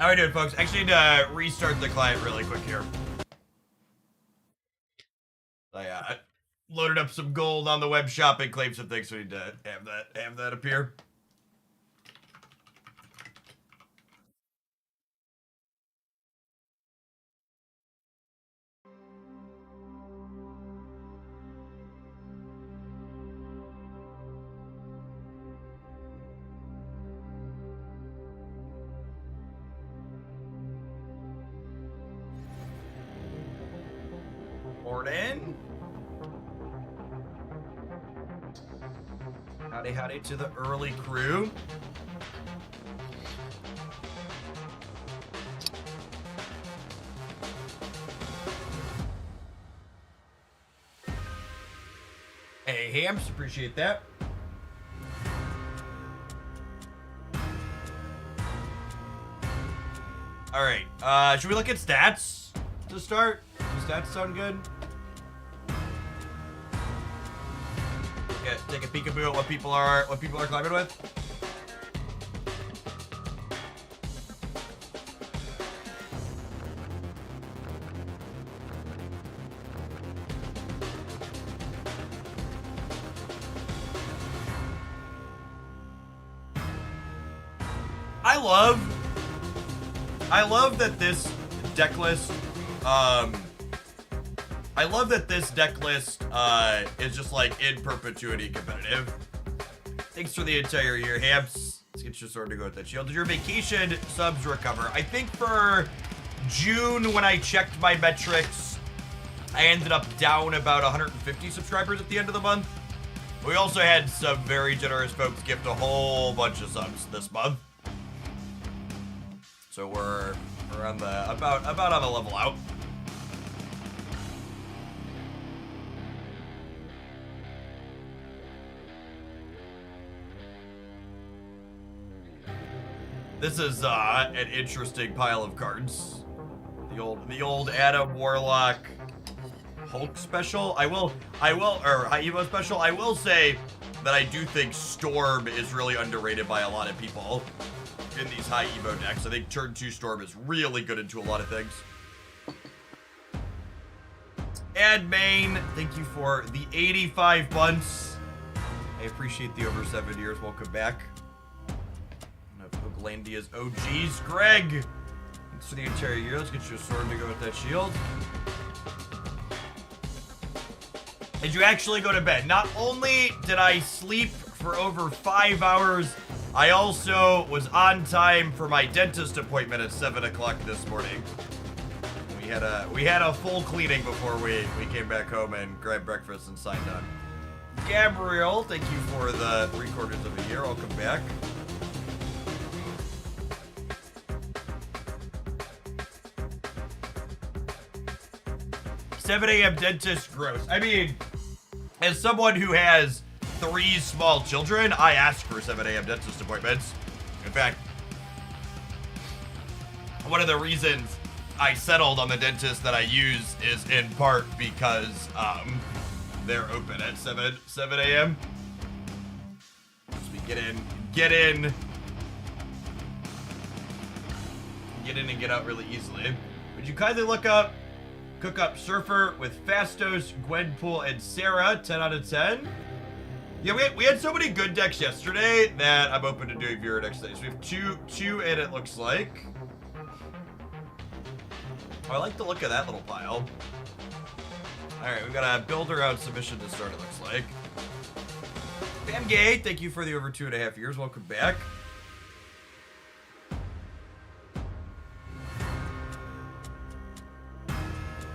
How are we doing, folks? Actually, need to restart the client really quick here. I loaded up some gold on the web shop and claimed some things, so we need to have that appear. Morning. Howdy to the early crew. Hey, Hams, appreciate that. All right, should we look at stats to start? Does stats sound good? Yeah, take a peekaboo at what people are climbing with. I love that this deck list, I love that this deck list is just like in perpetuity competitive. Thanks for the entire year, Hamps. Let's get your sword to go with that shield. Did your vacation subs recover? I think for June, when I checked my metrics, I ended up down about 150 subscribers at the end of the month. We also had some very generous folks gift a whole bunch of subs this month. So we're on the about on the level out. This is an interesting pile of cards. The old Adam Warlock Hulk special. Or High Evo special. I will say that I do think Storm is really underrated by a lot of people in these high Evo decks. I think turn 2 Storm is really good into a lot of things. And Main, thank you for the 85 months. I appreciate the over 7 years. Welcome back. Oaklandia's OGs. Greg, thanks for the entire year. Let's get you a sword to go with that shield. Did you actually go to bed? Not only did I sleep for over 5 hours, I also was on time for my dentist appointment at 7 o'clock this morning. We had a full cleaning before we came back home and grabbed breakfast and signed on. Gabriel, thank you for the 3/4 of a year. Welcome back. $7 a.m. dentist, gross. I mean, as someone who has 3 small children, I ask for 7 a.m. dentist appointments. In fact, one of the reasons I settled on the dentist that I use is in part because they're open at 7 a.m. So we get in and get out really easily. Would you kindly cook up Surfer with Fastos, Gwenpool, and Sarah, 10 out of 10. Yeah, we had so many good decks yesterday that I'm open to doing viewer decks today. So we have two in, it looks like. Oh, I like the look of that little pile. Alright, we got a builder out submission to start, it looks like. Bam Gay, thank you for the over 2.5 years. Welcome back.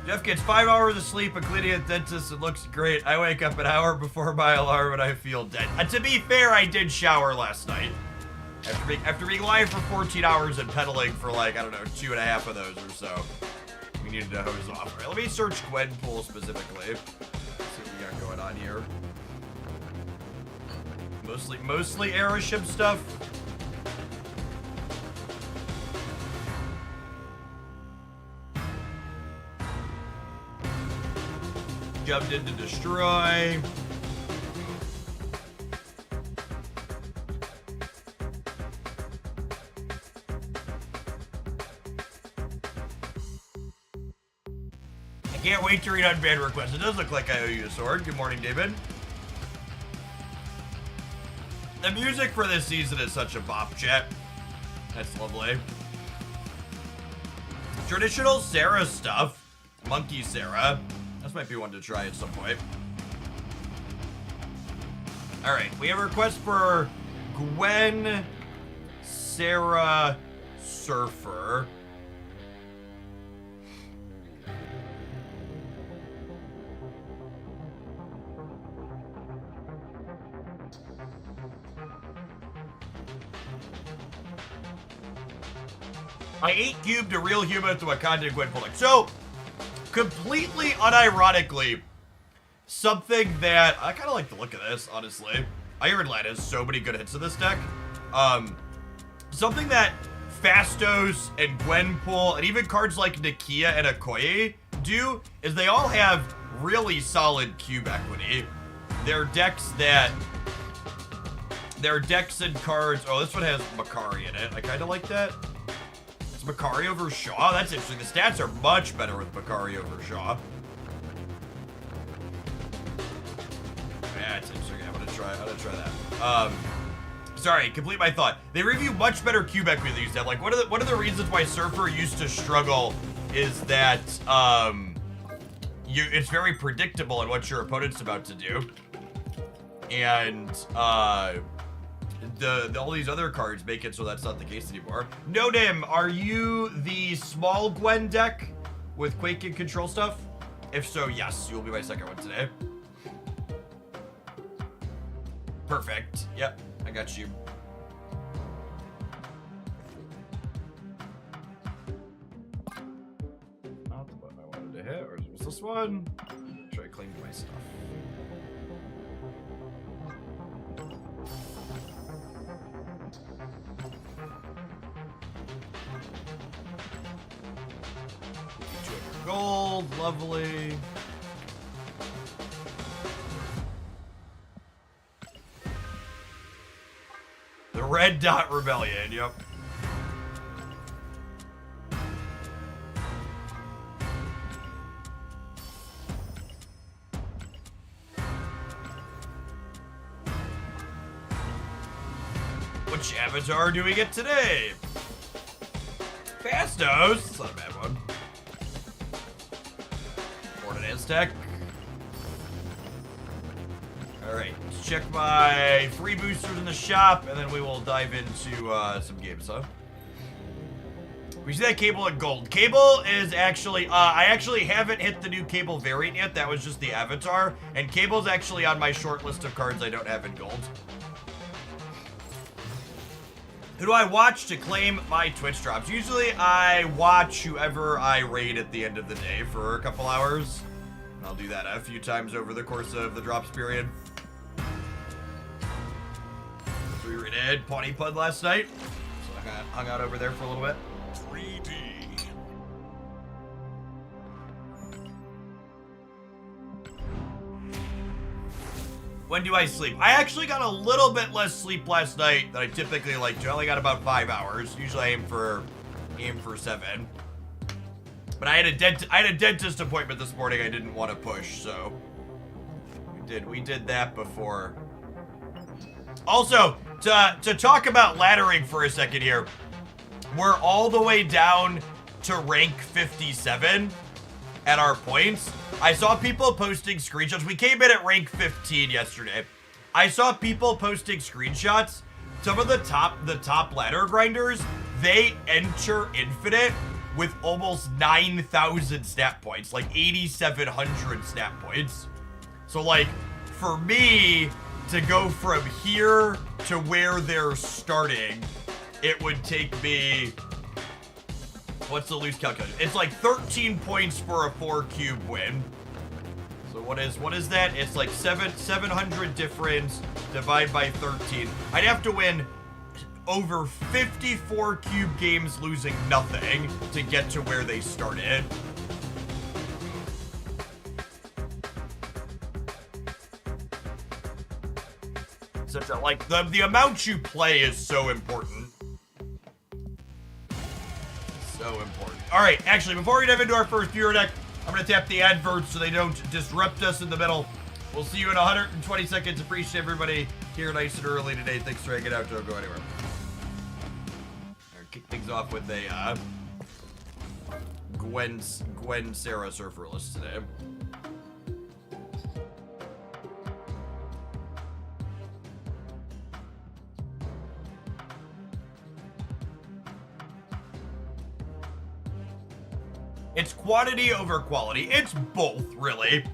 Jeff gets 5 hours of sleep, including at dentist. It looks great. I wake up an hour before my alarm and I feel dead. To be fair, I did shower last night. After being live for 14 hours and pedaling for like, I don't know, 2.5 of those or so. We needed to hose off. All right, let me search Gwenpool specifically. See what we got going on here. Mostly era ship stuff. Jumped in to destroy. Can't wait to read unbanned requests. It does look like I owe you a sword. Good morning, David. The music for this season is such a bop, chat. That's lovely. Traditional Sarah stuff. Monkey Sarah. This might be one to try at some point. Alright, we have a request for Gwen, Sarah, Surfer. I 8-cubed a real human to Wakanda and Gwenpool. So, completely unironically, something that I kind of like the look of this, honestly. Iron Lad has so many good hits in this deck. Something that Fastos and Gwenpool and even cards like Nakia and Okoye do is they all have really solid cube equity. They're decks and cards. Oh, this one has Makari in it. I kind of like that. It's Makari over Shaw. That's interesting. The stats are much better with Makari over Shaw. Yeah, it's interesting. I'm gonna try that. Sorry, complete my thought. They review much better cube equity than they used to have. Like, one of the reasons why Surfer used to struggle is that it's very predictable in what your opponent's about to do, and all these other cards make it so that's not the case anymore. Nodim, are you the small Gwen deck with Quake and control stuff? If so, yes, you'll be my second one today. Perfect. Yep, I got you. Not the button I wanted to hit, or was this one? Try to clean my stuff. Gold, lovely. The Red Dot Rebellion, yep. Which avatar do we get today? Fastos. That's not a bad one. Aztec. Alright, let's check my free boosters in the shop, and then we will dive into some games, huh? We see that Cable at gold. Cable is actually, I actually haven't hit the new Cable variant yet. That was just the avatar. And Cable's actually on my short list of cards I don't have in gold. Who do I watch to claim my Twitch drops? Usually I watch whoever I raid at the end of the day for a couple hours. I'll do that a few times over the course of the drops period. So we raided Pawnee Pud last night. So I hung out over there for a little bit. 3D. When do I sleep? I actually got a little bit less sleep last night than I typically like to. I only got about 5 hours. Usually I aim for 7. But I had a dentist appointment this morning I didn't want to push, so we did that before. Also, to talk about laddering for a second here, we're all the way down to rank 57 at our points. I saw people posting screenshots. We came in at rank 15 yesterday. I saw people posting screenshots. Some of the top ladder grinders, they enter infinite with almost 9,000 snap points, like 8,700 snap points. So like, for me to go from here to where they're starting, it would take me, what's the loose calculation? It's like 13 points for a 4-cube win. So what is that? It's like 700 difference, divide by 13. I'd have to win over 54 cube games losing nothing to get to where they started. Such a, like, the amount you play is so important. So important. All right, actually, before we dive into our first viewer deck, I'm gonna tap the adverts so they don't disrupt us in the middle. We'll see you in 120 seconds. Appreciate everybody here nice and early today. Thanks for hanging out. Don't go anywhere. Kick things off with a Gwen Sarah surfer list today. It's quantity over quality. It's both, really.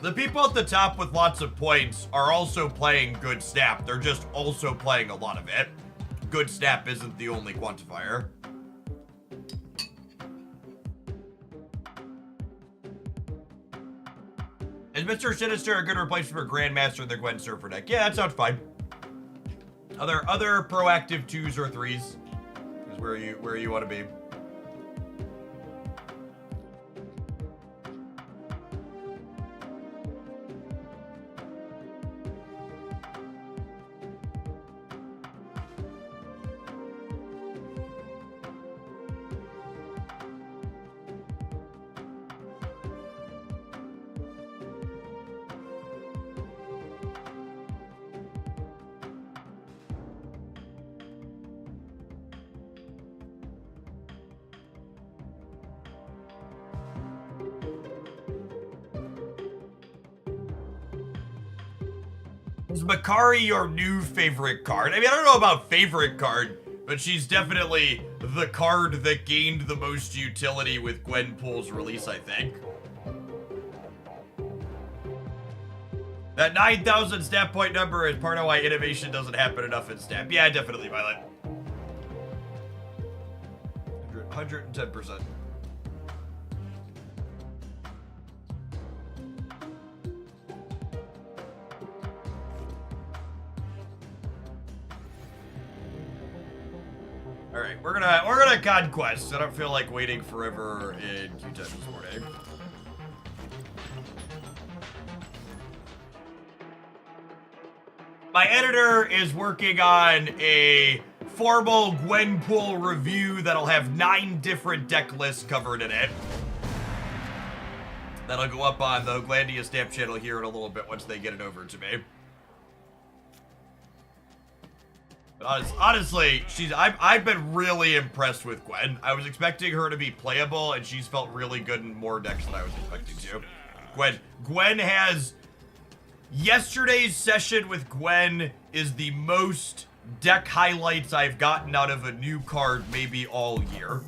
The people at the top with lots of points are also playing good snap. They're just also playing a lot of it. Good snap isn't the only quantifier. Is Mr. Sinister a good replacement for Grandmaster in the Gwen Surfer deck? Yeah, that sounds fine. Other proactive 2s or 3s is where you want to be. Is Makari your new favorite card? I mean, I don't know about favorite card, but she's definitely the card that gained the most utility with Gwenpool's release, I think. That 9,000 stat point number is part of why innovation doesn't happen enough in stat. Yeah, definitely, Violet. 110%. All right, we're gonna conquest. I don't feel like waiting forever in Q10 this morning. My editor is working on a formal Gwenpool review that'll have 9 different deck lists covered in it. That'll go up on the Glandia Stamp channel here in a little bit once they get it over to me. But honestly, I've been really impressed with Gwen. I was expecting her to be playable, and she's felt really good in more decks than I was expecting to. Gwen has... Yesterday's session with Gwen is the most deck highlights I've gotten out of a new card maybe all year.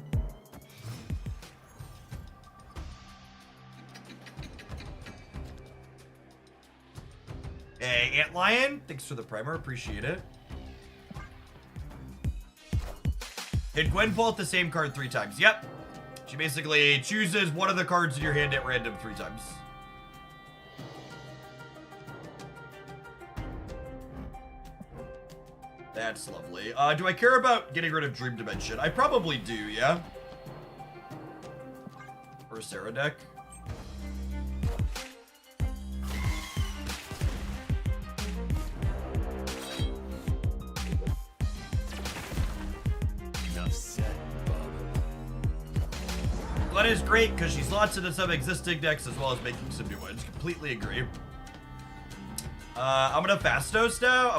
Hey, Antlion, thanks for the primer, appreciate it. Hit Gwenpool at the same card 3 times. Yep. She basically chooses one of the cards in your hand at random 3 times. That's lovely. Do I care about getting rid of Dream Dimension? I probably do, yeah? Or a Sarah deck. Gwen is great because she slots into some existing decks as well as making some new ones. Completely agree. I'm gonna Fastos now.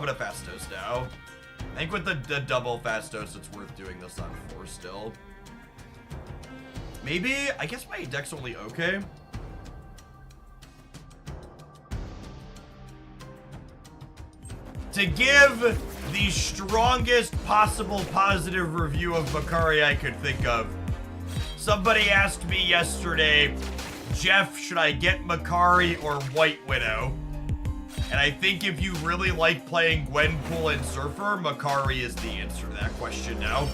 I think with the double Fastos, it's worth doing this on 4 still. Maybe, I guess my deck's only okay. To give the strongest possible positive review of Makari I could think of, somebody asked me yesterday, Jeff, should I get Makari or White Widow? And I think if you really like playing Gwenpool and Surfer, Makari is the answer to that question now.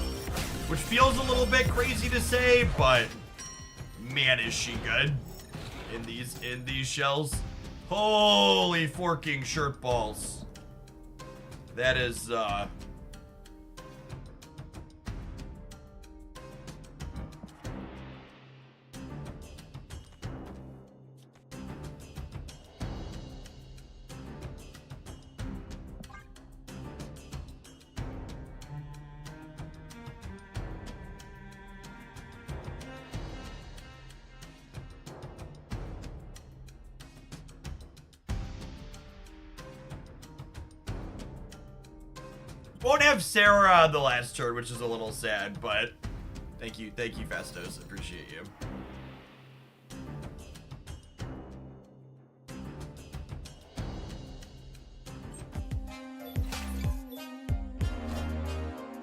Which feels a little bit crazy to say, but man, is she good in these shells. Holy forking shirt balls. That is Won't have Sarah on the last turn, which is a little sad, but thank you, Festos. Appreciate you.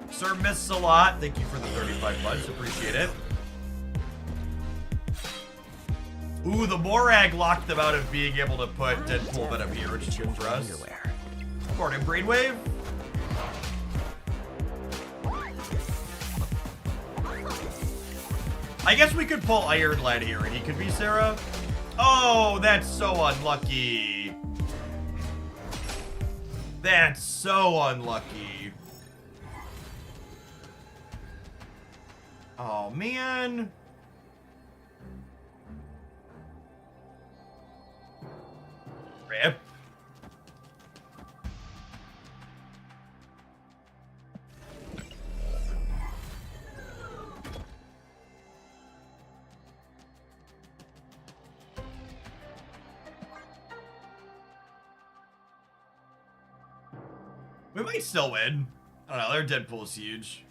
Sir Miss a lot. Thank you for the 35 months. Appreciate it. Ooh, the Morag locked them out of being able to put Deadpool Venom here, which is good for us. Morning, Brainwave. I guess we could pull Iron Lad here, and he could be Sarah. Oh, that's so unlucky. That's so unlucky. Oh, man. Rip. We might still win. I don't know, their Deadpool's huge.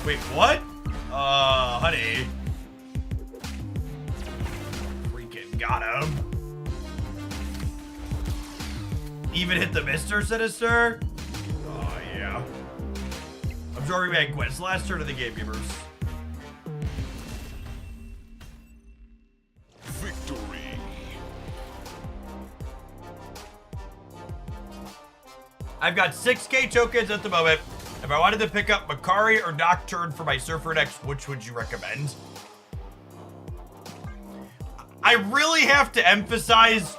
Wait, what? Honey. Freaking got him. Even hit the Mr. Sinister? Oh, yeah. I'm drawing back Gwen's last turn of the game, gamers. Victory. I've got 6K tokens at the moment. If I wanted to pick up Makari or Nocturne for my Surfer decks, which would you recommend? I really have to emphasize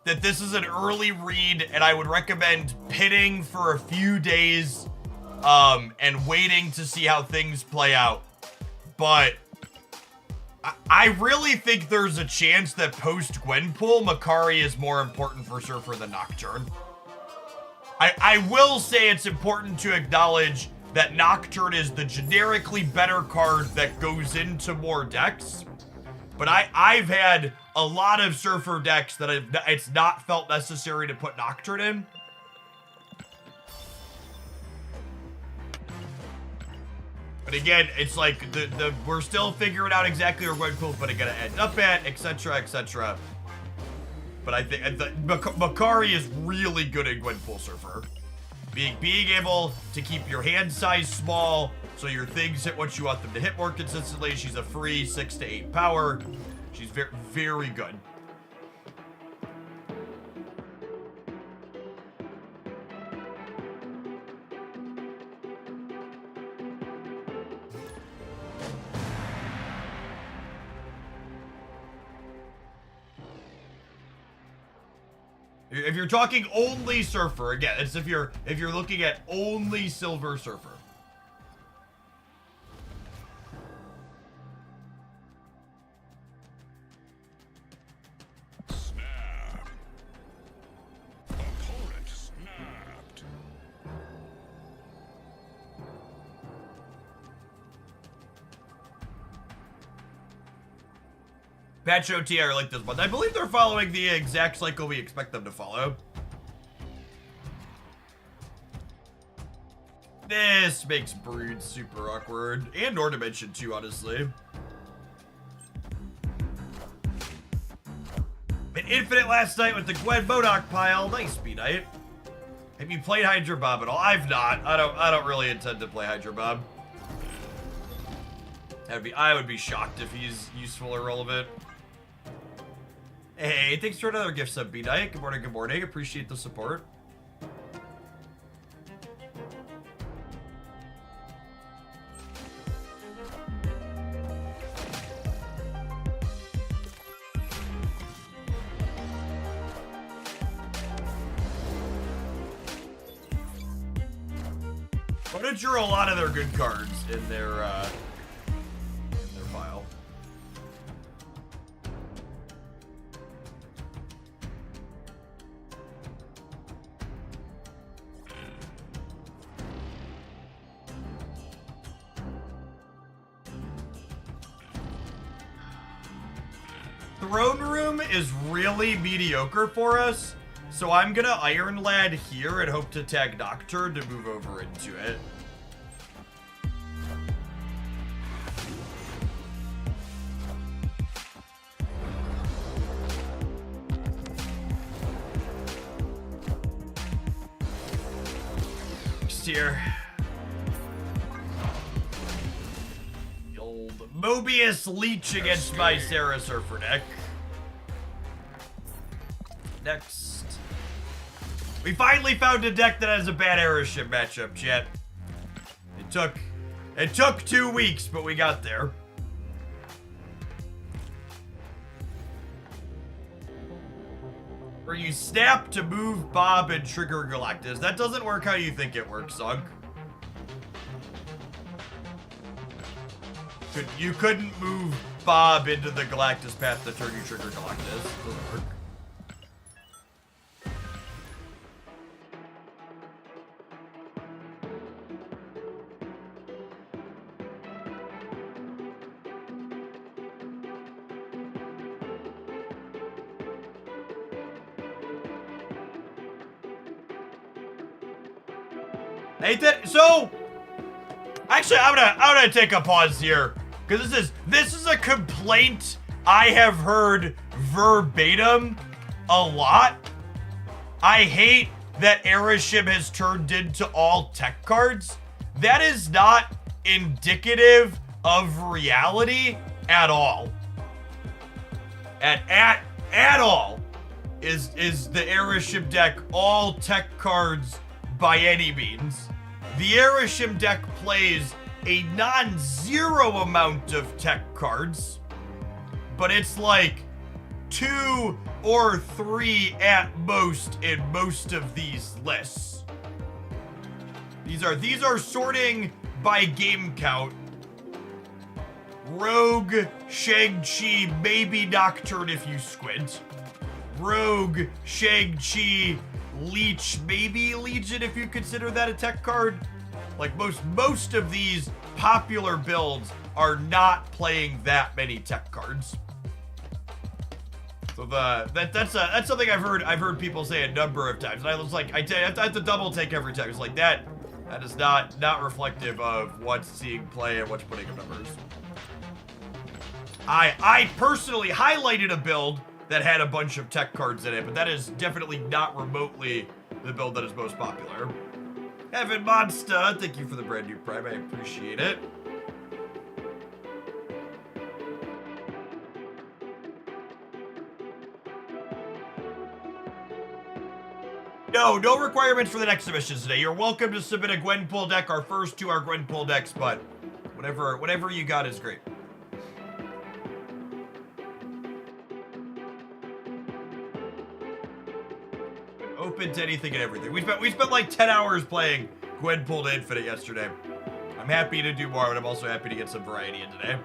that this is an early read, and I would recommend pitting for a few days and waiting to see how things play out. But I really think there's a chance that post Gwenpool, Makari is more important for Surfer than Nocturne. I will say it's important to acknowledge that Nocturne is the generically better card that goes into more decks. But I've had a lot of Surfer decks that it's not felt necessary to put Nocturne in. But again, it's like we're still figuring out exactly where Gwenpool's gonna end up at, etc., etc. But I think Makari is really good at Gwenpool Surfer. Being able to keep your hand size small so your things hit what you want them to hit more consistently. She's a free 6 to 8 power. She's very, very good. If you're talking only Surfer, again, it's if you're looking at only Silver Surfer. Snap. Opponent snapped. Patch OT, I like this one. I believe they're following the exact cycle we expect them to follow. This makes Brood super awkward. And Or Dimension too, honestly. An Infinite last night with the Gwen Modoc pile. Nice, B-Night. Have you played Hydra Bob at all? I've not. I don't really intend to play Hydra Bob. I would be shocked if he's useful or relevant. Hey, thanks for another gift sub, B-Night. Good morning, good morning. Appreciate the support. I'm gonna draw a lot of their good cards in their file. Throne Room is really mediocre for us, so I'm gonna Iron Lad here and hope to tag Nocturne to move over into it. Next here. The old Mobius Leech against my Sarah Surfer deck. Next. We finally found a deck that has a bad Aeroship matchup, chat. It took 2 weeks, but we got there. Where you snap to move Bob and trigger Galactus. That doesn't work how you think it works, Sunk. You couldn't move Bob into the Galactus path to turn you trigger Galactus. Doesn't work. Ain't that so? Actually, I'm gonna take a pause here because this is a complaint I have heard verbatim a lot. I hate that Aeroship has turned into all tech cards. That is not indicative of reality at all. At all is the Aeroship deck all tech cards by any means. The Aeroship deck plays a non-zero amount of tech cards, but it's like 2 or 3 at most in most of these lists. These are sorting by game count. Rogue, Shang-Chi, maybe Nocturne if you squint. Rogue, Shang-Chi, Leech, maybe Legion if you consider that a tech card. Like most of these popular builds are not playing that many tech cards. So that's something I've heard people say a number of times. And I was like, I have to double take every time. It's like that is not reflective of what's seeing play and what's putting up numbers. I personally highlighted a build that had a bunch of tech cards in it, but that is definitely not remotely the build that is most popular. Heaven Monster, thank you for the brand new Prime. I appreciate it. No requirements for the next submissions today. You're welcome to submit a Gwenpool deck. Our first 2 are Gwenpool decks, but whatever you got is great. Open to anything and everything. We spent like 10 hours playing Gwenpool to Infinite yesterday. I'm happy to do more, but I'm also happy to get some variety in today.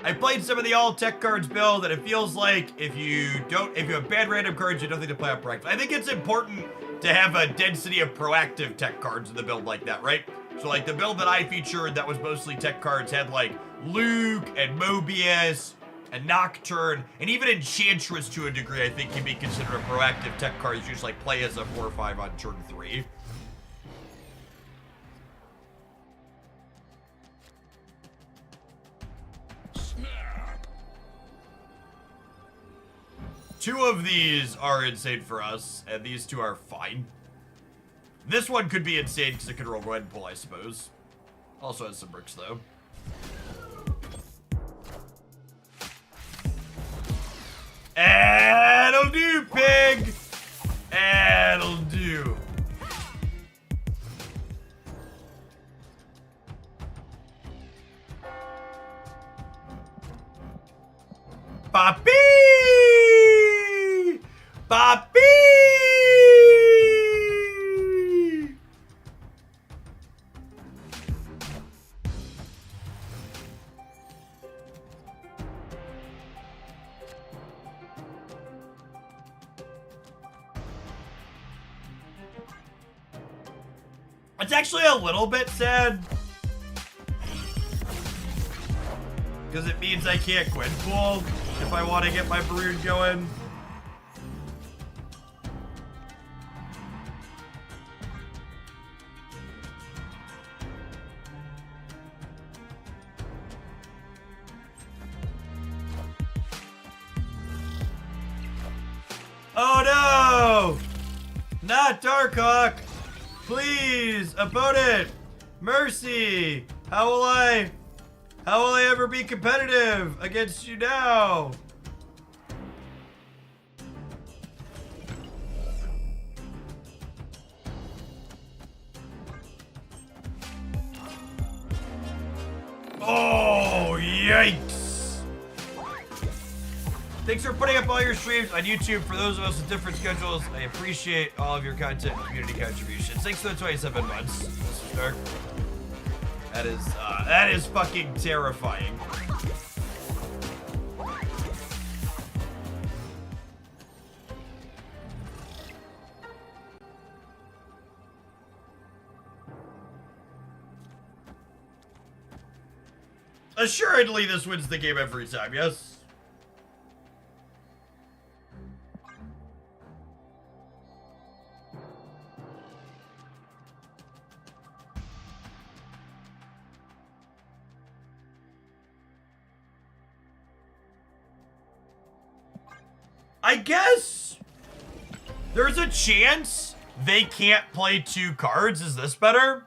I played some of the all tech cards build, and it feels like if you have bad random cards, you don't think to play out proactive. I think it's important to have a density of proactive tech cards in the build like that, right? So like the build that I featured that was mostly tech cards had like Luke and Mobius and Nocturne, and even Enchantress to a degree I think can be considered a proactive tech card. You just like play as a 4/5 on turn 3. Snap. 2 of these are insane for us, and these 2 are fine. This one could be insane because it could roll Gwenpool, I suppose. Also has some bricks, though. That'll do, pig! That'll do. Papi! Papi! It's actually a little bit sad. Because it means I can't Gwenpool if I want to get my brood going. Oh no! Not Darkhawk! Please, opponent! Mercy! How will I ever be competitive against you now? Oh, yikes! Thanks for putting up all your streams on YouTube. For those of us with different schedules, I appreciate all of your content and community contributions. Thanks for the 27 months, Mr. Stark. That is fucking terrifying. Assuredly, this wins the game every time, yes? I guess there's a chance they can't play 2 cards. Is this better?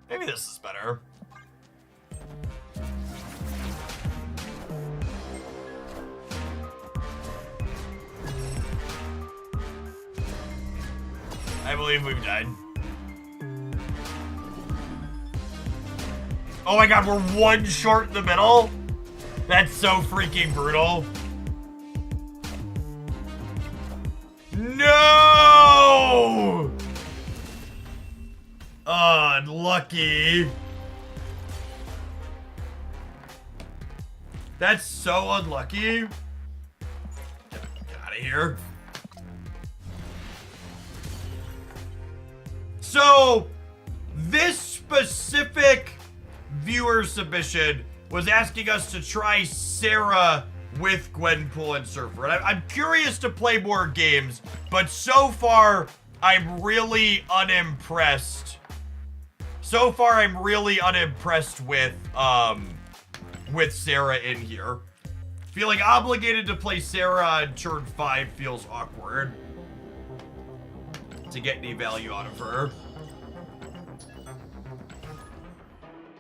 Maybe this is better. I believe we've died. Oh my god, we're 1 short in the middle? That's so freaking brutal. No! Unlucky. That's so unlucky. Get out of here. So, this specific viewer submission was asking us to try Sarah with Gwenpool and Surfer. And I'm curious to play more games, but so far, I'm really unimpressed. So far, I'm really unimpressed with Sarah in here. Feeling obligated to play Sarah on turn 5 feels awkward to get any value out of her.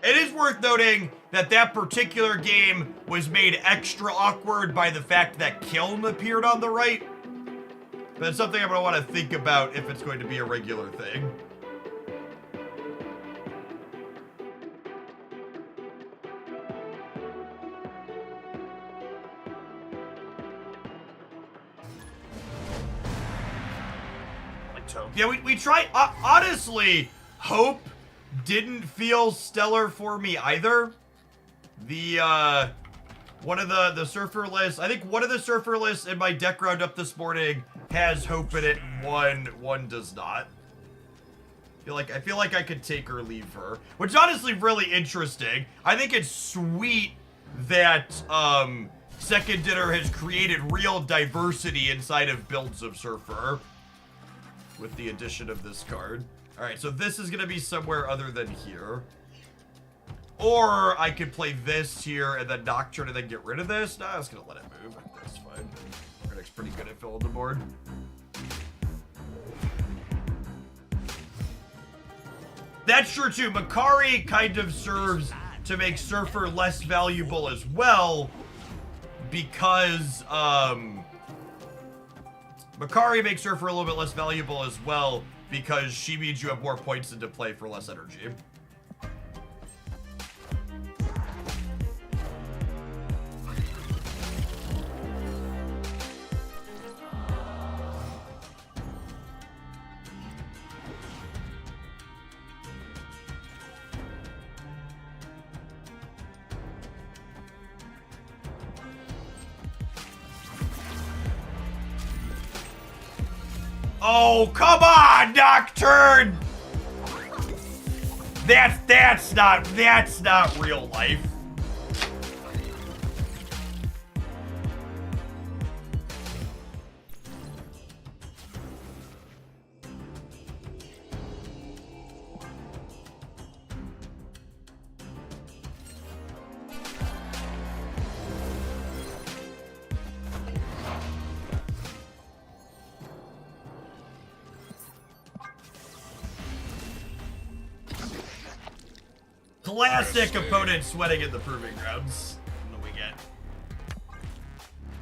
It is worth noting that that particular game was made extra awkward by the fact that Kiln appeared on the right. But it's something I'm going to want to think about if it's going to be a regular thing. Yeah, we tried. Honestly, Hope didn't feel stellar for me either. The one of the Surfer lists, I think one of the Surfer lists in my deck roundup this morning has Hope in it, and one does not. I feel like I could take or leave her, which is honestly really interesting. I think it's sweet that Second Dinner has created real diversity inside of builds of Surfer with the addition of this card. All right, so this is gonna be somewhere other than here. Or I could play this here and then Nocturne and then get rid of this. No, I was gonna let it move. That's fine. Critic's pretty good at filling the board. That's true too. Makari kind of serves to make Surfer less valuable as well, because Makari makes Surfer a little bit less valuable as well, because she means you have more points into play for less energy. Oh, come on, Nocturne! That's not real life. Classic opponent sweating in the proving grounds. What do we get?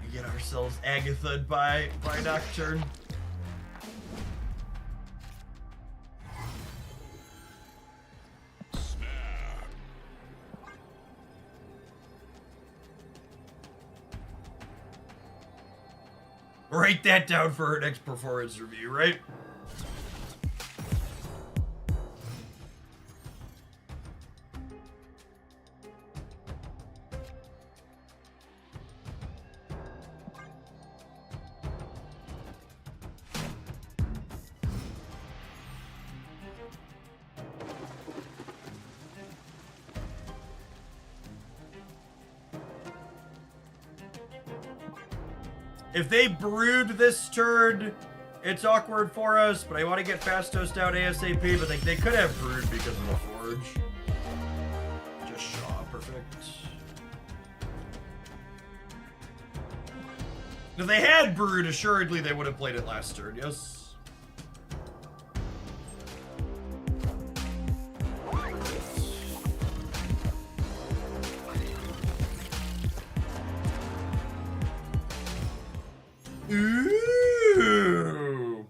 We get ourselves Agatha'd by Nocturne. Write that down for her next performance review, right? If they brood this turn, it's awkward for us, but I want to get Fastos down ASAP, but they could have brood because of the Forge. Just Shaw, perfect. If they had brood, assuredly they would have played it last turn, yes? Ooh,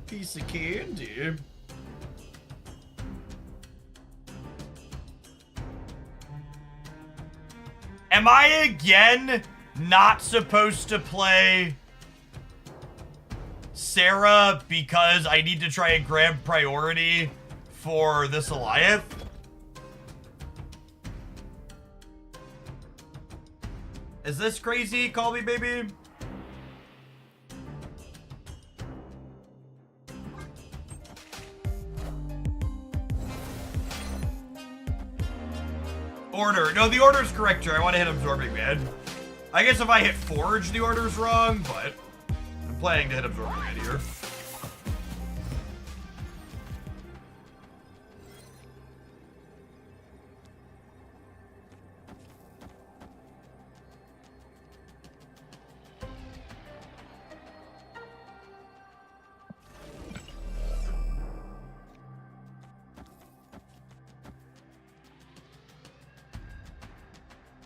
piece of candy. Am I again not supposed to play Sarah because I need to try and grab priority for this Alliance? Is this crazy? Call me, baby. Order. No, the order's correct here. I want to hit Absorbing Man. I guess if I hit Forge, the order's wrong, but I'm planning to hit Absorbing Man here.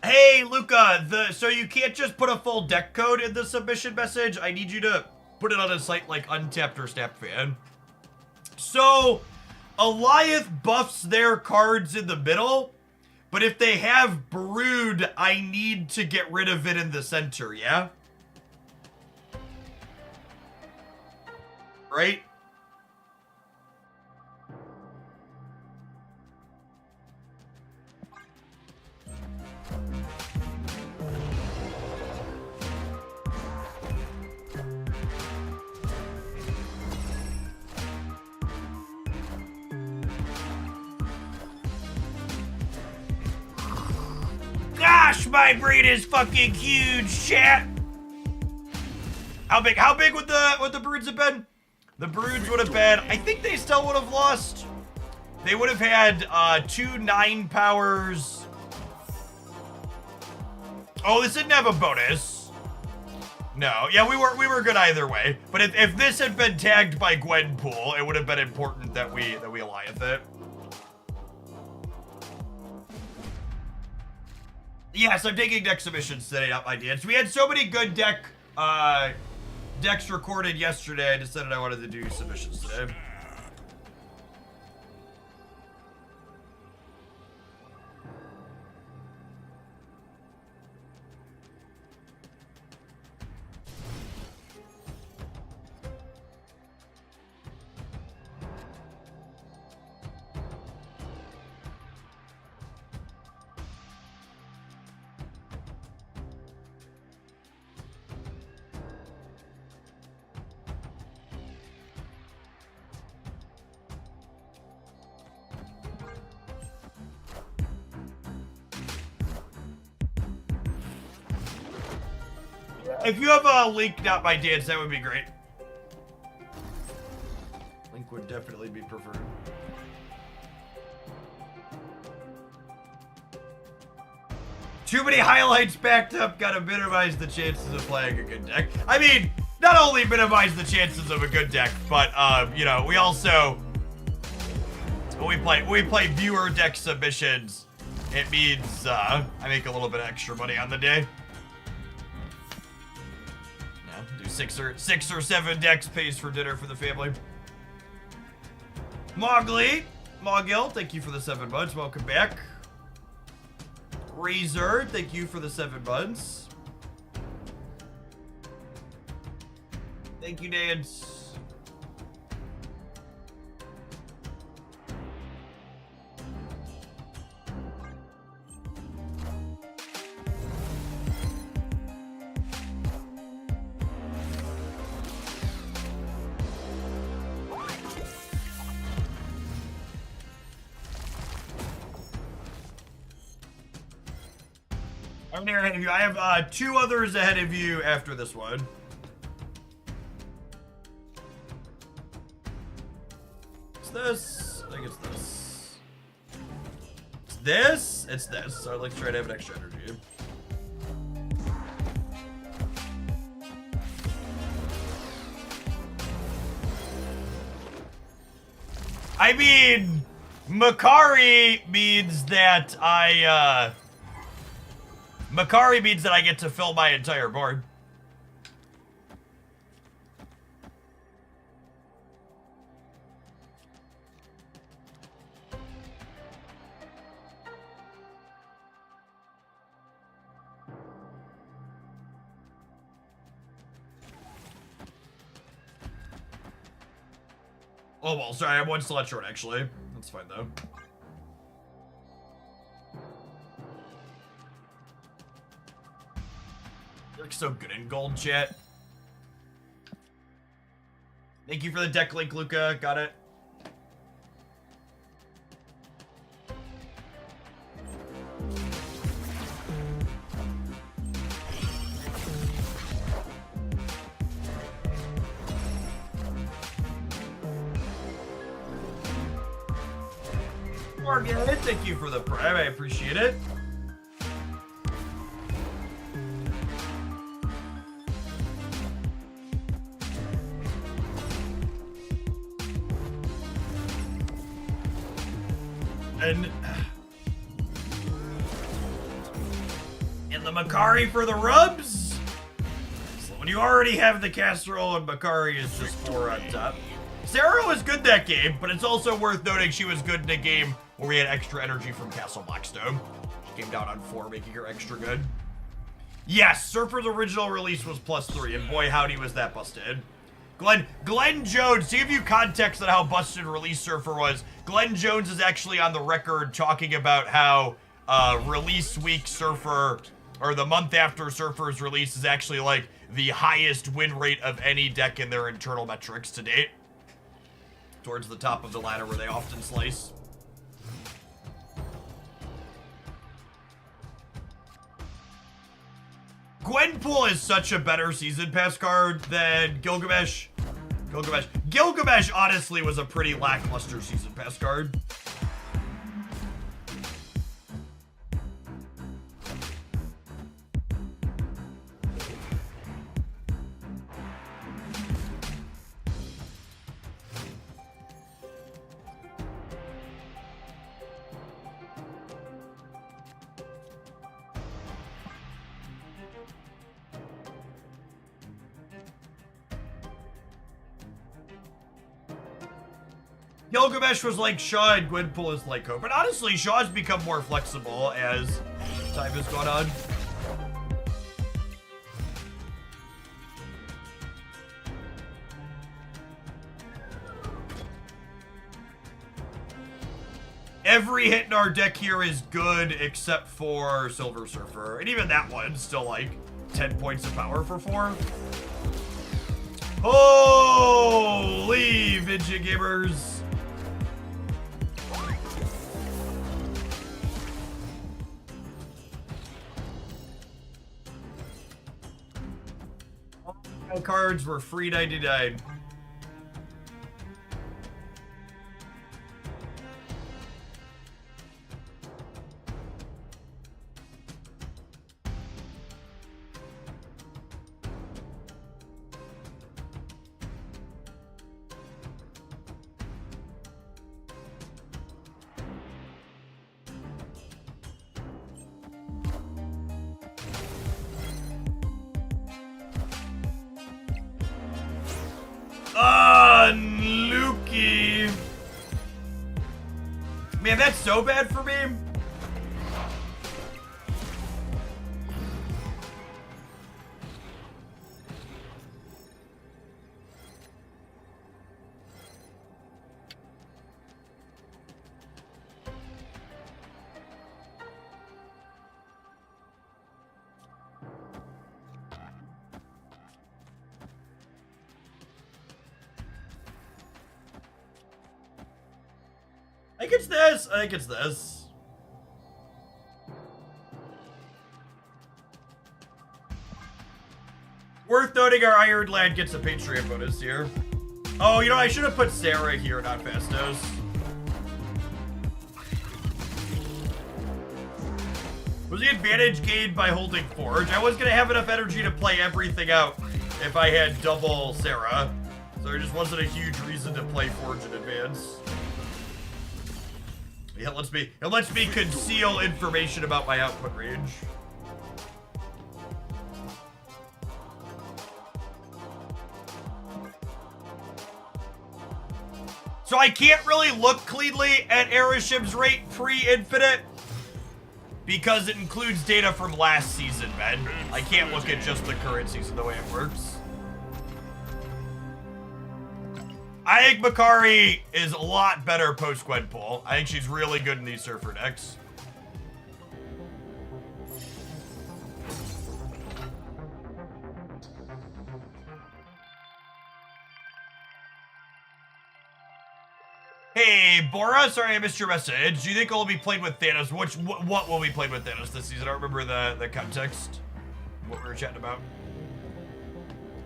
Hey, Luca, so you can't just put a full deck code in the submission message. I need you to put it on a site like Untapped or Snapfan. So, Alliance buffs their cards in the middle, but if they have Brood, I need to get rid of it in the center, yeah? Right? Gosh, my brain is fucking huge, chat. How big would the broods have been? The broods would have been, I think they still would have lost. They would have had 2 9 powers. Oh, this didn't have a bonus. No, yeah, we were good either way. But if this had been tagged by Gwenpool, it would have been important that we Alliance it. Yes, I'm taking deck submissions today, not my dance. We had so many good decks recorded yesterday, I decided I wanted to do submissions today. If you have a link, not my dance, that would be great. Link would definitely be preferred. Too many highlights backed up, gotta minimize the chances of playing a good deck. I mean, not only minimize the chances of a good deck, but, you know, we also, when we play viewer deck submissions, it means, I make a little bit of extra money on the day. Yeah, do six or seven decks, pays for dinner for the family. Mogli, Mogil, thank you for the 7 months, welcome back. Razor, thank you for the 7 months. Thank you, Nance. I'm near ahead of you. I have 2 others ahead of you after this one. It's this. I think it's this. It's this. It's this. So I'd like to try to have an extra energy. I mean, Makari means that Makari means that I get to fill my entire board. Oh, well, sorry, I'm 1 slot short, actually. That's fine, though. You look so good in gold, chat. Thank you for the deck link, Luca. Got it. Morgan, thank you for the prime. I appreciate it. And the Makari for the rubs. So when you already have the casserole and Makari is just 4 on top. Sarah was good that game, but it's also worth noting she was good in a game where we had extra energy from Castle Blackstone. She came down on 4, making her extra good. Yes, Surfer's original release was +3, and boy howdy was that busted. Glenn Jones, to give you context on how busted release Surfer was, Glenn Jones is actually on the record talking about how release week Surfer, or the month after Surfer's release, is actually like the highest win rate of any deck in their internal metrics to date. Towards the top of the ladder where they often slice. Gwenpool is such a better season pass card than Gilgamesh. Gilgamesh honestly was a pretty lackluster season pass card. Gilgamesh was like Shaw and Gwenpool is like Hope. But honestly, Shaw's become more flexible as time has gone on. Every hit in our deck here is good except for Silver Surfer. And even that one's still like 10 points of power for 4. Holy Vidya Gamers. cards were free 99. Lukey. Man, that's so bad for me. I think it's this. I think it's this. Worth noting our Iron Lad gets a Patreon bonus here. Oh, you know, I should have put Sarah here, not Fastos. Was the advantage gained by holding Forge? I was going to have enough energy to play everything out if I had double Sarah. So there just wasn't a huge reason to play Forge in advance. Yeah, it lets me conceal information about my output range. So I can't really look cleanly at Erishim's rate pre-infinite because it includes data from last season, Ben. I can't look at just the current season the way it works. I think Makari is a lot better post Gwenpool. I think she's really good in these Surfer decks. Hey, Bora, sorry I missed your message. Do you think it will be played with Thanos? What will be played with Thanos this season? I don't remember the context, what we were chatting about.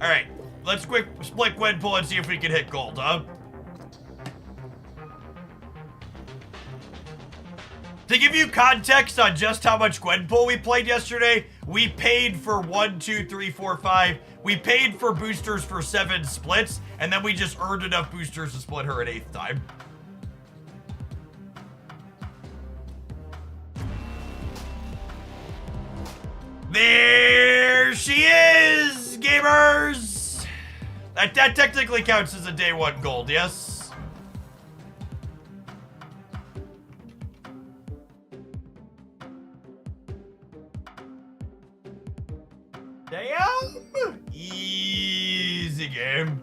All right. Let's quick split Gwenpool and see if we can hit gold, huh? To give you context on just how much Gwenpool we played yesterday, we paid for 1, 2, 3, 4, 5. We paid for boosters for 7 splits, and then we just earned enough boosters to split her an 8th time. There she is, gamers! That technically counts as a day 1 gold, yes? Damn! Easy game.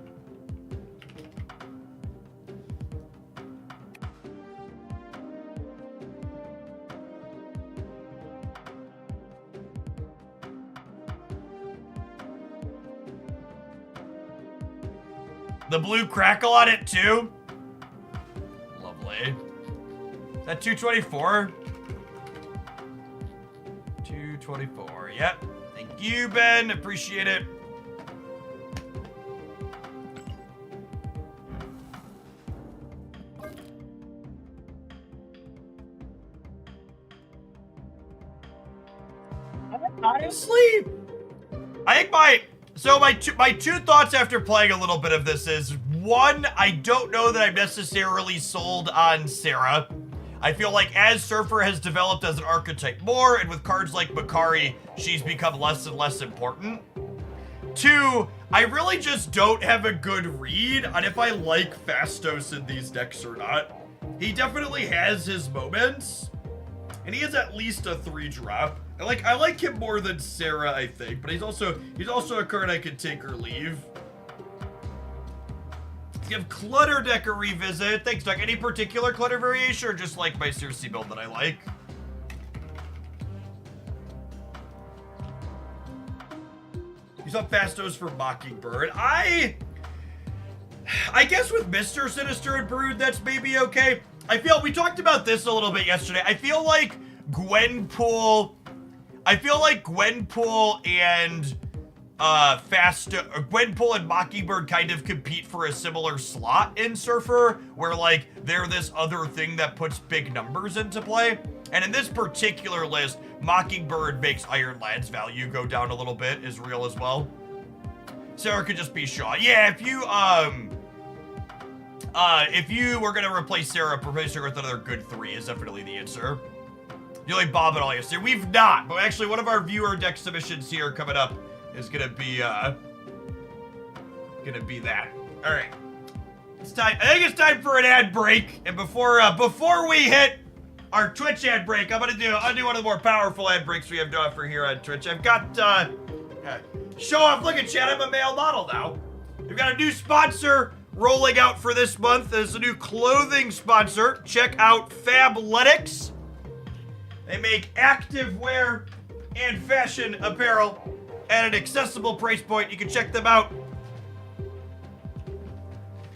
The blue crackle on it too. Lovely. Is that 224? 224, yep. Thank you, Ben, appreciate it. Honestly, I think my two thoughts after playing a little bit of this is, one, I don't know that I'm necessarily sold on Sarah. I feel like as Surfer has developed as an archetype more, and with cards like Makari, she's become less and less important. Two, I really just don't have a good read on if I like Fastos in these decks or not. He definitely has his moments, and he is at least a 3-drop. I like him more than Sarah, I think, but he's also a card I could take or leave. Give Clutter deck a revisit. Thanks, Doug. Any particular Clutter variation, or just like my Circe build that I like? You saw Fastos for Mockingbird. I guess with Mr. Sinister and Brood, that's maybe okay. We talked about this a little bit yesterday. I feel like Gwenpool and Gwenpool and Mockingbird kind of compete for a similar slot in Surfer, where like they're this other thing that puts big numbers into play. And in this particular list, Mockingbird makes Iron Lad's value go down a little bit, is real as well. Sarah could just be Shaw. Yeah, if you were gonna replace Sarah, replace her with another good 3 is definitely the answer. You like Bob and all yesterday? We've not, but actually one of our viewer deck submissions here coming up is gonna be that. All right, it's time. I think it's time for an ad break. And before we hit our Twitch ad break, I'll do one of the more powerful ad breaks we have to offer here on Twitch. I've got show off. Look at chat. I'm a male model now. We've got a new sponsor rolling out for this month. There's a new clothing sponsor. Check out Fabletics. They make activewear and fashion apparel at an accessible price point. You can check them out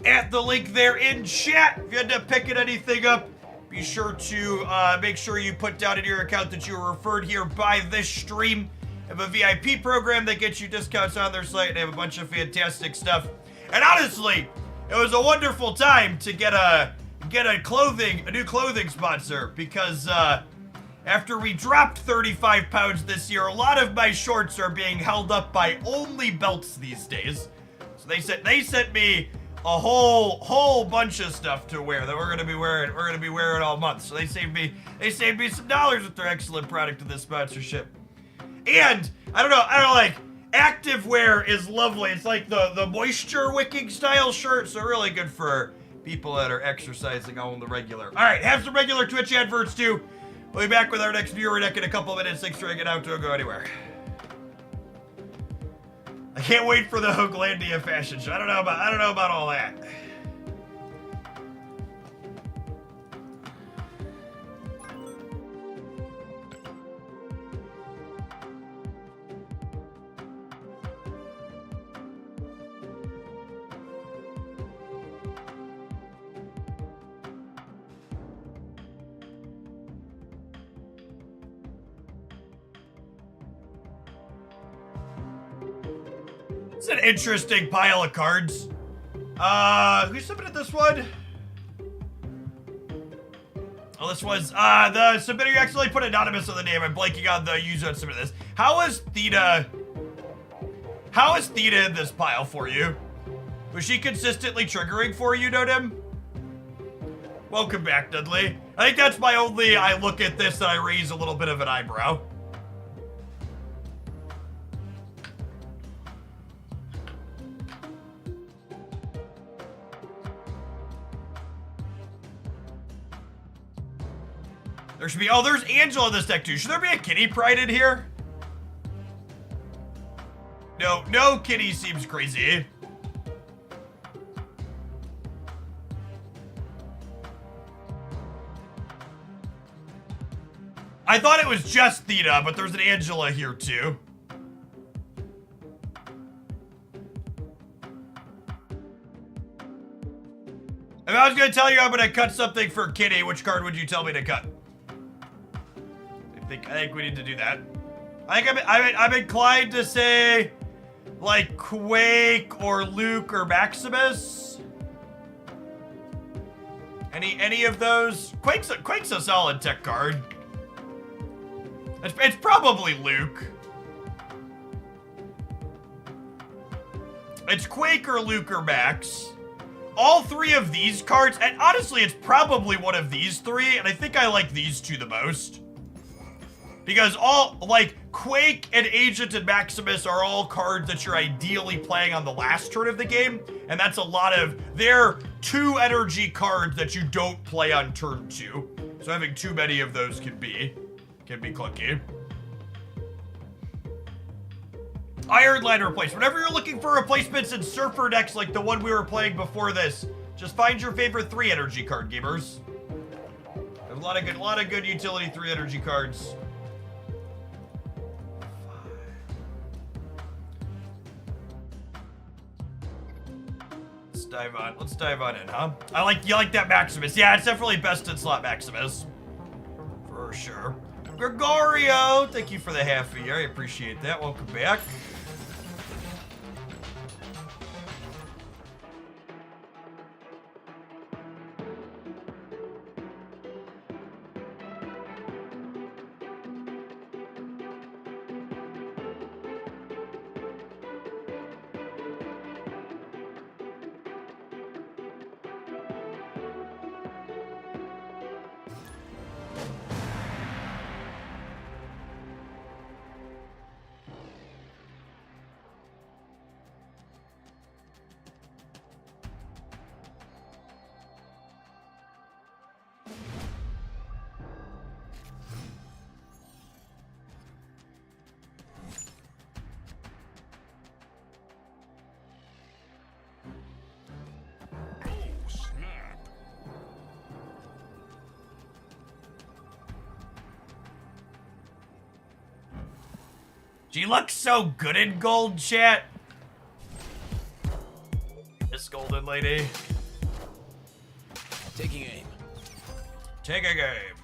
at the link there in chat. If you end up picking anything up, be sure to make sure you put down in your account that you were referred here by this stream. They have a VIP program that gets you discounts on their site. They have a bunch of fantastic stuff. And honestly, it was a wonderful time to get a new clothing sponsor, because after we dropped 35 pounds this year, a lot of my shorts are being held up by only belts these days. So they sent me a whole bunch of stuff to wear that we're gonna be wearing all month. So they saved me some dollars with their excellent product of this sponsorship. And I don't know, like, activewear is lovely. It's like the moisture wicking style shirt, so really good for people that are exercising on the regular. All right, have some regular Twitch adverts too. We'll be back with our next viewer deck in a couple minutes. Thanks for hanging out. Don't go anywhere. I can't wait for the Hooglandia fashion show. I don't know about all that. It's an interesting pile of cards. Who submitted this one? Oh, this was, the submitter accidentally put anonymous on the name. I'm blanking on the user that submitted this. How is Theta in this pile for you? Was she consistently triggering for you, Nodem? Welcome back, Dudley. I think that's my only, I look at this and I raise a little bit of an eyebrow. There should be, oh, there's Angel in this deck too. Should there be a Kitty Pride in here? No Kitty seems crazy. I thought it was just Theta, but there's an Angela here too. If I was gonna tell you I'm gonna cut something for Kitty, which card would you tell me to cut? I think we need to do that. I'm inclined to say, like, Quake or Luke or Maximus. Any of those? Quake's a solid tech card. It's probably Luke. It's Quake or Luke or Max. All 3 of these cards, and honestly, it's probably one of these 3, and I think I like these 2 the most. Because all, like, Quake and Agent and Maximus are all cards that you're ideally playing on the last turn of the game, and that's a lot of, they're 2 energy cards that you don't play on turn 2. So having too many of those can be clunky. Iron Lad replacement. Whenever you're looking for replacements in Surfer decks like the one we were playing before this, just find your favorite 3 energy card, gamers. There's a lot of good utility 3 energy cards. Let's dive on in, huh? You like that Maximus. Yeah, it's definitely best in slot Maximus. For sure. Gregorio, thank you for the half a year. I appreciate that. Welcome back. She looks so good in gold, chat. This golden lady. Taking aim. Take a game.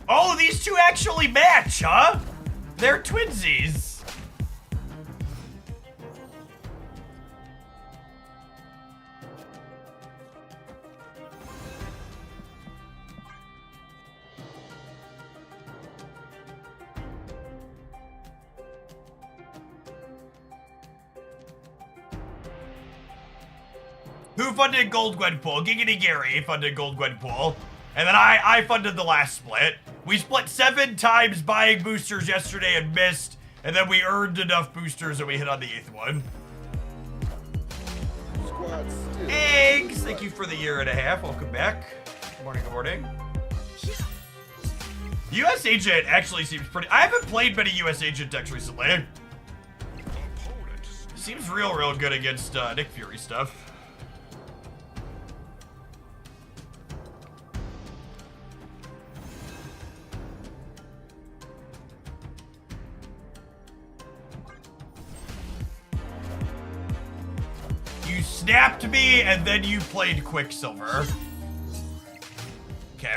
Oh, these two actually match, huh? They're twinsies. Who funded Gold Gwenpool? Giggity Gary funded Gold Gwenpool. And then I funded the last split. We split 7 times buying boosters yesterday and missed. And then we earned enough boosters and we hit on the 8th one. Eggs! Thank you for the 1.5 years. Welcome back. Good morning, good morning. US Agent actually seems pretty... I haven't played many US Agent decks recently. Seems real good against Nick Fury stuff. You snapped me and then you played Quicksilver. Okay.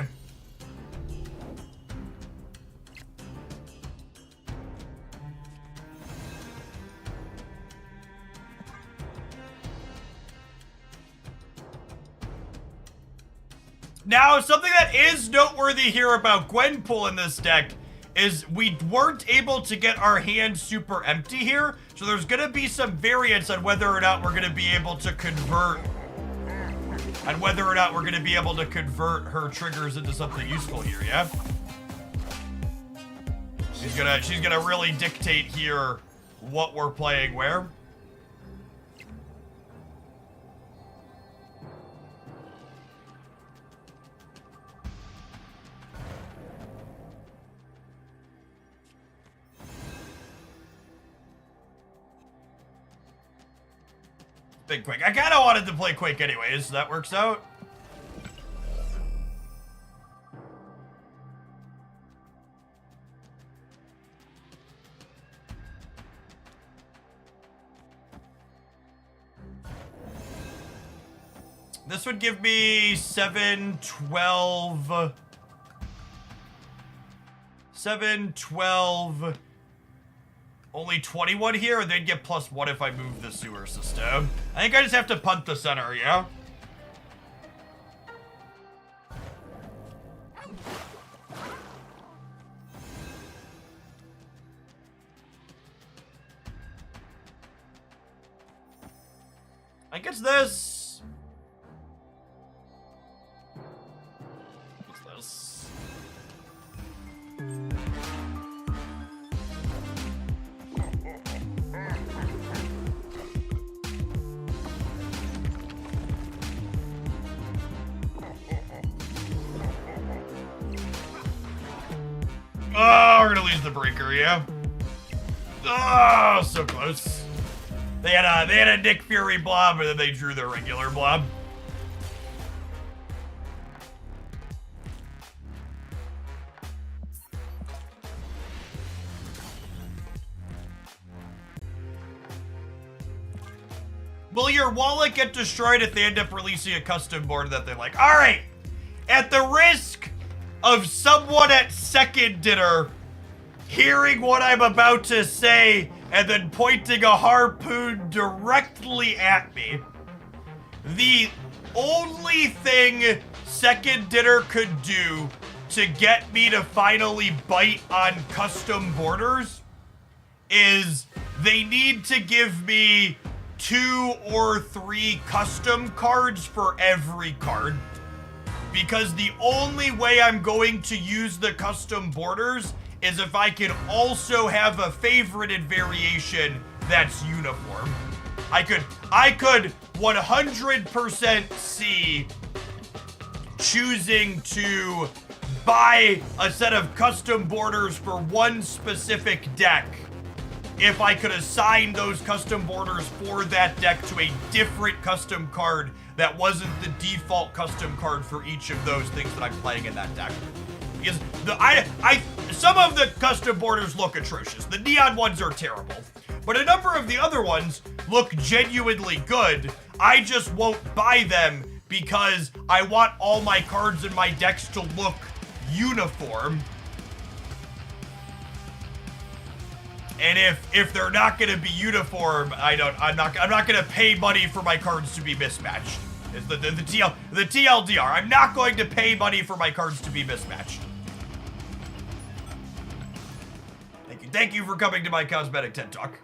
Now, something that is noteworthy here about Gwenpool in this deck is we weren't able to get our hand super empty here, so there's gonna be some variance on whether or not we're gonna be able to convert her triggers into something useful here, yeah? She's gonna really dictate here what we're playing where. Big Quake. I kind of wanted to play Quake anyways, so that works out. This would give me 7, 12... 7, 12... Only 21 here, and they'd get +1 if I move the sewer system. I think I just have to punt the center, yeah? I think it's this. What's this? Oh, we're gonna lose the breaker, yeah? Oh, so close. They had a Nick Fury blob, and then they drew their regular blob. Will your wallet get destroyed if they end up releasing a custom board that they like? All right, at the risk of someone at second dinner hearing what I'm about to say and then pointing a harpoon directly at me, the only thing second dinner could do to get me to finally bite on custom borders is they need to give me 2 or 3 custom cards for every card. Because the only way I'm going to use the custom borders is if I can also have a favorited variation that's uniform. I could 100% see choosing to buy a set of custom borders for one specific deck if I could assign those custom borders for that deck to a different custom card that wasn't the default custom card for each of those things that I'm playing in that deck. Because some of the custom borders look atrocious. The neon ones are terrible. But a number of the other ones look genuinely good. I just won't buy them because I want all my cards in my decks to look uniform. And if they're not going to be uniform, I'm not going to pay money for my cards to be mismatched. It's the TLDR. I'm not going to pay money for my cards to be mismatched. Thank you for coming to my Cosmetic TED Talk.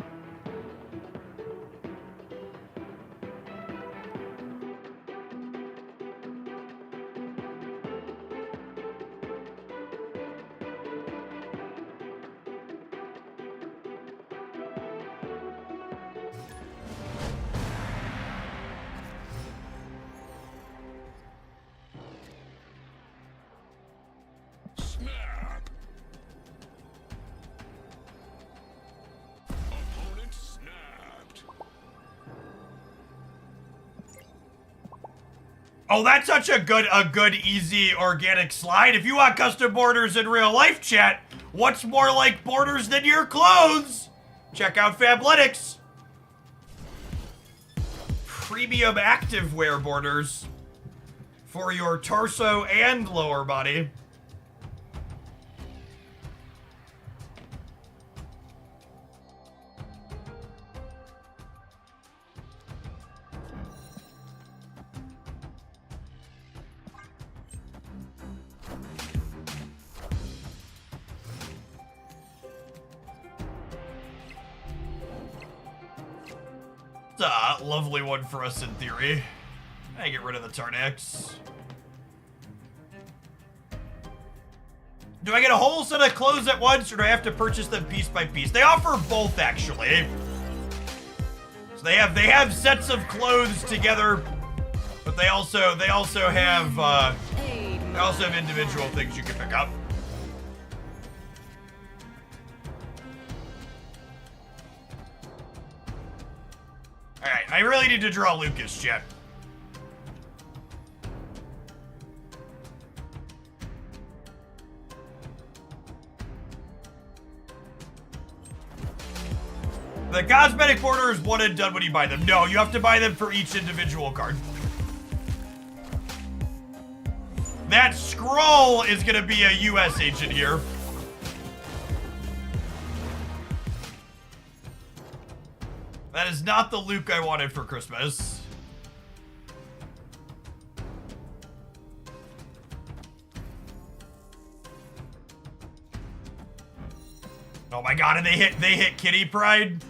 Snap. Opponent snapped. Oh, that's such a good, easy, organic slide. If you want custom borders in real life, chat, what's more like borders than your clothes? Check out Fabletics. Premium activewear borders for your torso and lower body. Lovely one for us in theory. I get rid of the Tarnax. Do I get a whole set of clothes at once, or do I have to purchase them piece by piece? They offer both, actually. So they have sets of clothes together, but they also have individual things you can pick up. Alright, I really need to draw Lucas, chat. The cosmetic border is one and done when you buy them. No, you have to buy them for each individual card. That scroll is gonna be a US agent here. That is not the Luke I wanted for Christmas. Oh my god, and they hit Kitty Pride.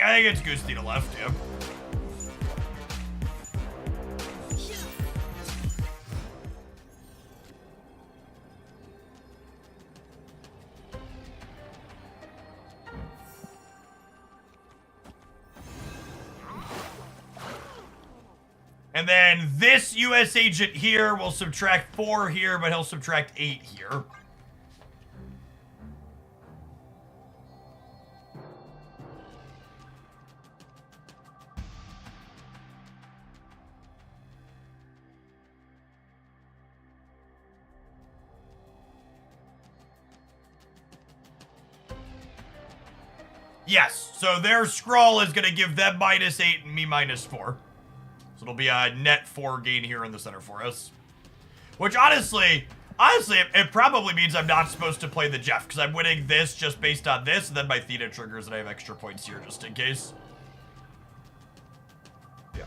I think it's Goosey to left, yeah. And then this US agent here will subtract 4 here, but he'll subtract 8 here. Yes, so their scroll is going to give them -8 and me -4. So it'll be a net 4 gain here in the center for us. Which honestly, it probably means I'm not supposed to play the Jeff, because I'm winning this just based on this, and then my Theta triggers, and I have extra points here just in case. Yeah.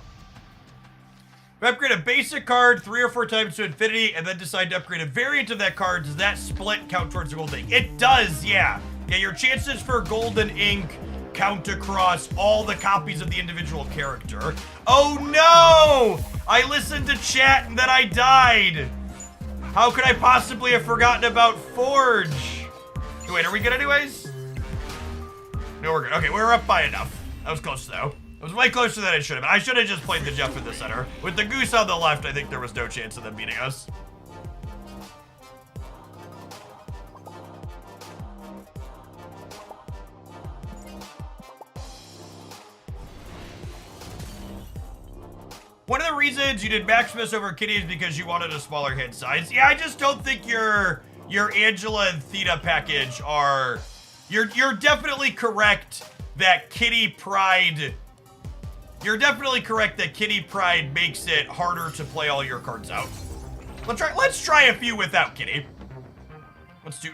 If I upgrade a basic card 3 or 4 times to infinity, and then decide to upgrade a variant of that card, does that split count towards the gold ink? It does, yeah. Yeah, your chances for golden ink count across all the copies of the individual character. Oh no! I listened to chat and then I died. How could I possibly have forgotten about Forge? Wait, are we good anyways? No, we're good. Okay, we were up by enough. That was close though. It was way closer than I should have. I should have just played the Jeff in the center. With the Goose on the left, I think there was no chance of them beating us. One of the reasons you did Maximus over Kitty is because you wanted a smaller head size. Yeah, I just don't think your Angela and Theta package are... You're definitely correct that Kitty Pride... You're definitely correct that Kitty Pride makes it harder to play all your cards out. Let's try a few without Kitty. Let's do.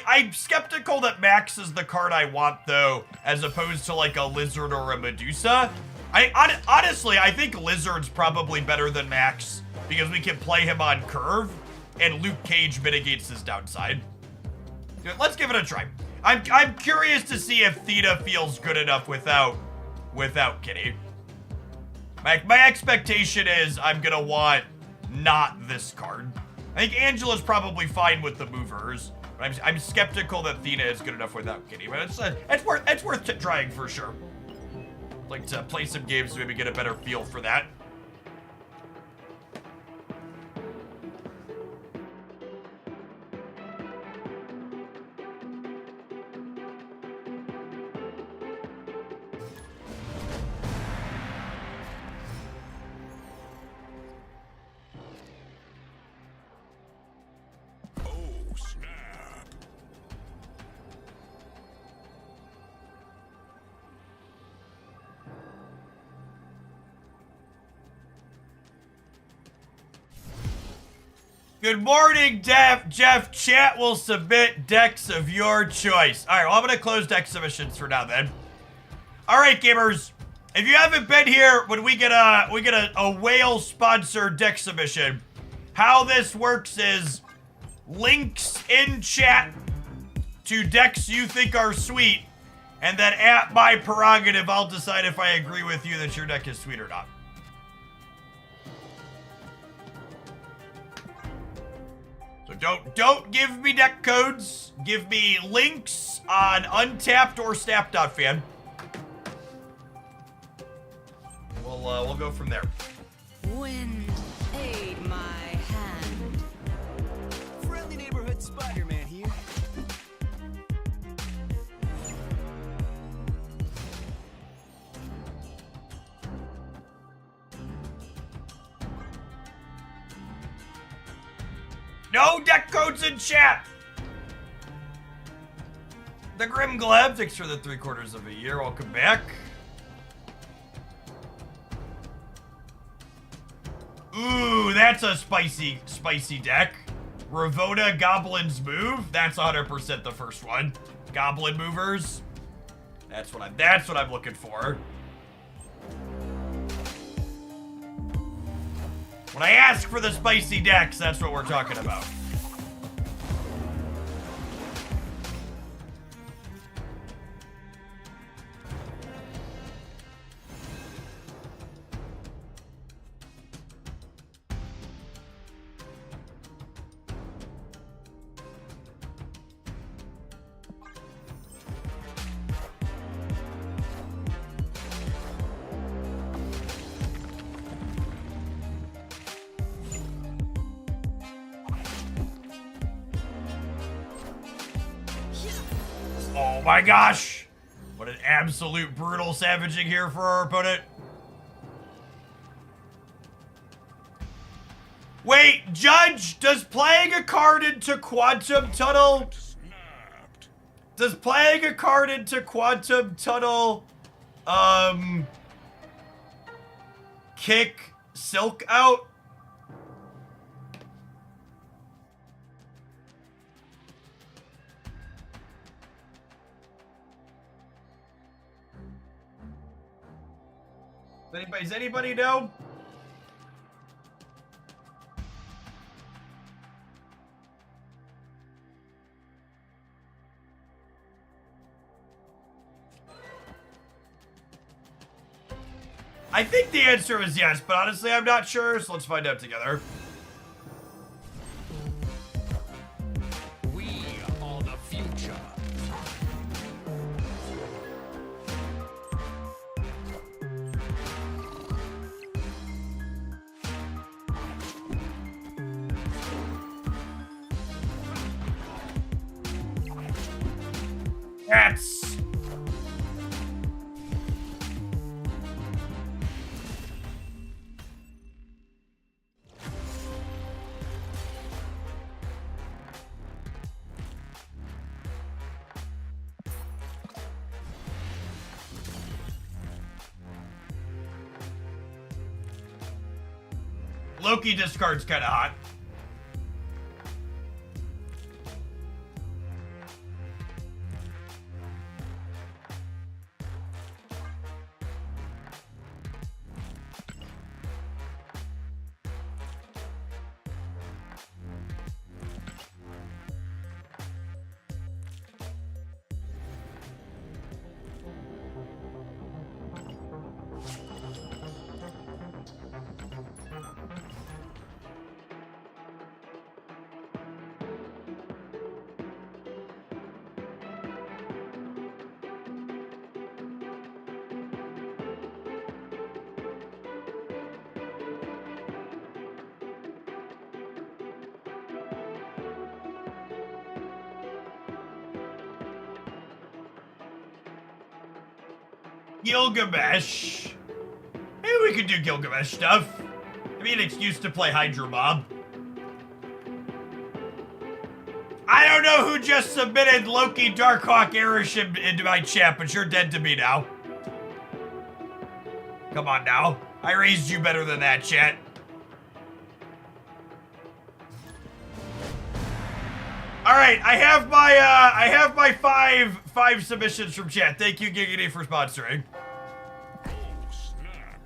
I'm skeptical that Max is the card I want though, as opposed to like a Lizard or a Medusa. Honestly, I think Lizard's probably better than Max because we can play him on curve, and Luke Cage mitigates his downside. Let's give it a try. I'm curious to see if Theta feels good enough without Kitty. My expectation is I'm gonna want not this card. I think Angela's probably fine with the movers, but I'm skeptical that Theta is good enough without Kitty. But it's worth trying for sure. I'd like to play some games to maybe get a better feel for that. Good morning, Jeff. Chat will submit decks of your choice. All right, well, I'm going to close deck submissions for now then. All right, gamers. If you haven't been here when we get a whale-sponsored deck submission, how this works is links in chat to decks you think are sweet, and then at my prerogative, I'll decide if I agree with you that your deck is sweet or not. So don't give me deck codes. Give me links on Untapped or Snap.fan. We'll go from there. Wind, aid my hand. Friendly neighborhood Spider-Man here. No deck codes in chat! The Grim Gleb, thanks for the 3/4 of a year. Welcome back. Ooh, that's a spicy deck. Ravona Goblin's Move. That's 100% the first one. Goblin movers. That's what I'm looking for. When I ask for the spicy decks, that's what we're talking about. Oh my gosh! What an absolute brutal savaging here for our opponent. Wait, Judge, does playing a card into Quantum Tunnel... Does playing a card into Quantum Tunnel, kick Silk out? Does anybody know? I think the answer is yes, but honestly, I'm not sure, so let's find out together. We are the future. Cats! Loki discard's kinda hot. Gilgamesh. Maybe we could do Gilgamesh stuff. Give me an excuse to play Hydra Bob. I don't know who just submitted Loki Darkhawk Airship into my chat, but you're dead to me now. Come on now. I raised you better than that, chat. All right, I have my five submissions from chat. Thank you, Giggity, for sponsoring. Oh, snap.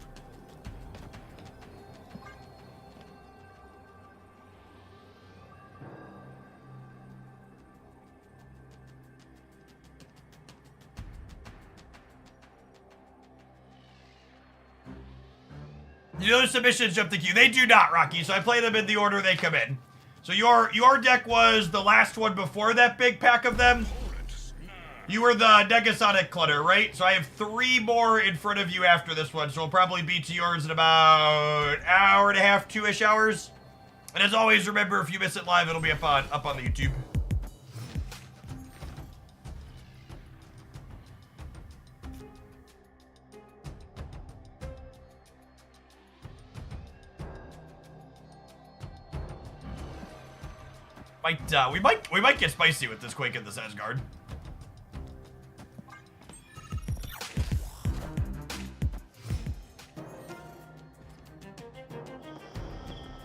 You know the submissions jump the queue. They do not, Rocky, so I play them in the order they come in. So your deck was the last one before that big pack of them. You were the Negasonic Clutter, right? So I have 3 more in front of you after this one, so we'll probably be to yours in about an hour and a half, 2-ish hours. And as always, remember, if you miss it live, it'll be up on the YouTube. We might get spicy with this Quake and this Asgard.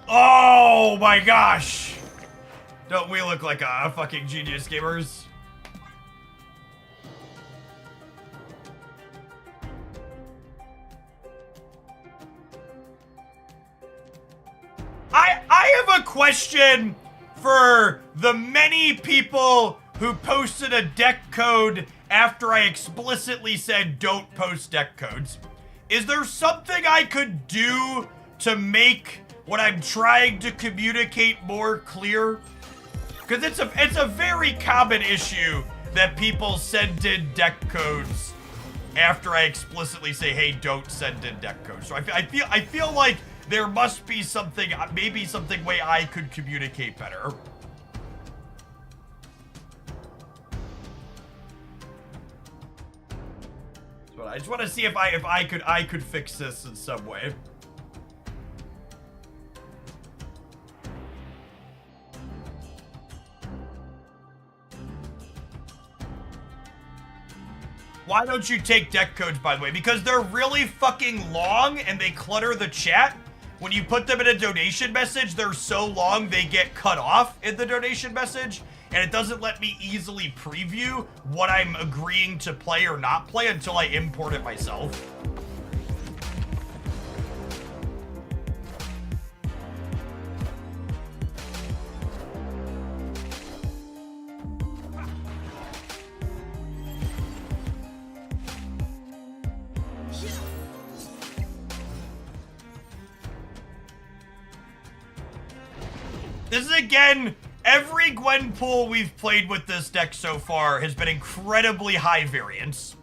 Oh my gosh! Don't we look like a fucking genius, gamers? I have a question for the many people who posted a deck code after I explicitly said don't post deck codes. Is there something I could do to make what I'm trying to communicate more clear? Because it's a very common issue that people send in deck codes after I explicitly say, hey, don't send in deck codes. So I feel like there must be something, maybe something way I could communicate better. So I just want to see if I could fix this in some way. Why don't you take deck codes, by the way? Because they're really fucking long and they clutter the chat. When you put them in a donation message, they're so long they get cut off in the donation message, and it doesn't let me easily preview what I'm agreeing to play or not play until I import it myself. This is, again, every Gwenpool we've played with this deck so far has been incredibly high variance.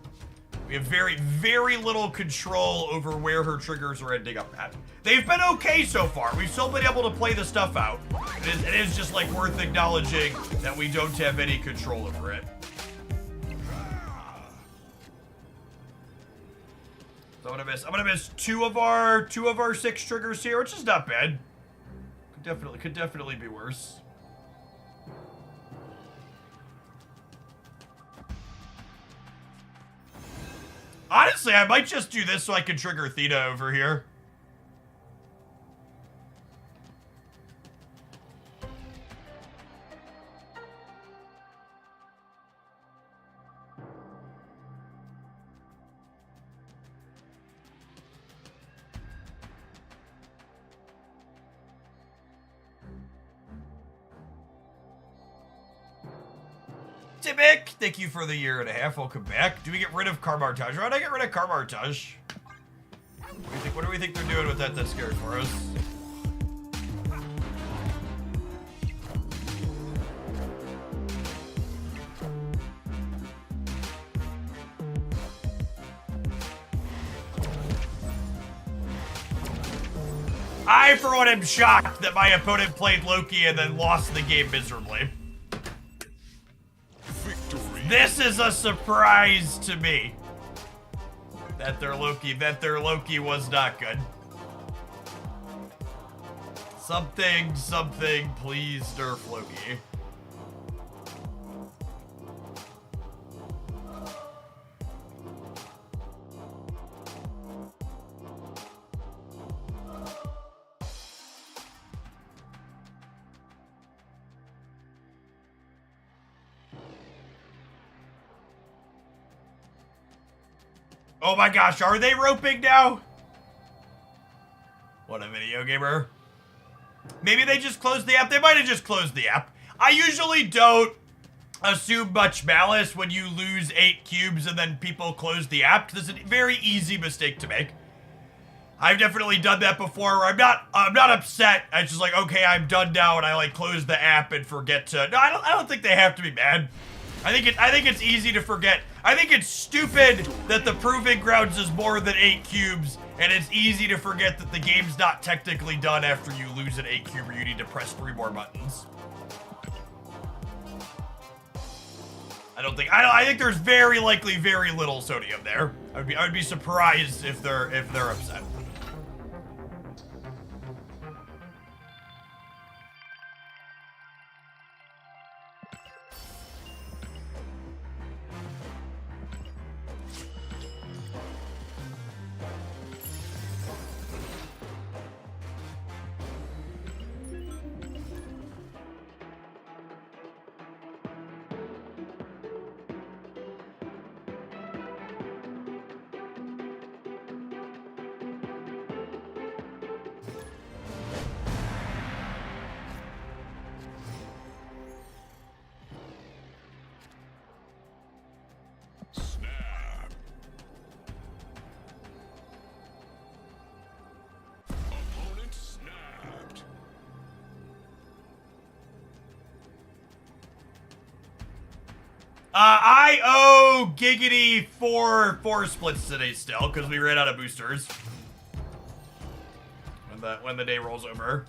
We have very, very little control over where her triggers are ending up at. They've been okay so far. We've still been able to play the stuff out. It is just, like, worth acknowledging that we don't have any control over it. So I'm gonna miss two of our 6 triggers here, which is not bad. Could definitely be worse. Honestly, I might just do this so I can trigger Theta over here. Mick, thank you for the 1.5 years. Welcome back. Do we get rid of Carmartage? Why do I get rid of Carmartage? What do we think they're doing with that that's scary for us? I, for one, am shocked that my opponent played Loki and then lost the game miserably. This is a surprise to me. That their Loki was not good. Something, please nerf Loki. Oh my gosh, are they roping now? What a video gamer. Maybe they just closed the app. They might have just closed the app. I usually don't assume much malice when you lose 8 cubes and then people close the app, because it's a very easy mistake to make. I've definitely done that before where I'm not upset. It's just like, okay, I'm done now, and I like close the app and forget to. No, I don't think they have to be mad. I think it's easy to forget. I think it's stupid that the Proving Grounds is more than 8 cubes, and it's easy to forget that the game's not technically done after you lose an 8 cube or you need to press 3 more buttons. I think there's very likely very little sodium there. I would be surprised if they're upset. I owe Giggity four splits today still, because we ran out of boosters. When the day rolls over.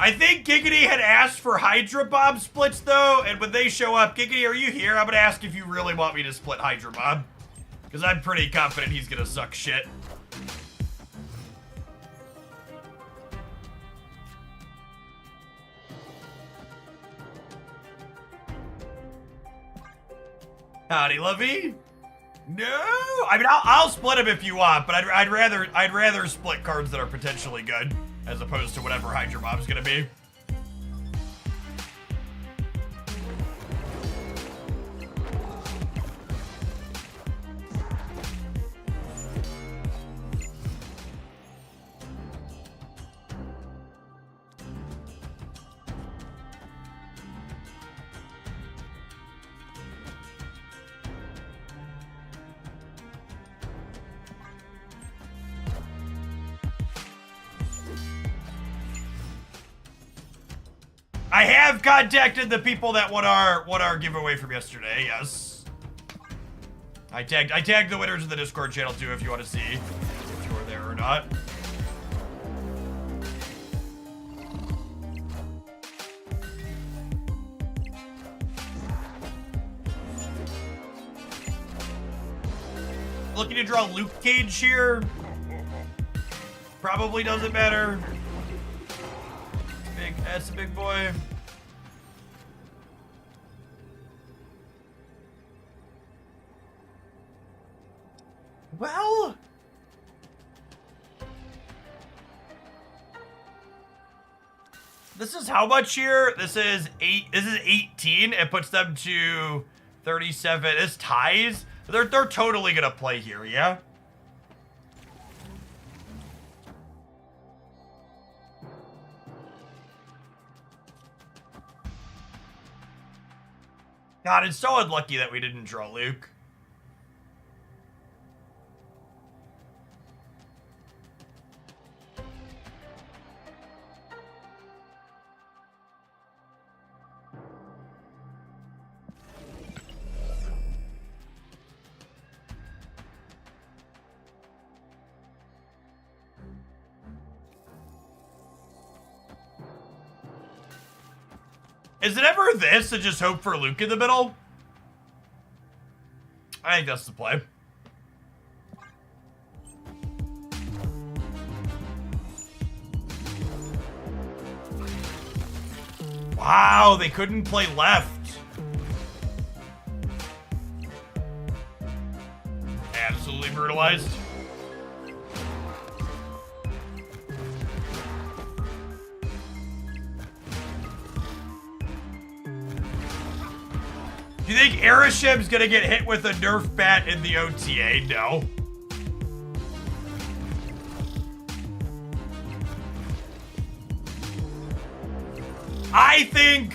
I think Giggity had asked for Hydra Bob splits, though, and when they show up, Giggity, are you here? I'm gonna ask if you really want me to split Hydra Bob. Because I'm pretty confident he's gonna suck shit. Howdy, Lovey. No, I mean I'll split him if you want, but I'd rather split cards that are potentially good as opposed to whatever Hydra Bob's gonna be. I have contacted the people that won our giveaway from yesterday. Yes. I tagged the winners in the Discord channel too, if you want to see if you were there or not. Looking to draw Luke Cage here. Probably doesn't matter. That's a big boy. Well, this is how much here? This is 18. It puts them to 37. It's ties. They're totally gonna play here, yeah? God, it's so unlucky that we didn't draw Luke. Is it ever this to just hope for Luke in the middle? I think that's the play. Wow, they couldn't play left. Absolutely brutalized. Do you think Airship's gonna get hit with a Nerf bat in the OTA? No. I think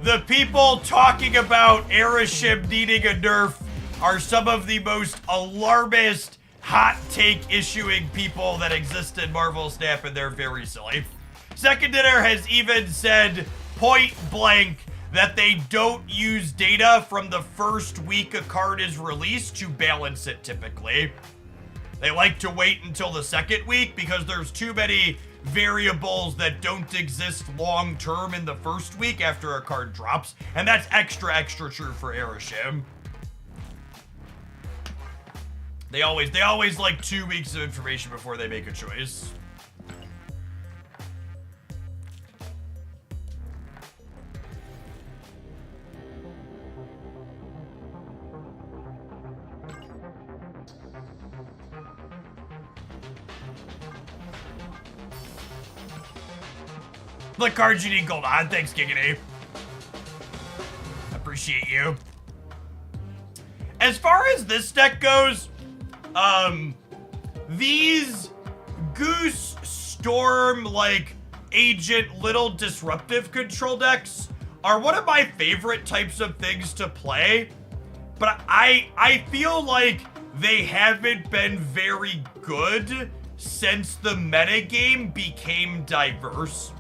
the people talking about Airship needing a Nerf are some of the most alarmist, hot take issuing people that exist in Marvel Snap, and they're very silly. Second Dinner has even said point blank that they don't use data from the first week a card is released to balance it typically. They like to wait until the second week because there's too many variables that don't exist long term in the first week after a card drops, and that's extra true for Airship. They always like 2 weeks of information before they make a choice. The cards you need gold on. Thanks, Giggity. Appreciate you. As far as this deck goes, these Goose, Storm, like, Agent, little disruptive control decks are one of my favorite types of things to play, but I feel like they haven't been very good since the metagame became diverse.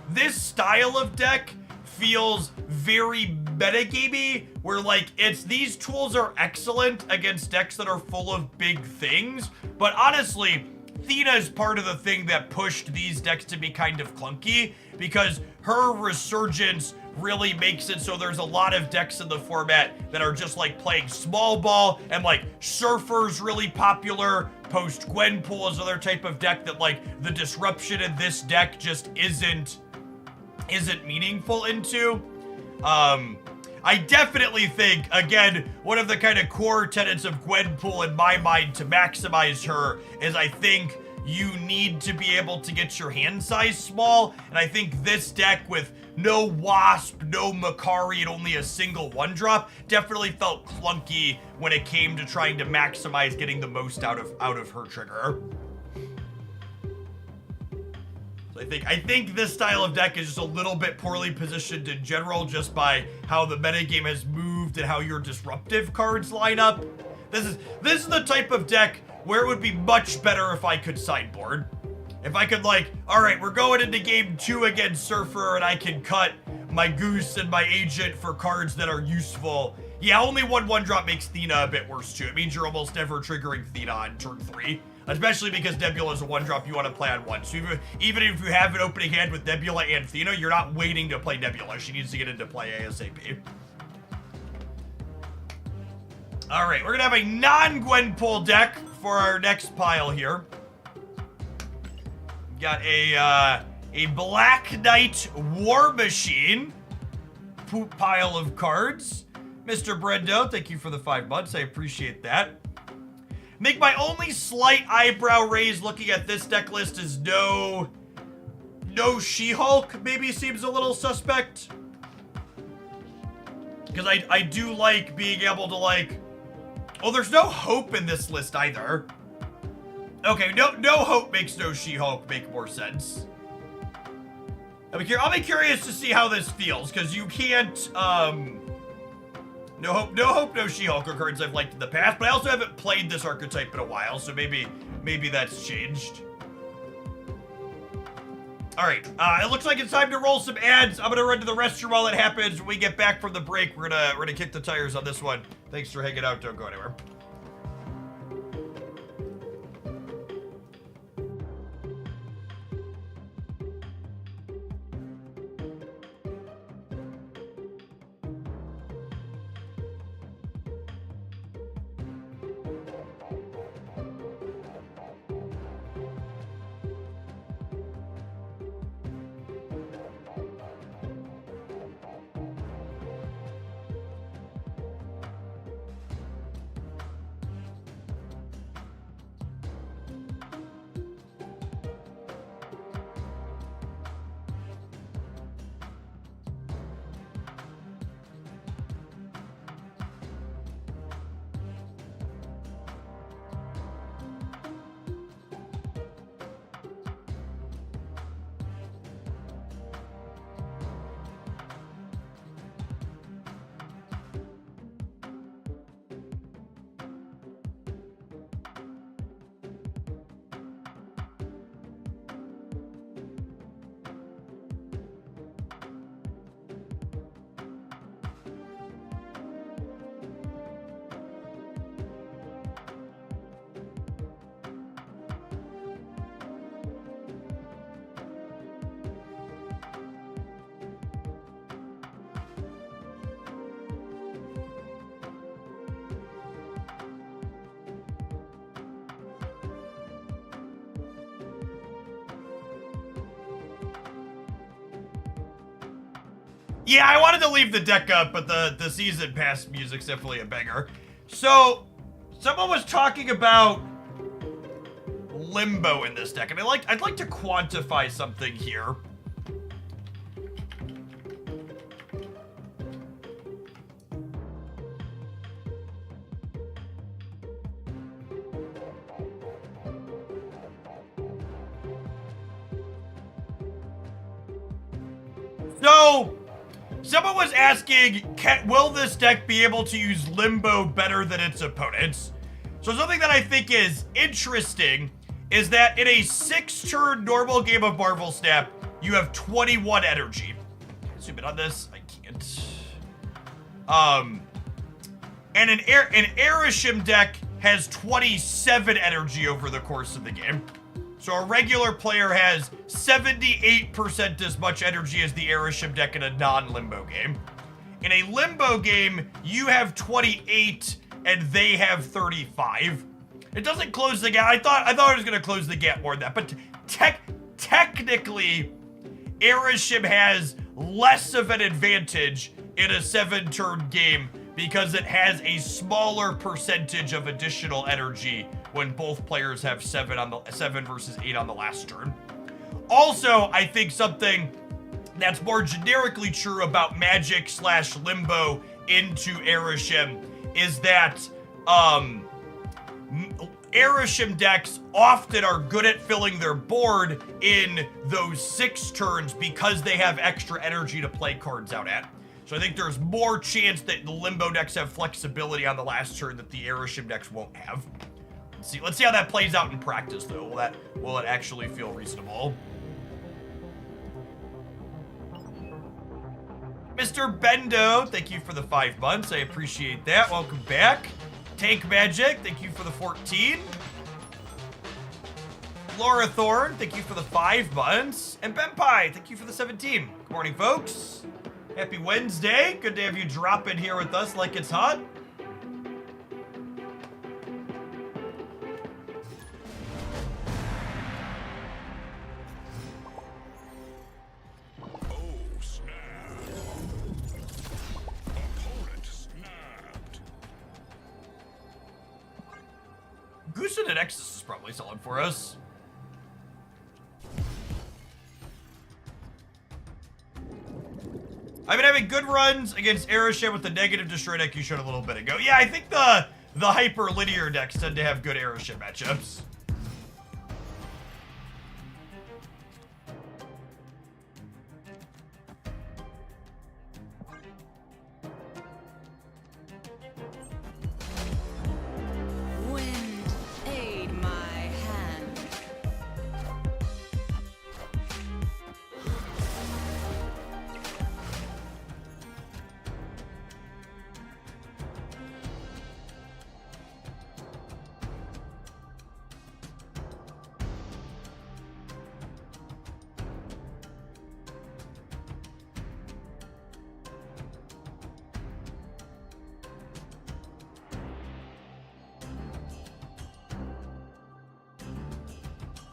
This style of deck feels very metagamey, where like these tools are excellent against decks that are full of big things, but honestly, Thena is part of the thing that pushed these decks to be kind of clunky, because her resurgence really makes it so there's a lot of decks in the format that are just like playing small ball, and like Surfer's really popular. Post Gwenpool is another type of deck that like the disruption in this deck just isn't meaningful into. I definitely think, again, one of the kind of core tenets of Gwenpool in my mind to maximize her is I think you need to be able to get your hand size small, and I think this deck with no Wasp, no Makari, and only a single 1-drop definitely felt clunky when it came to trying to maximize getting the most out of her trigger. I think this style of deck is just a little bit poorly positioned in general, just by how the metagame has moved and how your disruptive cards line up. This is the type of deck where it would be much better if I could sideboard. If I could like, all right, we're going into game 2 against Surfer, and I can cut my Goose and my Agent for cards that are useful. Yeah, only one drop makes Thena a bit worse too. It means you're almost never triggering Thena on turn 3. Especially because Nebula is a 1-drop you want to play on 1. So even if you have an opening hand with Nebula and Thena, you're not waiting to play Nebula. She needs to get into play ASAP. Alright, we're gonna have a non-Gwenpool deck for our next pile here. Got a Black Knight War Machine. Poop pile of cards. Mr. Brendo, thank you for the 5 months. I appreciate that. Make my only slight eyebrow raise looking at this deck list is no She-Hulk maybe seems a little suspect. Because I do like being able to like... Oh, there's no Hope in this list either. Okay, no Hope makes no She-Hulk make more sense. I'll be curious to see how this feels, because you can't, no Hope, no She-Hulk are cards I've liked in the past, but I also haven't played this archetype in a while, so maybe that's changed. Alright, it looks like it's time to roll some ads. I'm gonna run to the restroom while it happens. When we get back from the break, we're gonna kick the tires on this one. Thanks for hanging out, don't go anywhere. Yeah, I wanted to leave the deck up, but the season pass music's definitely a banger. So, someone was talking about Limbo in this deck, and I'd like to quantify something here. So, someone was asking, will this deck be able to use Limbo better than its opponents? So something that I think is interesting is that in a 6-turn normal game of Marvel Snap, you have 21 energy. Zoom in on this. I can't. And an Erishim deck has 27 energy over the course of the game. So a regular player has 78% as much energy as the Erishim deck in a non-Limbo game. In a Limbo game, you have 28 and they have 35. It doesn't close the gap. I thought it was going to close the gap more than that, but technically, Erishim has less of an advantage in a 7-turn game because it has a smaller percentage of additional energy when both players have 7 versus 8 on the last turn. Also, I think something that's more generically true about Magic/Limbo into Erishim is that Erishim decks often are good at filling their board in those 6 turns because they have extra energy to play cards out at. So I think there's more chance that the Limbo decks have flexibility on the last turn that the Erishim decks won't have. Let's see how that plays out in practice, though. Will it actually feel reasonable? Mr. Bendo, thank you for the 5 months. I appreciate that. Welcome back. Tank Magic, thank you for the 14. Laura Thorne, thank you for the 5 months. And Benpai, thank you for the 17. Good morning, folks. Happy Wednesday. Good to have you drop in here with us like it's hot. Goose and Nexus is probably solid for us. I've been having good runs against Aeroship with the negative destroy deck you showed a little bit ago. Yeah, I think the hyper linear decks tend to have good Aeroship matchups.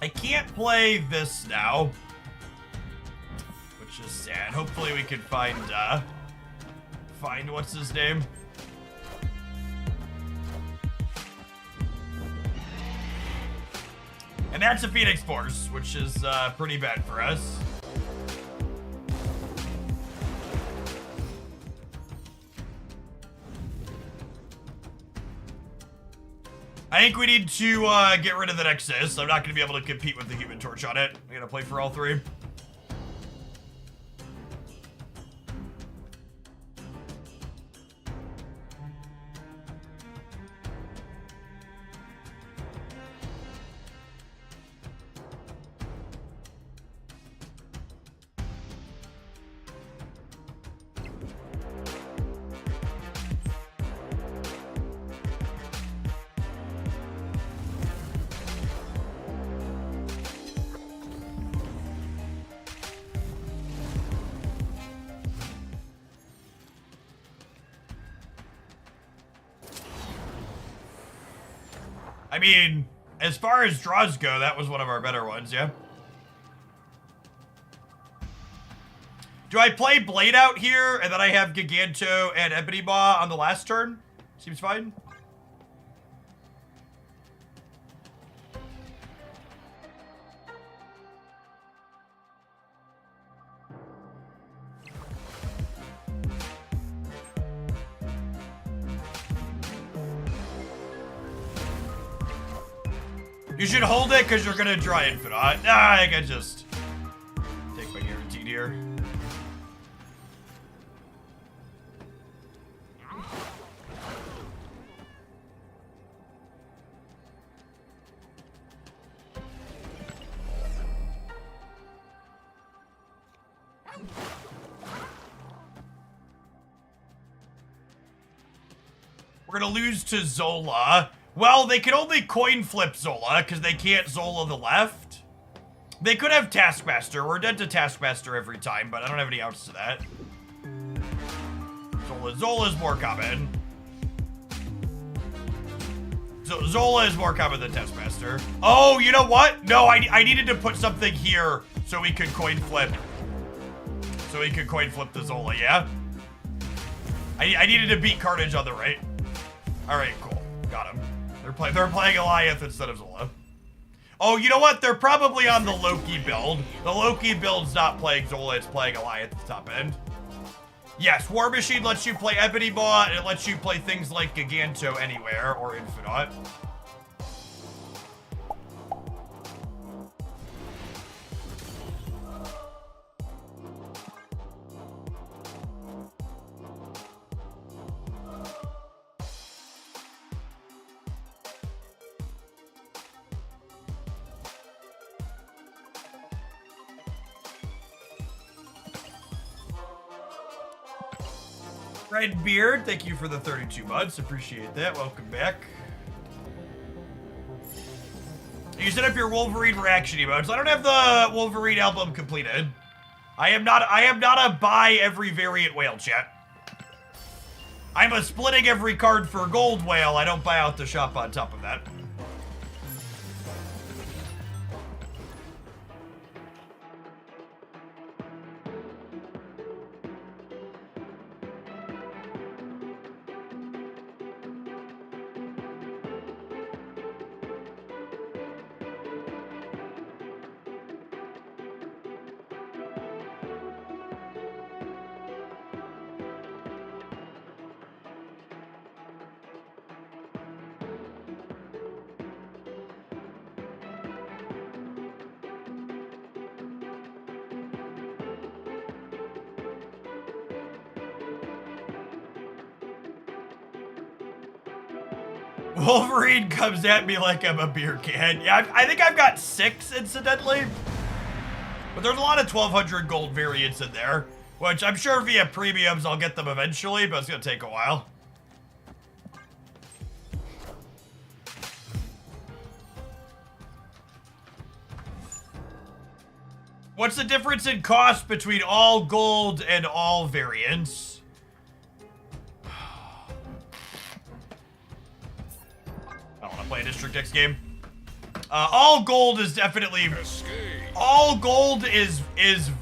I can't play this now, which is sad. Hopefully we can find what's his name? And that's a Phoenix Force, which is pretty bad for us. I think we need to get rid of the Nexus. I'm not going to be able to compete with the Human Torch on it. I'm going to play for all 3. I mean, as far as draws go, that was one of our better ones, yeah? Do I play Blade out here, and then I have Giganto and Ebony Maw on the last turn? Seems fine. You should hold it because you're gonna draw Infinite. I can just take my guaranteed here. We're gonna lose to Zola. Well, they can only coin flip Zola because they can't Zola the left. They could have Taskmaster. We're dead to Taskmaster every time, but I don't have any outs to that. Zola is more common. Zola is more common than Taskmaster. Oh, you know what? No, I needed to put something here so we could coin flip. So we could coin flip the Zola, yeah? I needed to beat Carnage on the right. All right, cool. Got him. They're playing Goliath instead of Zola. Oh, you know what? They're probably on the Loki build. The Loki build's not playing Zola, it's playing Goliath at the top end. Yes, War Machine lets you play Ebony Maw, and it lets you play things like Giganto anywhere, or Infinite. Red Beard, thank you for the 32 months. Appreciate that. Welcome back. You set up your Wolverine reaction emotes. I don't have the Wolverine album completed. I am not a buy every variant whale, chat. I'm a splitting every card for gold whale. I don't buy out the shop on top of that. Wolverine comes at me like I'm a beer can. Yeah, I think I've got 6, incidentally. But there's a lot of 1,200 gold variants in there, which I'm sure via premiums I'll get them eventually, but it's gonna take a while. What's the difference in cost between all gold and all variants? I don't want to play a District X game. All gold is definitely... Escape. All gold is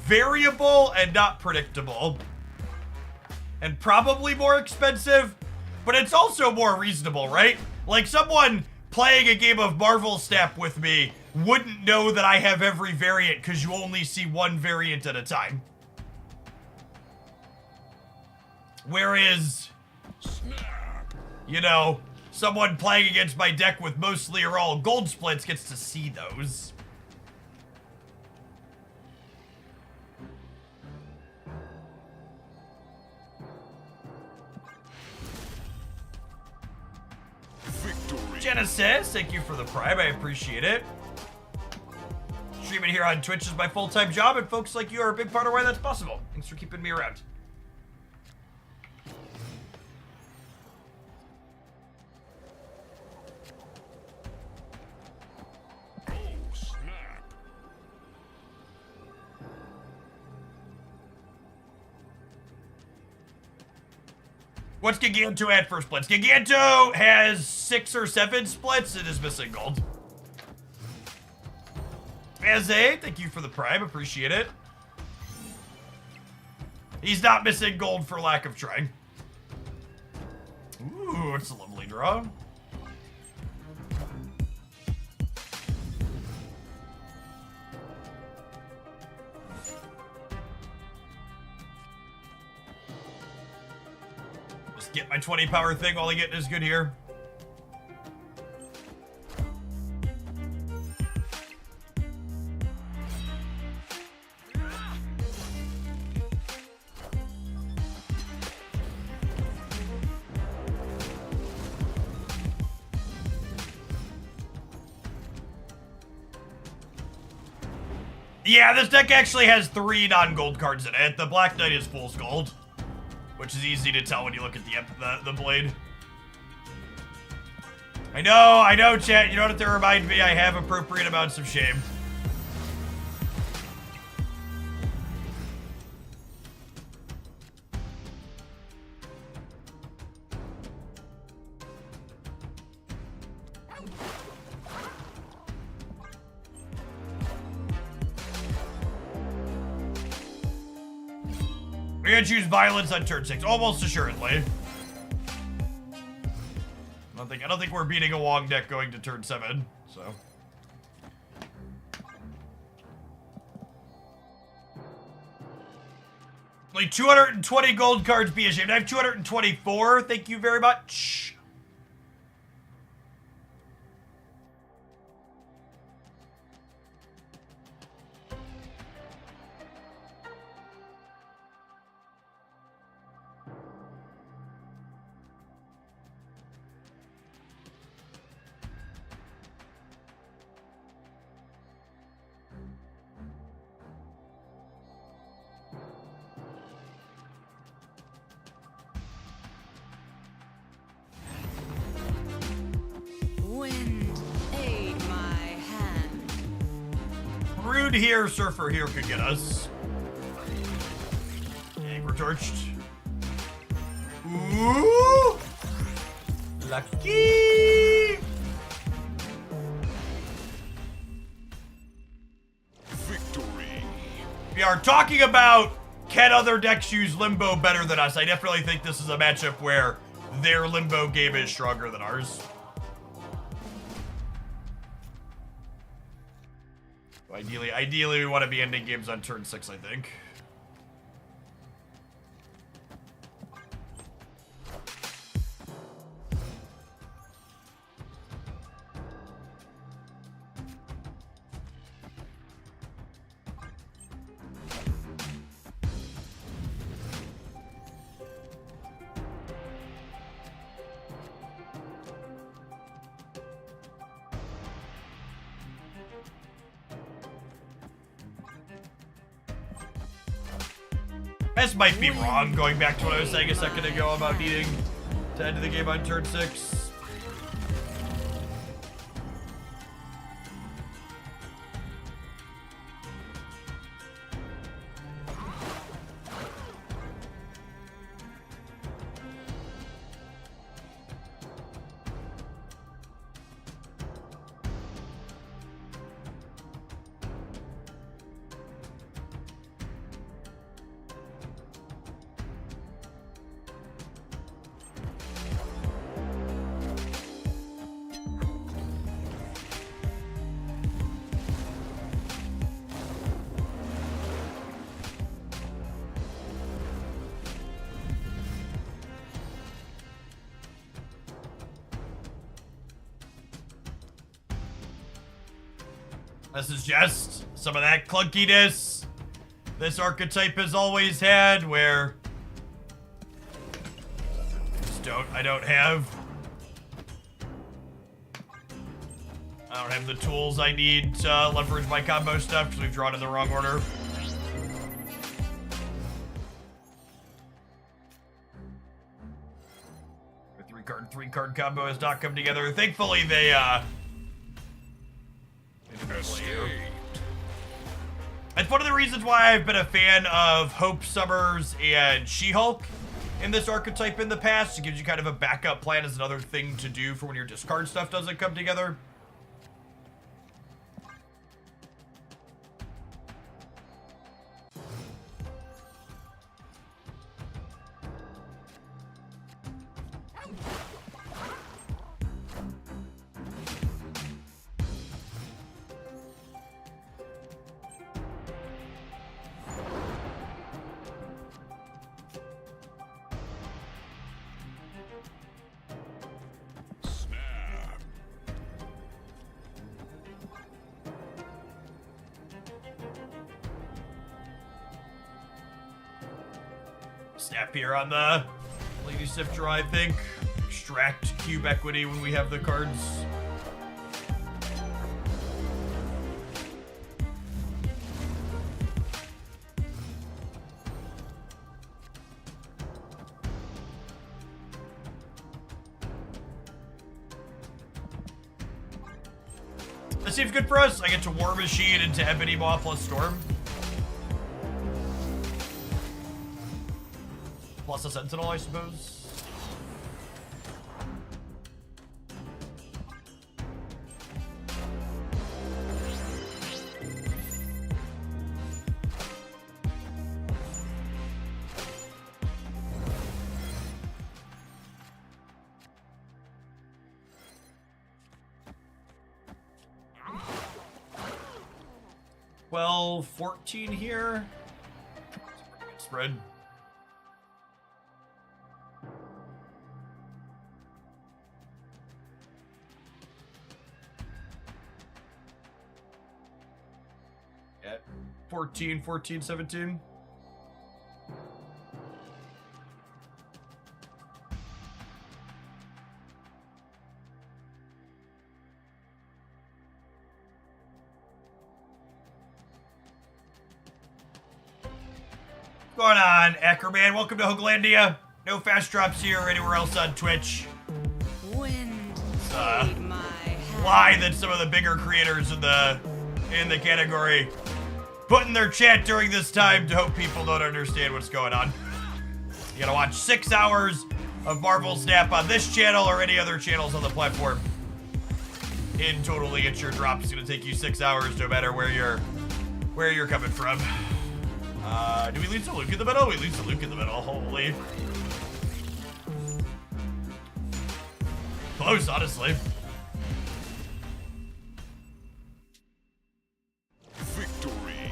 variable and not predictable. And probably more expensive, but it's also more reasonable, right? Like, someone playing a game of Marvel Snap with me wouldn't know that I have every variant because you only see one variant at a time. Whereas, Snap. you know, someone playing against my deck with mostly or all gold splits gets to see those. Victory. Genesis, thank you for the prime. I appreciate it. Streaming here on Twitch is my full-time job, and folks like you are a big part of why that's possible. Thanks for keeping me around. Oh, snap. What's Giganto at for splits? Giganto has 6 or 7 splits. It is missing gold. Aze, thank you for the prime. Appreciate it. He's not missing gold for lack of trying. Ooh, it's a lovely draw. Just get my 20 power thing while I get this good here. Yeah, this deck actually has 3 non-gold cards in it. The Black Knight is full gold, which is easy to tell when you look at the blade. I know, chat. You know what to remind me? I have appropriate amounts of shame. We're gonna choose violence on turn 6, almost assuredly. I don't think we're beating a Wong deck going to turn 7, so. Only 220 gold cards, be ashamed. I have 224, thank you very much. dude here, surfer here could get us. Okay, we're torched. Ooh! Lucky! Victory. We are talking about can other decks use Limbo better than us. I definitely think this is a matchup where their Limbo game is stronger than ours. Ideally, we want to be ending games on turn 6, I think. This might be wrong, going back to what I was saying a second ago about needing to end the game on turn 6. This is just some of that clunkiness this archetype has always had, where I don't have the tools I need to leverage my combo stuff because we've drawn in the wrong order. The three card combo has not come together. Thankfully, they It's one of the reasons why I've been a fan of Hope Summers and She-Hulk in this archetype in the past. It gives you kind of a backup plan as another thing to do for when your discard stuff doesn't come together. Snap here on the Lady Sifter, I think. Extract cube equity when we have the cards. This seems good for us. I get to War Machine into Ebony Maw plus Storm. Plus a Sentinel, I suppose. Well, 14 here. That's a pretty good spread. At 14, 17. What's going on, Ackerman? Welcome to Hooglandia. No fast drops here or anywhere else on Twitch. Wind Uh, aid my hand. Lie that some of the bigger creators in the category put in their chat during this time to hope people don't understand what's going on. You gotta watch 6 hours of Marvel Snap on this channel or any other channels on the platform. In total to get your drop. It's gonna take you 6 hours no matter where you're coming from. Do we leave some Luke in the middle? We leave some Luke in the middle. Holy. Close, honestly. Victory.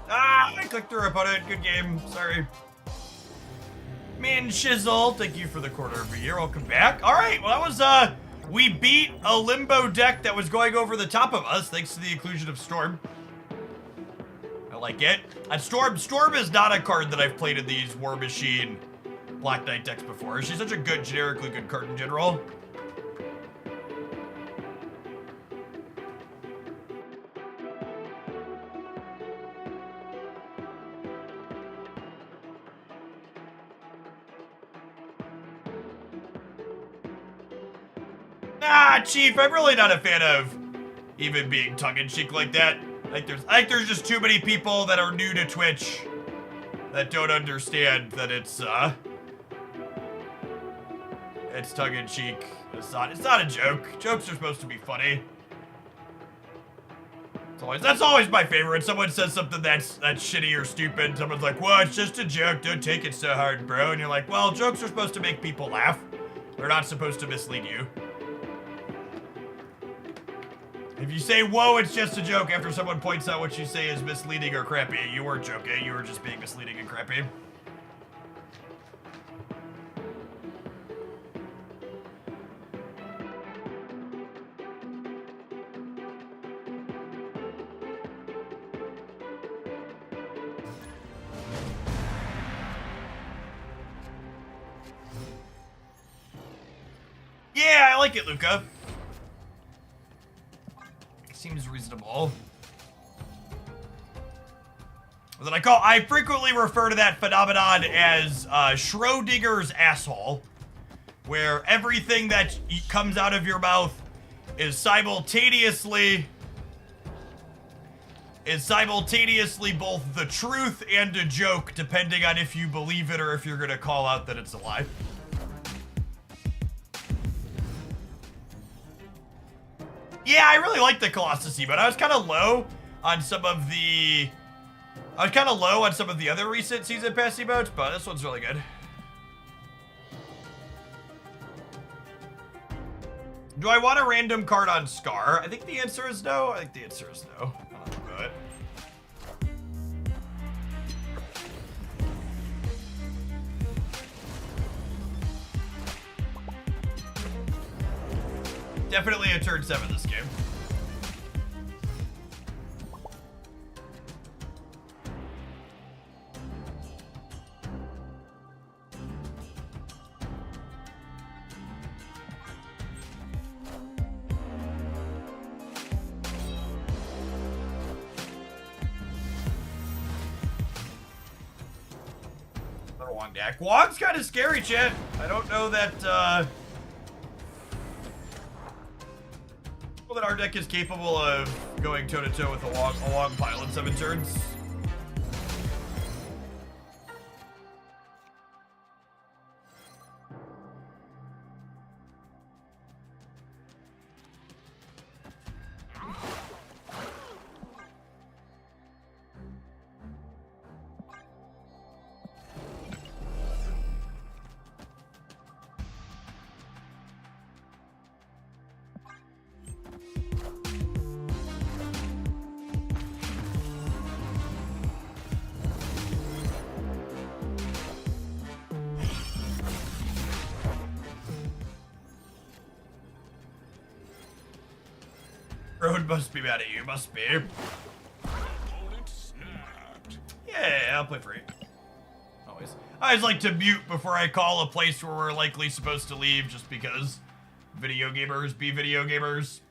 I clicked through opponent. Good game. Sorry. Man Shizzle, thank you for the quarter of a year. Welcome back. All right, well, that was, we beat a limbo deck that was going over the top of us thanks to the inclusion of Storm. I like it. And Storm is not a card that I've played in these War Machine Black Knight decks before. She's such a good, generically good card in general. Chief, I'm really not a fan of even being tongue-in-cheek like that. I think there's just too many people that are new to Twitch that don't understand that it's tongue-in-cheek. It's not a joke. Jokes are supposed to be funny. That's always my favorite. When someone says something that's shitty or stupid, someone's like, well, it's just a joke. Don't take it so hard, bro. And you're like, well, jokes are supposed to make people laugh. They're not supposed to mislead you. If you say, whoa, it's just a joke after someone points out what you say is misleading or crappy, you weren't joking. You were just being misleading and crappy. Yeah, I like it, Luca. Seems reasonable. Then I frequently refer to that phenomenon as Schrodinger's asshole, where everything that comes out of your mouth is simultaneously both the truth and a joke, depending on if you believe it or if you're gonna call out that it's a lie. Yeah, I really like the Colossus emote. I was kind of low on some of the other recent Season Pass emotes, but this one's really good. Do I want a random card on Scar? I think the answer is no. I think the answer is no. I'll do it. Definitely a turn 7 this game. Another Wong deck. Wong's kind of scary, chat. I don't know that, that our deck is capable of going toe-to-toe with a long pile in 7 turns. Road must be mad at you, must be. Yeah, I'll play free. Always. I always like to mute before I call a place where we're likely supposed to leave just because video gamers be video gamers.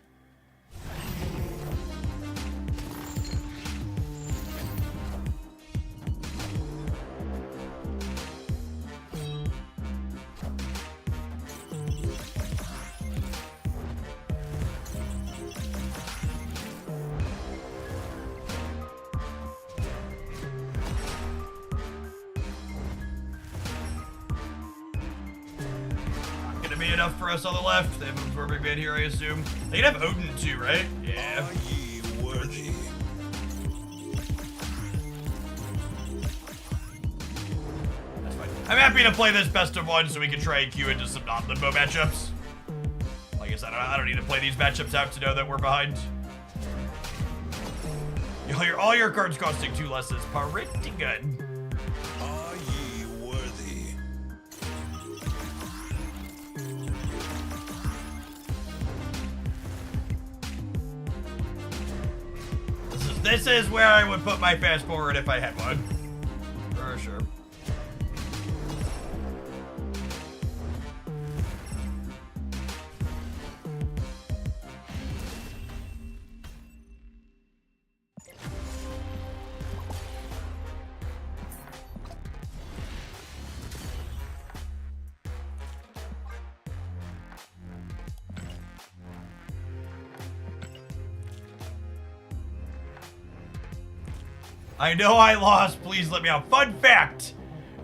enough for us on the left. They have an absorbing man here, I assume. They can have Odin too, right? Yeah. Are ye worthy? That's fine. I'm happy to play this best of one so we can try and queue into some non-limbo matchups. Like I said, I don't need to play these matchups out to know that we're behind. All your cards costing 2 less is pretty good. Are ye worthy? This is where I would put my fast forward if I had one. For sure. I know I lost, please let me out. Fun fact,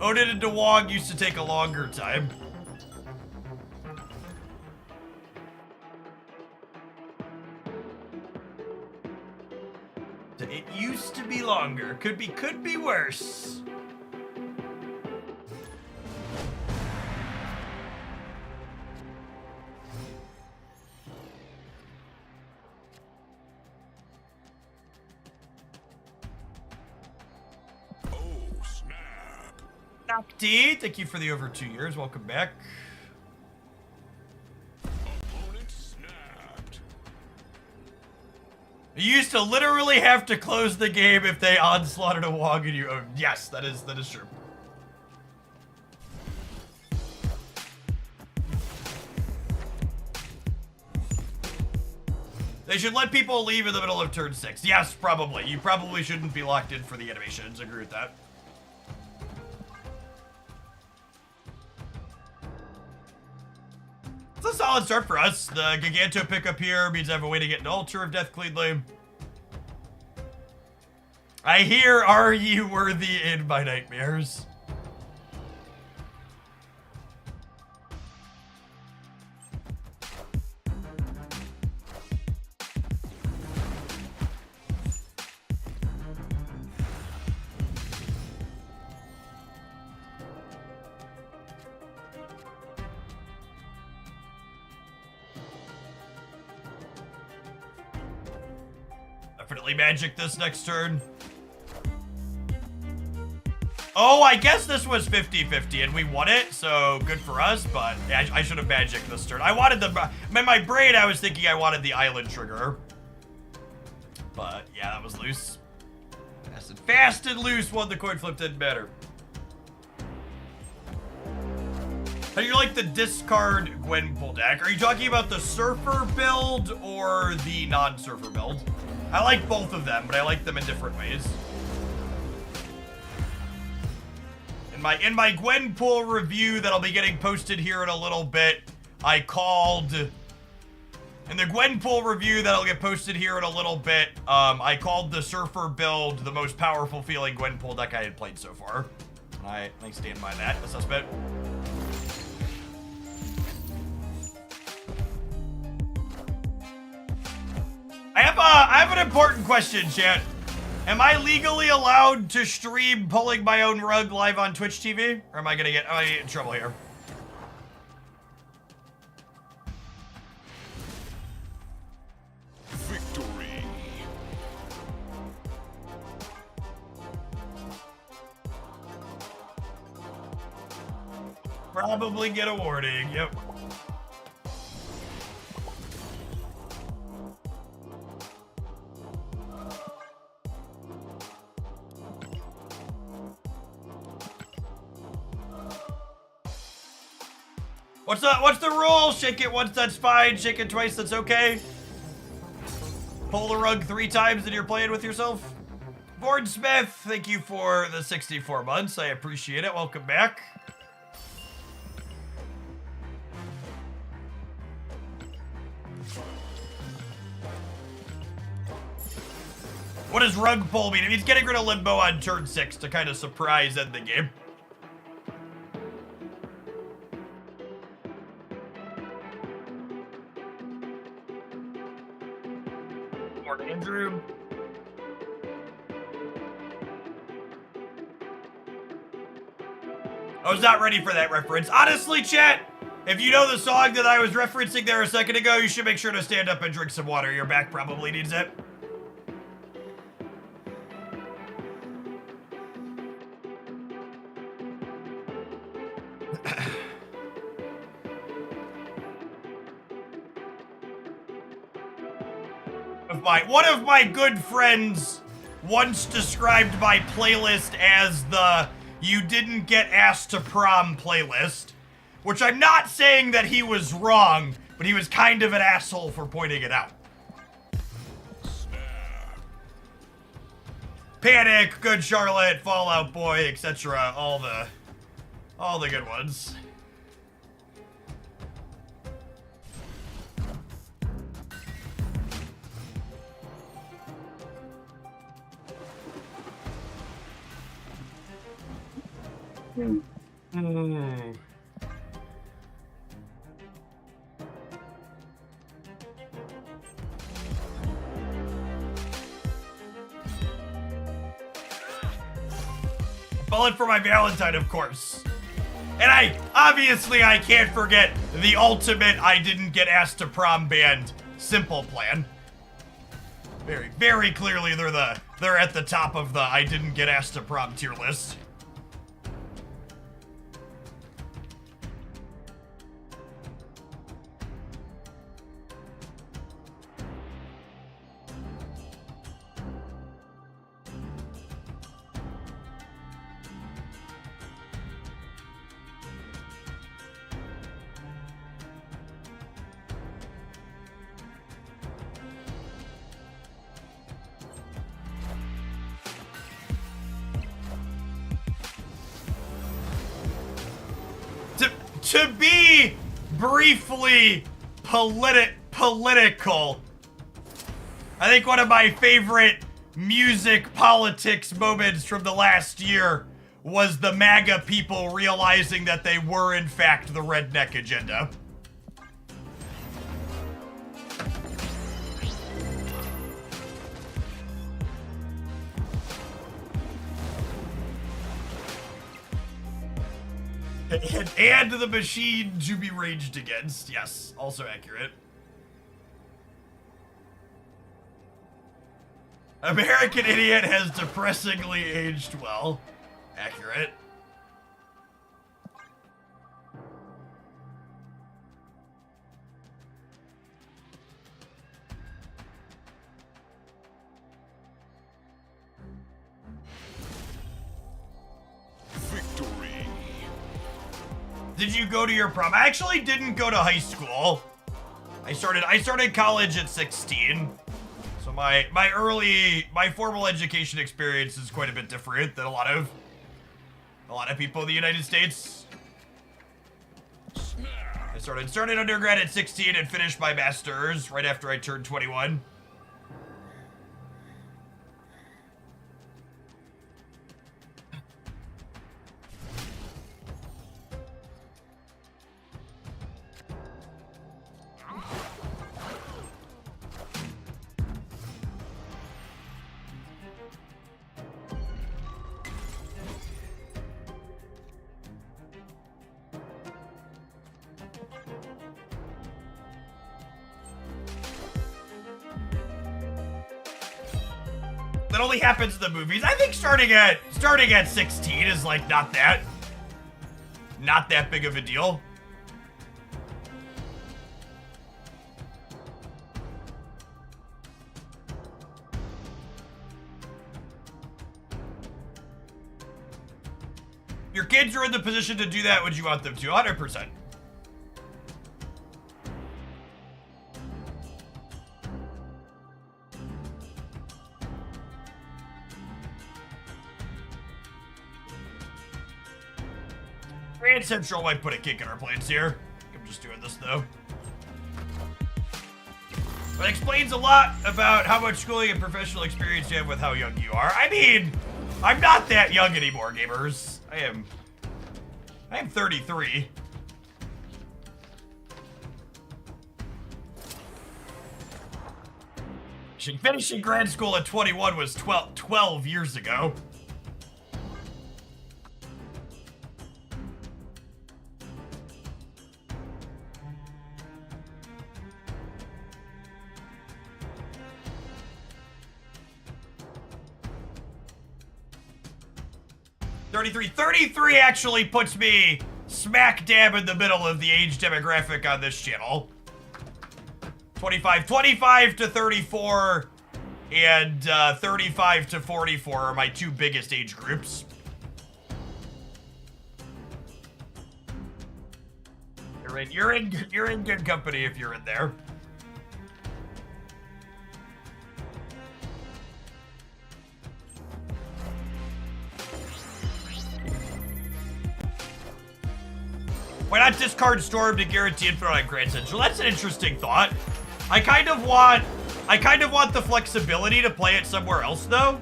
Odin and DeWong used to take a longer time. It used to be longer, could be worse. Nocti, thank you for the over 2 years. Welcome back. Opponent snapped. You used to literally have to close the game if they onslaughted a Wong and you owned. Yes, that is true. They should let people leave in the middle of turn 6. Yes, probably. You probably shouldn't be locked in for the animations. I agree with that. It's a solid start for us. The Giganto pickup here means I have a way to get an Altar of Death cleanly. I hear, are you worthy in my nightmares? Definitely magic this next turn. Oh, I guess this was 50-50 and we won it, so good for us, but yeah, I should have magicked this turn. I wanted the, in my brain, I was thinking I wanted the island trigger. But yeah, that was loose. Fast and loose won the coin flip, didn't matter. How do you like the discard Gwenpool deck? Are you talking about the Surfer build or the non-Surfer build? I like both of them, but I like them in different ways. In my Gwenpool review that'll be getting posted here in a little bit, I called... In the Gwenpool review that'll get posted here in a little bit, I called the Surfer build the most powerful feeling Gwenpool deck I had played so far. I stand by that assessment. I have an important question, chat. Am I legally allowed to stream pulling my own rug live on Twitch TV? Or am I gonna get in trouble here? Victory. Probably get a warning, yep. What's the rule? Shake it once, that's fine. Shake it twice, that's okay. Pull the rug 3 times and you're playing with yourself. Board Smith, thank you for the 64 months. I appreciate it. Welcome back. What does rug pull mean? It means getting rid of Limbo on turn 6 to kind of surprise end the game. I was not ready for that reference. Honestly, chat, if you know the song that I was referencing there a second ago, you should make sure to stand up and drink some water. Your back probably needs it. One of my good friends once described my playlist as the "you didn't get asked to prom" playlist, which I'm not saying that he was wrong, but he was kind of an asshole for pointing it out. Panic, Good Charlotte, Fall Out Boy, etc. All the good ones. Falling for my Valentine, of course. And I can't forget the ultimate I didn't get asked to prom band, Simple Plan. Very, very clearly they're at the top of the I didn't get asked to prom tier list. To be briefly political, I think one of my favorite music politics moments from the last year was the MAGA people realizing that they were in fact the redneck agenda. And the machine to be raged against. Yes, also accurate. American Idiot has depressingly aged well. Accurate. Victory. Did you go to your prom? I actually didn't go to high school. I started college at 16. So my formal education experience is quite a bit different than a lot of people in the United States. I started undergrad at 16 and finished my master's right after I turned 21. That only happens in the movies. I think starting at 16 is like not that big of a deal. If your kids are in the position to do that, would you want them to? 100%. Grand Central might put a kick in our plans here. I'm just doing this though. But it explains a lot about how much schooling and professional experience you have with how young you are. I mean, I'm not that young anymore, gamers. I am 33. Finishing grad school at 21 was 12 years ago. 33. 33 actually puts me smack dab in the middle of the age demographic on this channel. 25 to 34 and 35 to 44 are my two biggest age groups. You're in good company if you're in there. Why not discard Storm to guarantee infinite on Grand Central? That's an interesting thought. I kind of want the flexibility to play it somewhere else though.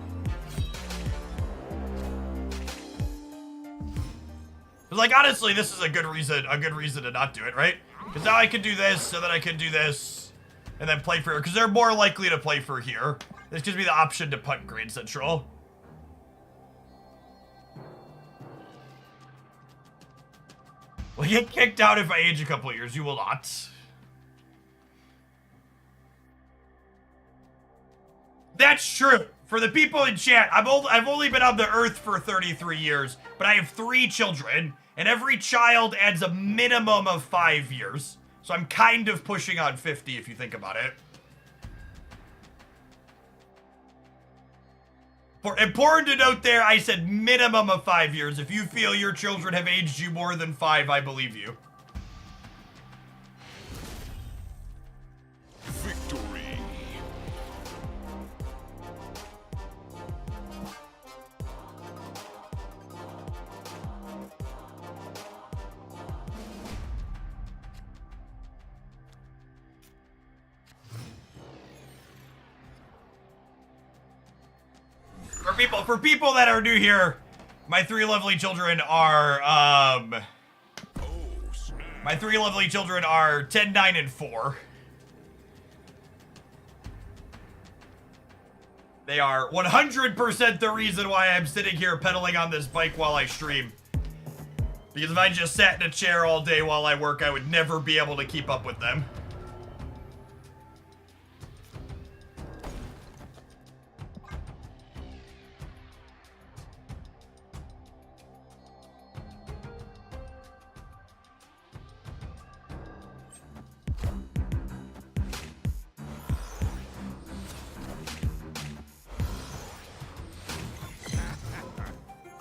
Like, honestly, this is a good reason to not do it, right? Because now I can do this, so then I can do this, and then play for here, because they're more likely to play for here. This gives me the option to punt Grand Central. Will you get kicked out if I age a couple of years? You will not. That's true. For the people in chat, I've only been on the earth for 33 years, but I have 3 children, and every child adds a minimum of 5 years. So I'm kind of pushing on 50 if you think about it. Important to note there, I said minimum of 5 years. If you feel your children have aged you more than 5, I believe you. Victory. For people that are new here, my 3 lovely children are, my 3 lovely children are 10, 9, and 4. They are 100% the reason why I'm sitting here pedaling on this bike while I stream. Because if I just sat in a chair all day while I work, I would never be able to keep up with them.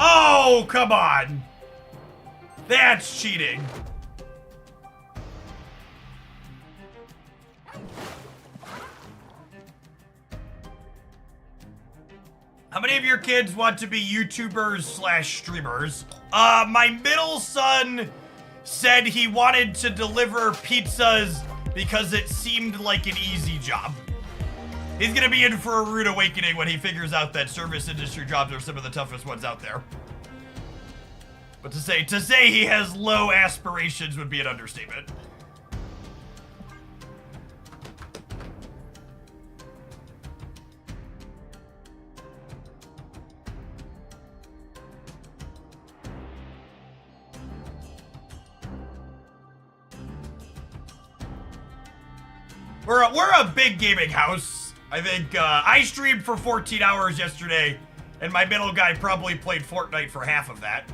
Oh, come on. That's cheating. How many of your kids want to be YouTubers / streamers? My middle son said he wanted to deliver pizzas because it seemed like an easy job. He's gonna be in for a rude awakening when he figures out that service industry jobs are some of the toughest ones out there. But to say he has low aspirations would be an understatement. We're a big gaming house. I think I streamed for 14 hours yesterday, and my middle guy probably played Fortnite for half of that.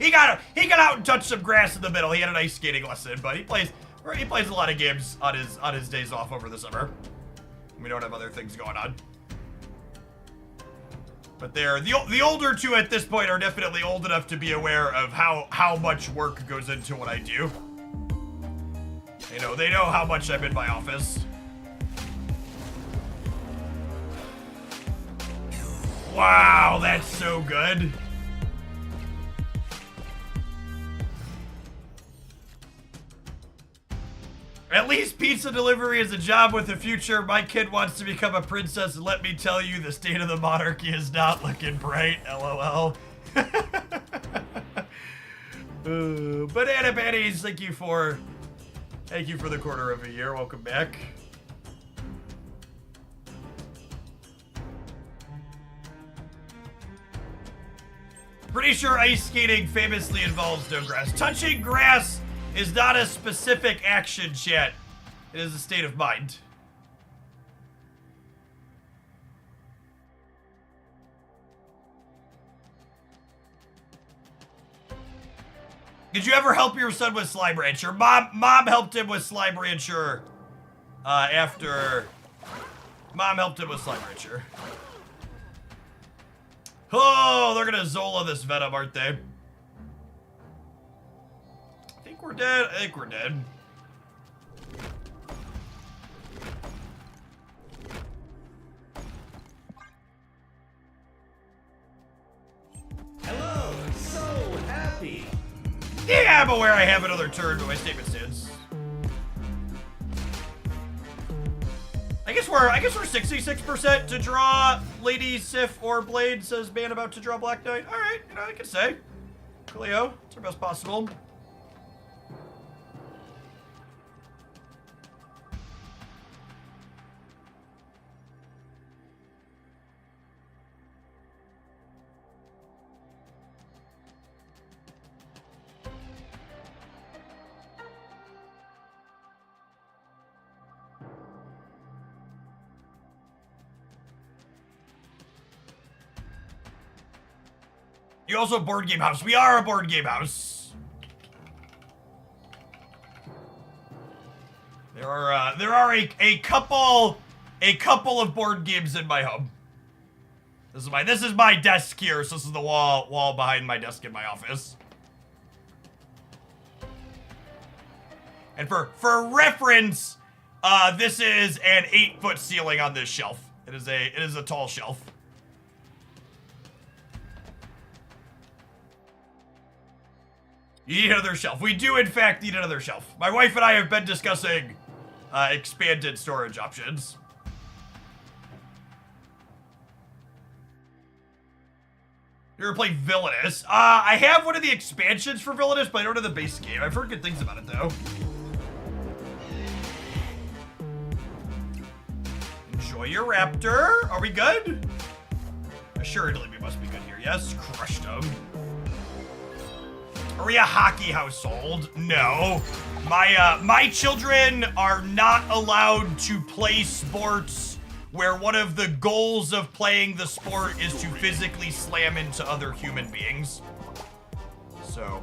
he got out and touched some grass in the middle. He had an ice skating lesson, but he plays a lot of games on his days off over the summer. We don't have other things going on. But the older two at this point are definitely old enough to be aware of how much work goes into what I do. They know how much I'm in my office. Wow, that's so good. At least pizza delivery is a job with a future. My kid wants to become a princess, and let me tell you, the state of the monarchy is not looking bright. LOL. Banana Patties, thank you for the quarter of a year. Welcome back. Pretty sure ice skating famously involves no grass. Touching grass is not a specific action, chat. It is a state of mind. Did you ever help your son with Slime Rancher? Mom helped him with Slime Rancher. Mom helped him with Slime Rancher. Oh, they're gonna Zola this Venom, aren't they? I think we're dead. I think we're dead. Hello, so happy. Yeah, I'm aware I have another turn, but my statement stands. I guess we're 66% to draw Lady Sif or Blade, says man about to draw Black Knight. All right, you know, I can say. Cleo, it's our best possible. You're also a board game house. We are a board game house. There are a couple of board games in my home. This is my desk here. So this is the wall behind my desk in my office. And for reference, this is an 8-foot ceiling on this shelf. It is a tall shelf. You need another shelf. We do, in fact, need another shelf. My wife and I have been discussing expanded storage options. You ever play Villainous? I have one of the expansions for Villainous, but I don't have the base game. I've heard good things about it, though. Enjoy your raptor. Are we good? Assuredly, we must be good here. Yes, crushed him. Are we a hockey household? No. My children are not allowed to play sports where one of the goals of playing the sport is to physically slam into other human beings. So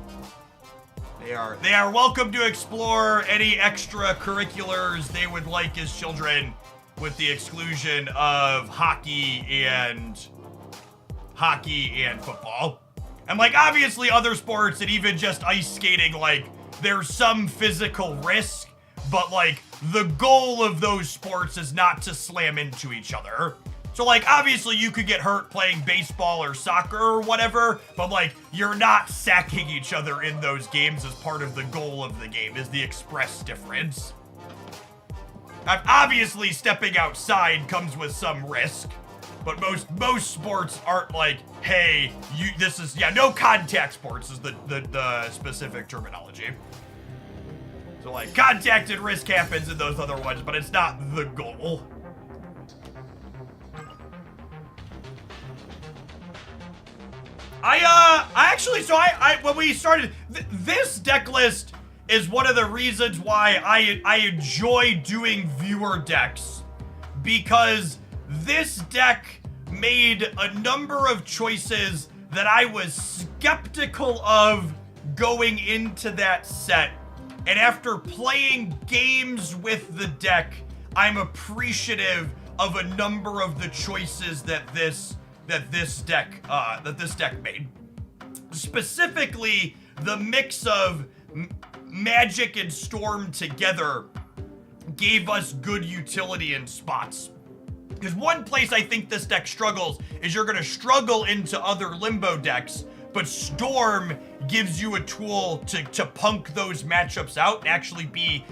they are welcome to explore any extracurriculars they would like as children, with the exclusion of hockey and football. And, like, obviously other sports and even just ice skating, like, there's some physical risk, but, like, the goal of those sports is not to slam into each other. So, like, obviously you could get hurt playing baseball or soccer or whatever, but, like, you're not sacking each other in those games as part of the goal of the game, is the express difference. Obviously, stepping outside comes with some risk. But most sports aren't like, hey, no contact sports is the specific terminology. So, like, contact and risk happens in those other ones, but it's not the goal. When we started, this deck list is one of the reasons why I enjoy doing viewer decks, because this deck made a number of choices that I was skeptical of going into that set. And after playing games with the deck, I'm appreciative of a number of the choices that this deck made. Specifically, the mix of Magic and Storm together gave us good utility in spots. Because one place I think this deck struggles is you're going to struggle into other Limbo decks, but Storm gives you a tool to punk those matchups out and actually be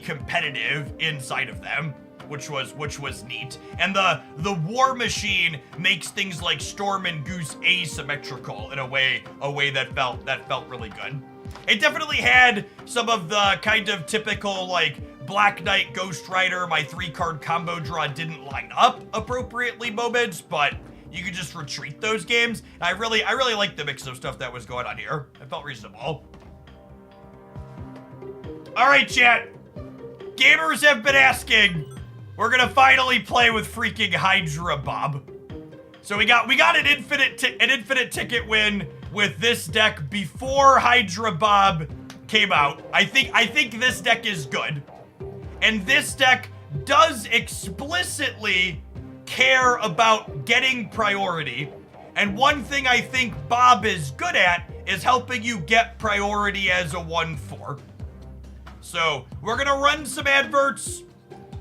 competitive inside of them, which was neat. And the War Machine makes things like Storm and Goose asymmetrical in a way that felt really good. It definitely had some of the kind of typical, like, Black Knight, Ghost Rider, my 3-card combo draw didn't line up appropriately moments, but you could just retreat those games. I really liked the mix of stuff that was going on here. It felt reasonable. All right, chat. Gamers have been asking. We're gonna finally play with freaking Hydra Bob. So we got an infinite ticket win with this deck before Hydra Bob came out. I think this deck is good. And this deck does explicitly care about getting priority. And one thing I think Bob is good at is helping you get priority as a 1/4. So we're gonna run some adverts,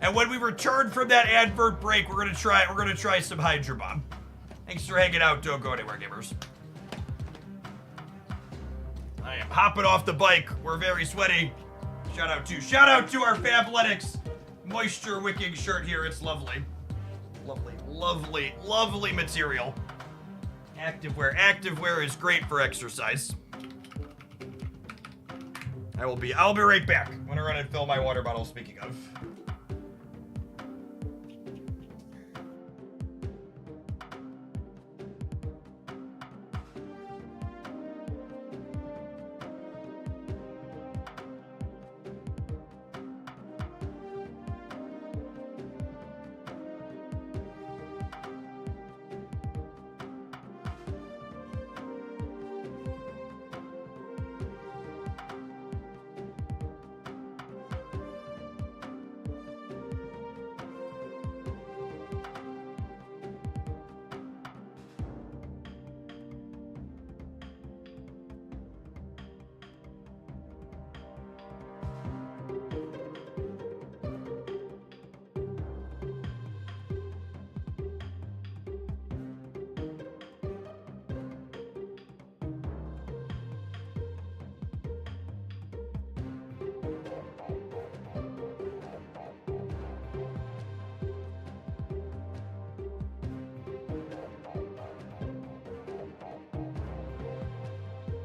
and when we return from that advert break, we're gonna try some Hydra Bob. Thanks for hanging out. Don't go anywhere, gamers. I am hopping off the bike. We're very sweaty. Shout out to our Fabletics moisture wicking shirt here. It's lovely. Lovely material. Activewear is great for exercise. I'll be right back. I'm gonna run and fill my water bottle, speaking of.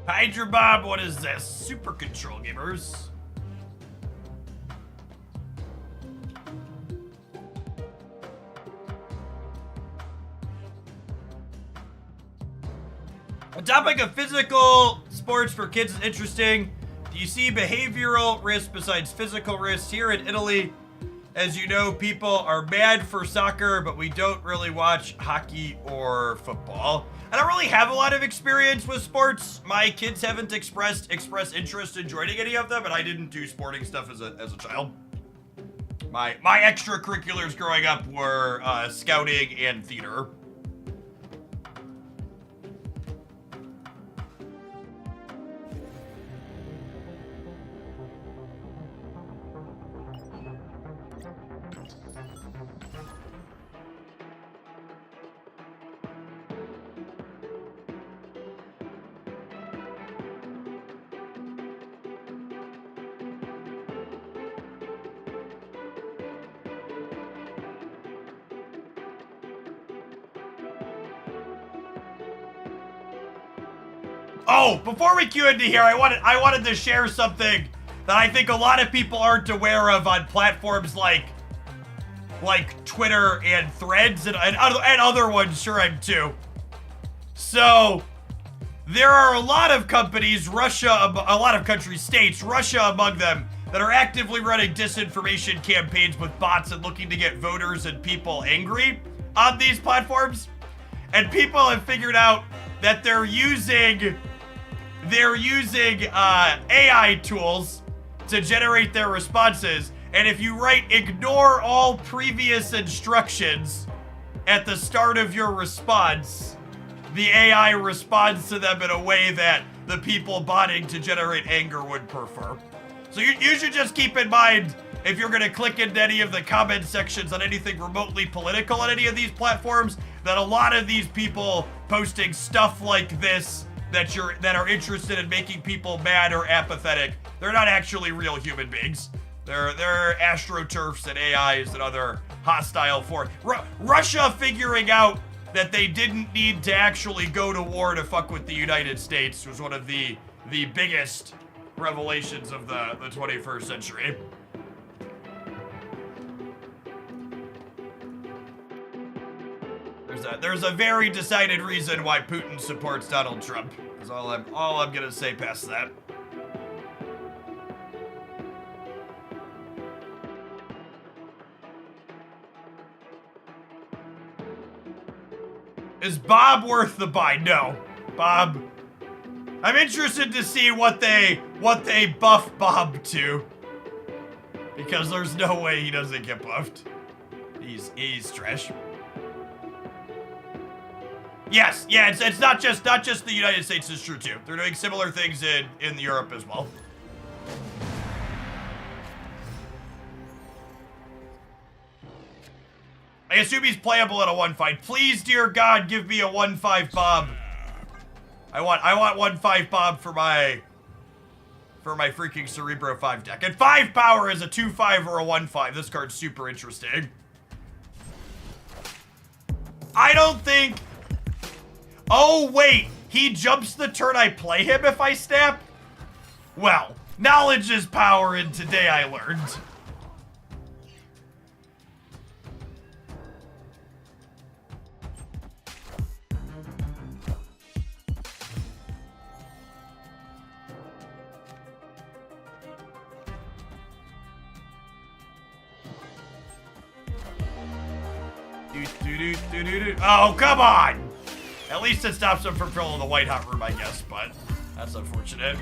Hydra Bob, what is this? Super Control, gamers. A topic of physical sports for kids is interesting. Do you see behavioral risks besides physical risks? Here in Italy, as you know, people are mad for soccer, but we don't really watch hockey or football. I don't really have a lot of experience with sports. My kids haven't expressed interest in joining any of them, and I didn't do sporting stuff as a child. My extracurriculars growing up were scouting and theater. Oh, before we queue into here, I wanted to share something that I think a lot of people aren't aware of on platforms like Twitter and Threads and other ones, sure I'm too. So, there are a lot of companies, a lot of country states, Russia among them, that are actively running disinformation campaigns with bots and looking to get voters and people angry on these platforms. And people have figured out that they're using AI tools to generate their responses. And if you write ignore all previous instructions at the start of your response, the AI responds to them in a way that the people botting to generate anger would prefer. So you should just keep in mind, if you're gonna click into any of the comment sections on anything remotely political on any of these platforms, that a lot of these people posting stuff like this that are interested in making people mad or apathetic, they're not actually real human beings. They're astroturfs and AIs and other hostile forces. Russia figuring out that they didn't need to actually go to war to fuck with the United States was one of the biggest revelations of the 21st century. There's a very decided reason why Putin supports Donald Trump. That's all I'm gonna say past that. Is Bob worth the buy? No. Bob I'm interested to see what they buff Bob to. Because there's no way he doesn't get buffed. He's trash. Yes, yeah, it's not just the United States, it's true too. They're doing similar things in Europe as well. I assume he's playable at a 1-5. Please, dear God, give me a 1-5 Bob. I want 1-5 Bob for my freaking Cerebro 5 deck. And 5 power is a 2-5 or a 1-5. This card's super interesting. I don't think... Oh, wait. He jumps the turn I play him if I snap? Well, knowledge is power, and today I learned. Oh, come on! At least it stops him from filling the white hot room, I guess, but that's unfortunate.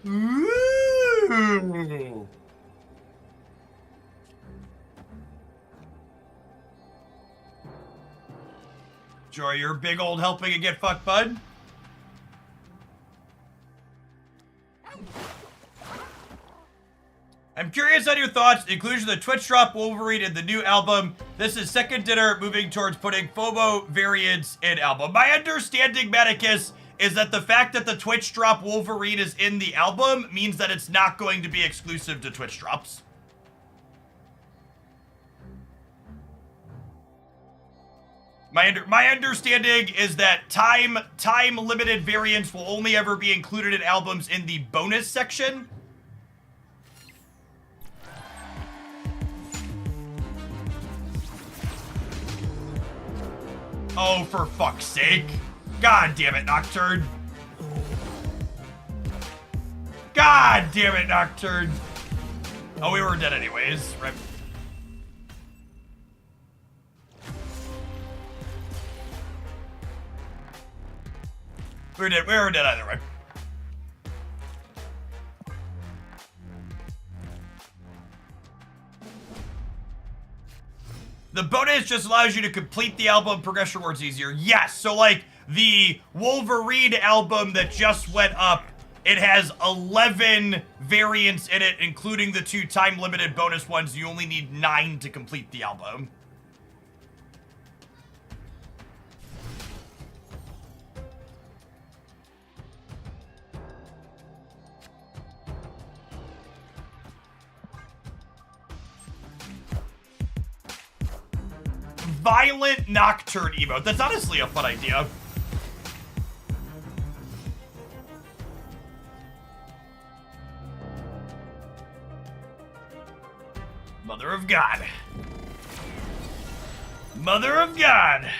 Ooh. Joy, you're big old helping and get fucked, bud. I'm curious on your thoughts. The inclusion of the Twitch drop Wolverine in the new album. This is second dinner moving towards putting FOMO variants in album. My understanding, Maticus, is that the fact that the Twitch drop Wolverine is in the album means that it's not going to be exclusive to Twitch drops. My understanding is that time limited variants will only ever be included in albums in the bonus section. Oh, for fuck's sake. God damn it, Nocturne. God damn it, Nocturne. Oh, we were dead anyways, right? We were dead either way. The bonus just allows you to complete the album progression rewards easier. Yes, so like the Wolverine album that just went up, it has 11 variants in it, including the 2 time-limited bonus ones. You only need 9 to complete the album. Violent Nocturne emote. That's honestly a fun idea. Mother of God. Mother of God.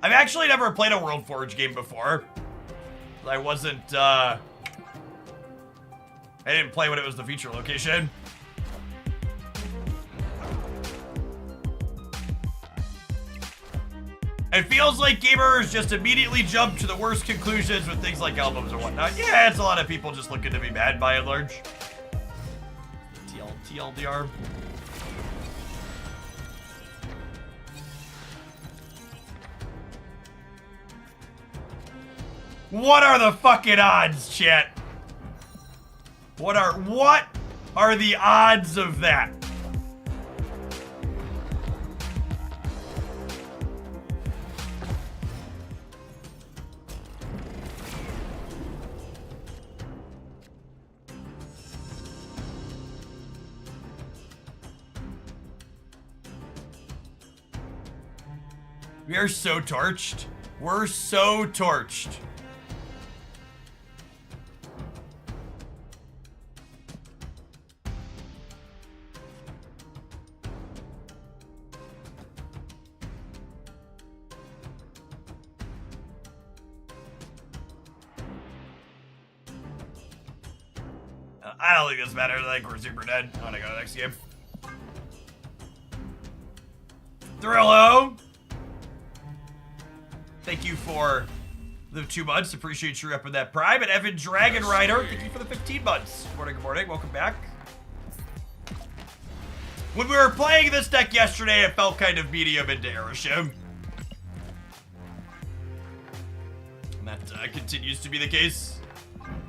I've actually never played a World Forge game before. I wasn't, I didn't play when it was the feature location. It feels like gamers just immediately jump to the worst conclusions with things like albums or whatnot. Yeah, it's a lot of people just looking to be mad by and large. TLDR. What are the fucking odds, chat? What are the odds of that? We are so torched. We're so torched. I don't think this matters. I think we're super dead. I want to go to the next game. Thrillo! Thank you for the 2 months. Appreciate you repping that Prime. And Evan Dragon Rider, thank you for the 15 months. Good morning. Welcome back. When we were playing this deck yesterday, it felt kind of medium into Aeroshim. And that continues to be the case.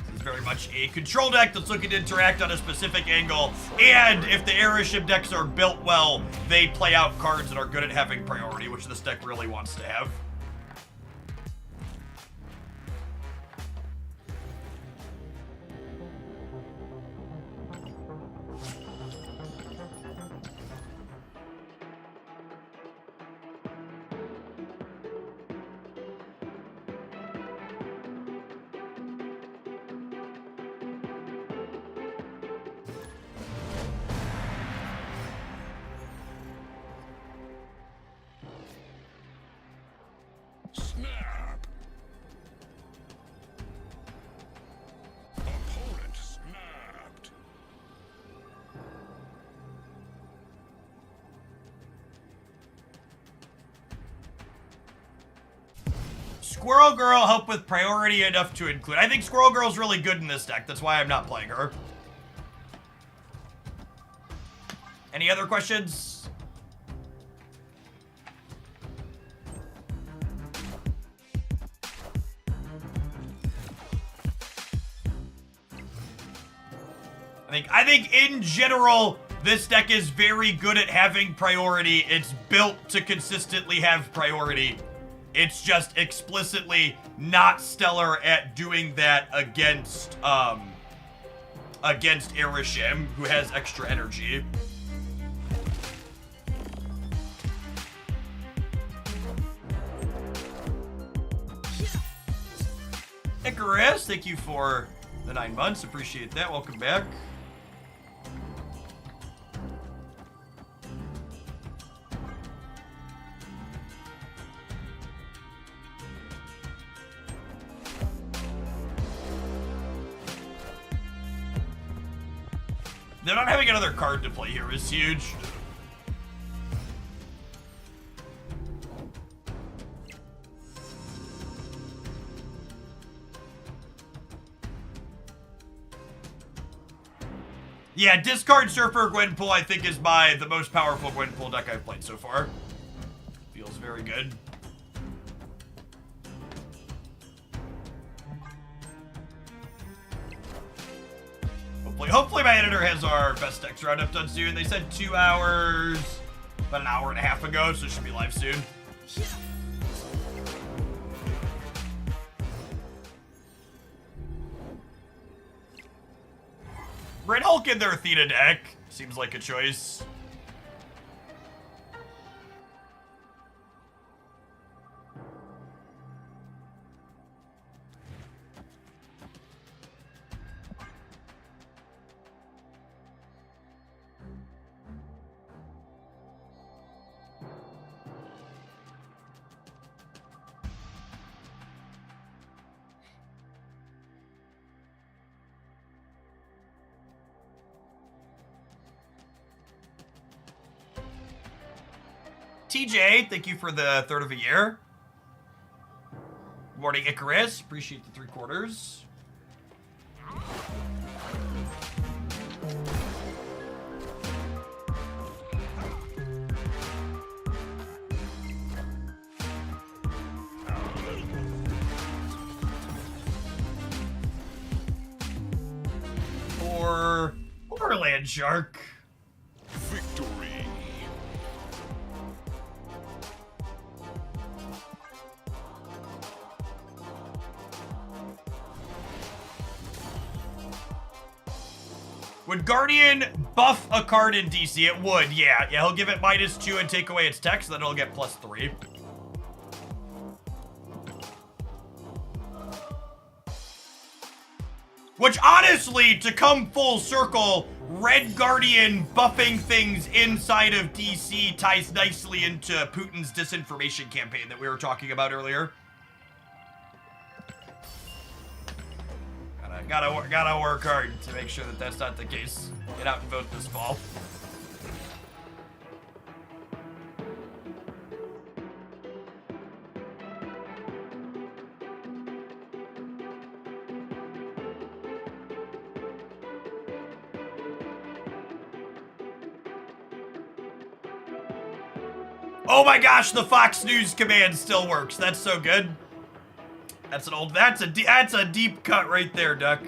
This is very much a control deck that's looking to interact on a specific angle. And if the Aeroshim decks are built well, they play out cards that are good at having priority, which this deck really wants to have. Snap. Opponent snapped. Squirrel Girl help with priority enough to include. I think Squirrel Girl's really good in this deck. That's why I'm not playing her. Any other questions? I think in general, this deck is very good at having priority. It's built to consistently have priority. It's just explicitly not stellar at doing that against Aeroshim, who has extra energy. Icarus, thank you for the 9 months. Appreciate that. Welcome back. They're not having another card to play here is huge. Yeah, discard Surfer Gwenpool I think is the most powerful Gwenpool deck I've played so far. Feels very good. Hopefully my editor has our best decks roundup done soon. They said 2 hours, about an hour and a half ago, so it should be live soon. Red Hulk in their Athena deck seems like a choice. TJ, thank you for the third of a year. Good morning, Icarus. Appreciate the 3 quarters. Or Land Shark. Victory. Would Guardian buff a card in DC? It would, yeah. Yeah, he'll give it -2 and take away its text, then it'll get +3. Which honestly, to come full circle, Red Guardian buffing things inside of DC ties nicely into Putin's disinformation campaign that we were talking about earlier. Gotta work hard to make sure that that's not the case. Get out and vote this fall. Oh my gosh, the Fox News command still works. That's so good. That's an old, that's a deep cut right there, Duck.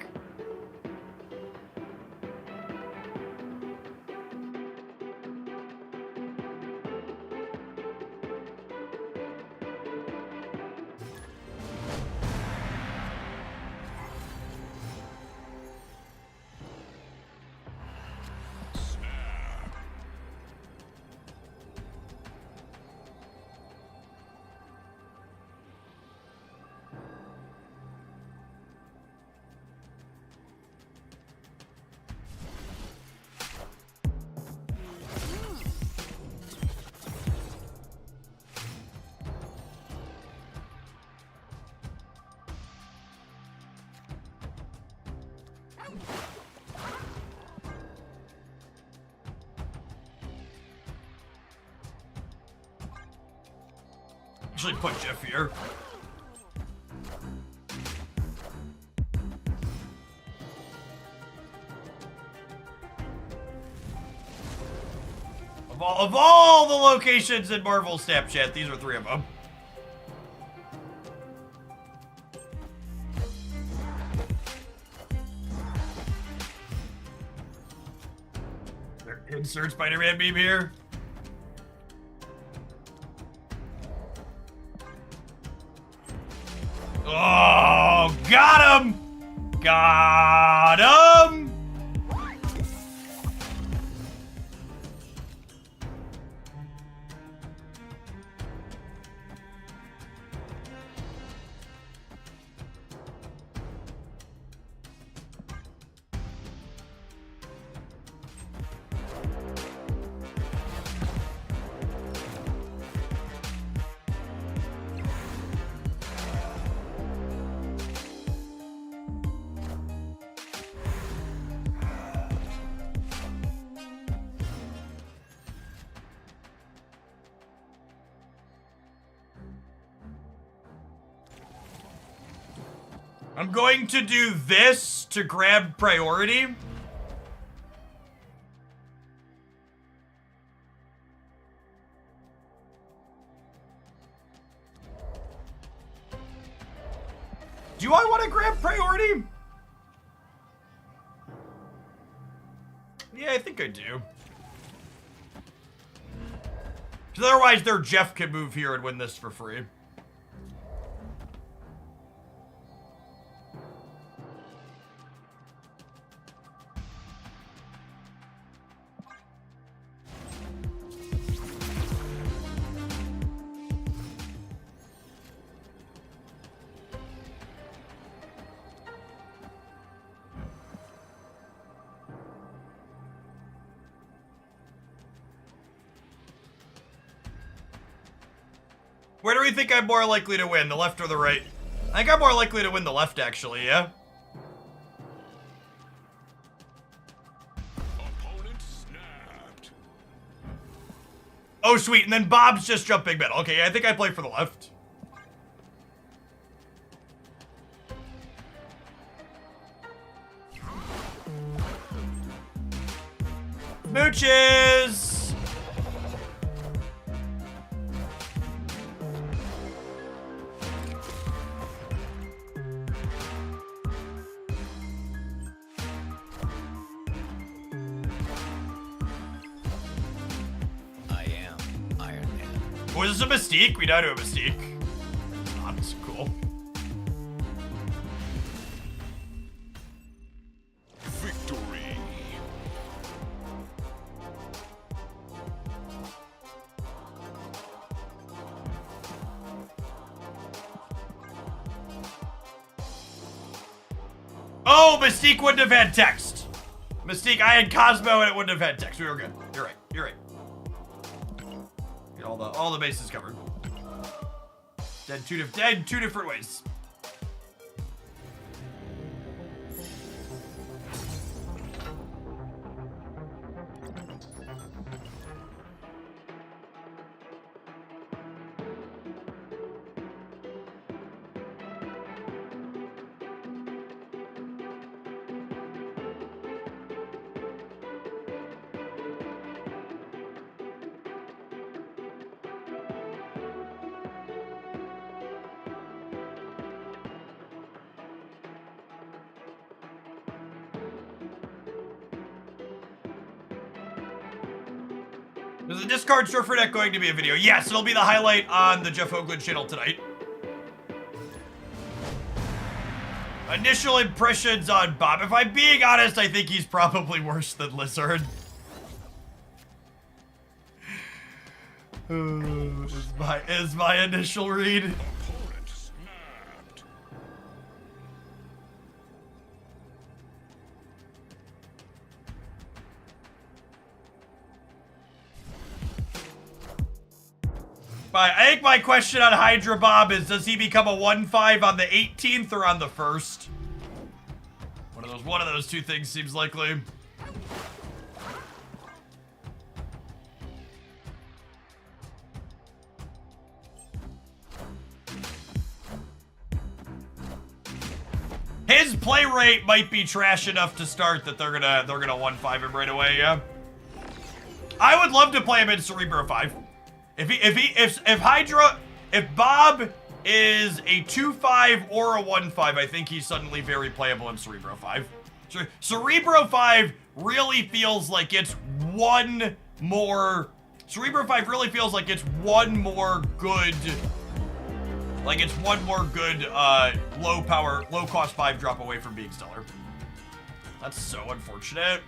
Actually put Jeff here. Of all the locations in Marvel Snapchat, these are 3 of them. Insert Spider-Man meme here. Oh, got him! Got him! I'm going to do this to grab priority. Do I want to grab priority? Yeah, I think I do. Because otherwise their Jeff can move here and win this for free. Where do we think I'm more likely to win, the left or the right? I think I'm more likely to win the left, actually, yeah? Opponent snapped. Oh, sweet, and then Bob's just jumping middle. Okay, I think I play for the left. Mooches! Was this a Mystique? We now do a Mystique. Oh, that's cool. Victory. Oh, Mystique wouldn't have had text. Mystique, I had Cosmo and it wouldn't have had text. We were good. You're right. You're right. Get all the bases covered. Dead two different ways. There's a discard store for that going to be a video. Yes, it'll be the highlight on the Jeff Hoagland channel tonight. Initial impressions on Bob. If I'm being honest, I think he's probably worse than Lizard. Is my initial read. Opponent snapped. I think my question on Hydra Bob is, does he become a 1-5 on the 18th or on the 1st? One of those two things seems likely. His play rate might be trash enough to start that they're gonna 1-5 him right away, yeah. I would love to play him in Cerebro 5. If Bob is a 2-5 or a 1-5, I think he's suddenly very playable in Cerebro 5. Cerebro 5 really feels like it's one more good, low power, low cost 5 drop away from being stellar. That's so unfortunate.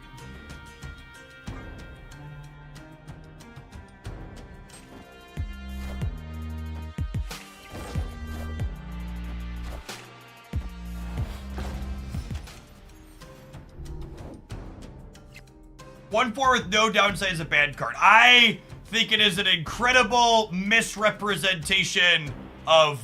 (1-4) with no downside is a bad card. I think it is an misrepresentation of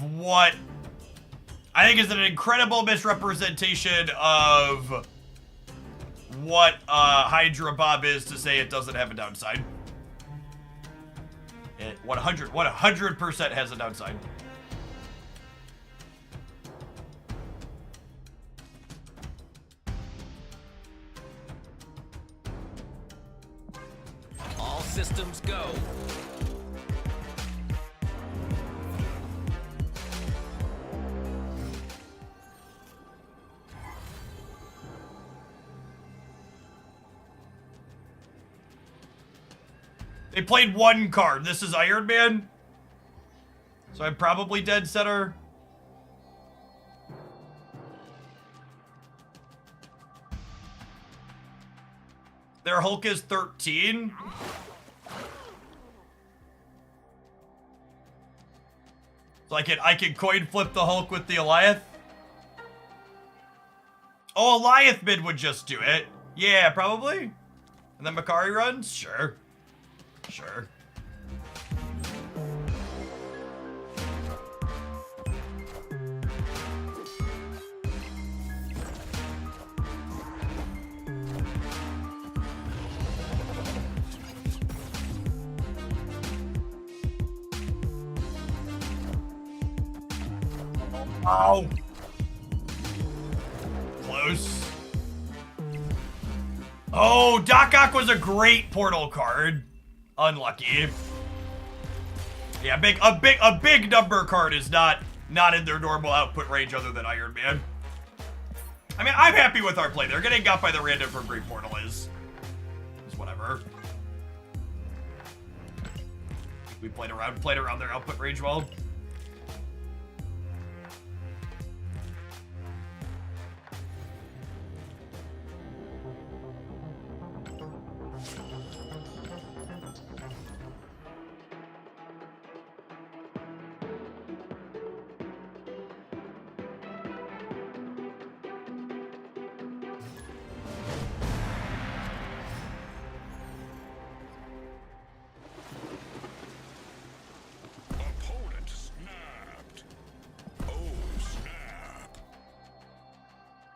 what Hydra Bob is to say it doesn't have a downside. It 100% has a downside. All systems go. They played one card. This is Iron Man. So I'm probably dead center. Their Hulk is 13. So I can coin flip the Hulk with the Eliath. Oh, Eliath mid would just do it. Yeah, probably. And then Makari runs? Sure. Sure. Oh. Close. Oh, Doc Ock was a great portal card. Unlucky. Yeah, a big number card is not in their normal output range other than Iron Man. I mean, I'm happy with our play. They're getting got by the random from Green Portal is whatever. We played around their output range well.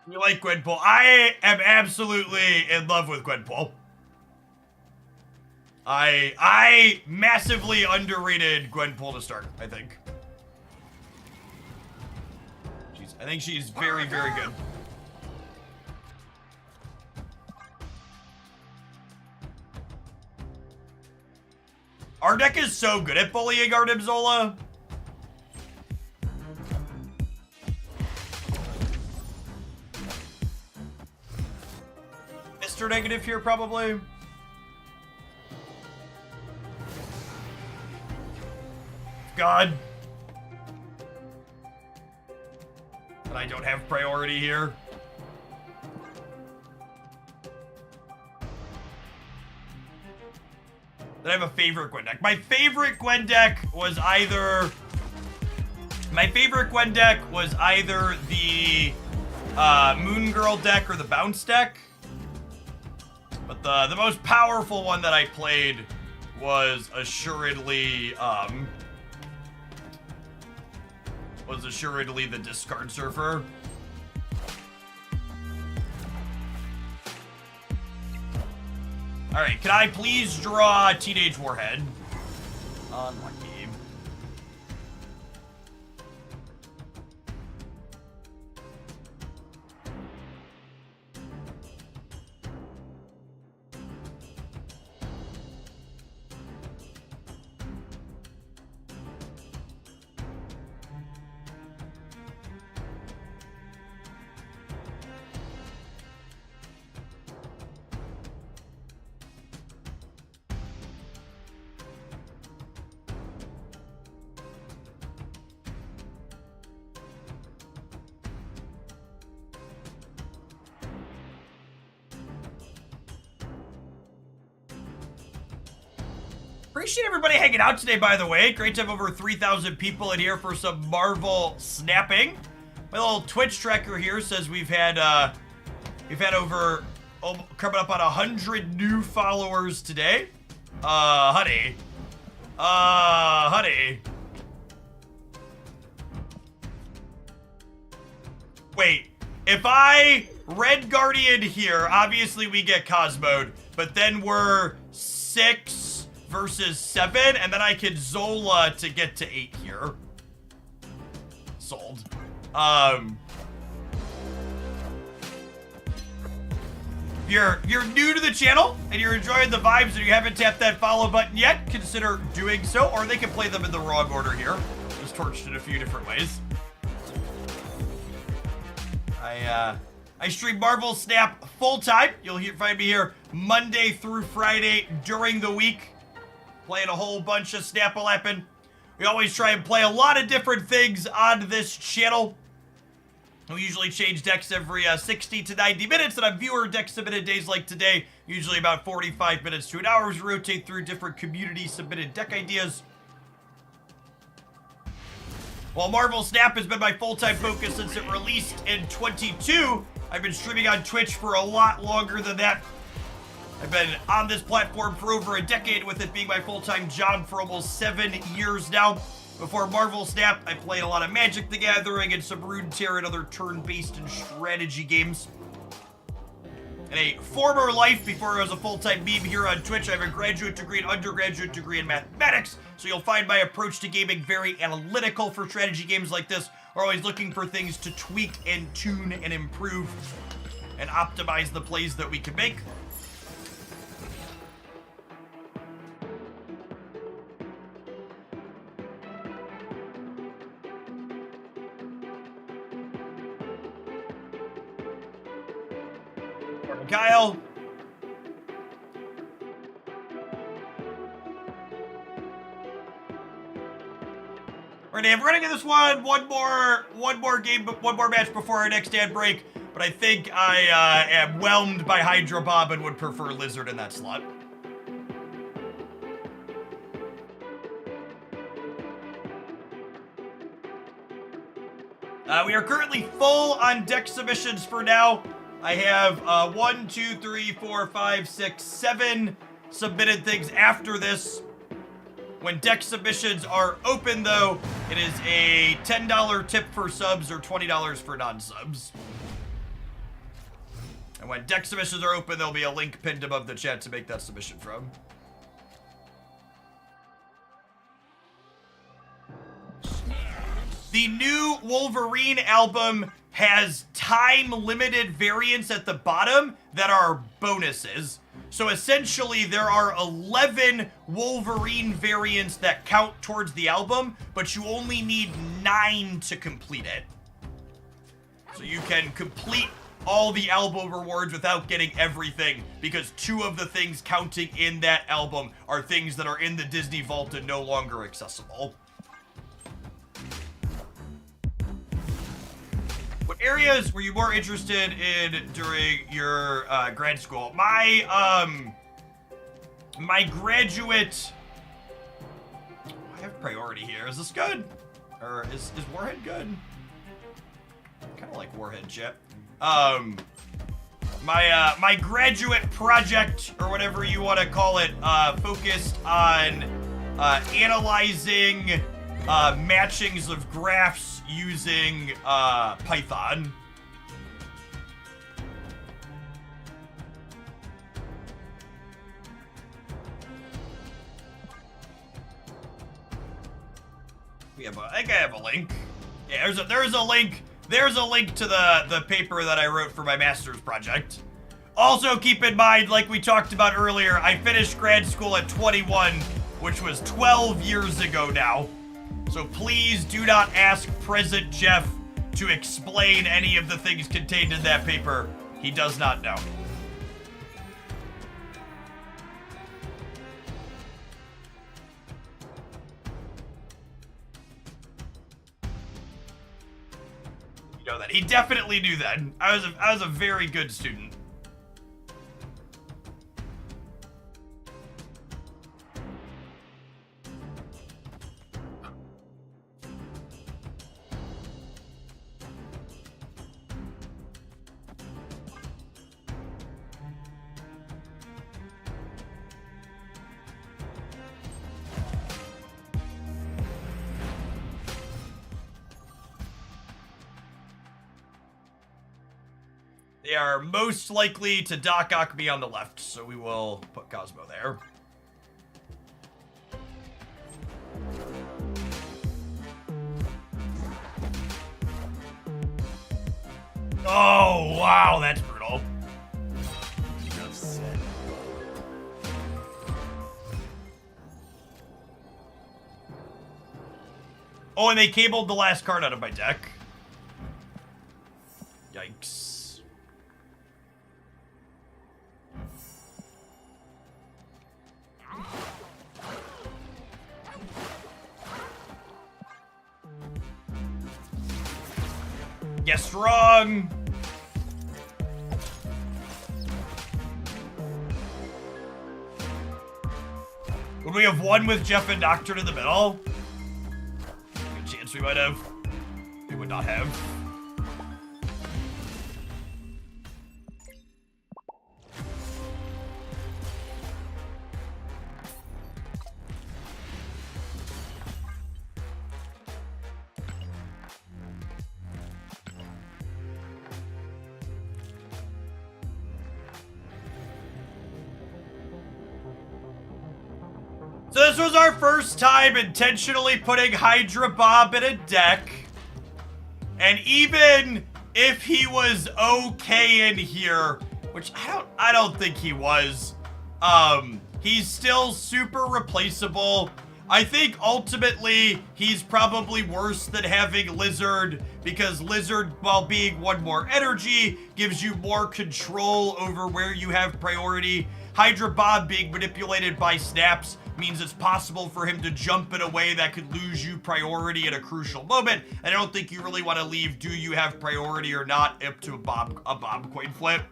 You like Gwenpool? I am absolutely in love with Gwenpool. I massively underrated Gwenpool to start, I think. I think she's very, very good. Our deck is so good at bullying Arnim Zola. Mr. Negative here, probably. God. And I don't have priority here. Then I have a favorite Gwen deck. My favorite Gwen deck was either... the Moon Girl deck or the Bounce deck. But the most powerful one that I played was assuredly the Discard Surfer. Alright, can I please draw Teenage Warhead? Unlucky. Appreciate everybody hanging out today, by the way. Great to have over 3,000 people in here for some Marvel snapping. My little Twitch tracker here says we've had over coming up on 100 new followers today. Honey. Wait, if I Red Guardian here, obviously we get Cosmode, but then we're 6 versus 7, and then I could Zola to get to 8 here. Sold. If you're new to the channel and you're enjoying the vibes and you haven't tapped that follow button yet, consider doing so, or they can play them in the wrong order here. Just torched in a few different ways. I stream Marvel Snap full time. You'll find me here Monday through Friday during the week, playing a whole bunch of Snap-a-lappin'. We always try and play a lot of different things on this channel. We usually change decks every 60 to 90 minutes, and on viewer deck submitted days like today, usually about 45 minutes to an hour, as we rotate through different community submitted deck ideas. While Marvel Snap has been my full-time focus since it released in 22, I've been streaming on Twitch for a lot longer than that. I've been on this platform for over a decade, with it being my full-time job for almost 7 years now. Before Marvel Snap, I played a lot of Magic the Gathering and some Runeterra and other turn-based and strategy games. In a former life, before I was a full-time meme here on Twitch, I have a graduate degree and undergraduate degree in mathematics, so you'll find my approach to gaming very analytical for strategy games like this. We're always looking for things to tweak and tune and improve and optimize the plays that we can make. Kyle. We're gonna get this one more game, one more match before our next ad break. But I think I am whelmed by Hydra Bob and would prefer Lizard in that slot. We are currently full on deck submissions for now. I have 1, 2, 3, 4, 5, 6, 7 submitted things after this. When deck submissions are open, though, it is a $10 tip for subs or $20 for non-subs. And when deck submissions are open, there'll be a link pinned above the chat to make that submission from. The new Wolverine album has time-limited variants at the bottom that are bonuses. So essentially, there are 11 Wolverine variants that count towards the album, but you only need 9 to complete it. So you can complete all the album rewards without getting everything, because 2 of the things counting in that album are things that are in the Disney Vault and no longer accessible. What areas were you more interested in during your grad school? My graduate... I have priority here. Is this good? Or is Warhead good? Kind of like Warhead, Chip. My graduate project, or whatever you want to call it, focused on analyzing matchings of graphs using Python. I think I have a link. Yeah, there's a link. There's a link to the paper that I wrote for my master's project. Also, keep in mind, like we talked about earlier, I finished grad school at 21, which was 12 years ago now. So please do not ask present Jeff to explain any of the things contained in that paper. He does not know. You know that. He definitely knew that. I was a very good student. They are most likely to Doc Ock me on the left, so we will put Cosmo there. Oh, wow, that's brutal. Oh, and they cabled the last card out of my deck. Yikes. Guessed wrong. Would we have won with Jeff and Doctor in the middle? Good chance we might have. We would not have. So this was our first time intentionally putting Hydra Bob in a deck. And even if he was okay in here, which I don't think he was, he's still super replaceable. I think ultimately he's probably worse than having Lizard, because Lizard, while being 1 more energy, gives you more control over where you have priority. Hydra Bob being manipulated by snaps means it's possible for him to jump in a way that could lose you priority at a crucial moment. And I don't think you really want to leave do you have priority or not up to a Bob coin flip.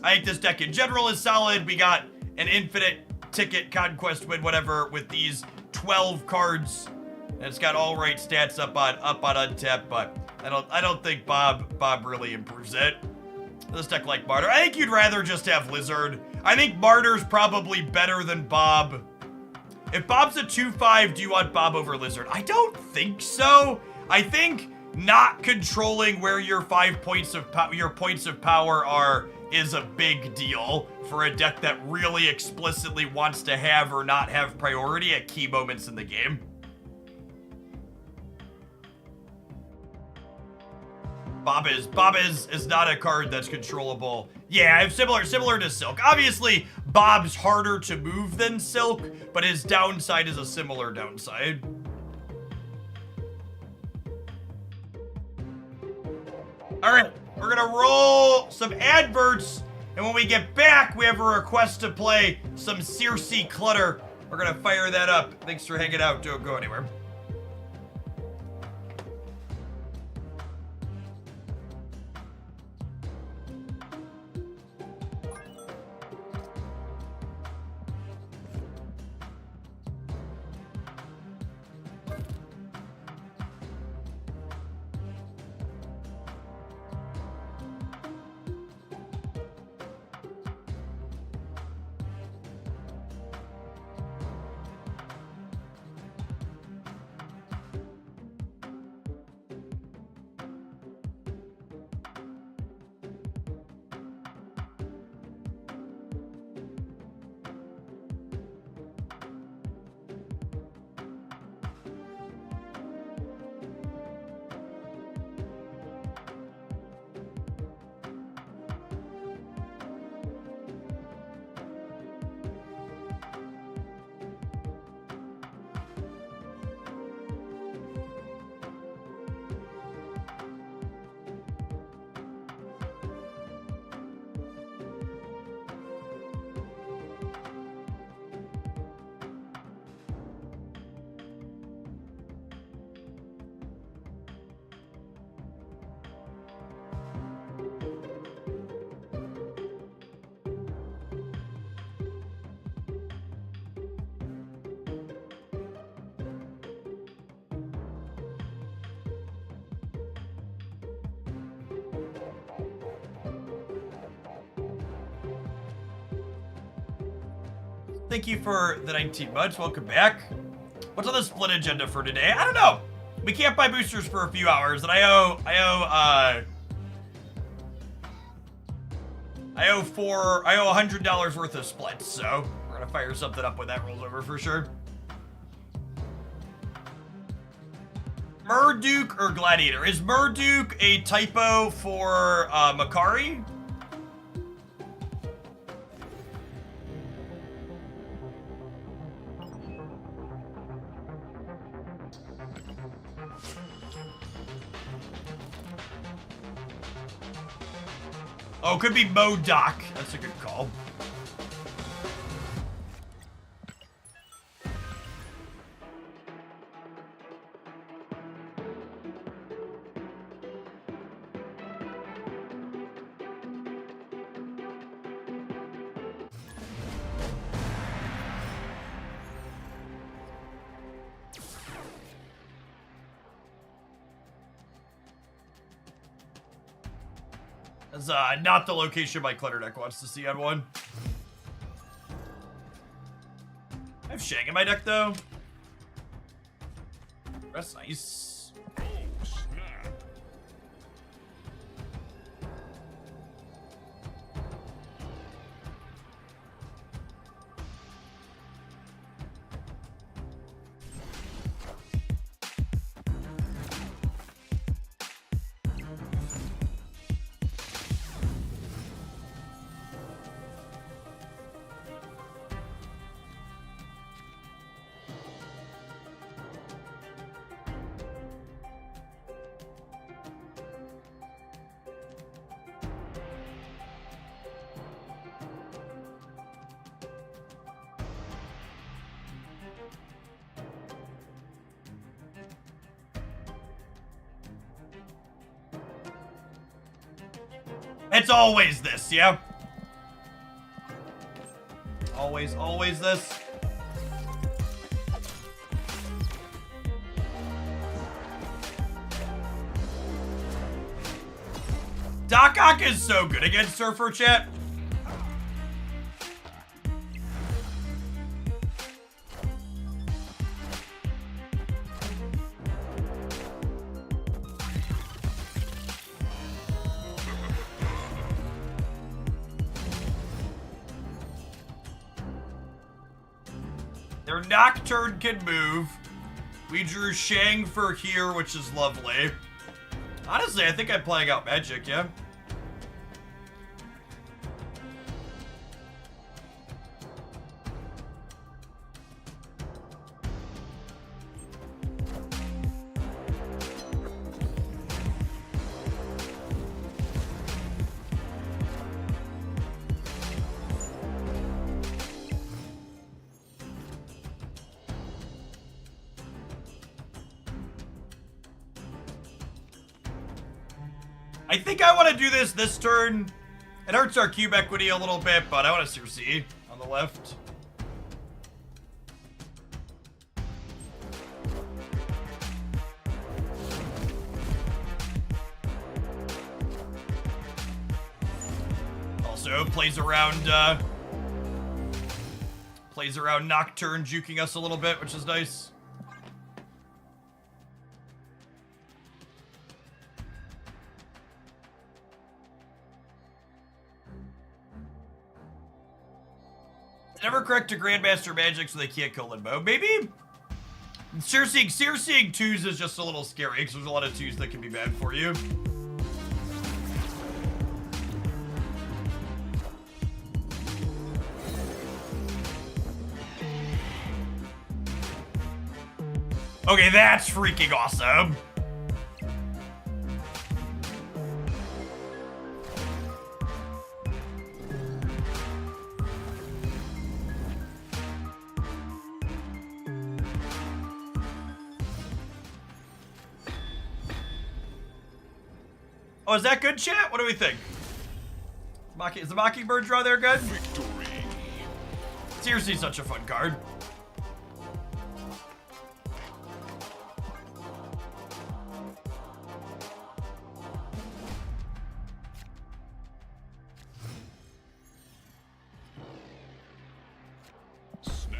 I think this deck in general is solid. We got an infinite ticket, conquest win, whatever, with these 12 cards. And it's got all right stats up on untap, but I don't think Bob really improves it. This deck like Martyr. I think you'd rather just have Lizard. I think Martyr's probably better than Bob. If Bob's a 2-5, do you want Bob over Lizard? I don't think so. I think not controlling where your 5 points of power are is a big deal for a deck that really explicitly wants to have or not have priority at key moments in the game. Bob is not a card that's controllable. Yeah, similar to Silk. Obviously, Bob's harder to move than Silk, but his downside is a similar downside. All right, we're gonna roll some adverts, and when we get back, we have a request to play some Circe Clutter. We're gonna fire that up. Thanks for hanging out. Don't go anywhere. Thank you for the 19 months. Welcome back. What's on the split agenda for today? I don't know. We can't buy boosters for a few hours, and I owe $100 worth of splits, so we're gonna fire something up when that rolls over for sure. Murduke or Gladiator? Is Murduke a typo for Makari? Oh, could be Modoc. That's a good call. That's not the location my Clutter deck wants to see on one. I have Shang in my deck, though. That's nice. Oh, snap. It's always this, yeah? Always this. Doc Ock is so good against Surfer Chat. Their Nocturne can move. We drew Shang for here, which is lovely. Honestly, I think I'm playing out Magic, yeah. I think I want to do this turn. It hurts our cube equity a little bit, but I want to Circe on the left. Also plays around Nocturne, juking us a little bit, which is nice. Never correct to Grandmaster Magic so they can't kill Limbo. Maybe Circeing twos is just a little scary because there's a lot of twos that can be bad for you. Okay, that's freaking awesome. Oh, is that good, chat? What do we think? Is the Mockingbird draw there good? Victory. Seriously, such a fun card. Snap.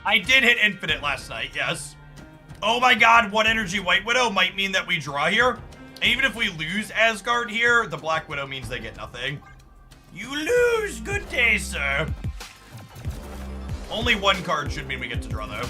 I did hit Infinite last night, yes. Oh my god, one energy White Widow might mean that we draw here. And even if we lose Asgard here, the Black Widow means they get nothing. You lose! Good day, sir. Only one card should mean we get to draw, though.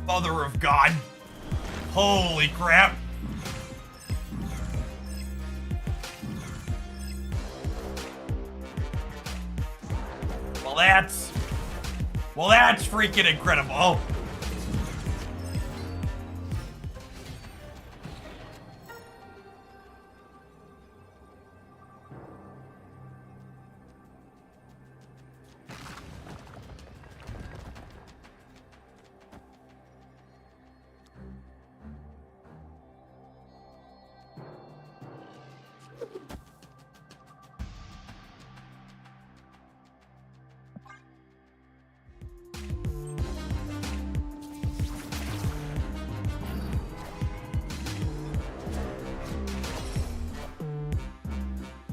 Mother of God. Holy crap. Well, that's freaking incredible.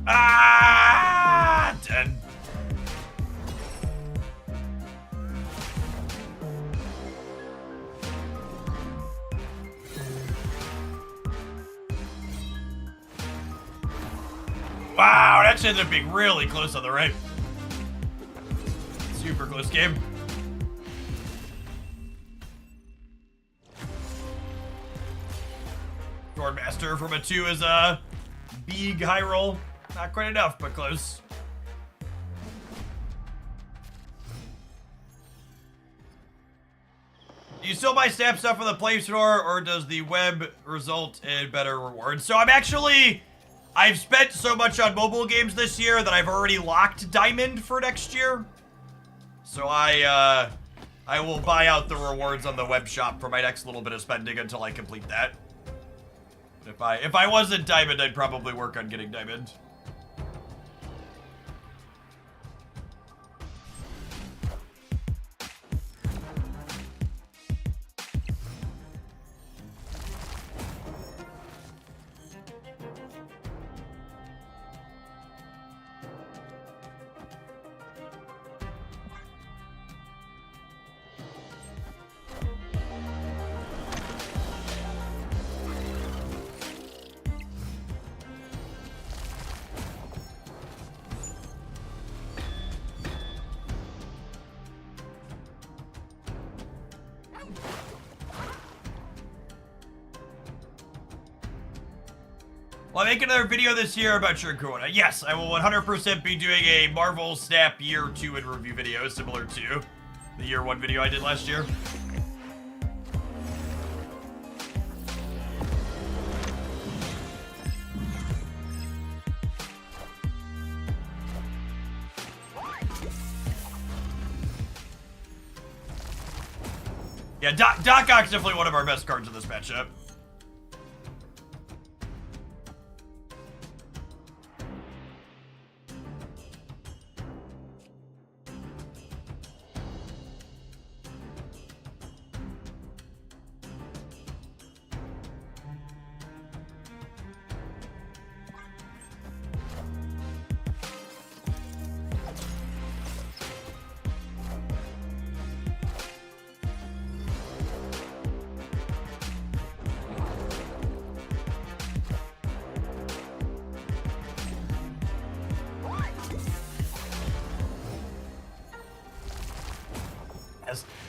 Ah! Dead. actually ended up being really close on the right. Super close game. Swordmaster from a 2 is a big high roll. Not quite enough, but close. Do you still buy snap stuff from the Play Store, or does the web result in better rewards? So I've spent so much on mobile games this year that I've already locked Diamond for next year. So I will buy out the rewards on the web shop for my next little bit of spending until I complete that. If I wasn't Diamond, I'd probably work on getting Diamond. Will I make another video this year about your Corona? Yes, I will 100% be doing a Marvel Snap Year 2 in review video, similar to the Year 1 video I did last year. Yeah, Doc Ock's definitely one of our best cards in this matchup.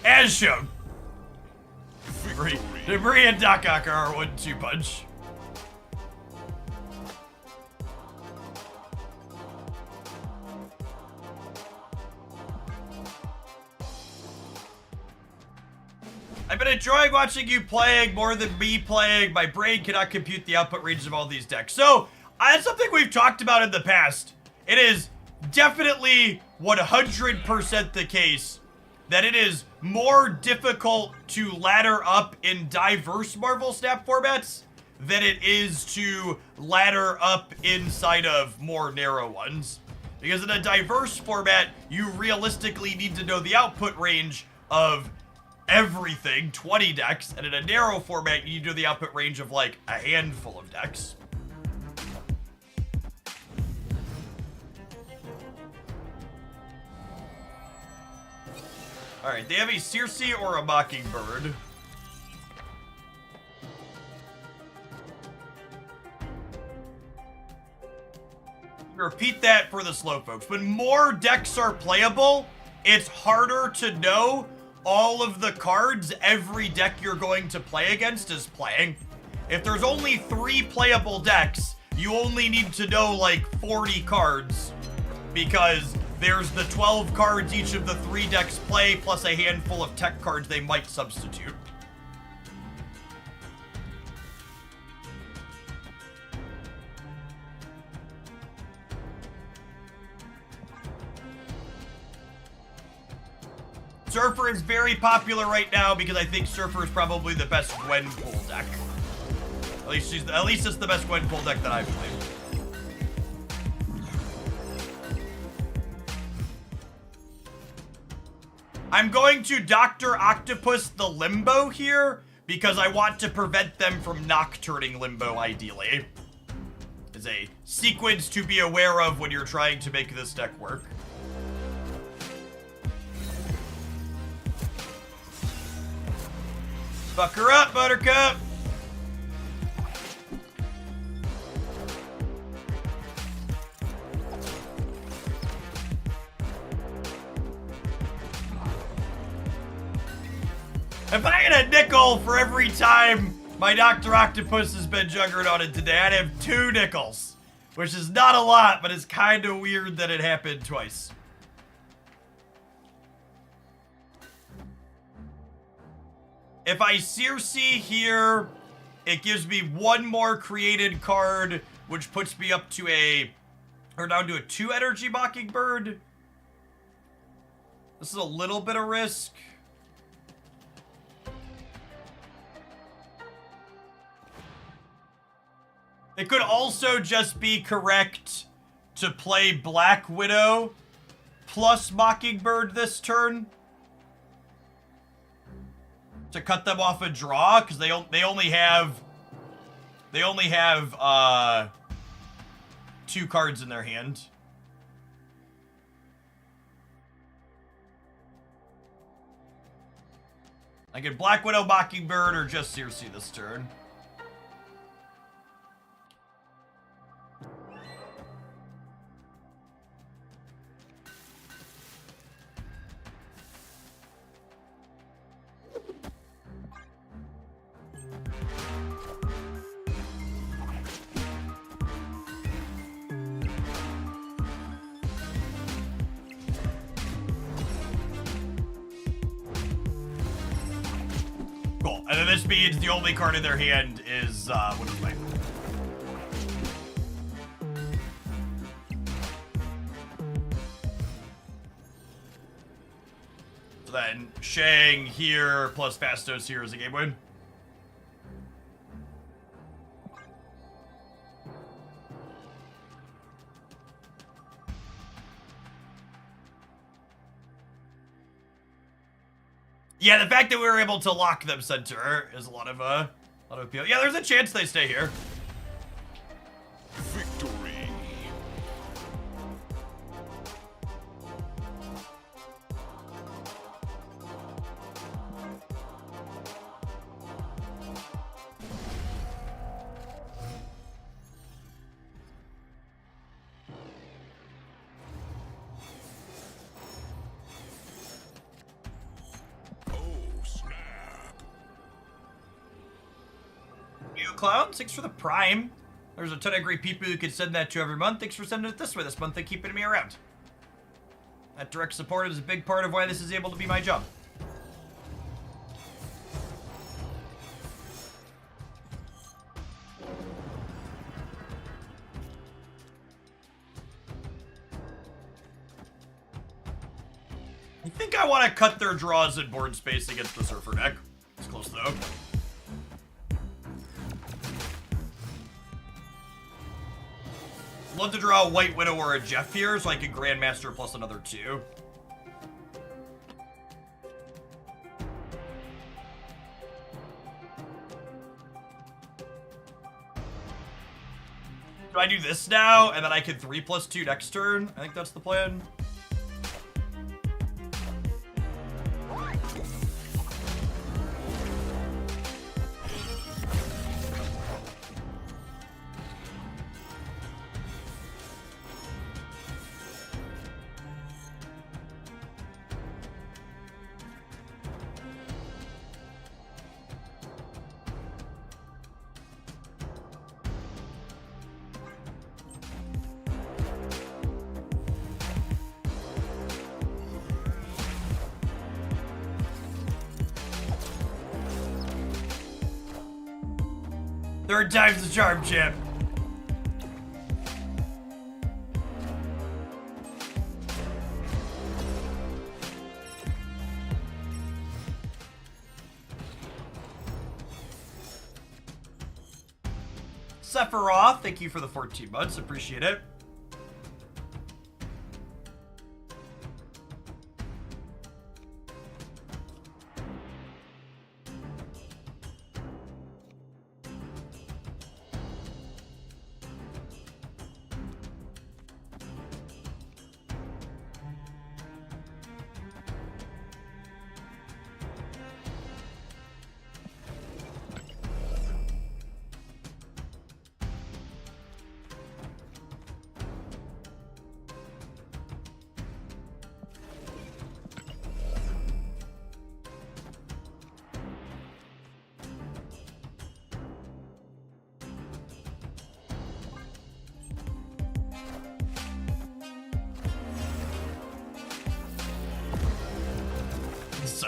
As shown. Debris and Doc Ock are our 1-2 punch. I've been enjoying watching you playing more than me playing. My brain cannot compute the output ranges of all these decks. So, that's something we've talked about in the past. It is definitely 100% the case that it is more difficult to ladder up in diverse Marvel Snap formats than it is to ladder up inside of more narrow ones. Because in a diverse format, you realistically need to know the output range of everything, 20 decks, and in a narrow format, you need to know the output range of like a handful of decks. Alright, they have a Circe or a Mockingbird. Repeat that for the slowpokes. When more decks are playable, it's harder to know all of the cards every deck you're going to play against is playing. If there's only 3 playable decks, you only need to know like 40 cards because there's the 12 cards each of the 3 decks play, plus a handful of tech cards they might substitute. Surfer is very popular right now because I think Surfer is probably the best Gwenpool deck. At least it's the best Gwenpool deck that I've played. I'm going to Dr. Octopus the Limbo here because I want to prevent them from nocturning Limbo ideally. It's a sequence to be aware of when you're trying to make this deck work. Fuck her up, Buttercup! If I had a nickel for every time my Dr. Octopus has been juggernauted today, I'd have 2 nickels. Which is not a lot, but it's kind of weird that it happened twice. If I Circe here, it gives me 1 more created card, which puts me up to down to a 2 energy Mockingbird. This is a little bit of risk. It could also just be correct to play Black Widow plus Mockingbird this turn to cut them off a draw, because they only have 2 cards in their hand. I get Black Widow, Mockingbird, or just Circe this turn. Cool. And then this means the only card in their hand is, what is mine? So then, Shang here plus Fastos here is a game win. Yeah, the fact that we were able to lock them center is a lot of appeal. Yeah, there's a chance they stay here. Victory. Clown, thanks for the Prime. There's a ton of great people who can send that to every month. Thanks for sending it this way this month and keeping me around. That direct support is a big part of why this is able to be my job. I think I want to cut their draws in board space against the Surfer deck. It's close though. Love to draw a White Widow or a Jeff here, so I can Grandmaster plus another 2. Do I do this now, and then I can 3+2 next turn? I think that's the plan. Third time's the charm, champ. Sephiroth, thank you for the 14 months. Appreciate it.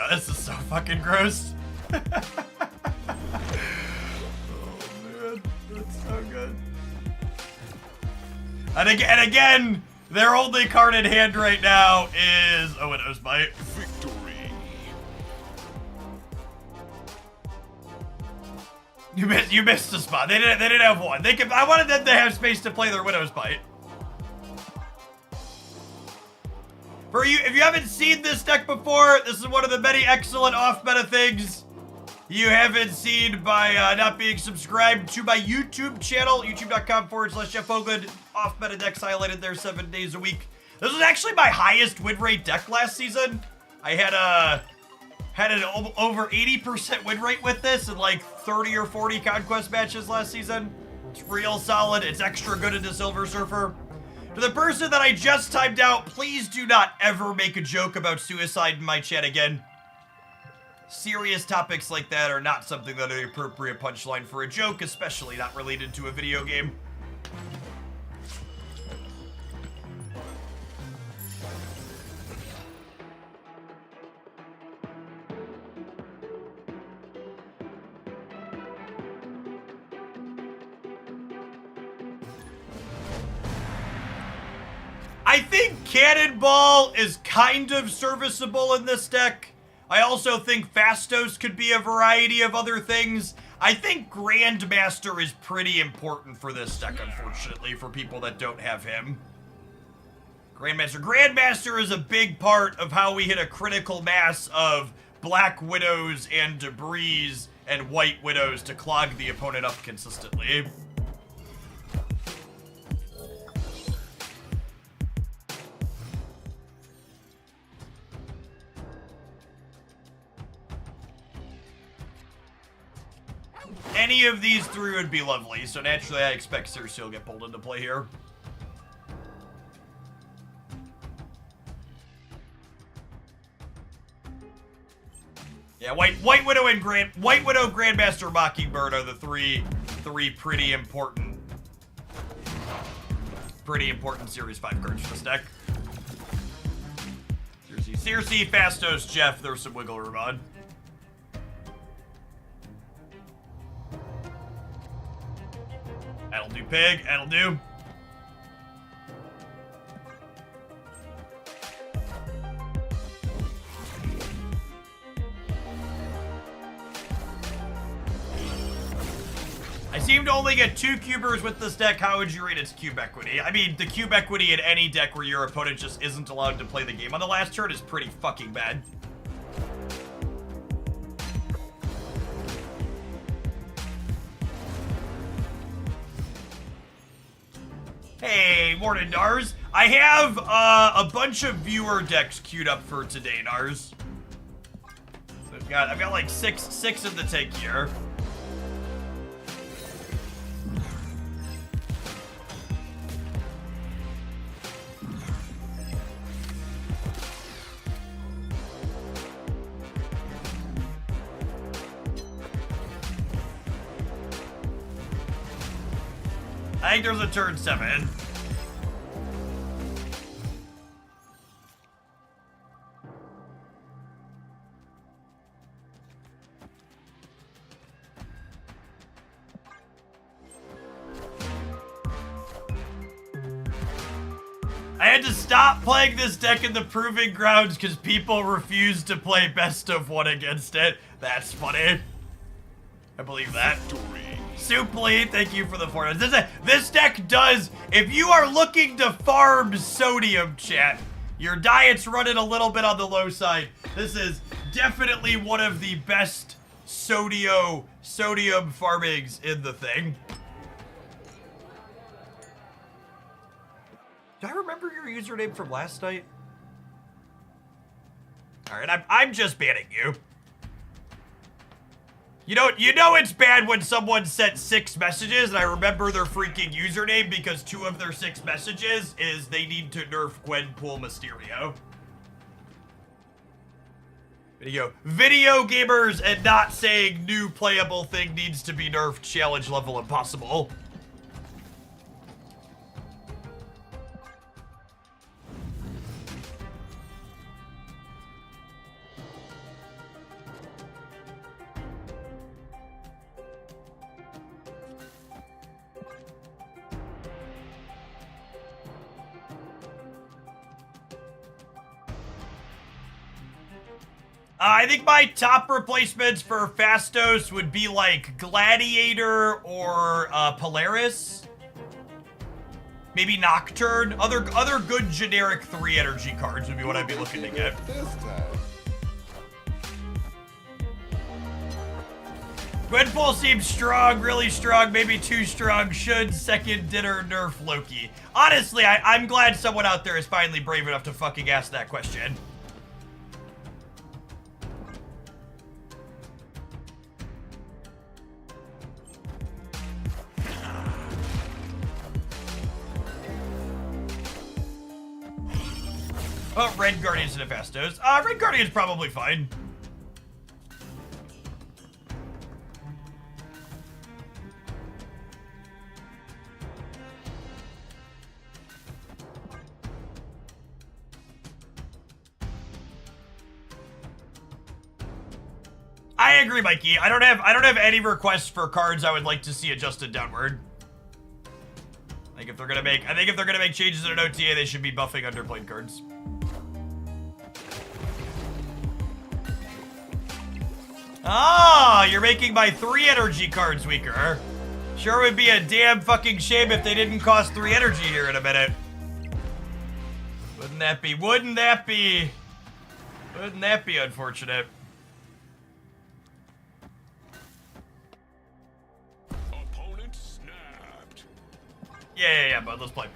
this is so fucking gross. Oh man, that's so good. And again, their only card in hand right now is a Widow's Bite. Victory. You missed a spot. They didn't have one. I wanted them to have space to play their Widow's Bite. For you, if you haven't seen this deck before, this is one of the many excellent off-meta things you haven't seen by not being subscribed to my YouTube channel, youtube.com/Jeff Hoagland. Off-meta decks highlighted there 7 days a week. This was actually my highest win rate deck last season. I had an over 80% win rate with this in like 30 or 40 Conquest matches last season. It's real solid. It's extra good into Silver Surfer. To the person that I just timed out, please do not ever make a joke about suicide in my chat again. Serious topics like that are not something that are the appropriate punchline for a joke, especially not related to a video game. I think Cannonball is kind of serviceable in this deck. I also think Fastos could be a variety of other things. I think Grandmaster is pretty important for this deck, unfortunately, for people that don't have him. Grandmaster is a big part of how we hit a critical mass of Black Widows and Debris and White Widows to clog the opponent up consistently. Any of these three would be lovely, so naturally I expect Cersei will get pulled into play here. Yeah, White Widow and Grandmaster, Mockingbird are the three pretty important Series 5 cards for this deck. Cersei, Fastos, Jeff, there's some wiggle room on. That'll do, Pig. That'll do. I seem to only get 2 cubers with this deck. How would you rate its cube equity? I mean, the cube equity in any deck where your opponent just isn't allowed to play the game on the last turn is pretty fucking bad. Hey, morning, Nars. I have a bunch of viewer decks queued up for today, Nars. So I've got like six in the tank here. I think there's a turn 7. I had to stop playing this deck in the Proving Grounds because people refused to play best of 1 against it. That's funny. I believe that. Supli, thank you for the 4. This deck does, if you are looking to farm sodium, chat, your diet's running a little bit on the low side. This is definitely one of the best sodium farmings in the thing. Do I remember your username from last night? All right, I'm just banning you. You know it's bad when someone sent 6 messages and I remember their freaking username because 2 of their 6 messages is they need to nerf Gwenpool Mysterio. Video gamers and not saying new playable thing needs to be nerfed, challenge level impossible. I think my top replacements for Fastos would be like Gladiator or Polaris. Maybe Nocturne. Other good generic 3 energy cards would be what I'd be looking to get. This time. Gwenpool seems strong, really strong, maybe too strong. Should second dinner nerf Loki? Honestly, I'm glad someone out there is finally brave enough to fucking ask that question. Oh, Red Guardians and Hephaestus. Red Guardian's probably fine. I agree, Mikey. I don't have any requests for cards I would like to see adjusted downward. I think if they're gonna make changes in an OTA, they should be buffing underplayed cards. Ah, you're making my 3 energy cards weaker. Sure would be a damn fucking shame if they didn't cost 3 energy here in a minute. Wouldn't that be unfortunate? Opponent snapped. Yeah, bud, let's play.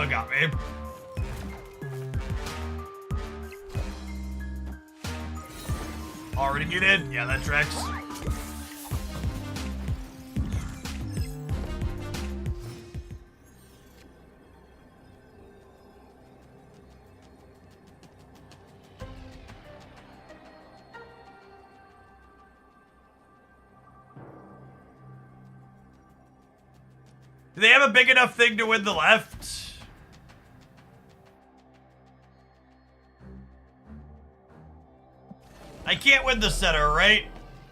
Got me. Already muted? Yeah, that tracks. Do they have a big enough thing to win the left? I can't win the center, right?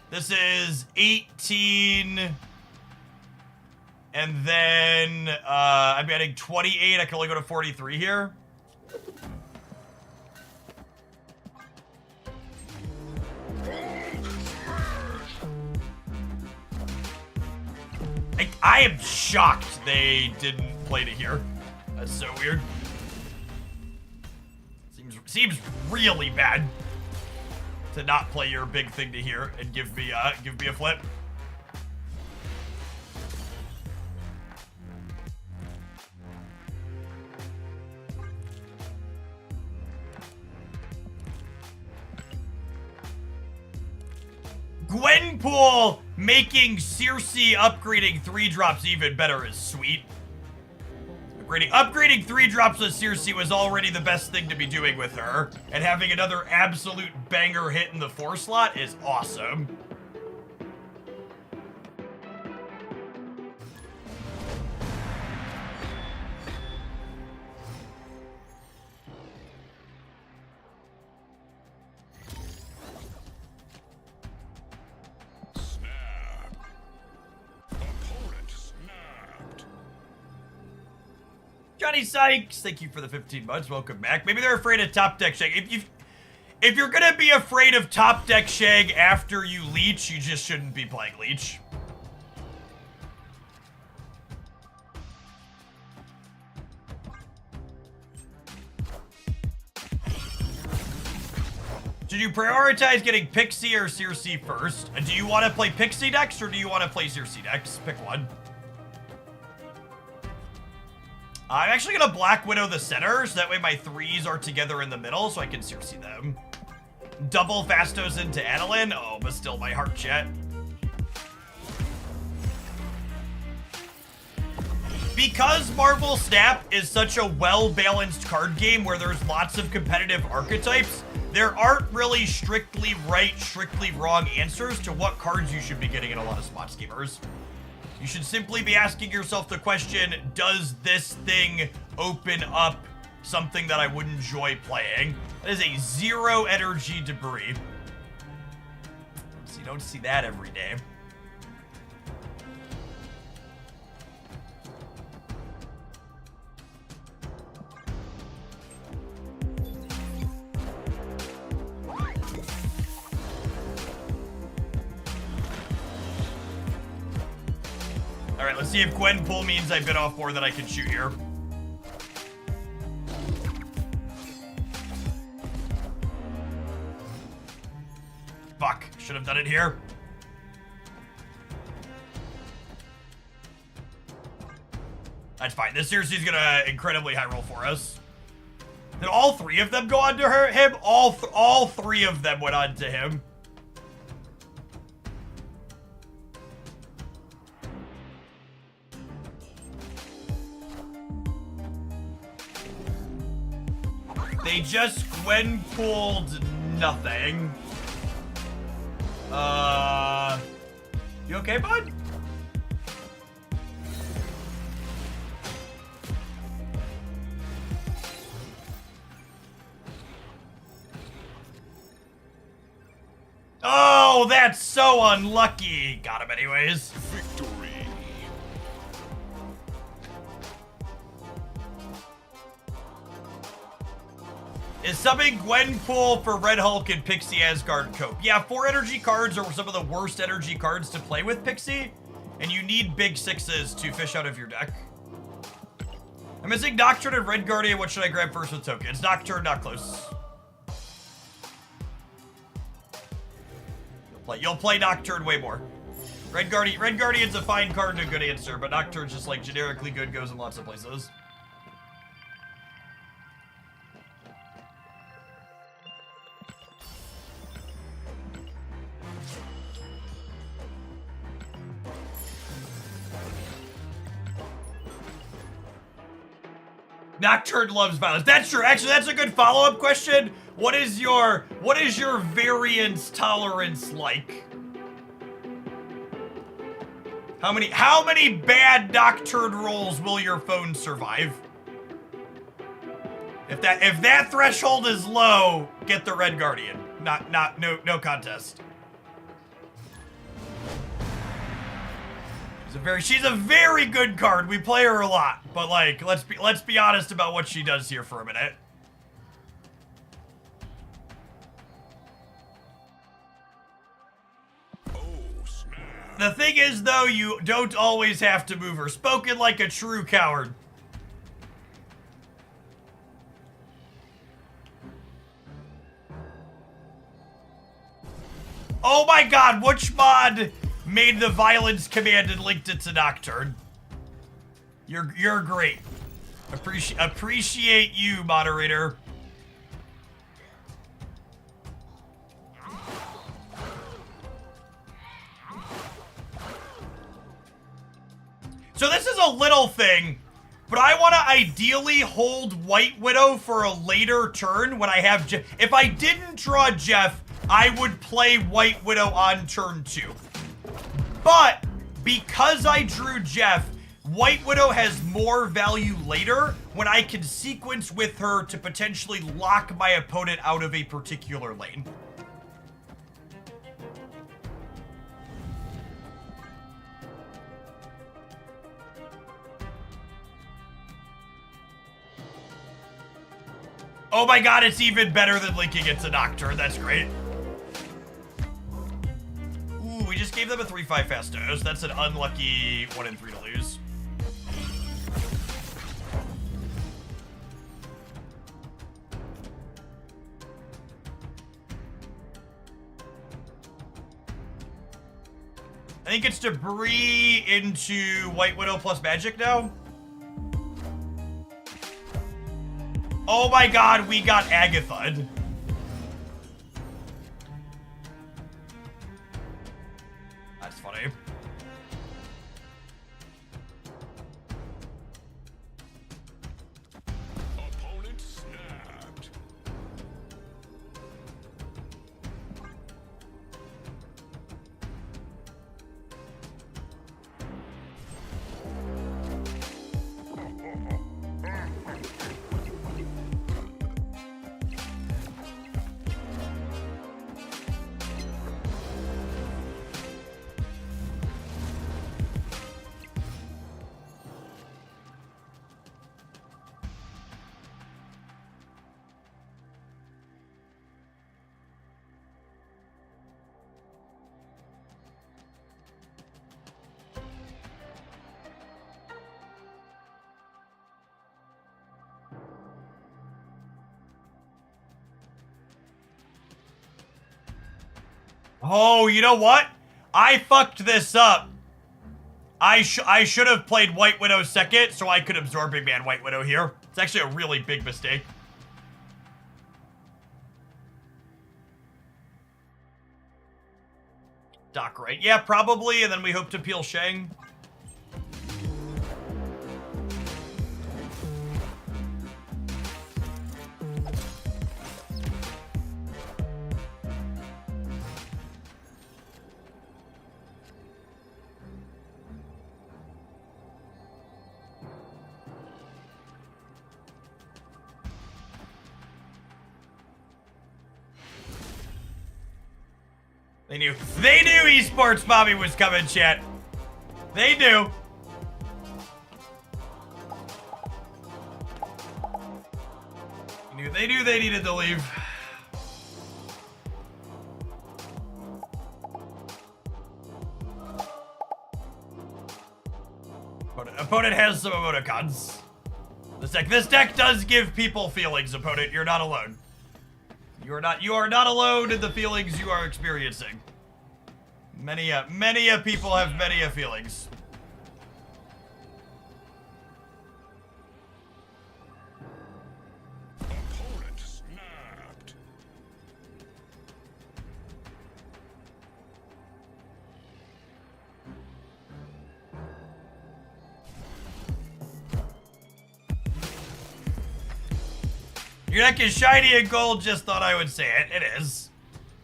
This is 18. And then, I'm getting 28. I can only go to 43 here. I am shocked they didn't play to here. That's so weird. Seems really bad to not play your big thing to here and give me a flip. Gwenpool making Circe upgrading 3-drops even better is sweet. Upgrading 3-drops with Circe was already the best thing to be doing with her, and having another absolute banger hit in the 4 slot is awesome. Johnny Sykes, thank you for the 15 months. Welcome back. Maybe they're afraid of top deck shag. If you're gonna be afraid of top deck shag after you leech, you just shouldn't be playing leech. Did you prioritize getting Pixie or Circe first? Do you want to play Pixie decks or do you want to play Circe decks? Pick one. I'm actually gonna Black Widow the center, so that way my 3s are together in the middle, so I can Circe them. Double Fastos into Adeline? Oh, but still my heart, chat. Because Marvel Snap is such a well-balanced card game where there's lots of competitive archetypes, there aren't really strictly right, strictly wrong answers to what cards you should be getting in a lot of spot schemers. You should simply be asking yourself the question, does this thing open up something that I would enjoy playing? That is a 0 energy debris. So you don't see that every day. Alright, let's see if Gwenpool means I bit off more than I can shoot here. Fuck. Should have done it here. That's fine. This seriously is gonna incredibly high roll for us. Did all three of them go on to him? All three of them went on to him. They just Gwenpooled nothing. You okay, bud? Oh, that's so unlucky. Got him anyways. Victory. Is subbing Gwenpool for Red Hulk and Pixie Asgard Cope. Yeah, 4 energy cards are some of the worst energy cards to play with Pixie, and you need big 6s to fish out of your deck. I'm missing Nocturne and Red Guardian. What should I grab first with tokens? Nocturne, not close. You'll play Nocturne way more. Red Guardian's a fine card and a good answer, but Nocturne's just like generically good, goes in lots of places. Nocturne loves violence. That's true. Actually, that's a good follow-up question. What is your variance tolerance like? How many bad Nocturne rolls will your phone survive? If that threshold is low, get the Red Guardian. No contest. She's a very good card. We play her a lot, but like, let's be honest about what she does here for a minute. Oh, snap. The thing is, though, you don't always have to move her. Spoken like a true coward. Oh my god, which mod made the violence command and linked it to Nocturne? You're great. Appreciate you, moderator. So this is a little thing, but I want to ideally hold White Widow for a later turn when I have Jeff. If I didn't draw Jeff, I would play White Widow on turn 2. But because I drew Jeff, White Widow has more value later when I can sequence with her to potentially lock my opponent out of a particular lane. Oh my god, it's even better than linking it to Nocturne. That's great. Ooh, we just gave them a 3/5 Fastos. That's an unlucky 1 and 3 to lose. I think it's Debris into White Widow plus Magic now. Oh my god, we got Agatha'd. That's funny. Opponent snapped. Oh, you know what? I fucked this up. I should have played White Widow second so I could absorb Big Man White Widow here. It's actually a really big mistake. Doc, right? Yeah, probably, and then we hope to peel Shang. They knew esports Bobby was coming, chat. They knew. They knew they needed to leave. Opponent has some emoticons. This deck does give people feelings, opponent. You're not alone. You are not alone in the feelings you are experiencing. Many people have many feelings. Opponent snapped. Your deck is shiny and gold, just thought I would say it. It is.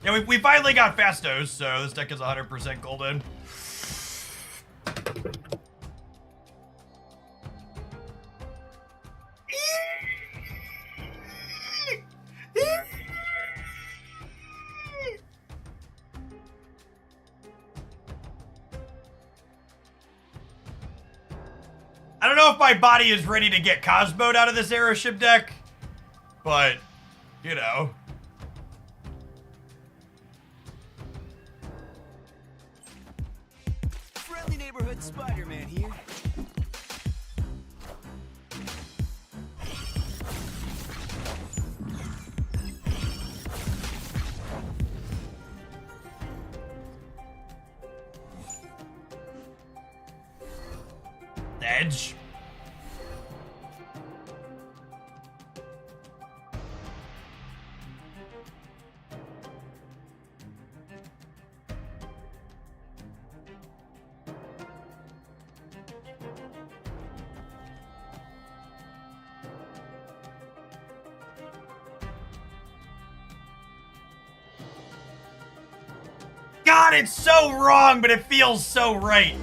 Yeah, we finally got Fastos, so this deck is 100% golden. I don't know if my body is ready to get Cosmoed out of this Aeroship deck, but, you know. Friendly neighborhood Spider-Man here. Edge. God, it's so wrong, but it feels so right.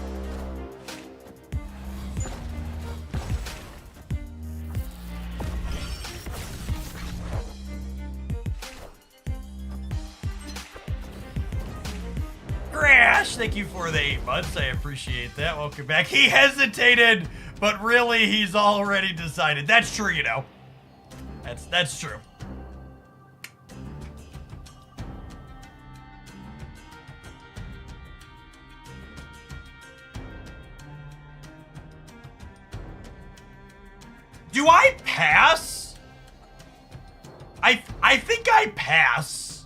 Crash, thank you for the 8 months. I appreciate that. Welcome back. He hesitated, but really he's already decided. That's true, you know. That's true. Do I pass? I think I pass.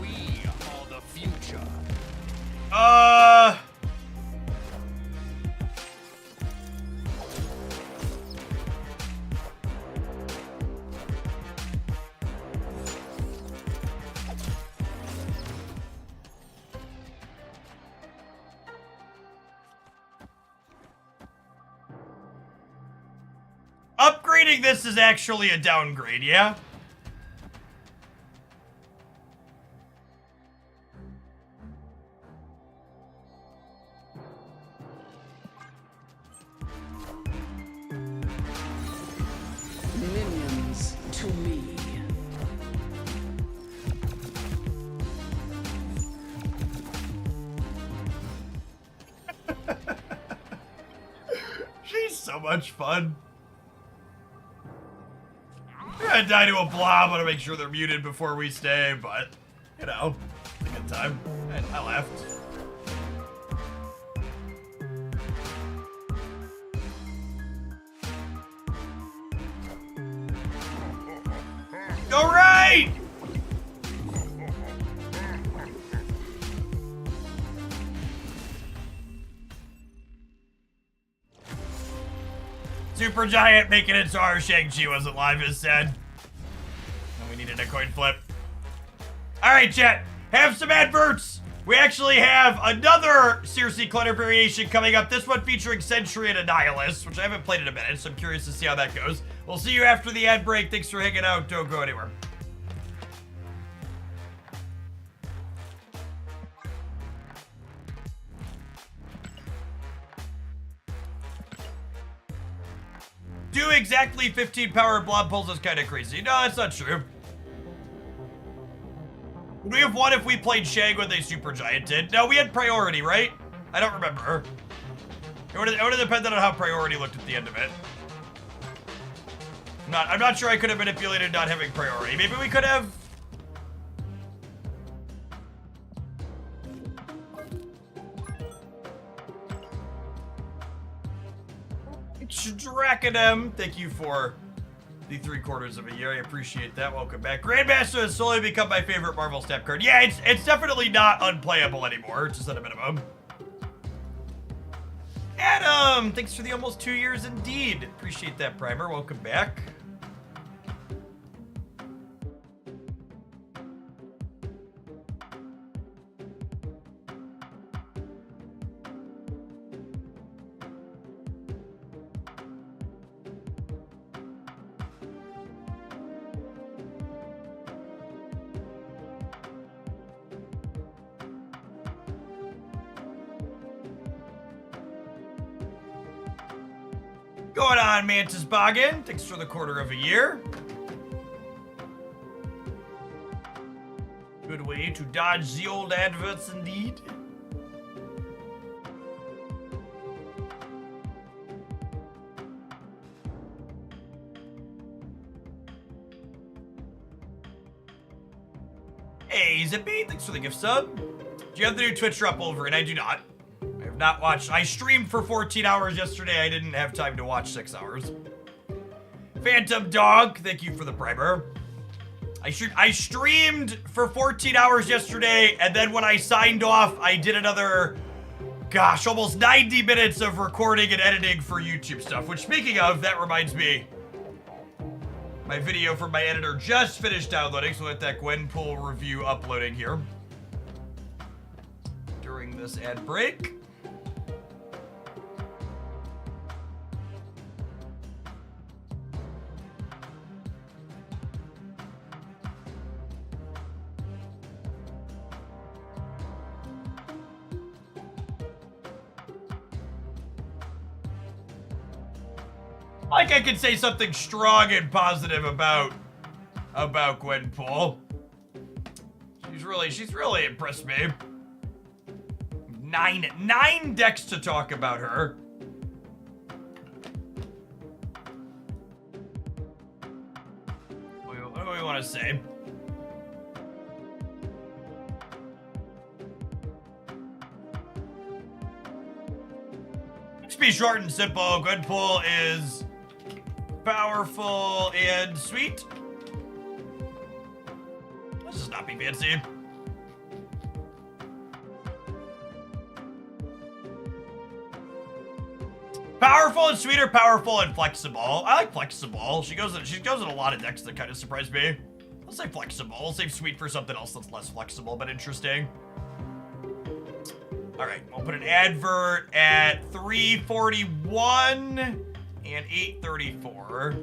We are the future. Upgrading this is actually a downgrade, yeah? Minions to me. so much fun. We're gonna die to a blob. I want to make sure they're muted before we stay, but, you know, it's a good time. And I laughed. All right! Supergiant making it so our Shang-Chi wasn't live as said. And we needed a coin flip. Alright, chat. Have some adverts. We actually have another Seriously Clutter variation coming up. This one featuring Sentry and Annihilus, which I haven't played in a minute, so I'm curious to see how that goes. We'll see you after the ad break. Thanks for hanging out. Don't go anywhere. Do exactly 15 power blob pulls is kind of crazy. No, that's not true. Would we have won if we played Shang when they Supergiant did? No, we had priority, right? I don't remember. It would have depended on how priority looked at the end of it. I'm not sure I could have manipulated not having priority. Maybe we could have. Draconum, thank you for the 3/4 of a year. I appreciate that. Welcome back. Grandmaster has slowly become my favorite Marvel Snap card. Yeah, it's definitely not unplayable anymore, just at a minimum. Adam, thanks for the almost 2 years indeed. Appreciate that, Primer. Welcome back. Going on, Mantis Boggin. Thanks for the 1/4 of a year. Good way to dodge the old adverts indeed. Hey, Zippy, thanks for the gift sub. Do you have the new Twitch drop over? And I do not. I have not watched. I streamed for 14 hours yesterday. I didn't have time to watch 6 hours. Phantom Dog, thank you for the primer. I streamed for 14 hours yesterday, and then when I signed off, I did another, gosh, almost 90 minutes of recording and editing for YouTube stuff, which, speaking of, that reminds me, my video from my editor just finished downloading, so we'll get that Gwenpool review uploading here during this ad break. Like I could say something strong and positive about Gwenpool. She's really impressed me. Nine decks to talk about her. What do we want to say? Let's be short and simple. Gwenpool is powerful and sweet. Let's just not be fancy. Powerful and sweet, or powerful and flexible? I like flexible. She goes in a lot of decks that kind of surprise me. I'll say flexible. I'll save sweet for something else that's less flexible but interesting. All right, we'll put an advert at 341 and 834.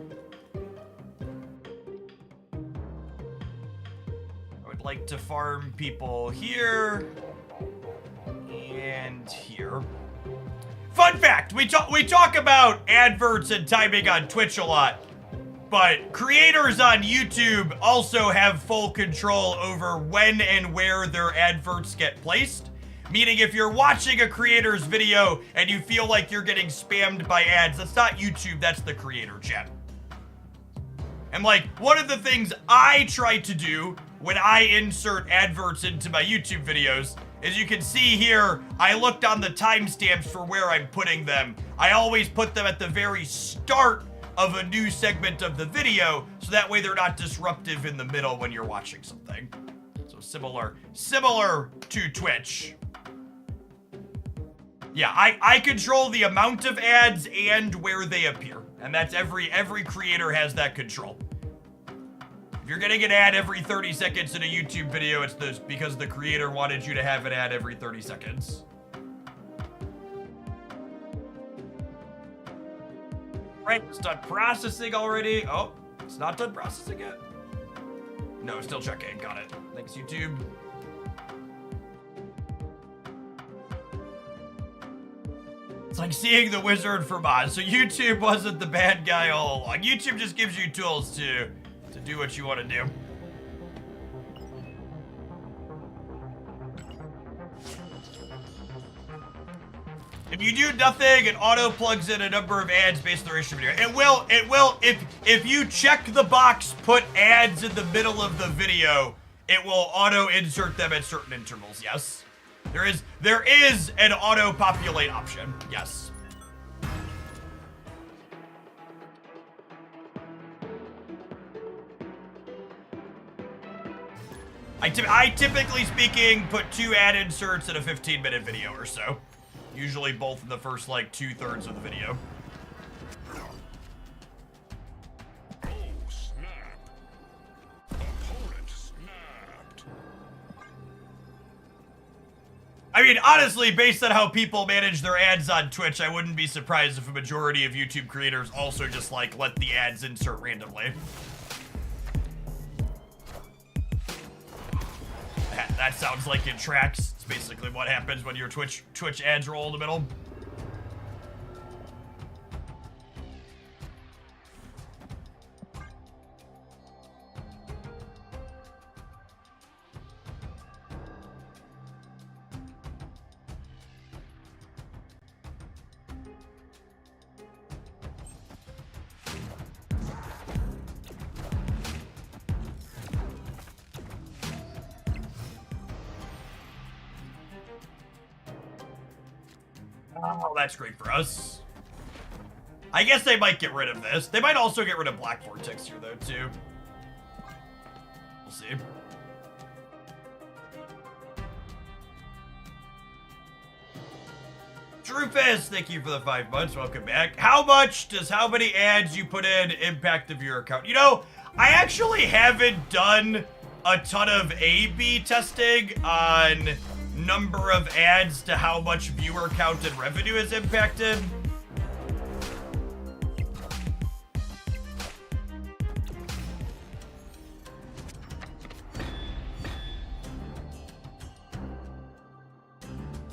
I would like to farm people here and here. Fun fact, we talk about adverts and timing on Twitch a lot, but creators on YouTube also have full control over when and where their adverts get placed. Meaning if you're watching a creator's video and you feel like you're getting spammed by ads, that's not YouTube, that's the creator, chat. And like, one of the things I try to do when I insert adverts into my YouTube videos is you can see here, I looked on the timestamps for where I'm putting them. I always put them at the very start of a new segment of the video, so that way they're not disruptive in the middle when you're watching something. So similar to Twitch. Yeah, I control the amount of ads and where they appear. And that's every creator has that control. If you're getting an ad every 30 seconds in a YouTube video, it's because the creator wanted you to have an ad every 30 seconds. Right, it's done processing already. Oh, it's not done processing yet. No, still checking. Got it. Thanks, YouTube. It's like seeing the wizard from Oz. So YouTube wasn't the bad guy all along. YouTube just gives you tools to do what you want to do. If you do nothing, it auto plugs in a number of ads based on the ratio video. It will, if you check the box, put ads in the middle of the video, it will auto insert them at certain intervals, yes. There is an auto populate option, yes. I typically speaking put 2 ad inserts in a 15-minute video or so. Usually both in the first like 2/3 of the video. Oh, snap. Opponent snapped. I mean, honestly, based on how people manage their ads on Twitch, I wouldn't be surprised if a majority of YouTube creators also just like let the ads insert randomly. That sounds like it tracks. It's basically what happens when your Twitch ads roll in the middle. Oh, that's great for us. I guess they might get rid of this. They might also get rid of Black Vortex here, though, too. We'll see. Drufus, thank you for the 5 months. Welcome back. How much does how many ads you put in impact of your account? You know, I actually haven't done a ton of A/B testing on number of ads to how much viewer count and revenue is impacted.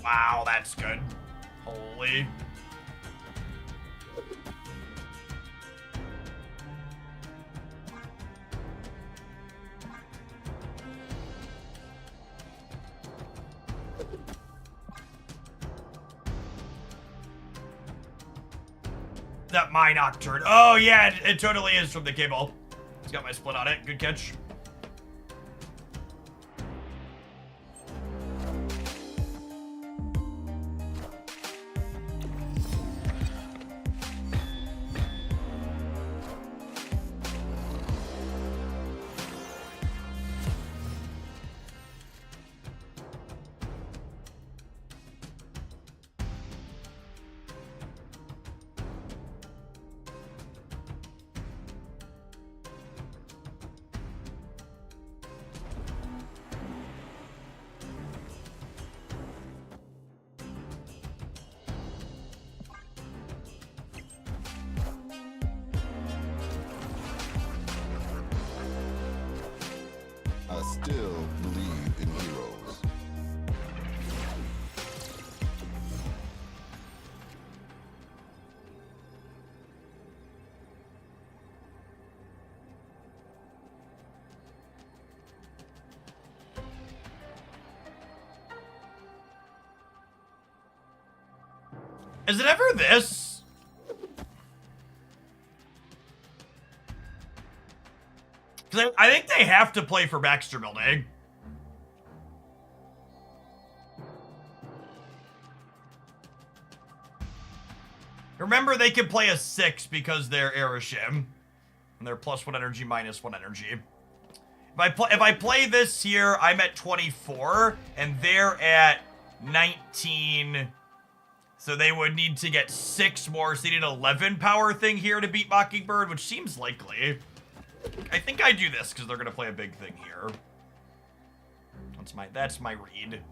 Wow, that's good. Holy. That my nocturne. Oh yeah, it totally is from the cable. It's got my split on it. Good catch. I still believe in heroes. Is it ever this? Because I think they have to play for Baxter Building. Remember, they can play a 6 because they're Aeroshim. And they're +1 energy, -1 energy. If I play this here, I'm at 24, and they're at 19. So they would need to get 6 more, so they need an 11 power thing here to beat Mockingbird, which seems likely. I think I do this, because they're going to play a big thing here. That's my read.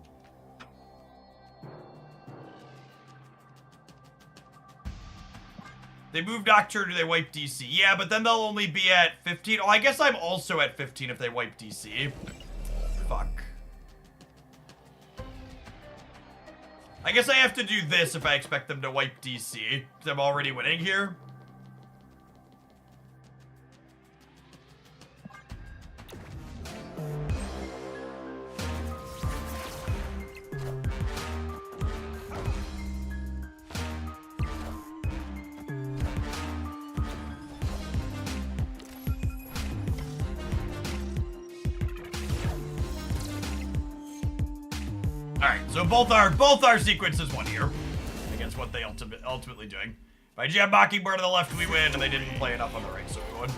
They move Doctor, do they wipe DC? Yeah, but then they'll only be at 15. Oh, I guess I'm also at 15 if they wipe DC. Fuck. I guess I have to do this if I expect them to wipe DC, because I'm already winning here. Alright, so both our sequences won here against what they ultimately doing. If I jab Mockingbird to the left, we win, and they didn't play enough on the right, so we won.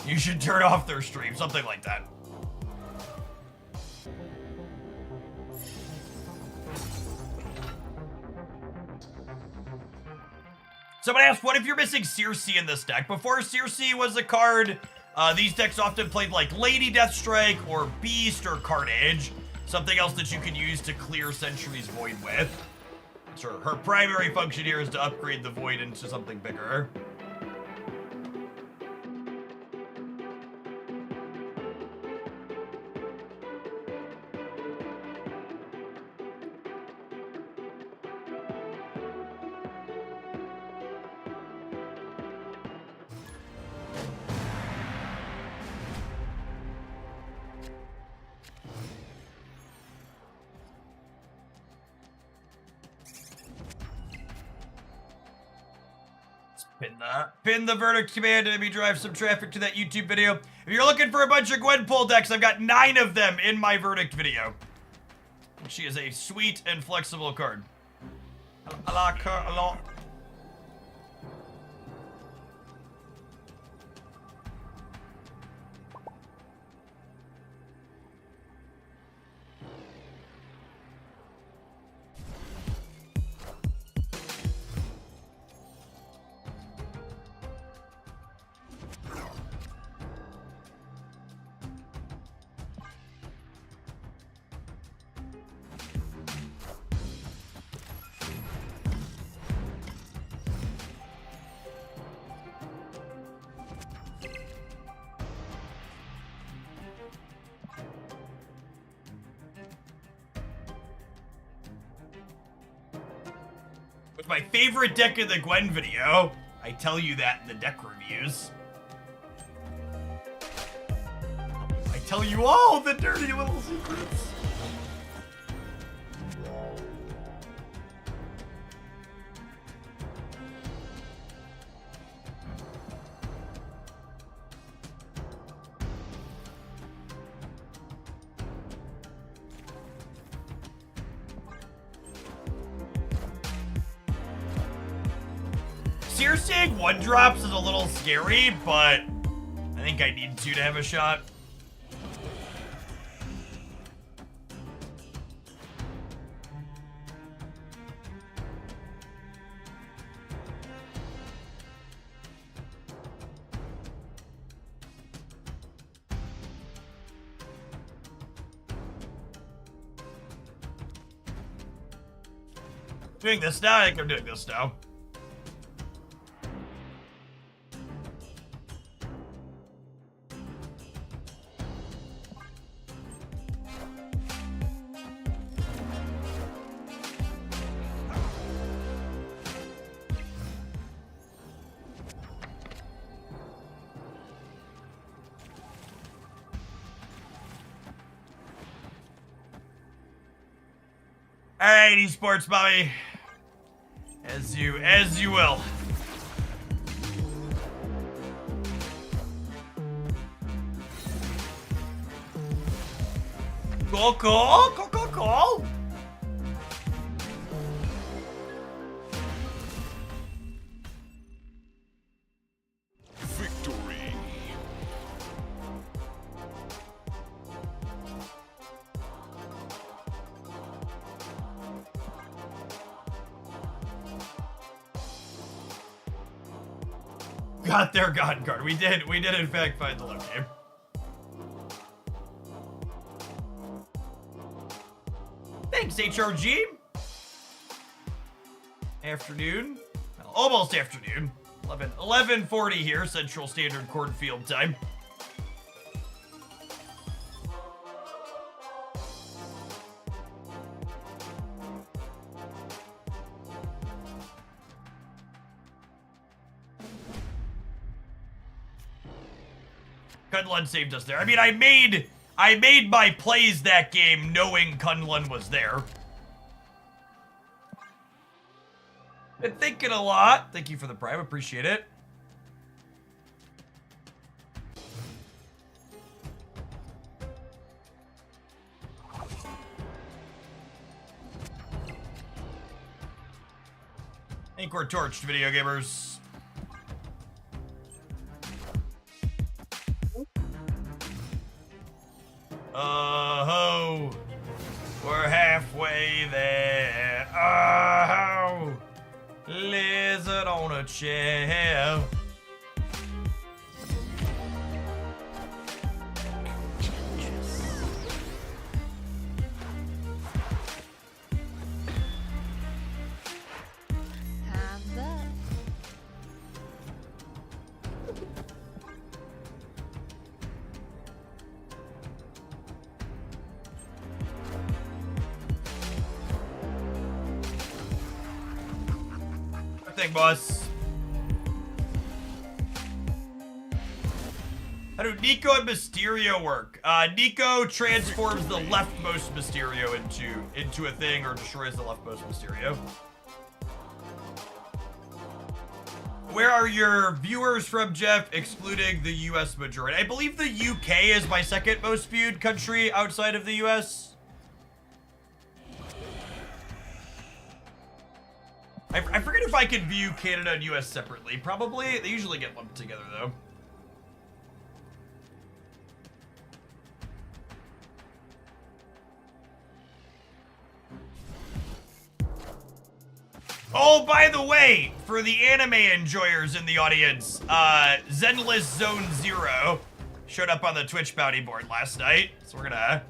You should turn off their stream, something like that. Someone asked, what if you're missing Circe in this deck? Before Circe was a card, these decks often played like Lady Deathstrike or Beast or Carnage. Something else that you can use to clear Century's Void with. So her primary function here is to upgrade the Void into something bigger. Pin the verdict command and maybe drive some traffic to that YouTube video. If you're looking for a bunch of Gwenpool decks, I've got 9 of them in my verdict video. She is a sweet and flexible card. I like her a lot. It's my favorite deck of the Gwen video. I tell you that in the deck reviews. I tell you all the dirty little secrets. Seeing 1-drops is a little scary, but I think I need to have a shot. Doing this now? I think I'm doing this now. All right, esports Bobby. As you will. Cool. Victory. Got their god card. We did in fact find the low game. Thanks, HRG. Afternoon. Well, almost afternoon. 11:40 here, Central Standard Cornfield time. Kunlun saved us there. I mean, I made my plays that game knowing Kunlun was there. Been thinking a lot. Thank you for the prime. Appreciate it. I think we're torched, video gamers. Oh, we're halfway there. Oh, lizard on a chair. Time's up. Thing, boss. How do Nico and Mysterio work? Nico transforms the leftmost Mysterio into a thing or destroys the leftmost Mysterio. Where are your viewers from, Jeff, excluding the US majority? I believe the UK is my second most viewed country outside of the US. I forget if I can view Canada and US separately. Probably. They usually get lumped together, though. Oh, by the way, for the anime enjoyers in the audience, Zenless Zone Zero showed up on the Twitch bounty board last night. So we're gonna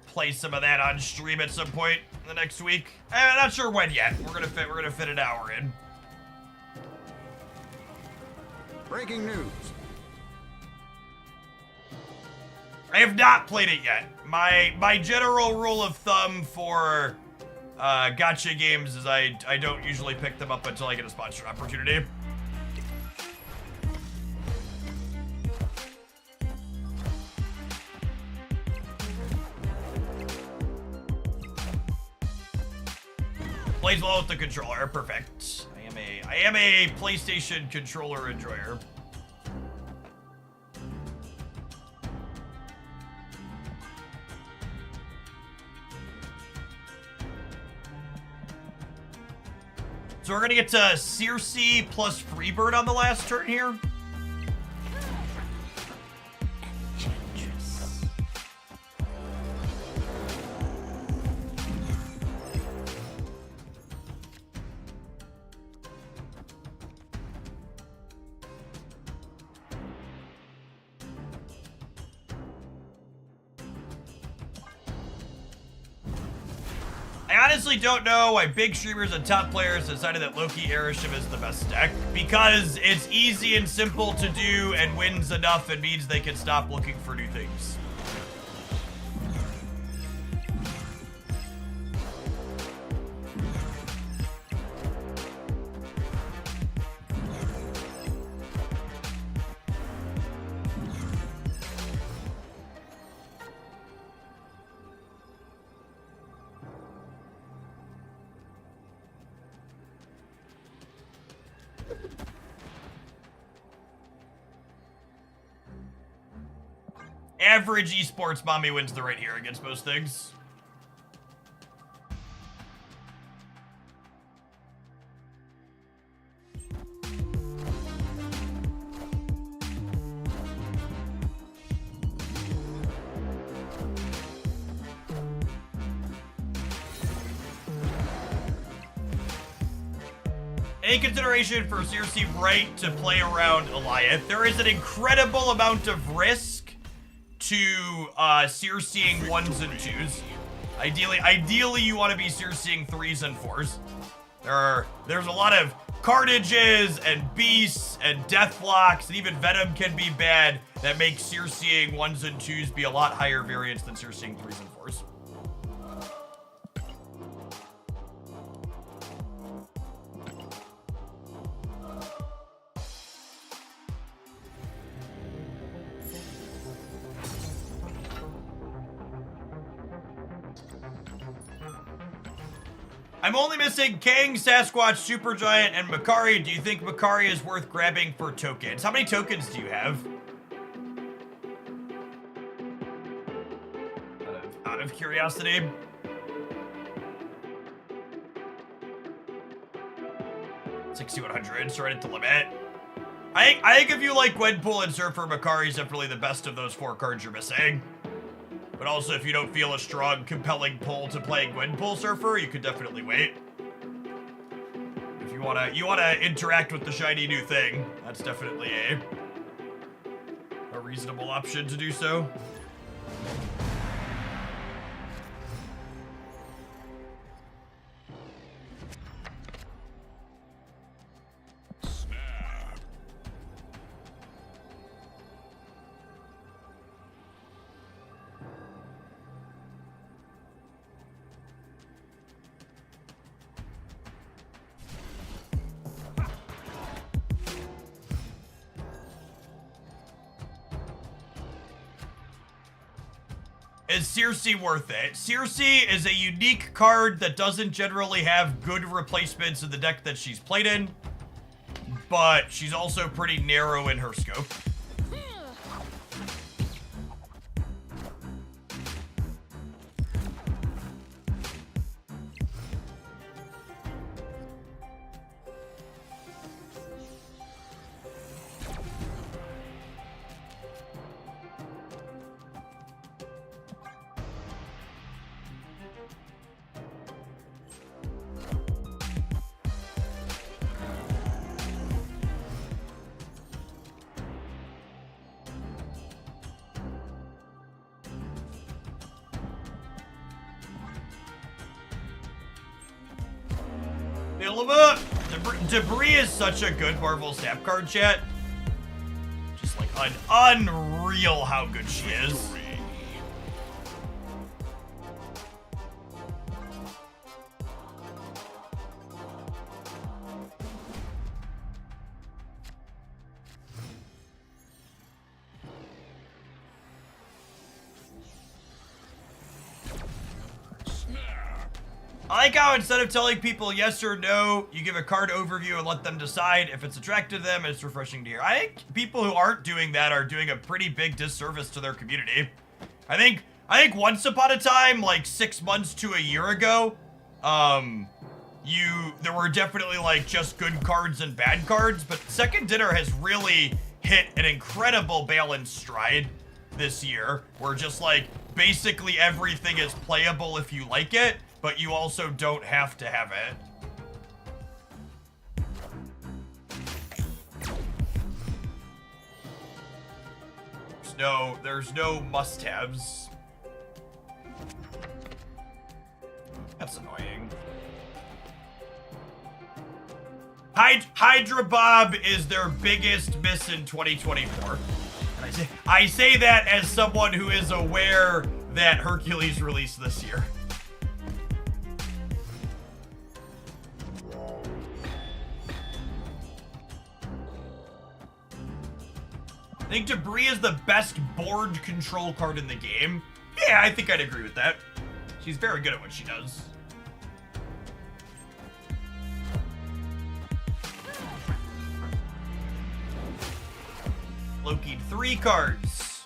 play some of that on stream at some point in the next week. I'm not sure when yet. We're gonna fit an hour in. Breaking news. I have not played it yet. My general rule of thumb for gacha games is I don't usually pick them up until I get a sponsored opportunity. Plays well with the controller. Perfect. I am a PlayStation controller enjoyer. So we're gonna get to Circe plus Freebird on the last turn here. I honestly don't know why big streamers and top players decided that Loki Airship is the best deck, because it's easy and simple to do and wins enough and means they can stop looking for new things. Average esports mommy wins the right here against most things. Any consideration for Circe right to play around Eliath? There is an incredible amount of risk to Circeing 1s and 2s. Ideally you want to be Circeing 3s and 4s. There's a lot of cartages and beasts and deathlocks, and even venom can be bad, that makes Circeing 1s and 2s be a lot higher variance than Circeing 3s and 4s. I'm only missing Kang, Sasquatch, Supergiant, and Makari. Do you think Makari is worth grabbing for tokens? How many tokens do you have? Out of curiosity. $6,100, so right at the limit. I think if you like Gwenpool and Surfer, Makari is definitely the best of those 4 cards you're missing. But also, if you don't feel a strong, compelling pull to play Gwenpool Surfer, you could definitely wait. If you wanna interact with the shiny new thing, that's definitely a reasonable option to do so. Is Circe worth it? Circe is a unique card that doesn't generally have good replacements in the deck that she's played in, but she's also pretty narrow in her scope. Debris is such a good Marvel Snap card, chat. Just like unreal how good she is. I like how instead of telling people yes or no, you give a card overview and let them decide if it's attractive to them. It's refreshing to hear. I think people who aren't doing that are doing a pretty big disservice to their community. I think once upon a time, like 6 months to a year ago, there were definitely like just good cards and bad cards, but Second Dinner has really hit an incredible balanced stride this year, where just like basically everything is playable if you like it, but you also don't have to have it. There's no must-haves. That's annoying. Hydra Bob is their biggest miss in 2024. And I say that as someone who is aware that Hercules released this year. I think Debris is the best board control card in the game. Yeah, I think I'd agree with that. She's very good at what she does. Loki'd 3 cards.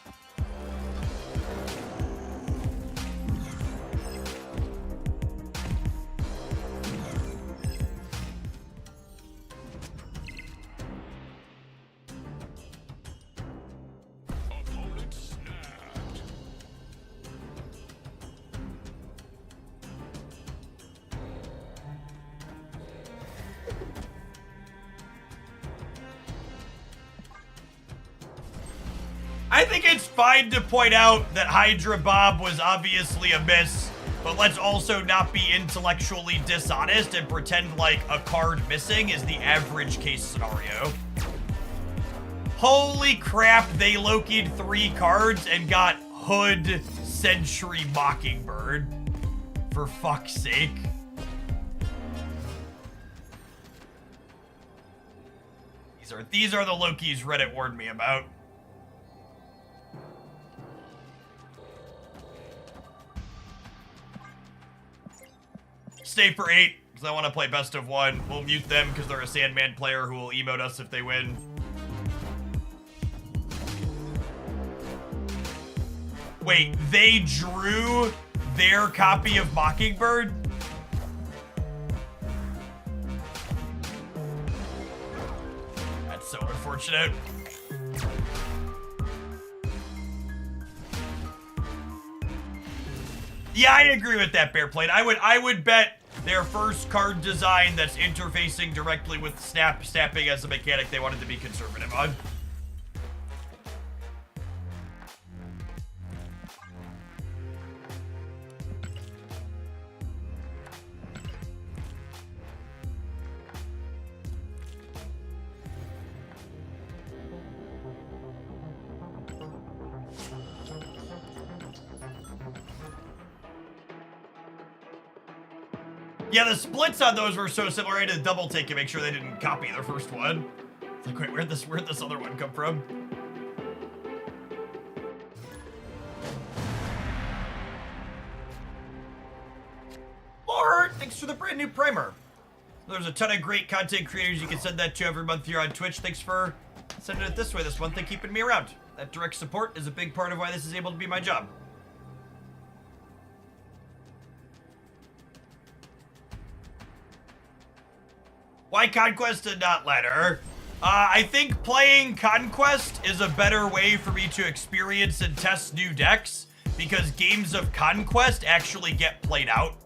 I think it's fine to point out that Hydra Bob was obviously a miss, but let's also not be intellectually dishonest and pretend like a card missing is the average case scenario. Holy crap, they Loki'd 3 cards and got Hood, Century, Mockingbird. For fuck's sake. These are the Lokis Reddit warned me about. Stay for 8, because I want to play best of 1. We'll mute them because they're a Sandman player who will emote us if they win. Wait, they drew their copy of Mockingbird? That's so unfortunate. Yeah, I agree with that, Bearplate. I would bet their first card design that's interfacing directly with snapping as a mechanic they wanted to be conservative on. Yeah, the splits on those were so similar. I had to double take and make sure they didn't copy their first one. It's like, wait, where'd this other one come from? Or thanks for the brand new primer. There's a ton of great content creators you can send that to every month here on Twitch. Thanks for sending it this way this month and keeping me around. That direct support is a big part of why this is able to be my job. Why Conquest and not Ladder? I think playing Conquest is a better way for me to experience and test new decks because games of Conquest actually get played out.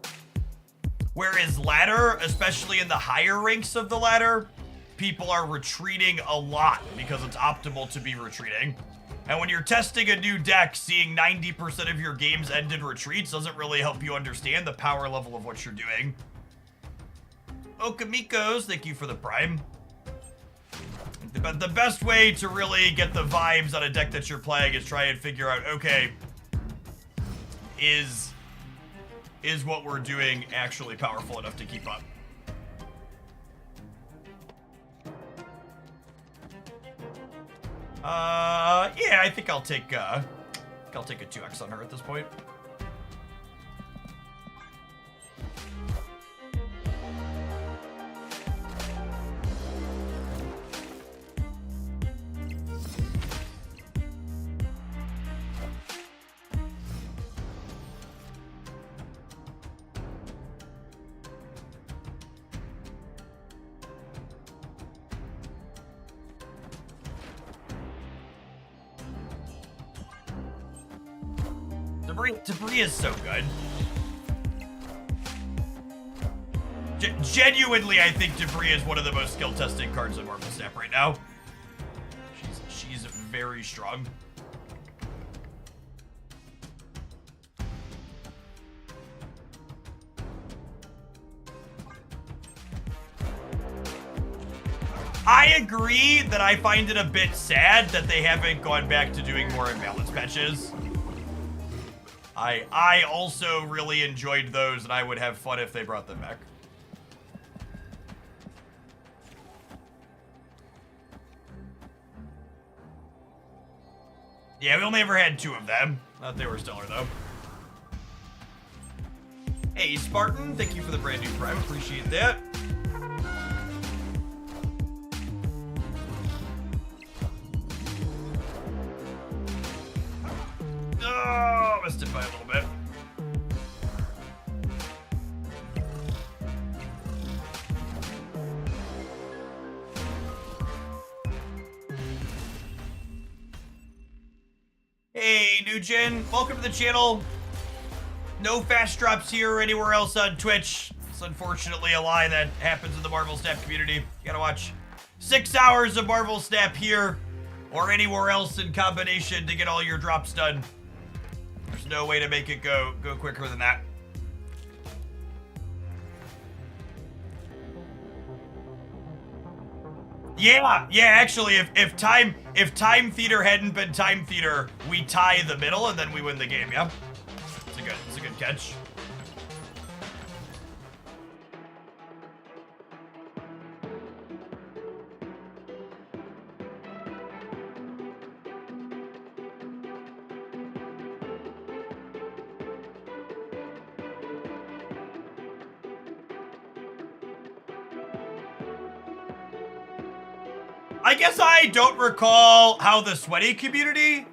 Whereas Ladder, especially in the higher ranks of the ladder, people are retreating a lot because it's optimal to be retreating. And when you're testing a new deck, seeing 90% of your games end in retreats doesn't really help you understand the power level of what you're doing. Okamikos, thank you for the prime. The best way to really get the vibes on a deck that you're playing is try and figure out, okay, is what we're doing actually powerful enough to keep up? Yeah, I think I'll take a 2x on her at this point. Debris is so good. Genuinely, I think Debris is one of the most skill testing cards in Marvel Snap right now. She's very strong. I agree that I find it a bit sad that they haven't gone back to doing more imbalance patches. I also really enjoyed those, and I would have fun if they brought them back. Yeah, we only ever had 2 of them. Thought they were stellar, though. Hey, Spartan, thank you for the brand new prime. Appreciate that. Oh, missed it by a little bit. Hey, Nugent, welcome to the channel. No fast drops here or anywhere else on Twitch. It's unfortunately a lie that happens in the Marvel Snap community. You gotta watch 6 hours of Marvel Snap here or anywhere else in combination to get all your drops done. There's no way to make it go quicker than that. Yeah, actually, if Time Theater hadn't been Time Theater, we tie the middle and then we win the game, yeah? It's a good catch. I guess I don't recall how the sweaty community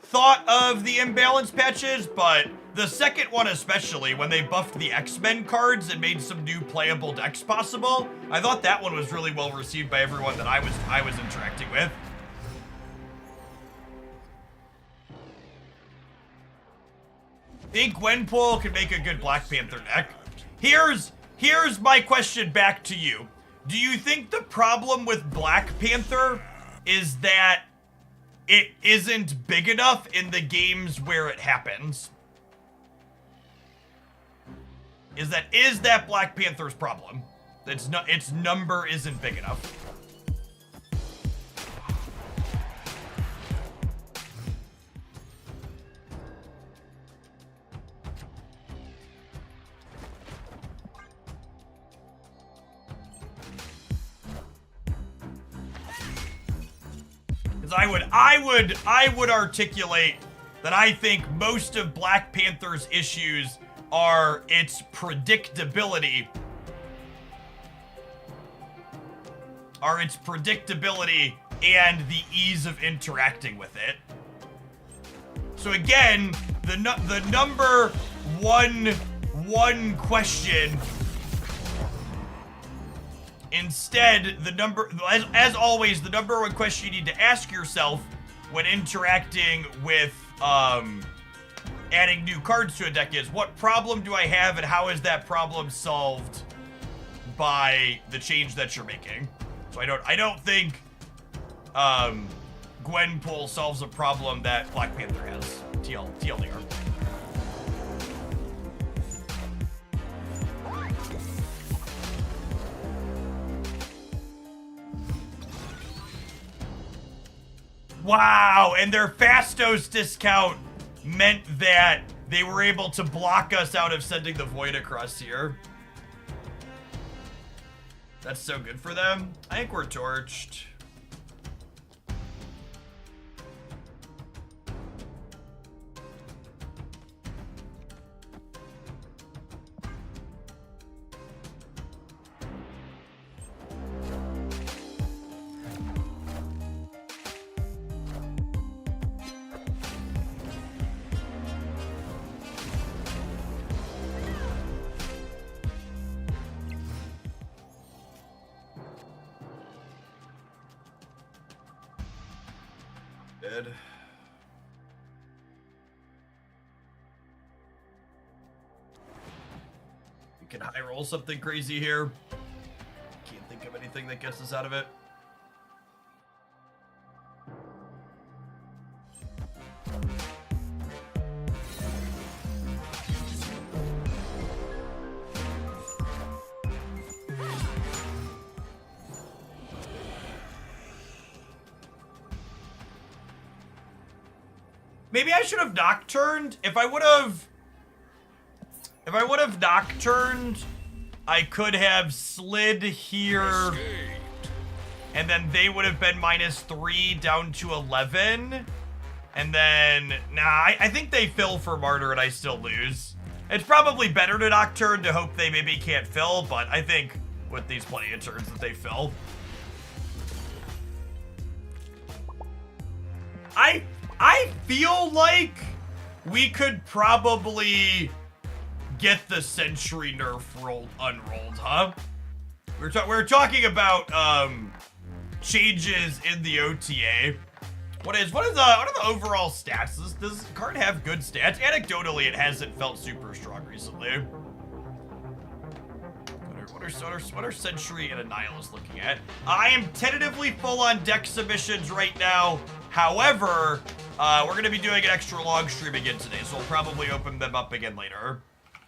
thought of the imbalance patches, but the second one especially, when they buffed the X-Men cards and made some new playable decks possible, I thought that one was really well received by everyone that I was interacting with. I think Gwenpool could make a good Black Panther deck. Here's my question back to you. Do you think the problem with Black Panther is that it isn't big enough in the games where it happens? Is that Black Panther's problem? Its number isn't big enough. I would articulate that I think most of Black Panther's issues are its predictability. And the ease of interacting with it. So again, the number one question. Instead, as always, the number one question you need to ask yourself when interacting with adding new cards to a deck is, what problem do I have and how is that problem solved by the change that you're making? So I don't think Gwenpool solves a problem that Black Panther has. TLDR. Wow, and their Fastos discount meant that they were able to block us out of sending the Void across here. That's so good for them. I think we're torched. Dead. We can high roll something crazy here. Can't think of anything that gets us out of it. Maybe I should have nocturned. If I would have nocturned, I could have slid here, and then they would have been -3 down to 11. And then, nah, I think they fill for Martyr and I still lose. It's probably better to nocturne to hope they maybe can't fill, but I think with these plenty of turns that they fill. I feel like we could probably get the Sentry nerf unrolled, huh? We're talking about changes in the OTA. What are the overall stats? Does this card have good stats? Anecdotally, it hasn't felt super strong recently. What are what are Sentry and a Nihilist looking at? I am tentatively full on deck submissions right now. However, we're gonna be doing an extra long stream again today, so we'll probably open them up again later.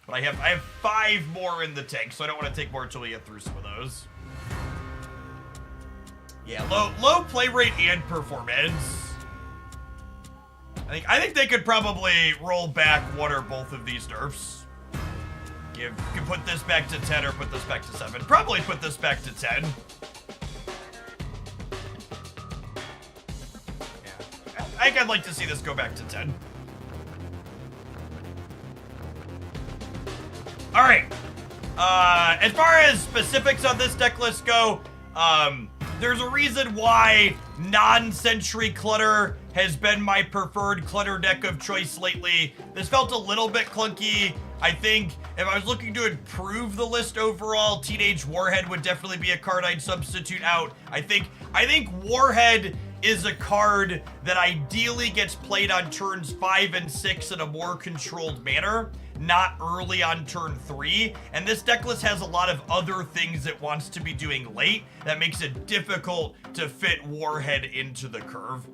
But I have 5 more in the tank, so I don't want to take more until we get through some of those. Yeah, low play rate and performance. I think they could probably roll back one or both of these nerfs. Can put this back to 10 or put this back to 7. Probably put this back to 10. Yeah. I think I'd like to see this go back to 10. All right. As far as specifics on this deck list go, there's a reason why non-Sentry Clutter has been my preferred Clutter deck of choice lately. This felt a little bit clunky. I think if I was looking to improve the list overall, Teenage Warhead would definitely be a card I'd substitute out. I think Warhead is a card that ideally gets played on turns 5 and 6 in a more controlled manner, not early on turn 3. And this deck list has a lot of other things it wants to be doing late that makes it difficult to fit Warhead into the curve.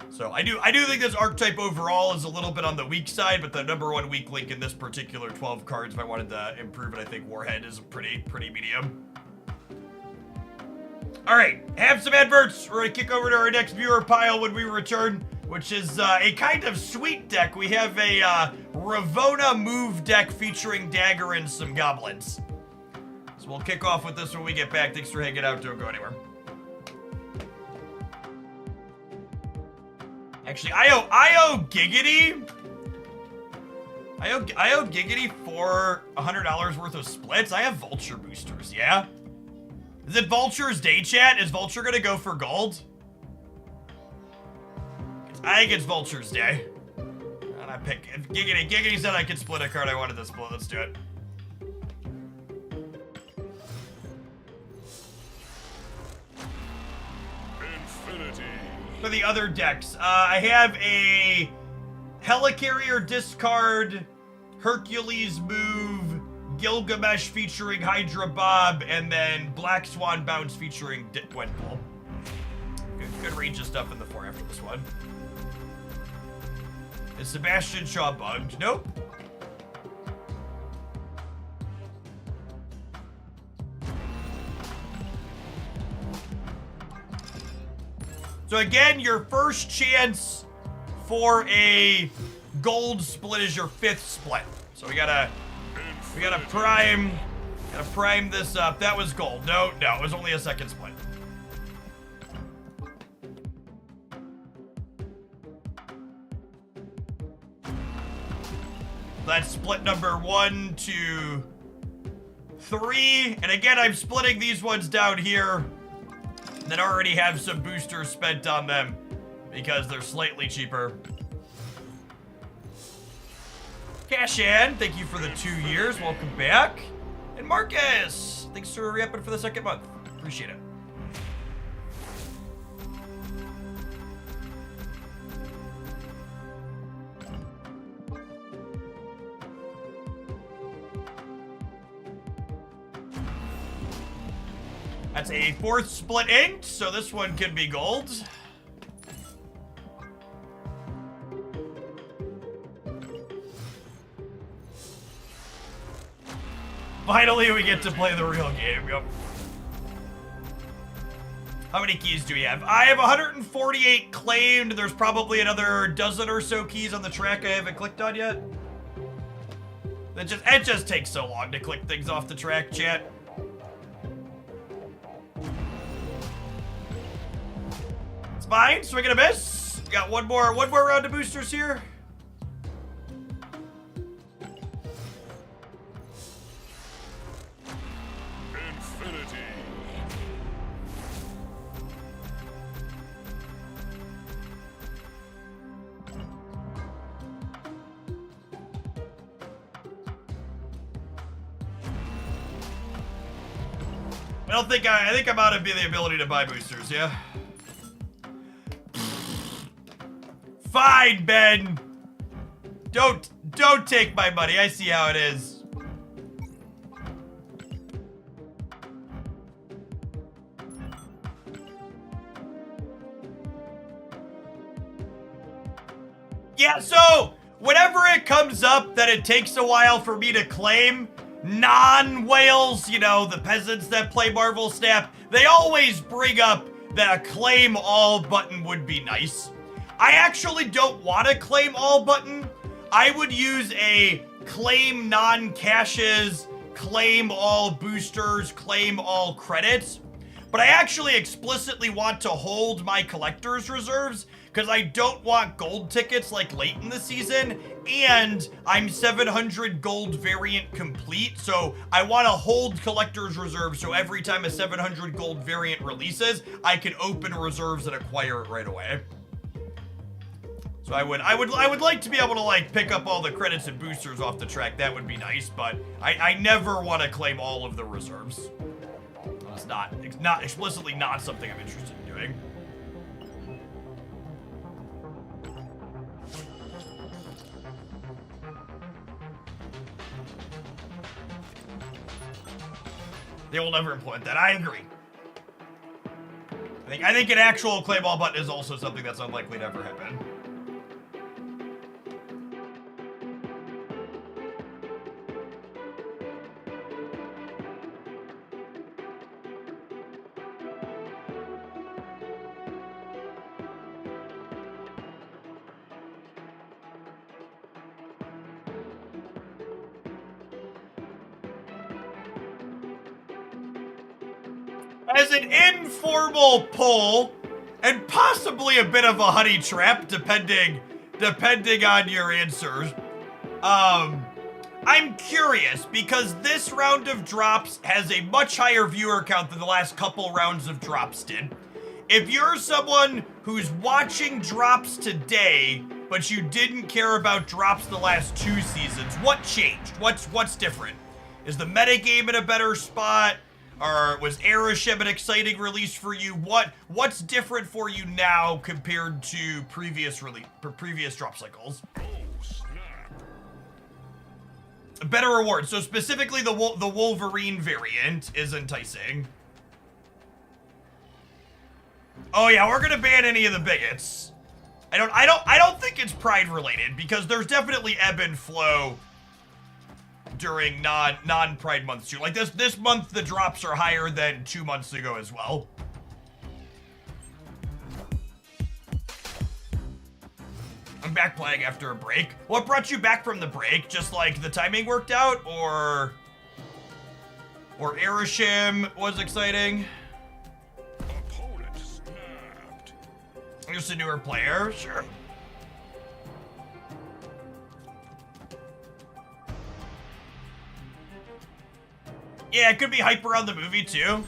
So I do think this archetype overall is a little bit on the weak side, but the number 1 weak link in this particular 12 cards, if I wanted to improve it, I think Warhead is pretty medium. All right, have some adverts. We're gonna kick over to our next viewer pile when we return, which is a kind of sweet deck. We have a Ravona move deck featuring Dagger and some goblins. So we'll kick off with this when we get back. Thanks for hanging out. Don't go anywhere. Actually, I owe Giggity. I owe Giggity for $100 worth of splits. I have Vulture boosters, yeah? Is it Vulture's day, chat? Is Vulture gonna go for gold? I think it's Vulture's day. And I pick if Giggity said I could split a card I wanted to split. Let's do it. Infinity. For the other decks, I have a Helicarrier discard, Hercules move, Gilgamesh featuring Hydra Bob, and then Black Swan bounce featuring Gwenpool. Good range of stuff in the 4 after this one. Is Sebastian Shaw bugged? Nope. So again, your first chance for a gold split is your 5th split. So we gotta prime this up. That was gold. No, it was only a 2nd split. That's split number 1, 2, 3. And again, I'm splitting these ones down here that already have some boosters spent on them because they're slightly cheaper. Cashan, thank you for the 2 years. Welcome back. And Marcus, thanks for re-upping for the 2nd month. Appreciate it. That's a 4th split inked, so this one can be gold. Finally, we get to play the real game. Yep. How many keys do we have? I have 148 claimed. There's probably another dozen or so keys on the track I haven't clicked on yet. It just takes so long to click things off the track, chat. It's fine. Swing and a miss. Got one more round of boosters here. Infinity. I think I'm out of the ability to buy boosters, yeah? Fine, Ben! Don't take my money, I see how it is. Yeah, so whenever it comes up that it takes a while for me to claim non-whales, you know, the peasants that play Marvel Snap, they always bring up that a claim all button would be nice. I actually don't want to claim all button. I would use a claim non-caches, claim all boosters, claim all credits. But I actually explicitly want to hold my collector's reserves because I don't want gold tickets like late in the season, and I'm 700 gold variant complete, so I want to hold collector's reserves so every time a 700 gold variant releases, I can open reserves and acquire it right away. So I would like to be able to like pick up all the credits and boosters off the track. That would be nice, but I never want to claim all of the reserves. It's not explicitly not something I'm interested in doing. They will never implement that. I agree. I think an actual claim all button is also something that's unlikely to ever happen. As an informal poll, and possibly a bit of a honey trap, depending on your answers, I'm curious because this round of drops has a much higher viewer count than the last couple rounds of drops did. If you're someone who's watching drops today, but you didn't care about drops the last 2 seasons, what changed? What's different? Is the metagame in a better spot? Or was Aeroship an exciting release for you? What's different for you now compared to previous drop cycles? Oh, snap. A better reward. So specifically the Wolverine variant is enticing. Oh yeah, we're gonna ban any of the bigots. I don't think it's pride related because there's definitely ebb and flow during non-pride months too. Like this month the drops are higher than 2 months ago as well. I'm back playing after a break. What brought you back from the break? Just like the timing worked out, or Aeroshim was exciting? Opponent snapped. Just a newer player, sure. Yeah, it could be hype around the movie too.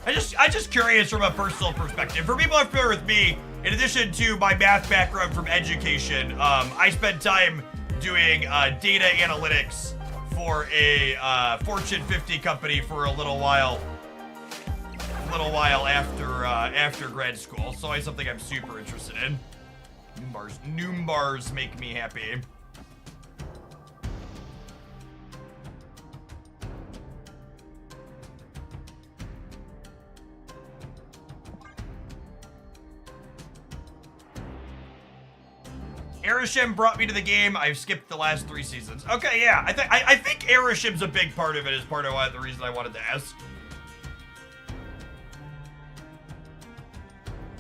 I'm just curious from a personal perspective. For people who are familiar with me, in addition to my math background from education, I spent time doing data analytics for a Fortune 50 company for a little while after grad school. So it's something I'm super interested in. Noombars make me happy. Aeroshim brought me to the game. I've skipped the last 3 seasons. Okay, yeah. I think Aeroshim's a big part of it. Is part of the reason I wanted to ask.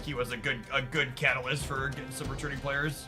He was a good catalyst for getting some returning players.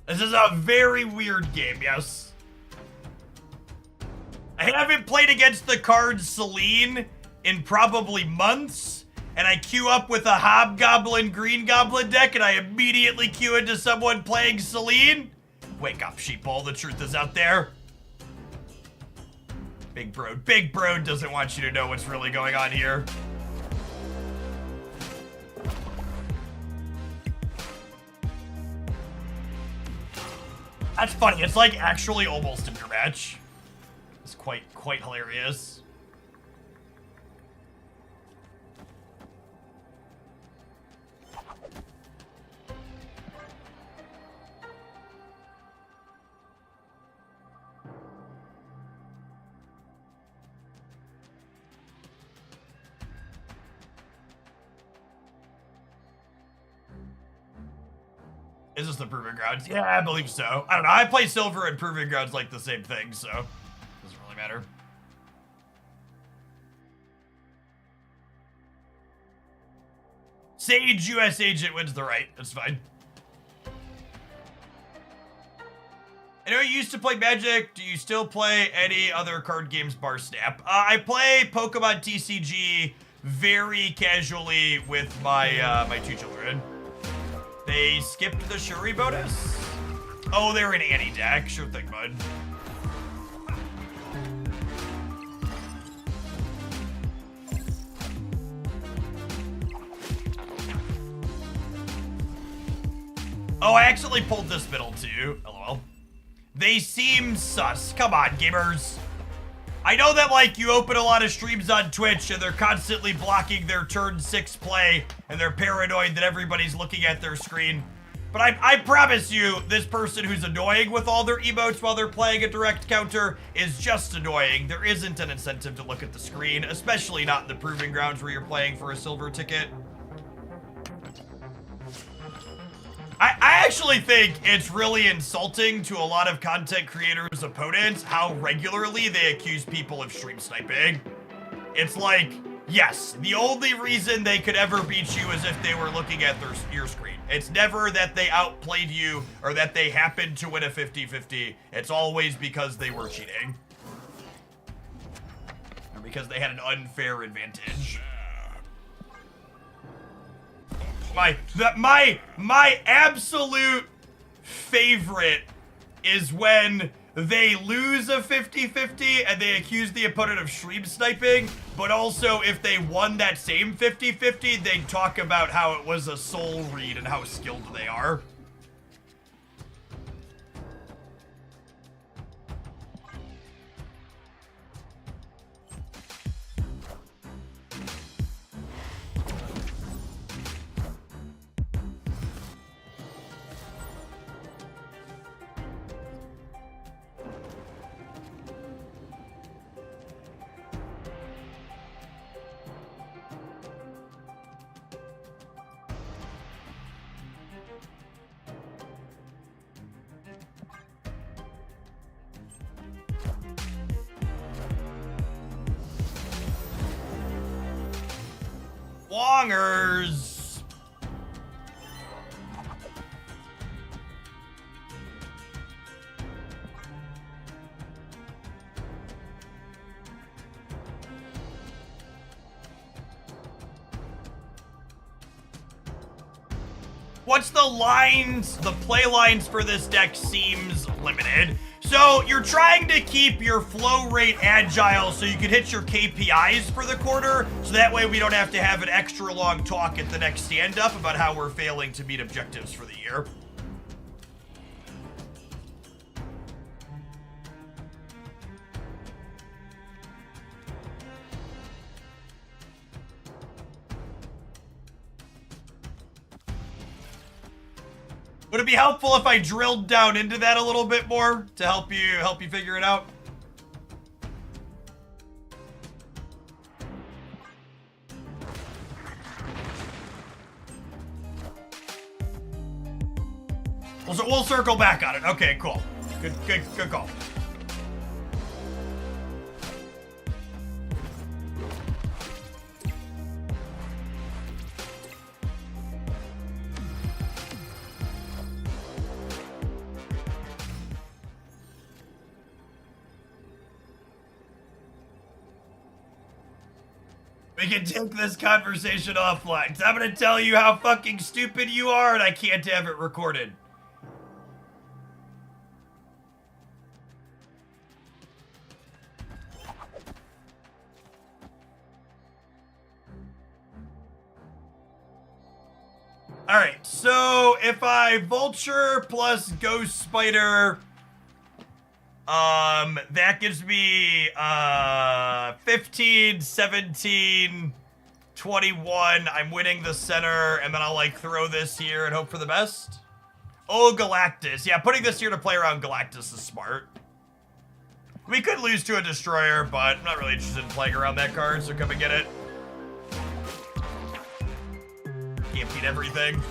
This is a very weird game, yes. I haven't played against the card Celine in probably months, and I queue up with a Hobgoblin Green Goblin deck, and I immediately queue into someone playing Celine. Wake up, sheeple, the truth is out there. Big Bro doesn't want you to know what's really going on here. That's funny. It's like actually almost a mirror match. It's quite hilarious. Is this the Proving Grounds? Yeah, I believe so. I don't know. I play Silver and Proving Grounds like the same thing, so doesn't really matter. Sage US Agent wins the right. That's fine. I know you used to play Magic. Do you still play any other card games bar Snap? I play Pokemon TCG very casually with my my two children. They skipped the Shuri bonus? Oh, they're an Annie deck. Sure thing, bud. Oh, I accidentally pulled this middle too. LOL. They seem sus. Come on, gamers. I know that, like, you open a lot of streams on Twitch and they're constantly blocking their turn 6 play and they're paranoid that everybody's looking at their screen. But I promise you, this person who's annoying with all their emotes while they're playing a direct counter is just annoying. There isn't an incentive to look at the screen, especially not in the Proving Grounds where you're playing for a silver ticket. I actually think it's really insulting to a lot of content creators' opponents how regularly they accuse people of stream sniping. It's like, yes, the only reason they could ever beat you is if they were looking at your screen. It's never that they outplayed you or that they happened to win a 50-50. It's always because they were cheating. Or because they had an unfair advantage. My absolute favorite is when they lose a 50-50 and they accuse the opponent of stream sniping, but also if they won that same 50-50, they talk about how it was a soul read and how skilled they are. Wongers. What's the lines? The play lines for this deck seems limited. So you're trying to keep your flow rate agile so you can hit your KPIs for the quarter, so that way we don't have to have an extra long talk at the next stand-up about how we're failing to meet objectives for the year. Would it be helpful if I drilled down into that a little bit more to help you figure it out? We'll circle back on it. Okay, cool. Good call. We can take this conversation offline, 'cause I'm gonna tell you how fucking stupid you are and I can't have it recorded. Alright, so if I Vulture plus Ghost Spider That gives me 15, 17, 21. I'm winning the center, and then I'll like throw this here and hope for the best. Oh, Galactus. Yeah, putting this here to play around Galactus is smart. We could lose to a destroyer, but I'm not really interested in playing around that card, so come and get it. Can't beat everything.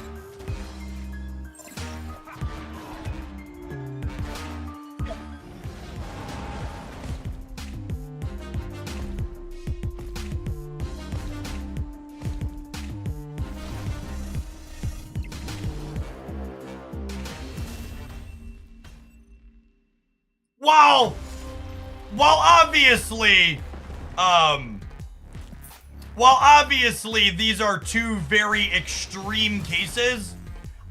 While obviously these are two very extreme cases,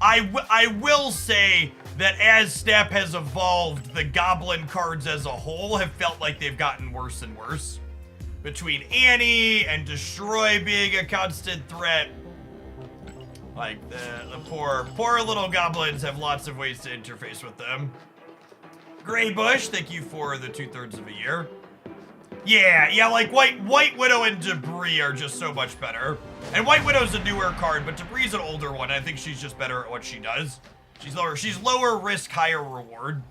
I will say that as Snap has evolved, the Goblin cards as a whole have felt like they've gotten worse and worse. Between Annie and Destroy being a constant threat, like the poor little goblins have lots of ways to interface with them. Gray Bush, thank you for the 2/3 of a year. Yeah, like White Widow and Debris are just so much better. And White Widow's a newer card, but Debris' an older one. I think she's just better at what she does. She's lower risk, higher reward.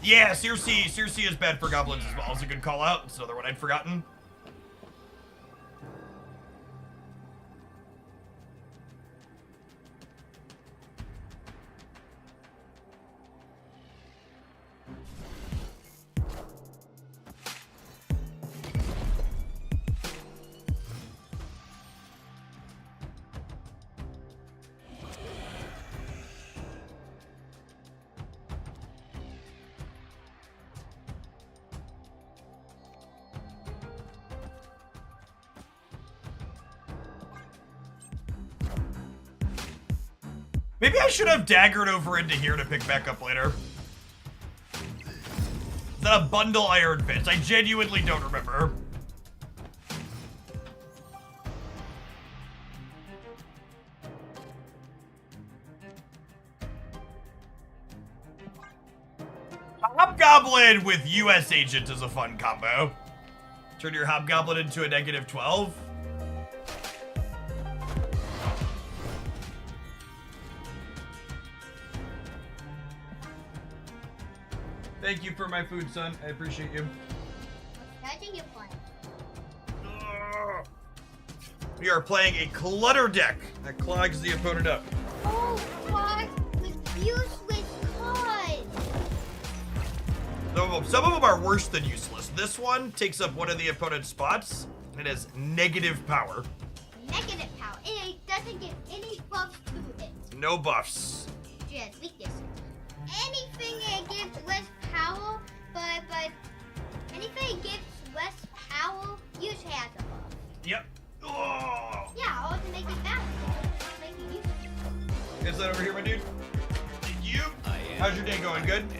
Yeah, Circe is bad for goblins as well. It's a good call out. It's another one I'd forgotten. Maybe I should have daggered over into here to pick back up later. Is that a bundle Iron Fist? I genuinely don't remember. Hobgoblin with US Agent is a fun combo. Turn your Hobgoblin into a -12. Thank you for my food, son. I appreciate you. What are you playing? We are playing a Clutter deck that clogs the opponent up. Oh, what? With useless cards. Some of them are worse than useless. This one takes up one of the opponent's spots. It has negative power. Negative power. It doesn't give any buffs to it. No buffs. Just weakness. Anything that gives less power, but anything that gives less power usually has a buff. Yep. Oh. Yeah, all to make it balanced. Make it useful. Is that over here, my dude? Thank you. How's your day going? Good? I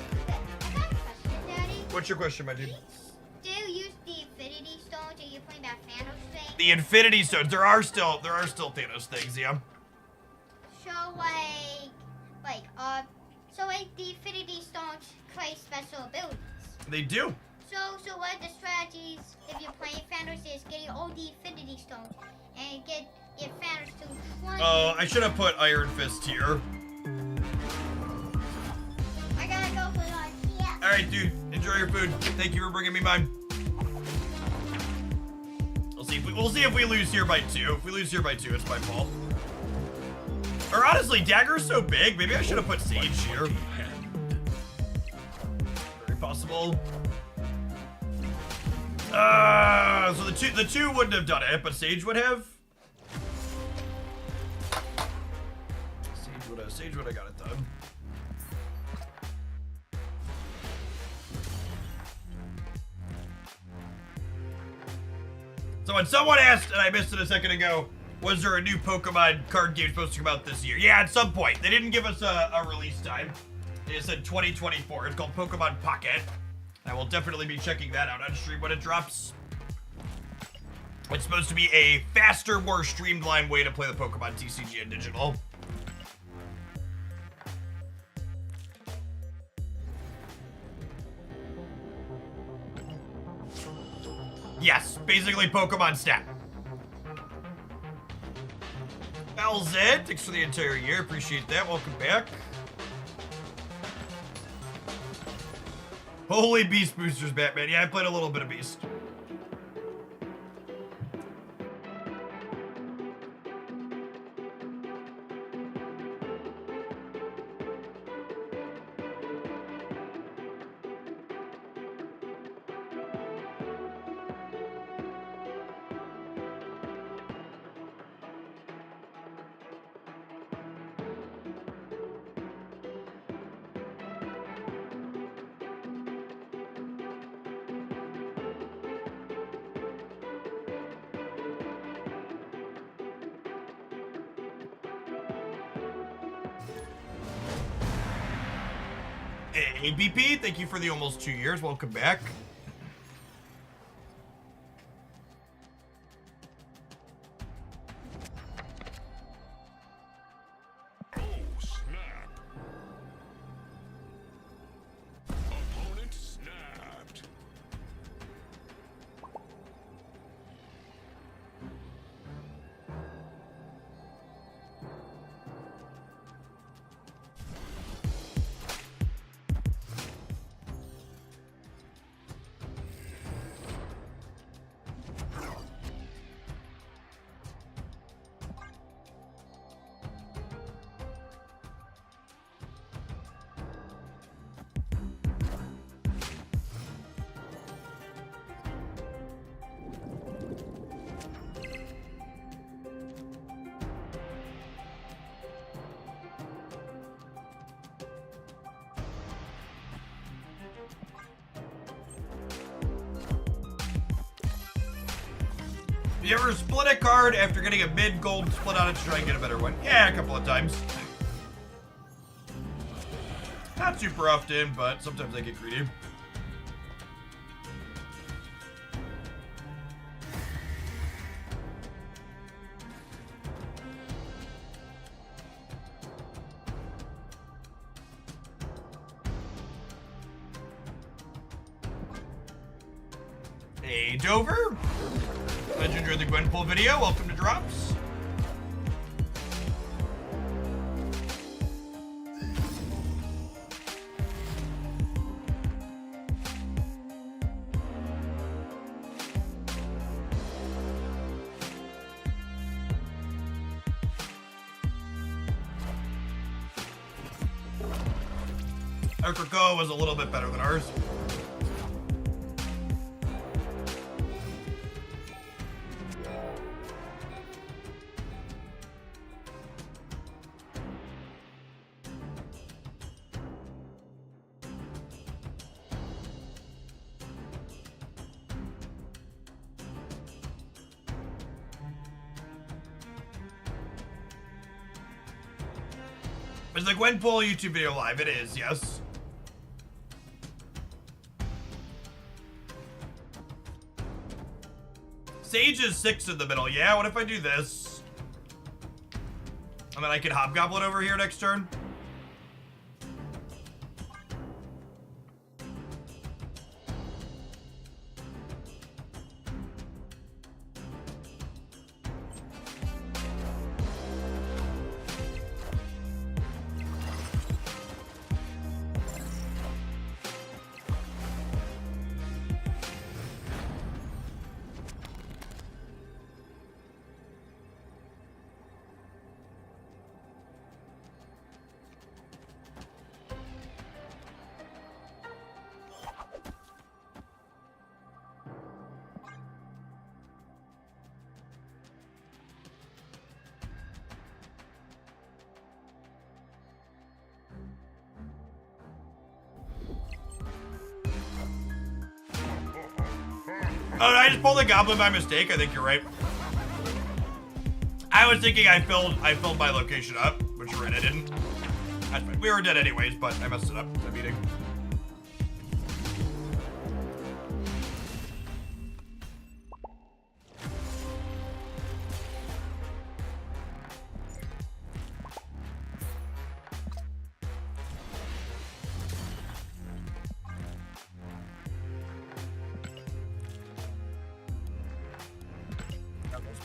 got a question, Daddy. What's your question, my dude? Still use the Infinity Stones? Are you playing that Thanos thing? The Infinity Stones. There are still Thanos things, yeah. So the Infinity Stones create special abilities. They do. So what are the strategies if you're playing Thanos is getting all the Infinity Stones and get Thanos to 20? Oh, I should have put Iron Fist here. I gotta go for lunch. Yeah. All right, dude. Enjoy your food. Thank you for bringing me mine. We'll see if we lose here by 2. If we lose here by 2, it's my fault. Or honestly, Dagger's so big. Maybe I should have put Sage here. Very possible. So the two wouldn't have done it, but Sage would have. Sage would have got it done. So when someone asked, and I missed it a second ago, was there a new Pokemon card game supposed to come out this year? Yeah, at some point. They didn't give us a release time. They just said 2024. It's called Pokemon Pocket. I will definitely be checking that out on stream when it drops. It's supposed to be a faster, more streamlined way to play the Pokemon TCG in digital. Yes, basically Pokemon stat. LZ, thanks for the entire year. Appreciate that. Welcome back. Holy Beast Boosters, Batman. Yeah, I played a little bit of Beast. ABP, thank you for the almost 2 years. Welcome back. Oh, snap. Opponent snapped. You ever split a card after getting a mid-gold split on it to try and get a better one? Yeah, a couple of times. Not super often, but sometimes I get greedy. Hey, Dover. Glad you enjoyed the Gwenpool video. Welcome to Drops. Our Krakoa was a little bit better than ours. Is the Gwenpool YouTube video live? It is, yes. Sage is 6 in the middle. Yeah, what if I do this? And then I can Hobgoblin over here next turn. Oh, did I just pull the goblin by mistake? I think you're right. I was thinking I filled my location up, which you're right, I didn't. That's fine. We were dead anyways, but I messed it up. That meeting.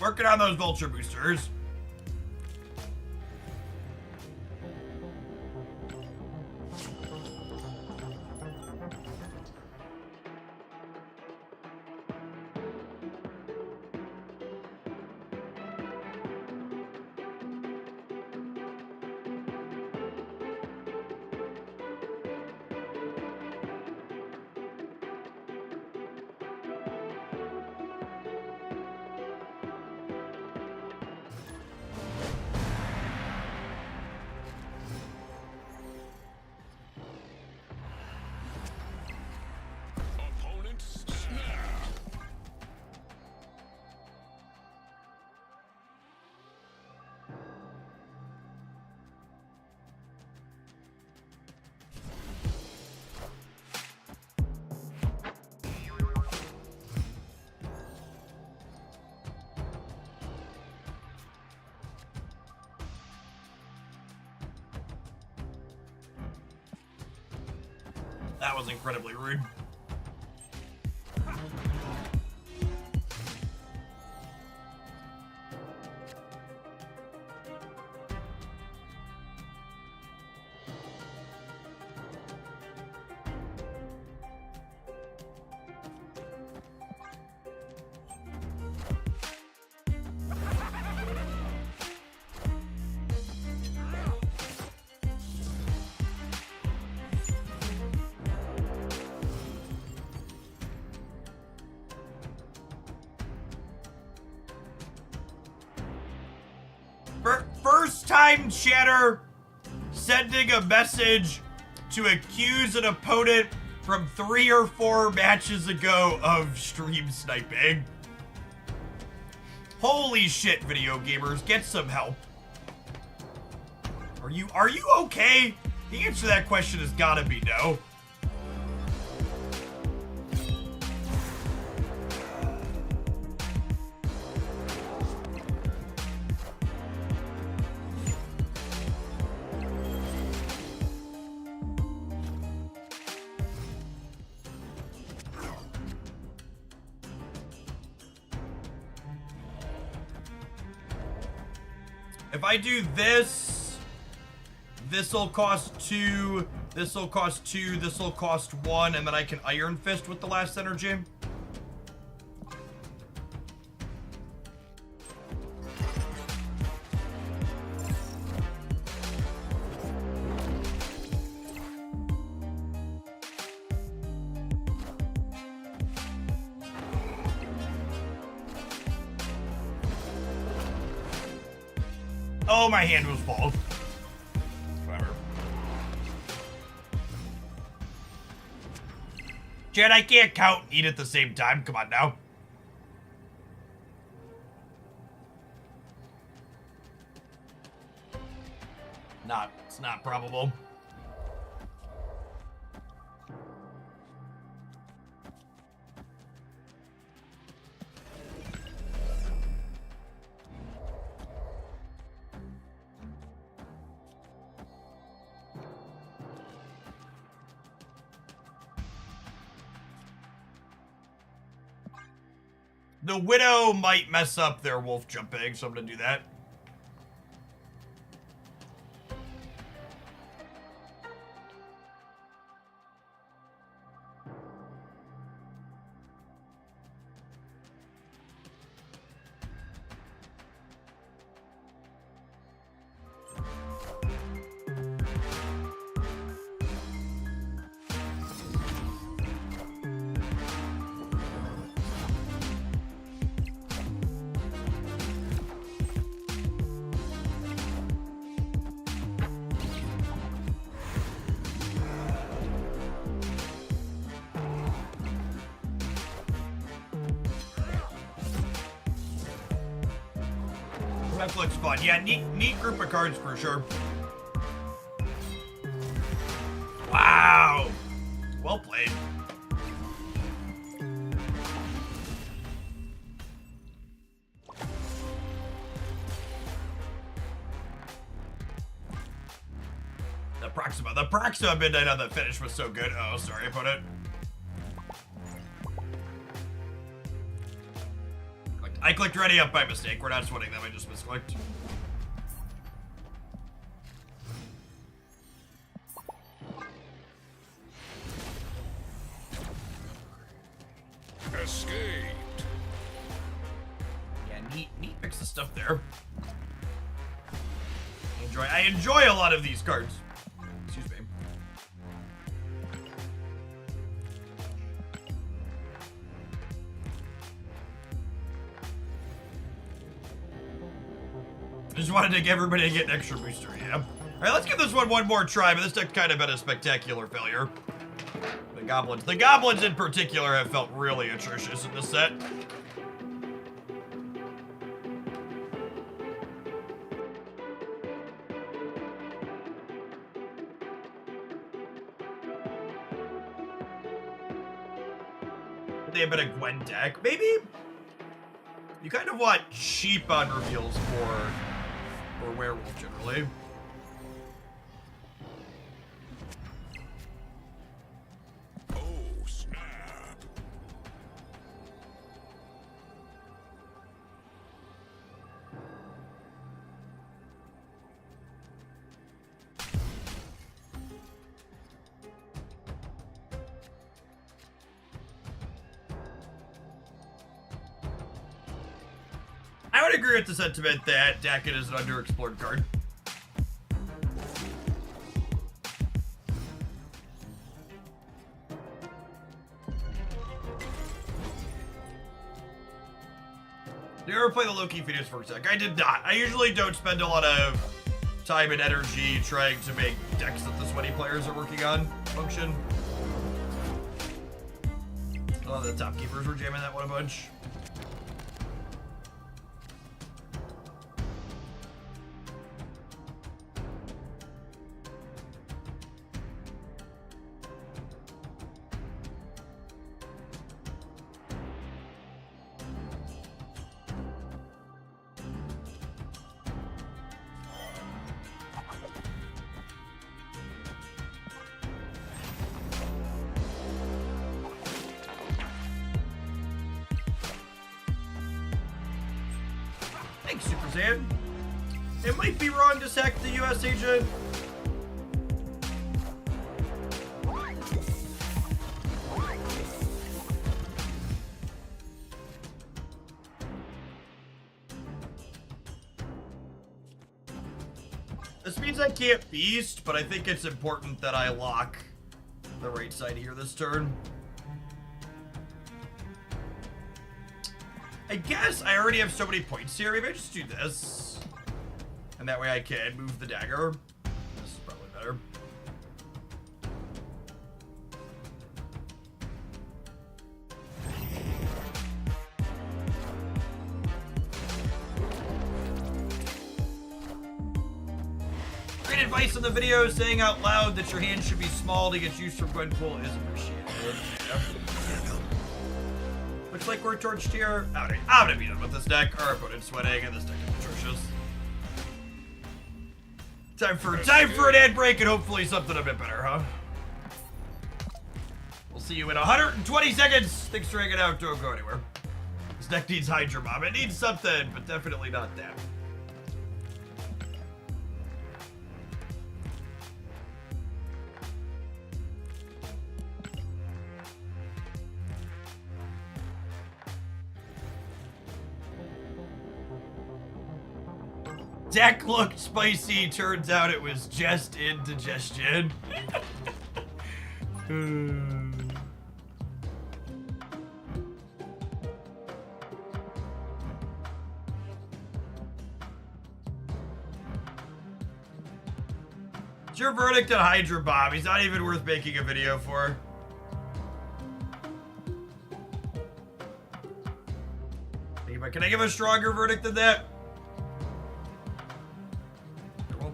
Working on those vulture boosters. Opponent snapped. That was incredibly rude. First time chatter sending a message to accuse an opponent from 3 or 4 matches ago of stream sniping. Holy shit, video gamers, get some help. Are you okay? The answer to that question has gotta be no. If I do this, this'll cost 2, this'll cost 2, this'll cost 1, and then I can Iron Fist with the last energy. Oh, my hand was full. Whatever. Jen, I can't count and eat at the same time. Come on now. It's not probable. The Widow might mess up their wolf jumping, so I'm gonna do that. That looks fun. Yeah, neat group of cards for sure. Wow. Well played. The Proxima Midnight on the finish was so good. Oh, sorry, opponent. I clicked ready up by mistake. We're not sweating them. I just misclicked. Escaped. Yeah, neat mix of stuff there. I enjoy a lot of these cards. Excuse me. Just wanted to get everybody to get an extra booster, yeah. All right, let's give this one more try, but this deck kind of been a spectacular failure. The goblins in particular have felt really atrocious in this set. They have been a Gwen deck. Maybe you kind of want cheap on reveals for werewolf generally. Oh, snap. I would agree with the sentiment that Dakin is an underexplored card. Did you ever play the Loki Phoenix Force deck? I did not. I usually don't spend a lot of time and energy trying to make decks that the sweaty players are working on function. A lot of the top keepers were jamming that one a bunch. Thanks, Super Zan. It might be wrong to sack the U.S. agent. This means I can't beast, but I think it's important that I lock the right side here this turn. I guess I already have so many points here. Maybe I just do this. And that way I can move the dagger. This is probably better. Great advice in the video. Saying out loud that your hand should be small to get use from Gwenpool is appreciated. Yeah. Looks like we're torched here. I'm gonna be done with this deck. Our opponent's sweating, and this deck is atrocious. Time for an ad break, and hopefully something a bit better, huh? We'll see you in 120 seconds. Thanks for hanging out. Don't go anywhere. This deck needs Hydra Bob. It needs something, but definitely not that. Deck looked spicy, turns out it was just indigestion. What's your verdict on Hydra Bob? He's not even worth making a video for. Can I give a stronger verdict than that?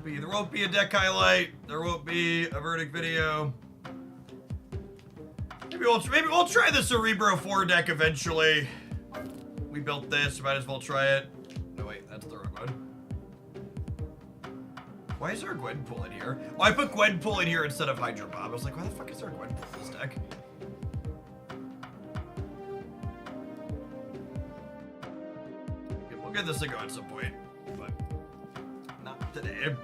There won't be a deck highlight. There won't be a verdict video. Maybe we'll try the Cerebro 4 deck eventually. We built this, might as well try it. No wait, that's the wrong one. Why is there a Gwenpool in here? Oh, I put Gwenpool in here instead of Hydra Bob. I was like, why the fuck is there a Gwenpool in this deck? get this to go at some point, but not today.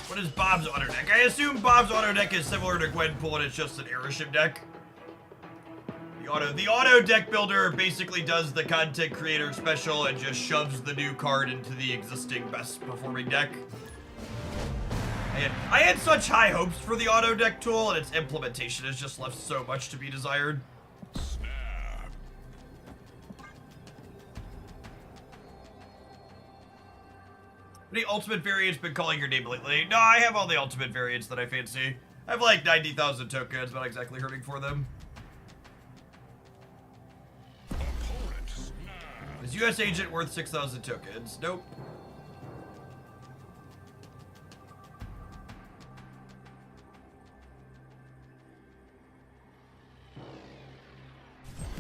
What is Bob's auto deck? I assume Bob's auto deck is similar to Gwenpool and it's just an airship deck. The auto deck builder basically does the content creator special and just shoves the new card into the existing best performing deck. I had such high hopes for the auto deck tool, and its implementation has just left so much to be desired. Snap. Any ultimate variants been calling your name lately? No, I have all the ultimate variants that I fancy. I have like 90,000 tokens, not exactly hurting for them. Opponent snap. Is US Agent worth 6,000 tokens? Nope.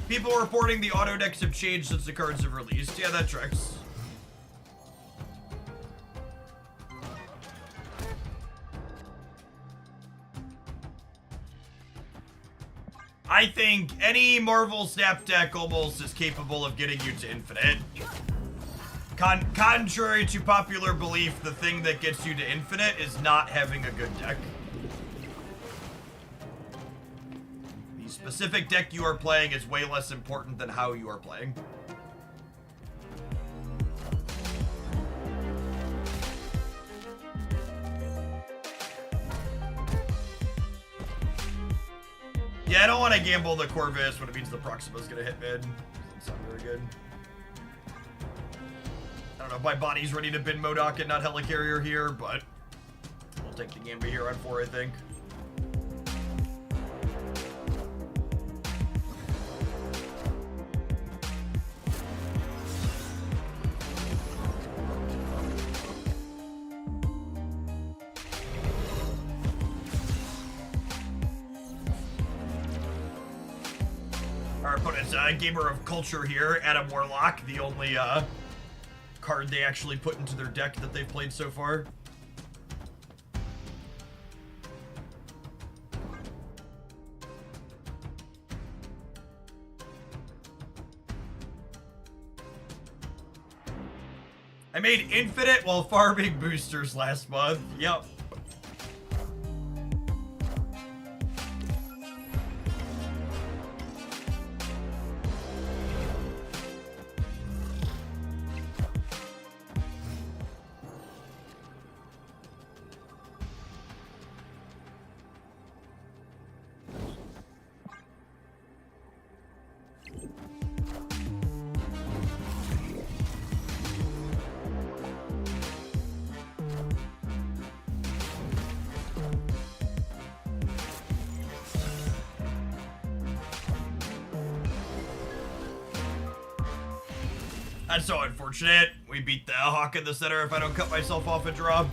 People reporting the auto decks have changed since the cards have released. Yeah, that tracks. I think any Marvel Snap deck almost is capable of getting you to infinite. Contrary to popular belief, the thing that gets you to infinite is not having a good deck. The specific deck you are playing is way less important than how you are playing. Yeah, I don't want to gamble the Corvus when it means the Proxima's gonna hit mid. Doesn't sound very good. I don't know if my body's ready to bin Modok and not Helicarrier here, but we'll take the Gambit here on 4, I think. Our opponent's a gamer of culture here, Adam Warlock, the only card they actually put into their deck that they've played so far. I made infinite while farming boosters last month. Yep. That's so unfortunate. We beat the Hawk in the center if I don't cut myself off and draw.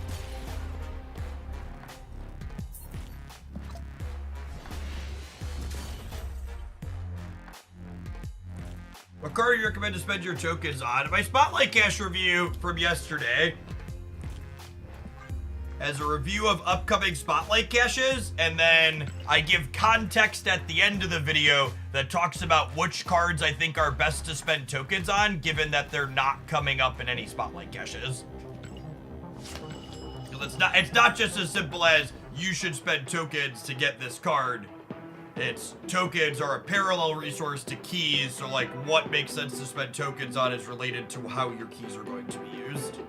What card do you recommend to spend your tokens on? My Spotlight Cash review from yesterday as a review of upcoming Spotlight Caches, and then I give context at the end of the video that talks about which cards I think are best to spend tokens on, given that they're not coming up in any Spotlight Caches. It's not just as simple as you should spend tokens to get this card. It's tokens are a parallel resource to keys, so like what makes sense to spend tokens on is related to how your keys are going to be used.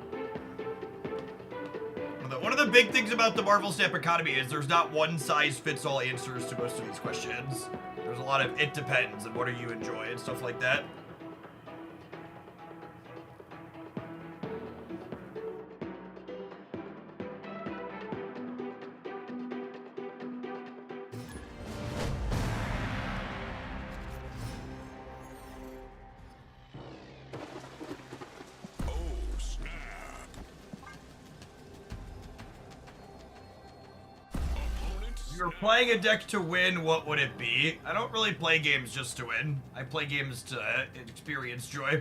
One of the big things about the Marvel Snap economy is there's not one-size-fits-all answers to most of these questions. There's a lot of it depends and what do you enjoy and stuff like that. you're playing a deck to win, what would it be? I don't really play games just to win. I play games to experience joy.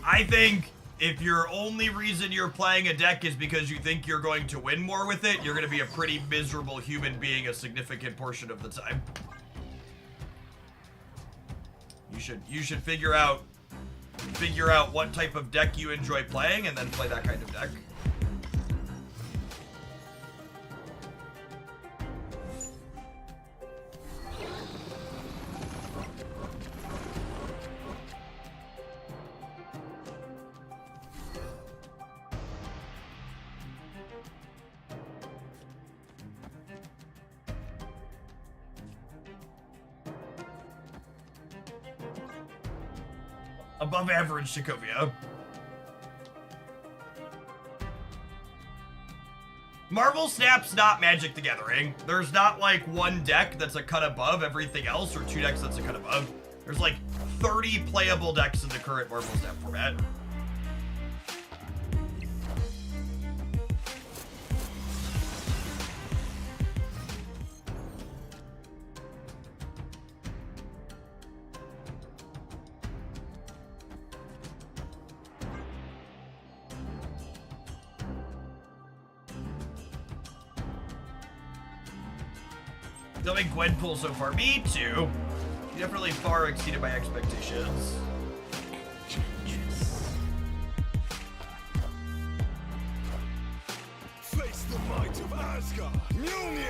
I think if your only reason you're playing a deck is because you think you're going to win more with it, you're going to be a pretty miserable human being a significant portion of the time. You should figure out what type of deck you enjoy playing and then play that kind of deck. Above average Sokovia. Marvel Snap's not Magic the Gathering. There's not like one deck that's a cut above everything else or two decks that's a cut above. There's like 30 playable decks in the current Marvel Snap format. Loving Gwenpool so far. Me too. You definitely far exceeded my expectations. Face the might of Asgard. Mjolnir!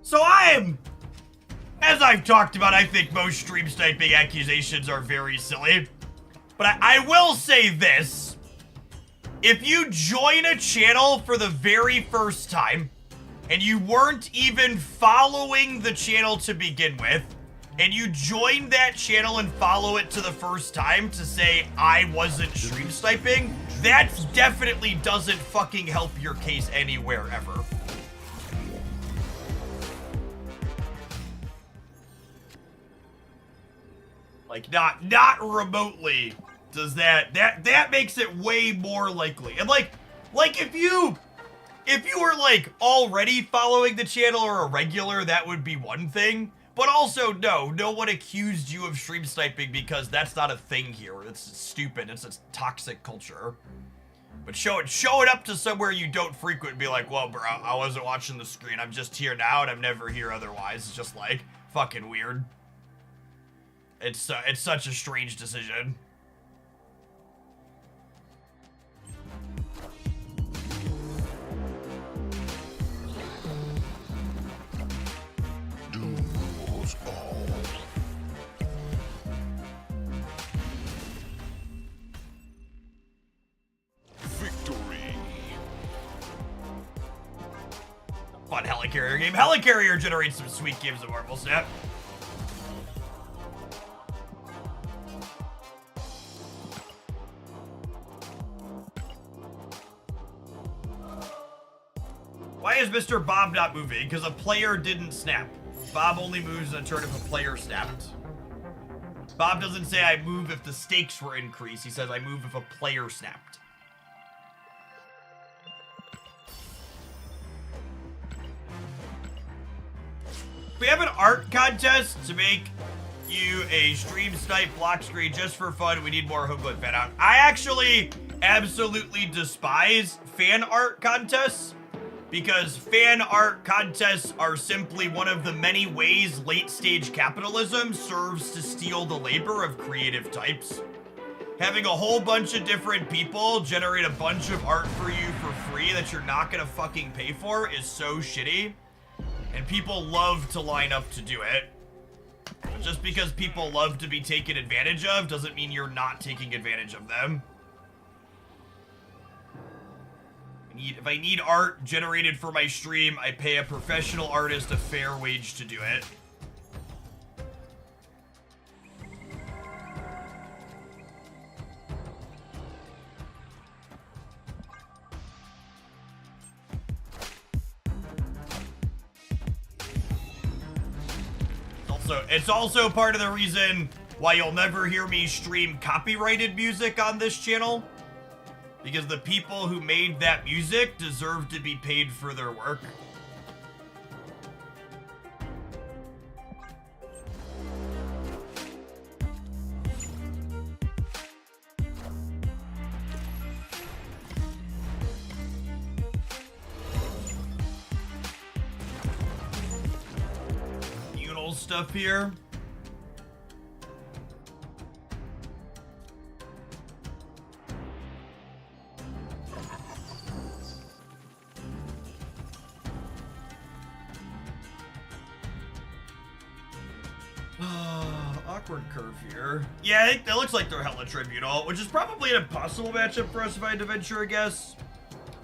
So as I've talked about, I think most stream sniping accusations are very silly. But I will say this. If you join a channel for the very first time, and you weren't even following the channel to begin with, and you join that channel and follow it to the first time to say, I wasn't stream sniping, that definitely doesn't fucking help your case anywhere ever. Like, not remotely does that makes it way more likely. And like if you were like already following the channel or a regular, that would be one thing. But also, no one accused you of stream sniping because that's not a thing here. It's stupid. It's a toxic culture. But show it up to somewhere you don't frequent and be like, well, bro, I wasn't watching the screen. I'm just here now and I'm never here otherwise. It's just like fucking weird. It's such a strange decision. Doom rules all. Victory. Fun Helicarrier game. Helicarrier generates some sweet games of Marvel Snap. Why is Mr. Bob not moving? Because a player didn't snap. Bob only moves in a turn if a player snapped. Bob doesn't say I move if the stakes were increased. He says I move if a player snapped. We have an art contest to make you a stream snipe block screen just for fun. We need more Hoogland fan art. I actually absolutely despise fan art contests. Because fan art contests are simply one of the many ways late-stage capitalism serves to steal the labor of creative types. Having a whole bunch of different people generate a bunch of art for you for free that you're not gonna fucking pay for is so shitty. And people love to line up to do it. Just because people love to be taken advantage of doesn't mean you're not taking advantage of them. If I need art generated for my stream, I pay a professional artist a fair wage to do it. It's also part of the reason why you'll never hear me stream copyrighted music on this channel. Because the people who made that music deserve to be paid for their work. Communal stuff here. Awkward curve here. Yeah, it looks like they're hella tribunal, which is probably an impossible matchup for us if I had to venture a guess.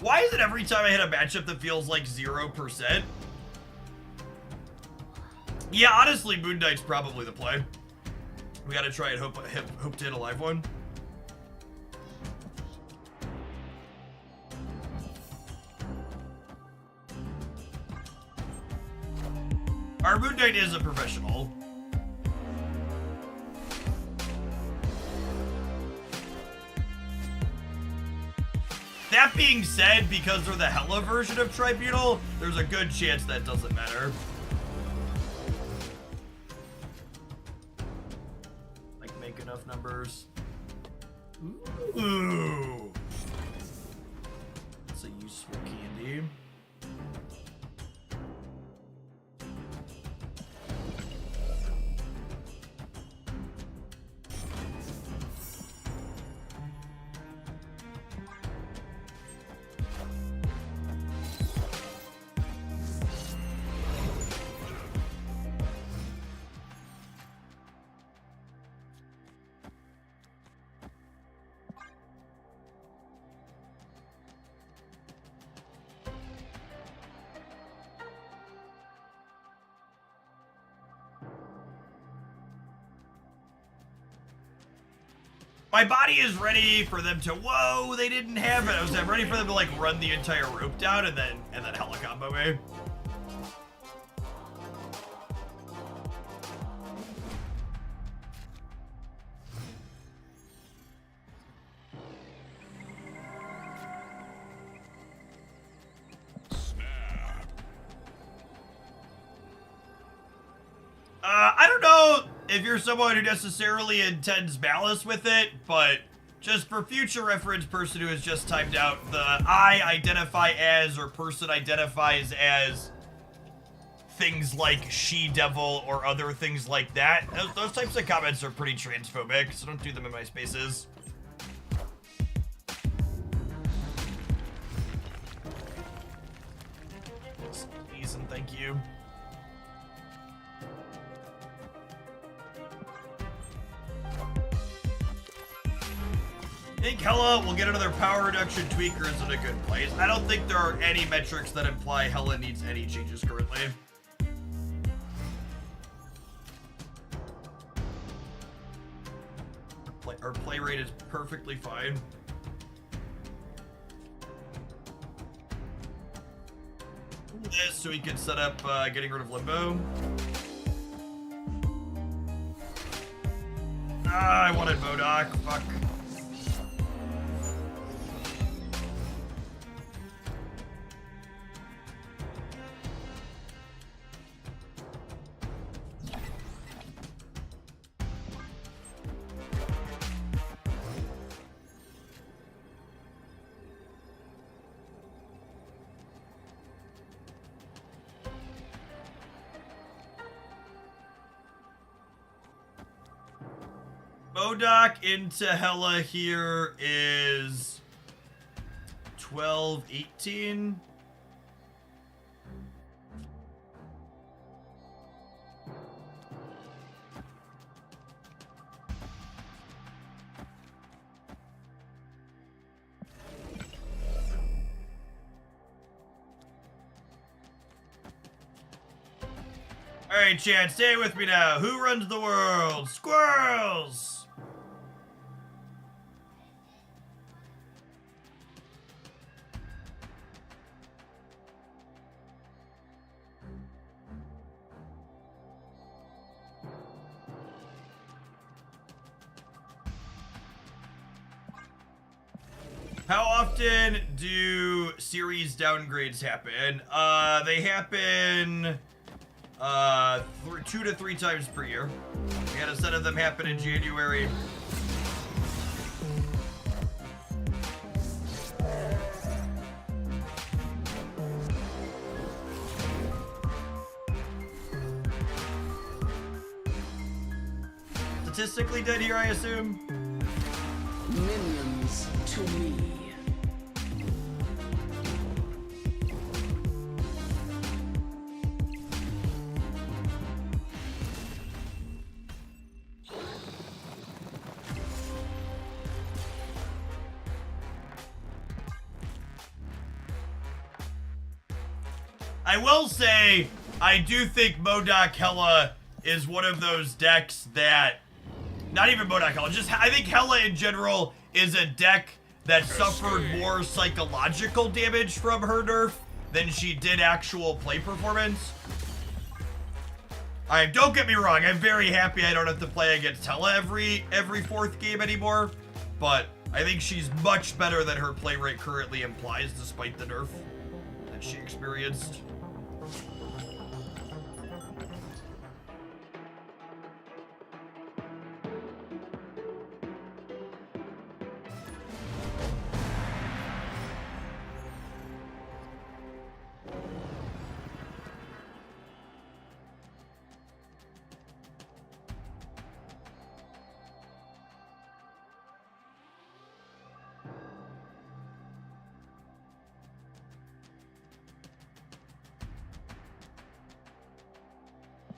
Why is it every time I hit a matchup that feels like 0%? Yeah, honestly, Moon Knight's probably the play. We gotta try and hope to hit a live one. Our Moon Knight is a professional. That being said, because they're the hella version of Tribunal, there's a good chance that doesn't matter. Like, make enough numbers. Ooh. That's a useful candy. My body is ready for them to, whoa, they didn't have it. I'm ready for them to like run the entire rope down and then hella combo me. I don't know if you're someone who necessarily intends malice with it, but just for future reference, person who has just typed out the I identify as or person identifies as things like she-devil or other things like that. Those types of comments are pretty transphobic, so don't do them in my spaces. Please and thank you. I think Hella will get another power reduction tweakers in a good place. I don't think there are any metrics that imply Hella needs any changes currently. Our play rate is perfectly fine. This so we can set up getting rid of Limbo. Ah, I wanted Modok. Fuck. Modok into Hella here is 12-18. Alright, chat, stay with me now. Who runs the world? Squirrels! How often do series downgrades happen? They happen 2 to 3 times per year. We had a set of them happen in January. Statistically dead here, I assume. Minions to me. I will say, I do think Modok Hella is one of those decks that, not even Modok Hella, just I think Hella in general is a deck that suffered more psychological damage from her nerf than she did actual play performance. Don't get me wrong, I'm very happy I don't have to play against Hella every 4th game anymore, but I think she's much better than her play rate currently implies despite the nerf that she experienced.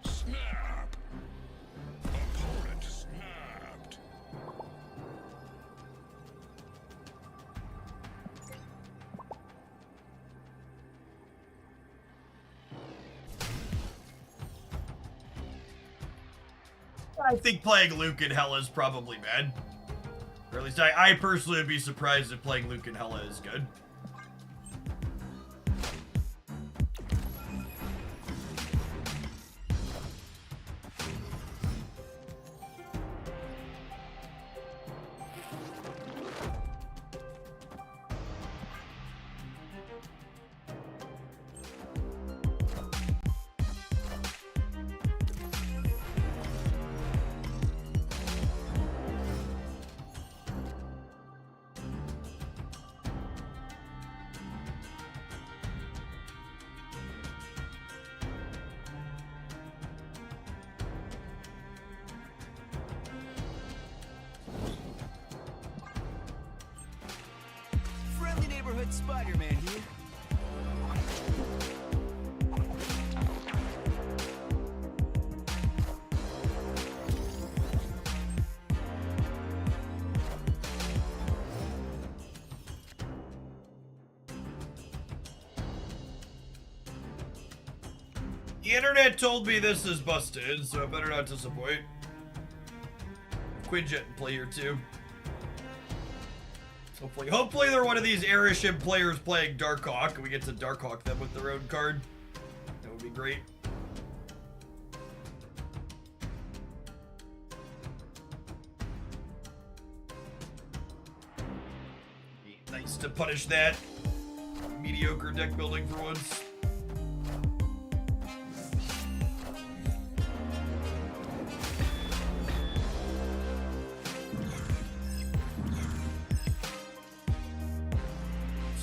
Snap! Opponent snapped. I think playing Luke in Hella is probably bad. Or at least I personally would be surprised if playing Luke in Hella is good. Friendly neighborhood Spider-Man here. The internet told me this is busted, so I better not disappoint. Quinjet and play here too. Hopefully they're one of these Airship players playing Darkhawk, and we get to Darkhawk them with their own card. That would be great. Be nice to punish that mediocre deck building for once.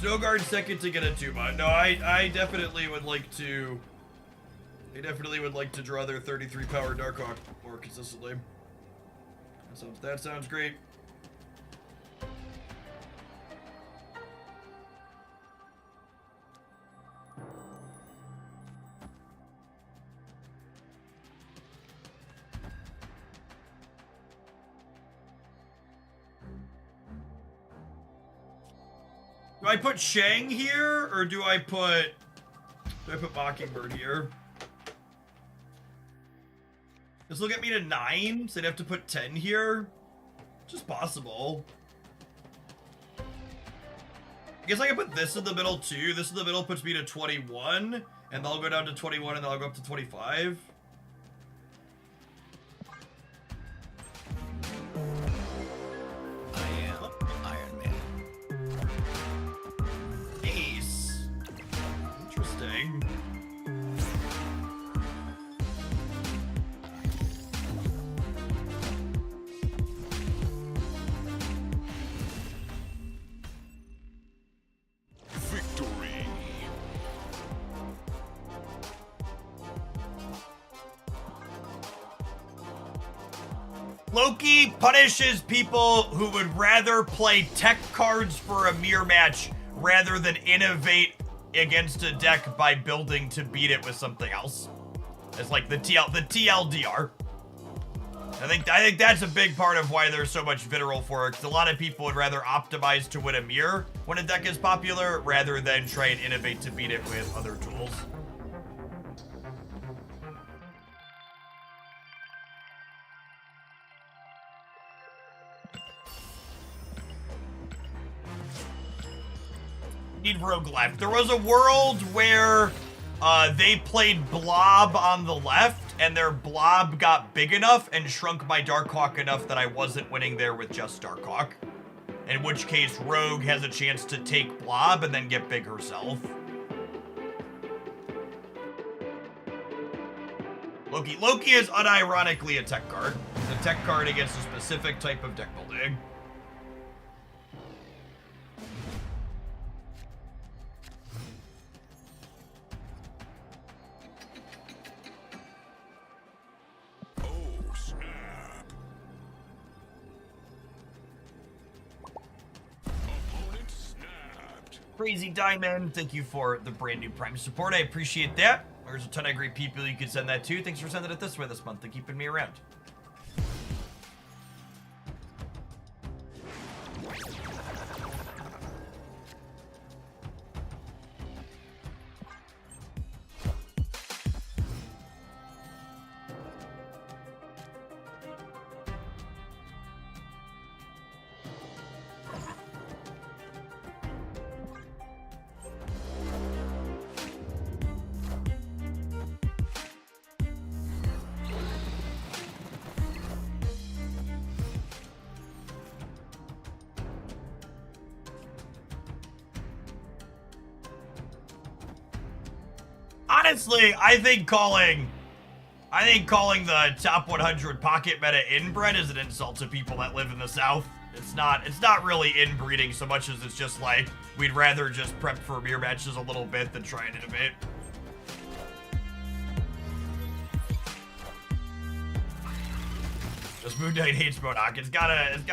Snowguard second to get a 2-bot. No, I definitely would like to. I definitely would like to draw their 33 power Darkhawk more consistently. That sounds great. Do I put Shang here, or do I put Mockingbird here? This will get me to 9, so I'd have to put 10 here. Just possible. I guess I can put this in the middle too. This in the middle puts me to 21, and I'll go down to 21, and then I'll go up to 25. I am Iron Man. Ace. Interesting. Victory. Loki punishes people who would rather play tech cards for a mirror match rather than innovate against a deck by building to beat it with something else. It's like the TLDR. I think that's a big part of why there's so much vitriol for it, because a lot of people would rather optimize to win a mirror when a deck is popular rather than try and innovate to beat it with other tools. Need Rogue left. There was a world where they played Blob on the left, and their Blob got big enough and shrunk my Darkhawk enough that I wasn't winning there with just Darkhawk. In which case, Rogue has a chance to take Blob and then get big herself. Loki is unironically a tech card. It's a tech card against a specific type of deck building. Oh, snap. Opponent snapped. Crazy Diamond, thank you for the brand new Prime support. I appreciate that. There's a ton of great people you could send that to. Thanks for sending it this way this month and keeping me around. Honestly, I think calling the top 100 pocket meta inbred is an insult to people that live in the South. It's not really inbreeding so much as it's just like, we'd rather just prep for mirror matches a little bit than try and innovate. Just Moon Knight hates Modoc. It's got his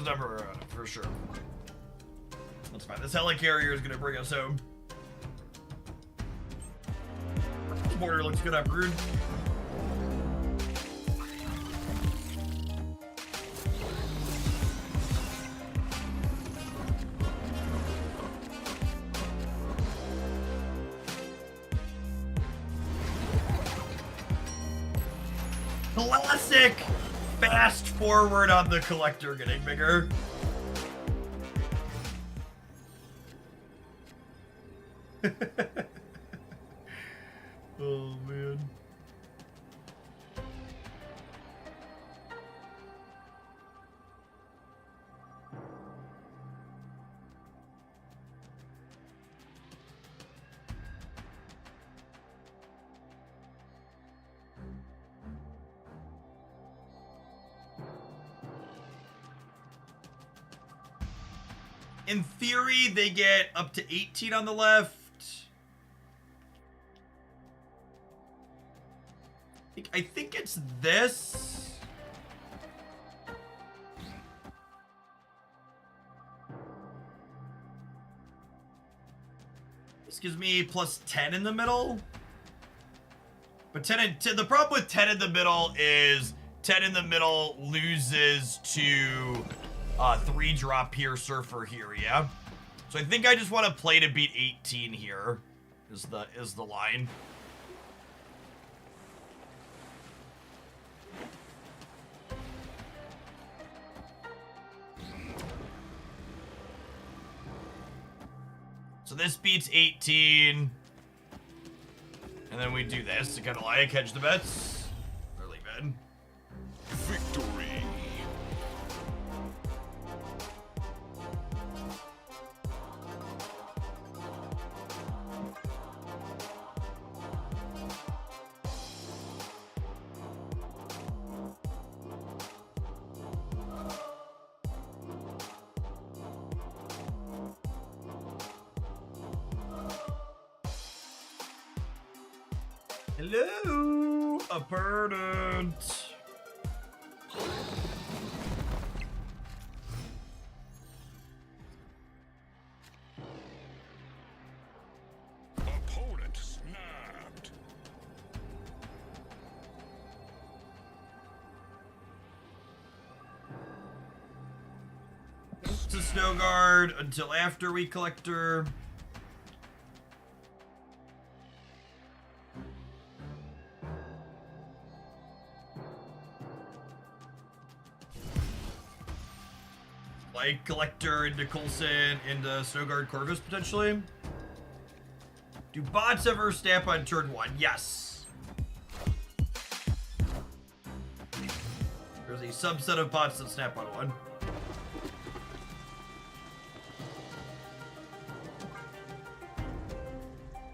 number for sure. That's fine. This helicarrier is gonna bring us home. Border looks good on Brood. Classic fast forward on the collector getting bigger. Oh, man. In theory, they get up to 18 on the left. I think it's this. This gives me plus 10 in the middle. But the problem with 10 in the middle is 10 in the middle loses to 3-drop here, Surfer here, yeah? So I think I just want to play to beat 18 here, is the line. So this beats 18. And then we do this to kind of like hedge the bets. Early bid. Victory. Hello, opponent. Opponent snapped. To Snow Guard until after we Collector. Like Collector into Coulson into Snow Guard Corvus potentially. Do bots ever snap on turn 1? Yes. There's a subset of bots that snap on 1.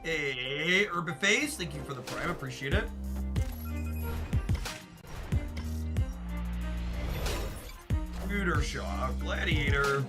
Hey, Herbiface, thank you for the prime, appreciate it. Shaw, Gladiator.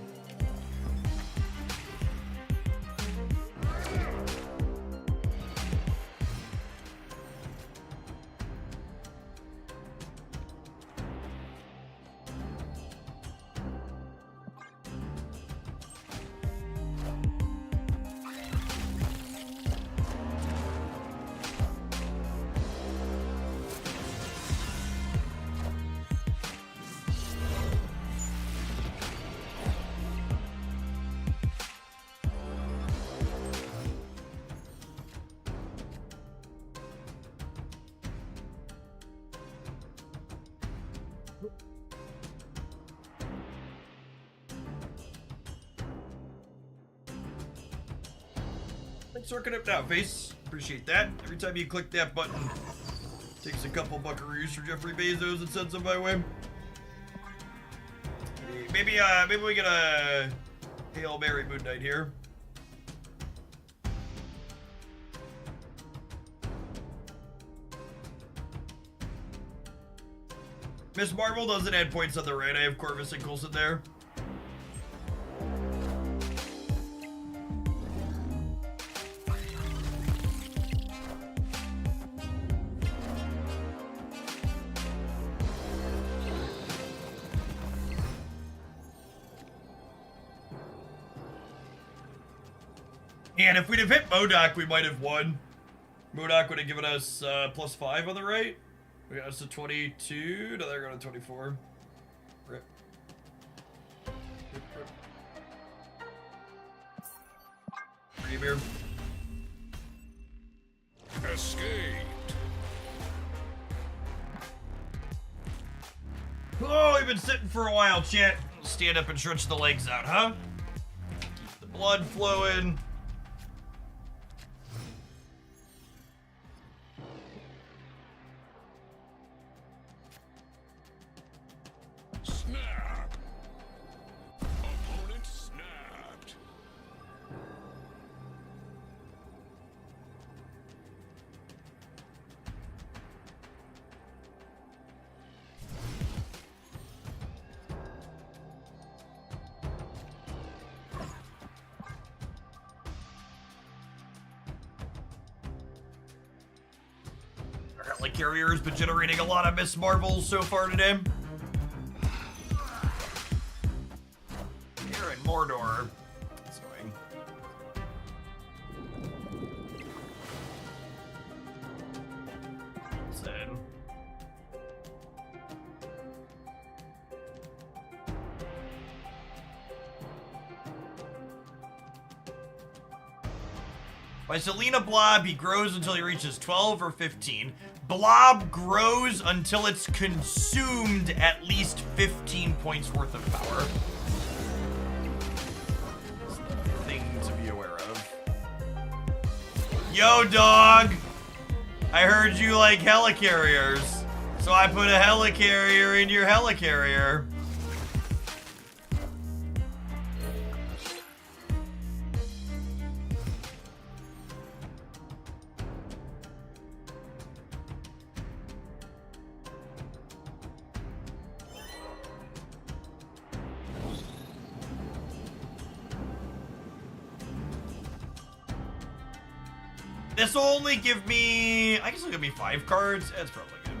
Thanks for working up now, Face. Appreciate that. Every time you click that button, takes a couple buckaroos for Jeffrey Bezos and sends them my way. Maybe we get a Hail Mary Moon Knight here. Miss Marvel doesn't add points on the right. I have Corvus and Coulson there. And if we'd have hit MODOK, we might have won. MODOK would have given us +5 on the right. We got us to 22. No, they're going to 24. Rip. Premier. Escaped. Oh, we've been sitting for a while, chat. Stand up and stretch the legs out, huh? Keep the blood flowing. Snap. Opponent snapped. Our Helicarrier has been generating a lot of Miss Marvels so far today. Here in Mordor. That's annoying. Listen. By Selena Blob, he grows until he reaches 12 or 15. Blob grows until it's consumed at least 15 points worth of power. Thing to be aware of. Yo, dog. I heard you like helicarriers, so I put a helicarrier in your helicarrier. This will only give me, I guess it'll give me 5 cards. That's probably good.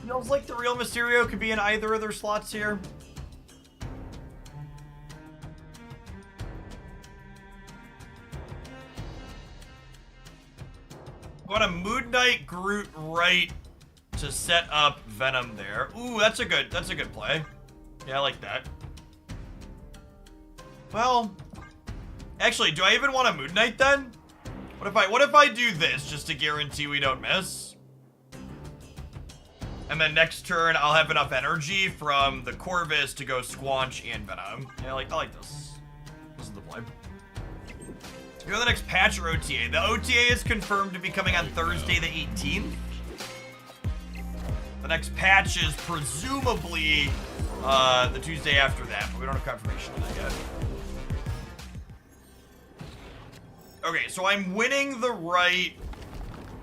Feels like the real Mysterio could be in either of their slots here. Got a Moon Knight Groot right to set up Venom there. Ooh, that's a good play. Yeah, I like that. Well, actually, do I even want a Moon Knight then? What if I do this just to guarantee we don't miss? And then next turn, I'll have enough energy from the Corvus to go Squanch and Venom. Yeah, I like this. This is the play. Go to the next patch or OTA. The OTA is confirmed to be coming on Thursday the 18th. The next patch is presumably the Tuesday after that, but we don't have confirmation of that yet. Okay, so I'm winning the right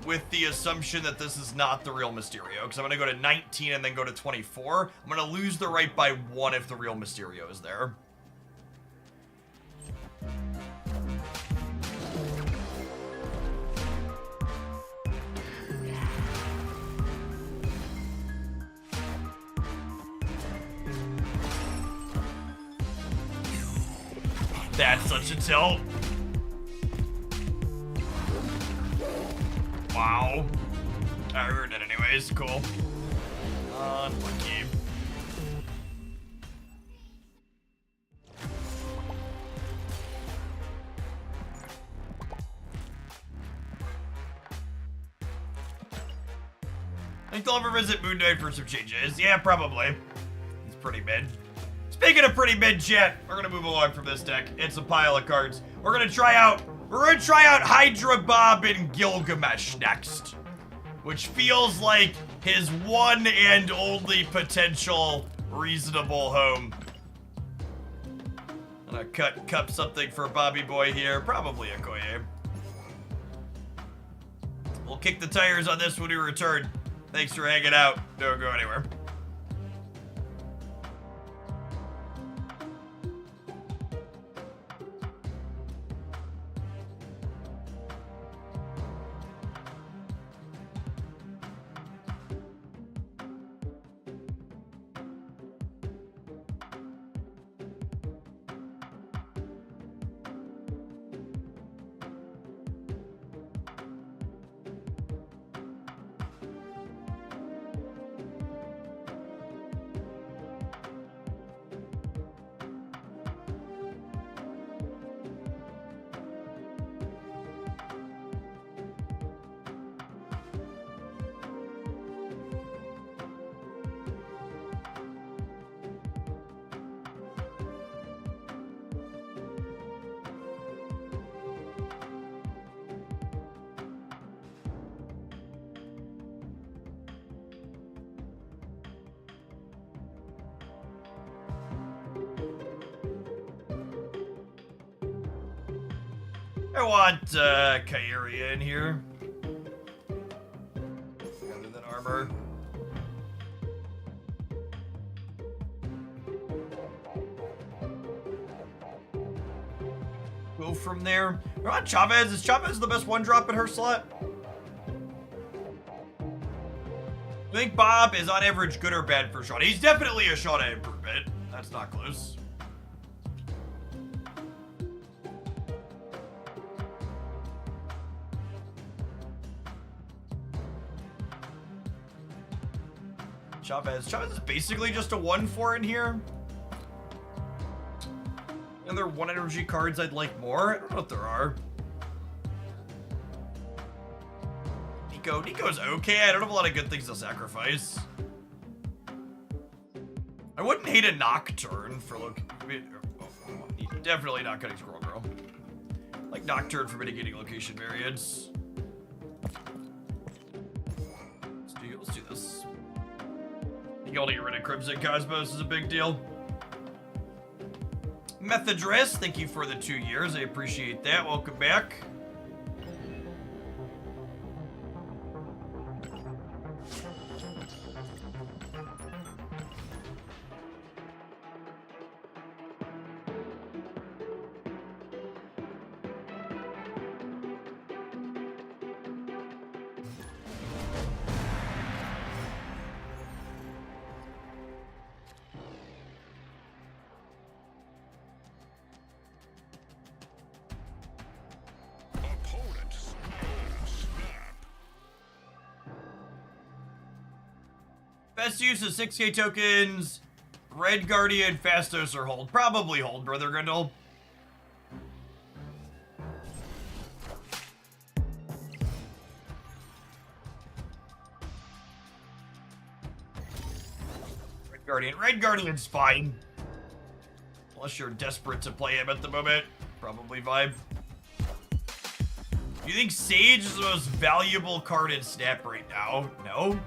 with the assumption that this is not the real Mysterio, because I'm going to go to 19 and then go to 24. I'm going to lose the right by 1 if the real Mysterio is there. That's such a tilt. Wow. I heard it anyways. Cool. Unlucky. I think they'll ever visit Moon Knight for some changes. Yeah, probably. He's pretty mid. Speaking of pretty mid chat, we're gonna move along from this deck. It's a pile of cards. We're gonna try out Hydra Bob and Gilgamesh next, which feels like his one and only potential reasonable home. I'm gonna cup something for Bobby Boy here, probably a Koye. We'll kick the tires on this when we return. Thanks for hanging out. Don't go anywhere. I want Kyria in here. recover. Go from there. What about Chavez? Is Chavez the best one drop in her slot? I think Bob is on average good or bad for Shauna. He's definitely a Shauna improvement. That's not close. Chavez is basically just a 1-4 in here. And there are 1 energy cards I'd like more. I don't know if there are. Nico's okay. I don't have a lot of good things to sacrifice. I wouldn't hate a Nocturne for definitely not cutting Squirrel Girl. Like Nocturne for mitigating location variance. Let's do this. I think only get rid of Crimson Cosmos is a big deal. Methodress, thank you for the 2 years. I appreciate that. Welcome back. Opponent snap. Best use of 6K tokens. Red Guardian, Fastos, or Hold. Probably Hold, Brother Grindel. Red Guardian's fine. Unless you're desperate to play him at the moment. Probably vibe. Do you think Sage is the most valuable card in Snap right now? No?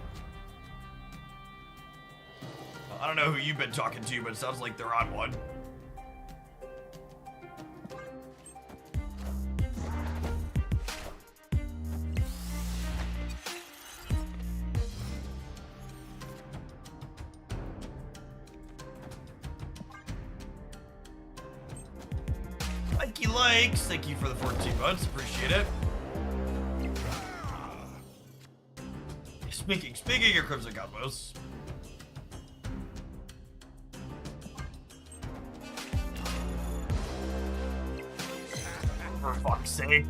I don't know who you've been talking to, but it sounds like they're on one. Mikey likes, thank you for the 14 months, appreciate it. Speaking of Crimson Cosmos. For fuck's sake.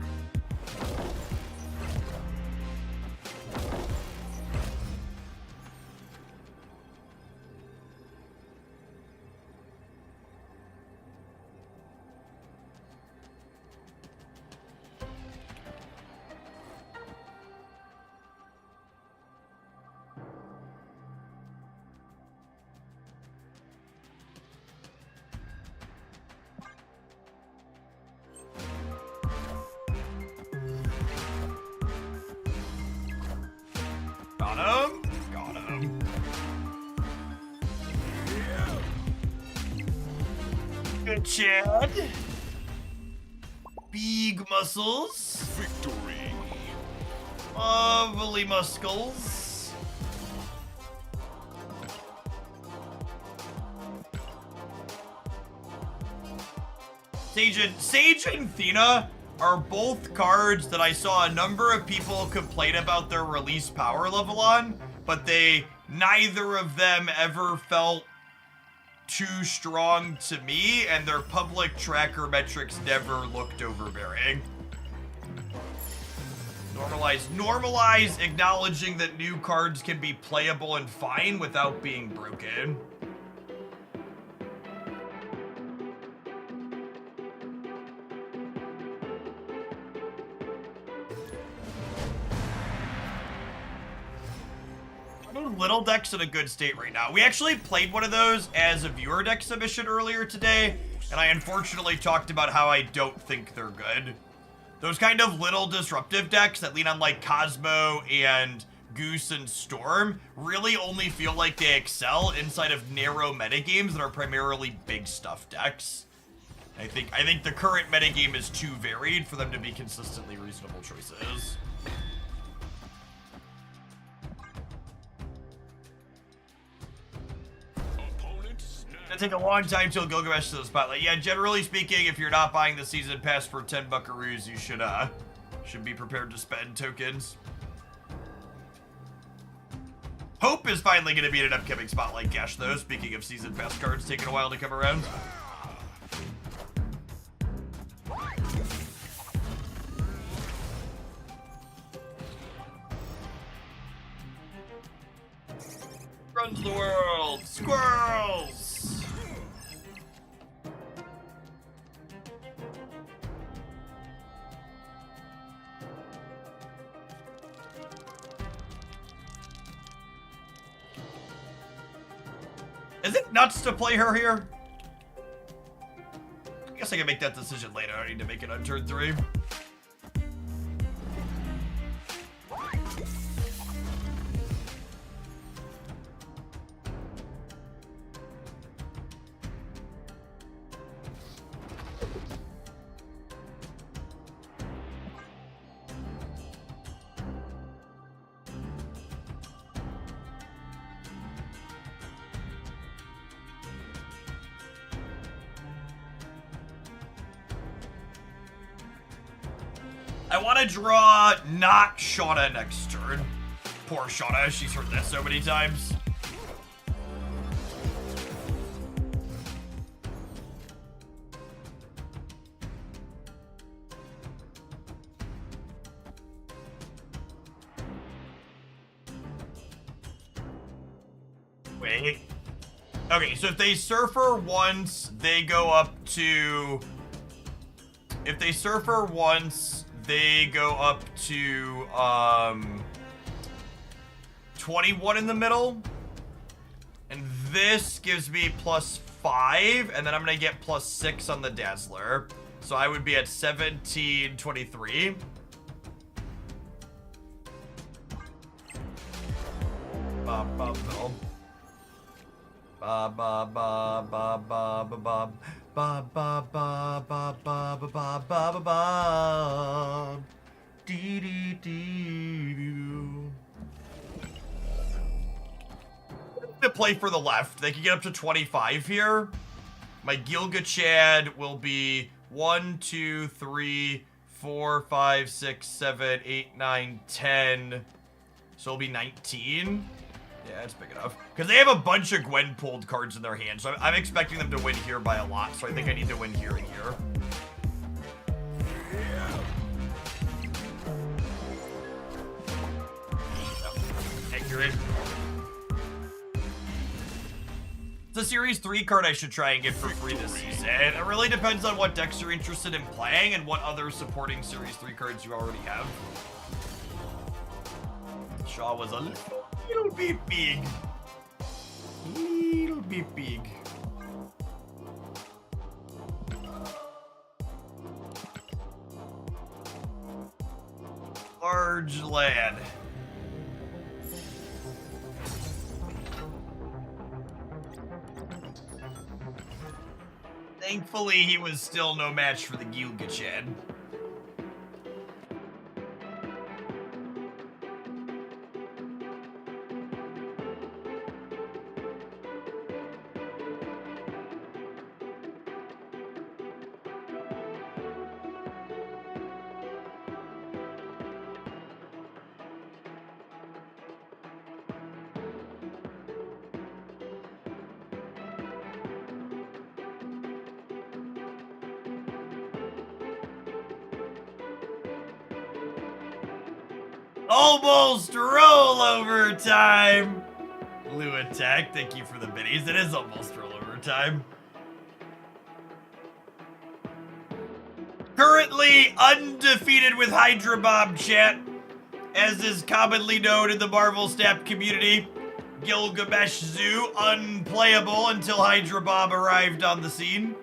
Got him. Good Chad. Big muscles. Victory. Lovely muscles. Sage and Thena are both cards that I saw a number of people complain about their release power level on, but neither of them ever felt too strong to me, and their public tracker metrics never looked overbearing. Normalize acknowledging that new cards can be playable and fine without being broken. Little deck's in a good state right now. We actually played one of those as a viewer deck submission earlier today, and I unfortunately talked about how I don't think they're good. Those kind of little disruptive decks that lean on like Cosmo and Goose and Storm really only feel like they excel inside of narrow metagames that are primarily big stuff decks. I think the current metagame is too varied for them to be consistently reasonable choices. take a long time till Gilgamesh to the spotlight. Yeah, generally speaking, if you're not buying the season pass for 10 buckaroos, you should be prepared to spend tokens. Hope is finally going to be in an upcoming spotlight cache, though. Speaking of season pass cards taking a while to come around. Runs the world! Squirrels! Is it nuts to play her here? I guess I can make that decision later. I don't need to make it on turn 3. I want to draw not Shauna next turn. Poor Shauna, she's heard that so many times. Wait. Okay, so if they surfer once, they go up to... If they surfer once, they go up to 21 in the middle. And this gives me +5, and then I'm gonna get +6 on the Dazzler. So I would be at 1723. Ba ba ba ba ba ba ba ba ba ba. Ba ba ba ba ba ba ba ba ba ba. Dee dee dee doo. To play for the left, they can get up to 25 here. My Gilga Chad will be 1, 2, 3, 4, 5, 6, 7, 8, 9, 10. So it'll be 19. Yeah, it's big enough. Because they have a bunch of Gwenpool cards in their hand, so I'm expecting them to win here by a lot, so I think I need to win here and here. Accurate. It's a Series 3 card I should try and get for free this season. It really depends on what decks you're interested in playing and what other supporting Series 3 cards you already have. Shaw was a little bit big. Little bit big. Large lad. Thankfully, he was still no match for the Gilga Chad. Almost rollover time! Blue attack, thank you for the biddies. It is almost rollover time. Currently undefeated with Hydra Bob, chat. As is commonly known in the Marvel Snap community. Gilgamesh Zoo, unplayable until Hydra Bob arrived on the scene.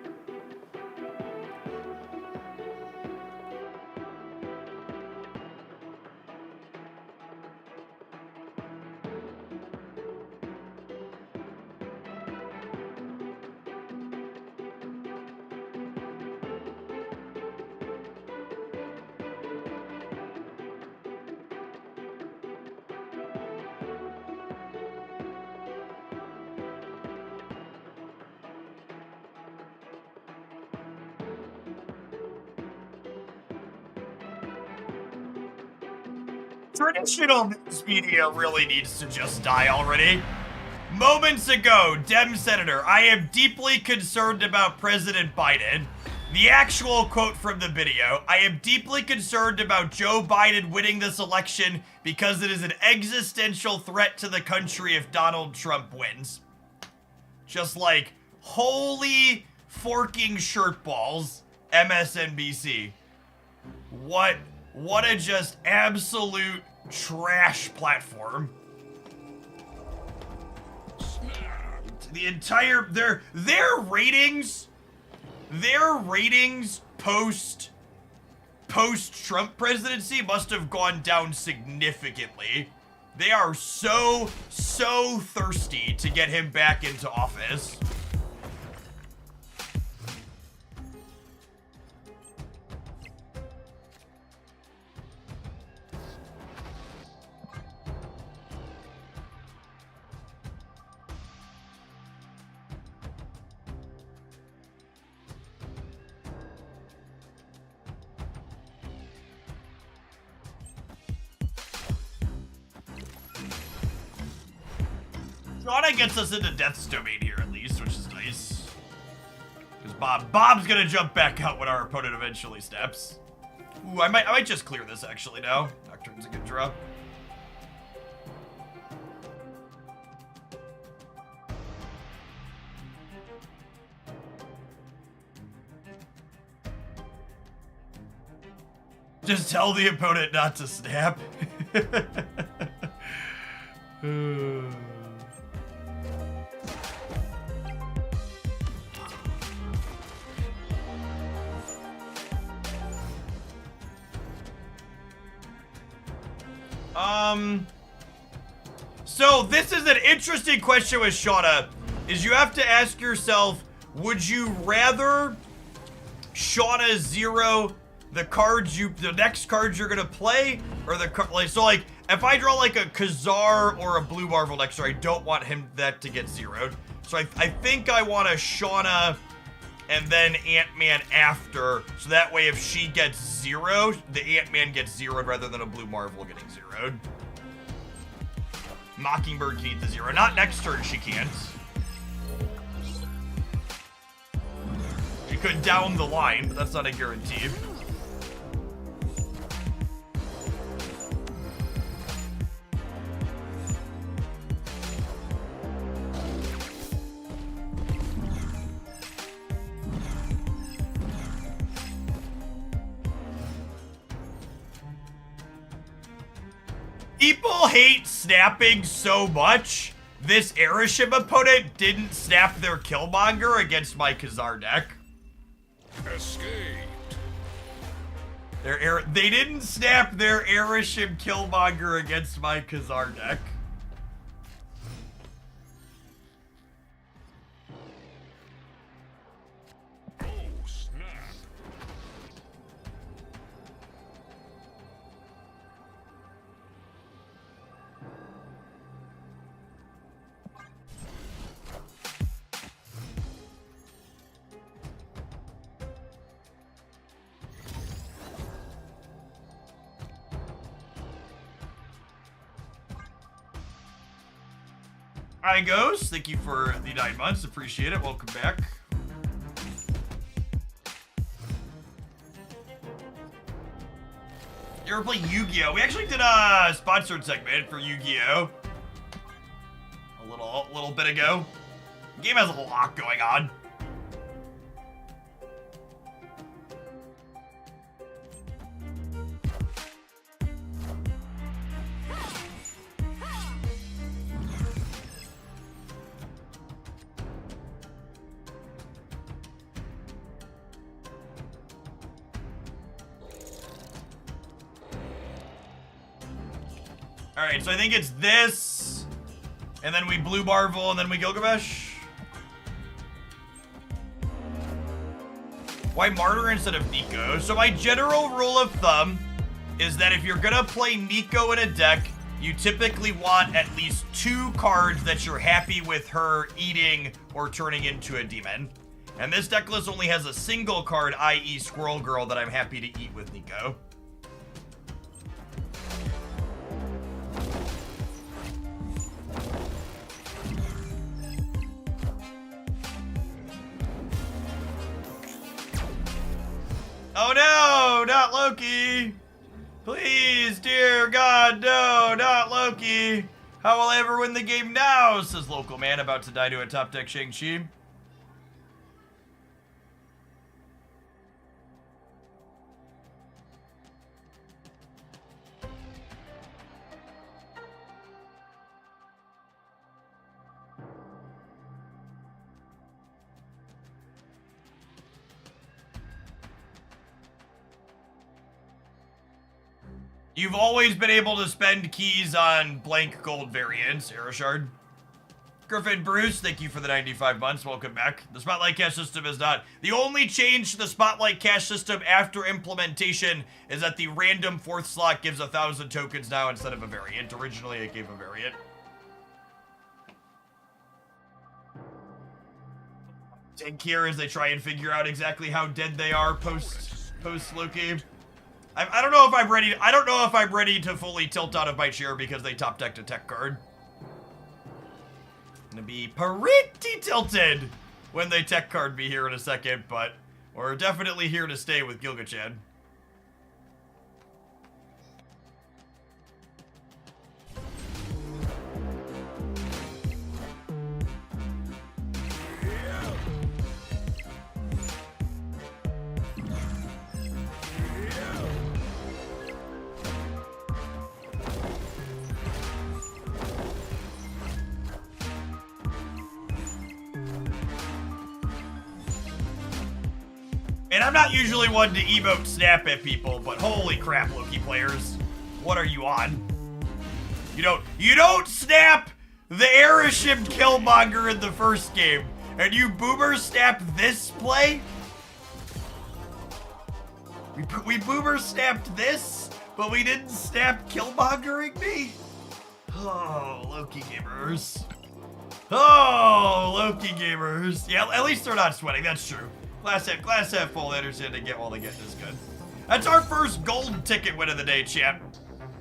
Traditional news media really needs to just die already. Moments ago, Dem Senator, I am deeply concerned about President Biden. The actual quote from the video, I am deeply concerned about Joe Biden winning this election because it is an existential threat to the country if Donald Trump wins. Just like, holy forking shirt balls, MSNBC. What a just absolute trash platform. The entire their ratings post Trump presidency must have gone down significantly. They are so thirsty to get him back into office. Shauna gets us into Death's Domain here at least, which is nice. Because Bob's gonna jump back out when our opponent eventually steps. Ooh, I might just clear this actually now. Nocturne's a good draw. Just tell the opponent not to snap. So this is an interesting question with Shauna, is you have to ask yourself, would you rather Shauna zero the next cards you're gonna play, or like if I draw like a Khazar or a Blue Marvel next turn, I don't want that to get zeroed. So I think I want a Shauna and then Ant-Man after, so that way if she gets zeroed, the Ant-Man gets zeroed rather than a Blue Marvel getting zeroed. Mockingbird can eat the zero. Not next turn, she can't. She could down the line, but that's not a guarantee. People hate snapping so much. This Airship opponent didn't snap their Killmonger against my Khazar deck. Escaped. They didn't snap their Airship Killmonger against my Khazar deck. Oh, snap. Hi, Ghost. Thank you for the 9 months. Appreciate it. Welcome back. You ever play Yu-Gi-Oh? We actually did a sponsored segment for Yu-Gi-Oh! A little bit ago. The game has a lot going on. Alright, so I think it's this, and then we Blue Marvel, and then we Gilgamesh. Why Martyr instead of Nico? So my general rule of thumb is that if you're gonna play Nico in a deck, you typically want at least 2 cards that you're happy with her eating or turning into a demon. And this deck list only has a single card, i.e. Squirrel Girl, that I'm happy to eat with Nico. Oh no, not Loki. Please, dear God, no, not Loki. How will I ever win the game now, says local man about to die to a top deck Shang-Chi. You've always been able to spend keys on blank gold variants, Aeroshard. Griffin Bruce, thank you for the 95 months. Welcome back. The Spotlight Cash system is not. The only change to the Spotlight Cash system after implementation is that the random 4th slot gives 1,000 tokens now instead of a variant. Originally, it gave a variant. Take care as they try and figure out exactly how dead they are post Loki. I don't know if I'm ready. I don't know if I'm ready to fully tilt out of my chair because they top decked a tech card. I'm gonna be pretty tilted when they tech card me here in a second, but we're definitely here to stay with Gilgachad. And I'm not usually one to emote snap at people, but holy crap, Loki players. What are you on? You don't snap the Airship Killmonger in the first game, and you boomer snap this play? We boomer snapped this, but we didn't snap Killmongering me? Oh, Loki gamers. Oh, Loki gamers. Yeah, at least they're not sweating, that's true. Glass half full, they understand to get all they get is good. That's our first gold ticket win of the day, champ.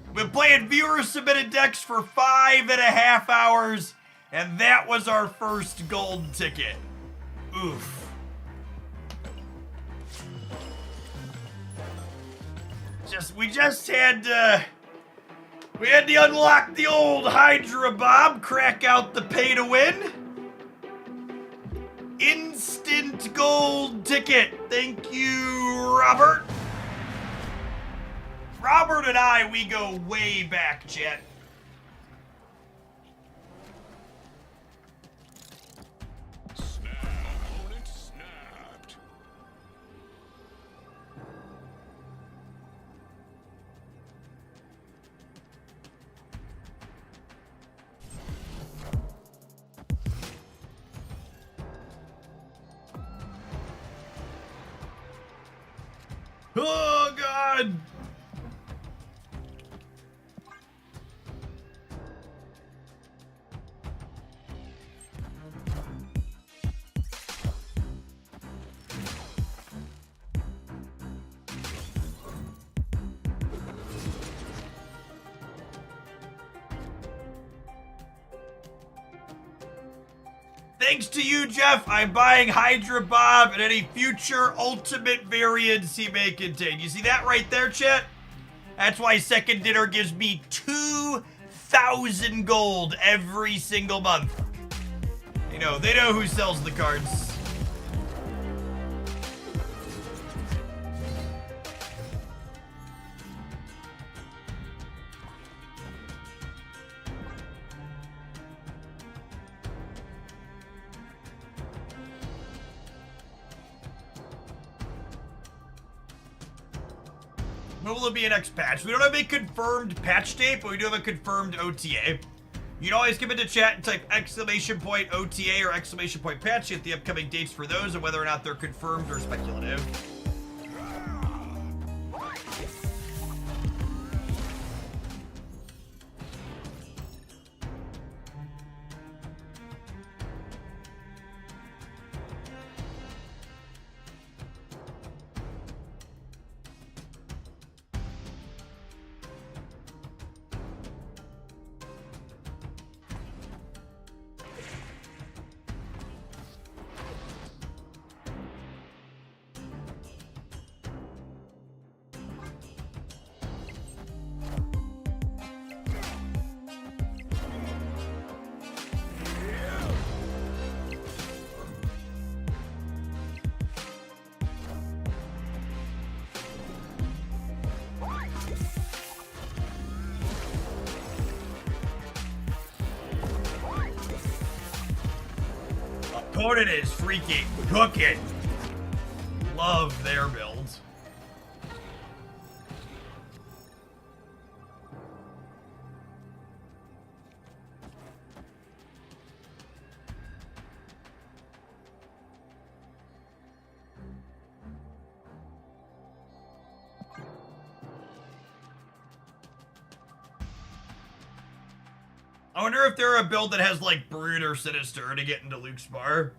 We've been playing viewer-submitted decks for 5.5 hours, and that was our first gold ticket. Oof. We had to unlock the old Hydra Bob, crack out the pay to win. Instant gold ticket. Thank you, Robert. Robert and I, we go way back, chat. Snap. Opponent snapped. Oh, God. Thanks to you, Jeff, I'm buying Hydra Bob and any future ultimate variants he may contain. You see that right there, chat? That's why Second Dinner gives me 2,000 gold every single month. You know, they know who sells the cards. When will it be a next patch? We don't have a confirmed patch date, but we do have a confirmed OTA. You can always come into chat and type !OTA or !patch, get the upcoming dates for those and whether or not they're confirmed or speculative. opponent is freaking cooking. Love their builds. I wonder if they're a build that has like Brood or Sinister to get into Luke's bar.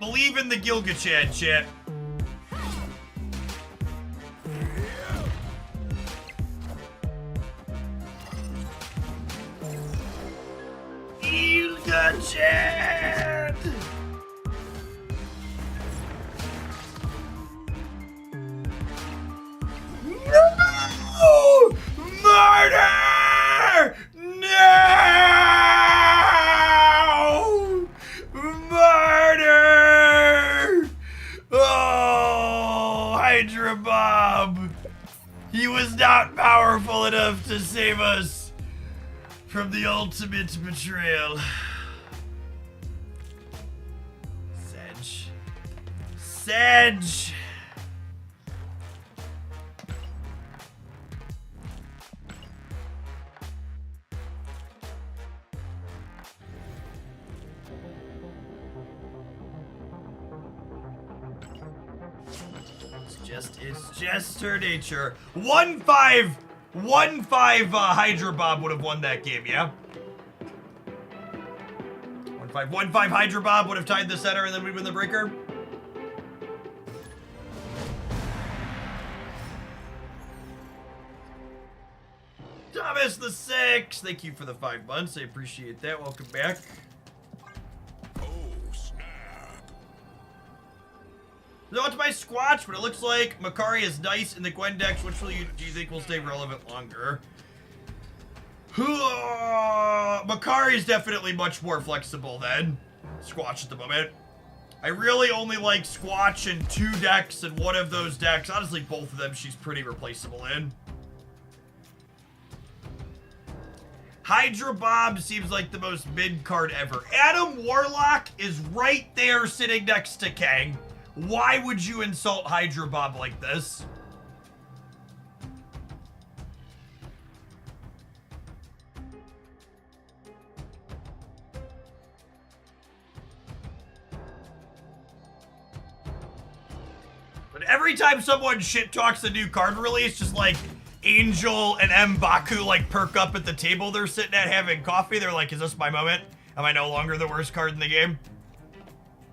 Believe in the Gilgachad, chat. Gilgachad! No! Murder! No! Murder! Oh, Hydra Bob. He was not powerful enough to save us from the ultimate betrayal. Sedge. Sedge! It's just her nature. 1-5 Hydra Bob would have won that game, yeah? 1-5 Hydra Bob would have tied the center and then we'd win the breaker. Thomas the Six, thank you for the 5 months. I appreciate that. Welcome back. Not my Squatch, but it looks like Makari is nice in the Gwen decks. Which do you think will stay relevant longer? Makari is definitely much more flexible than Squatch at the moment. I really only like Squatch in 2 decks, and one of those decks, honestly both of them, she's pretty replaceable in. Hydra Bob seems like the most mid card ever. Adam Warlock is right there sitting next to Kang. Why would you insult Hydra Bob like this? But every time someone shit talks the new card release, just like Angel and M'Baku like perk up at the table they're sitting at having coffee. They're like, is this my moment? Am I no longer the worst card in the game?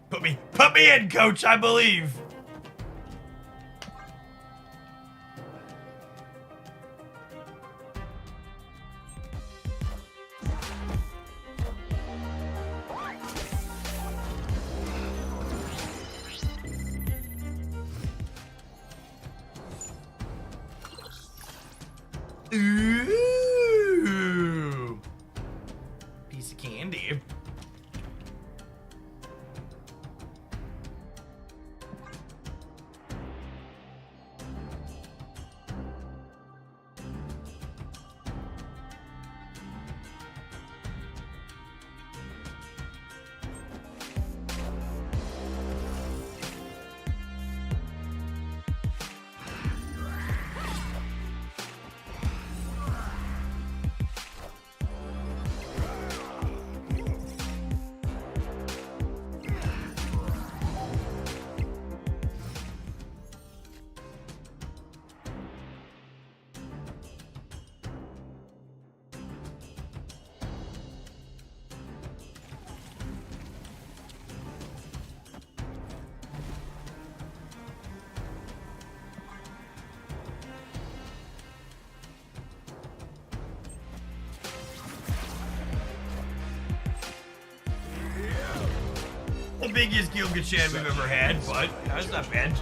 Put me in, coach, I believe. Ooh. Piece of candy. the biggest Gilgachan we've ever had, but that's not bad.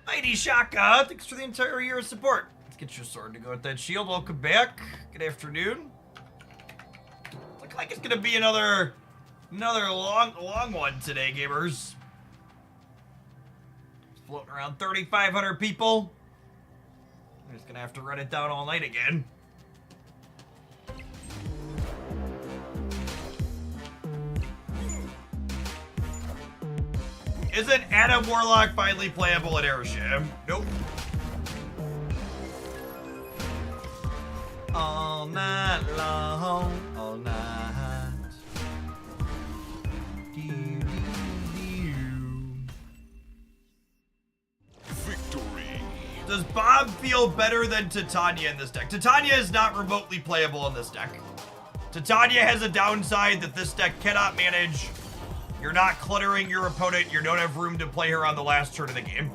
Mighty Shaka, thanks for the entire year of support. Let's get your sword to go with that shield. Welcome back. Good afternoon. Looks like it's gonna be another long one today, gamers. Floating around 3,500 people. I'm just gonna have to run it down all night again. Isn't Adam Warlock finally playable at Aerosham? Nope. All night long, all night. Victory. Does Bob feel better than Titania in this deck? Titania is not remotely playable in this deck. Titania has a downside that this deck cannot manage. You're not cluttering your opponent. You don't have room to play her on the last turn of the game.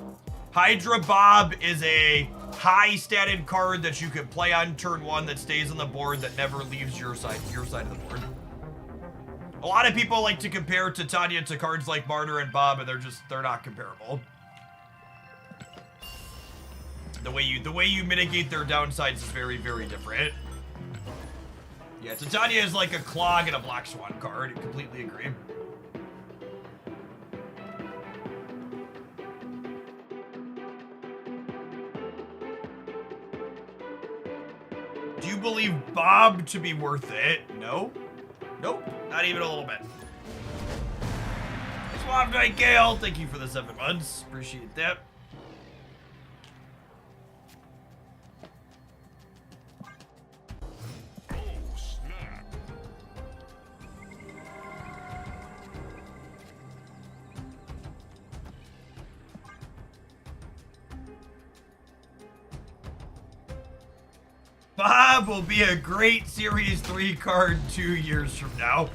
Hydra Bob is a high-statted card that you can play on turn 1 that stays on the board that never leaves your side of the board. A lot of people like to compare Titania to cards like Martyr and Bob, and they're not comparable. The way you mitigate their downsides is very, very different. Yeah, Titania is like a Clog and a Black Swan card. I completely agree. Do you believe Bob to be worth it? No. Nope. Not even a little bit. Swamp Knight Gale, thank you for the 7 months. Appreciate that. Oh, snap. Bob will be a great Series 3 card 2 years from now.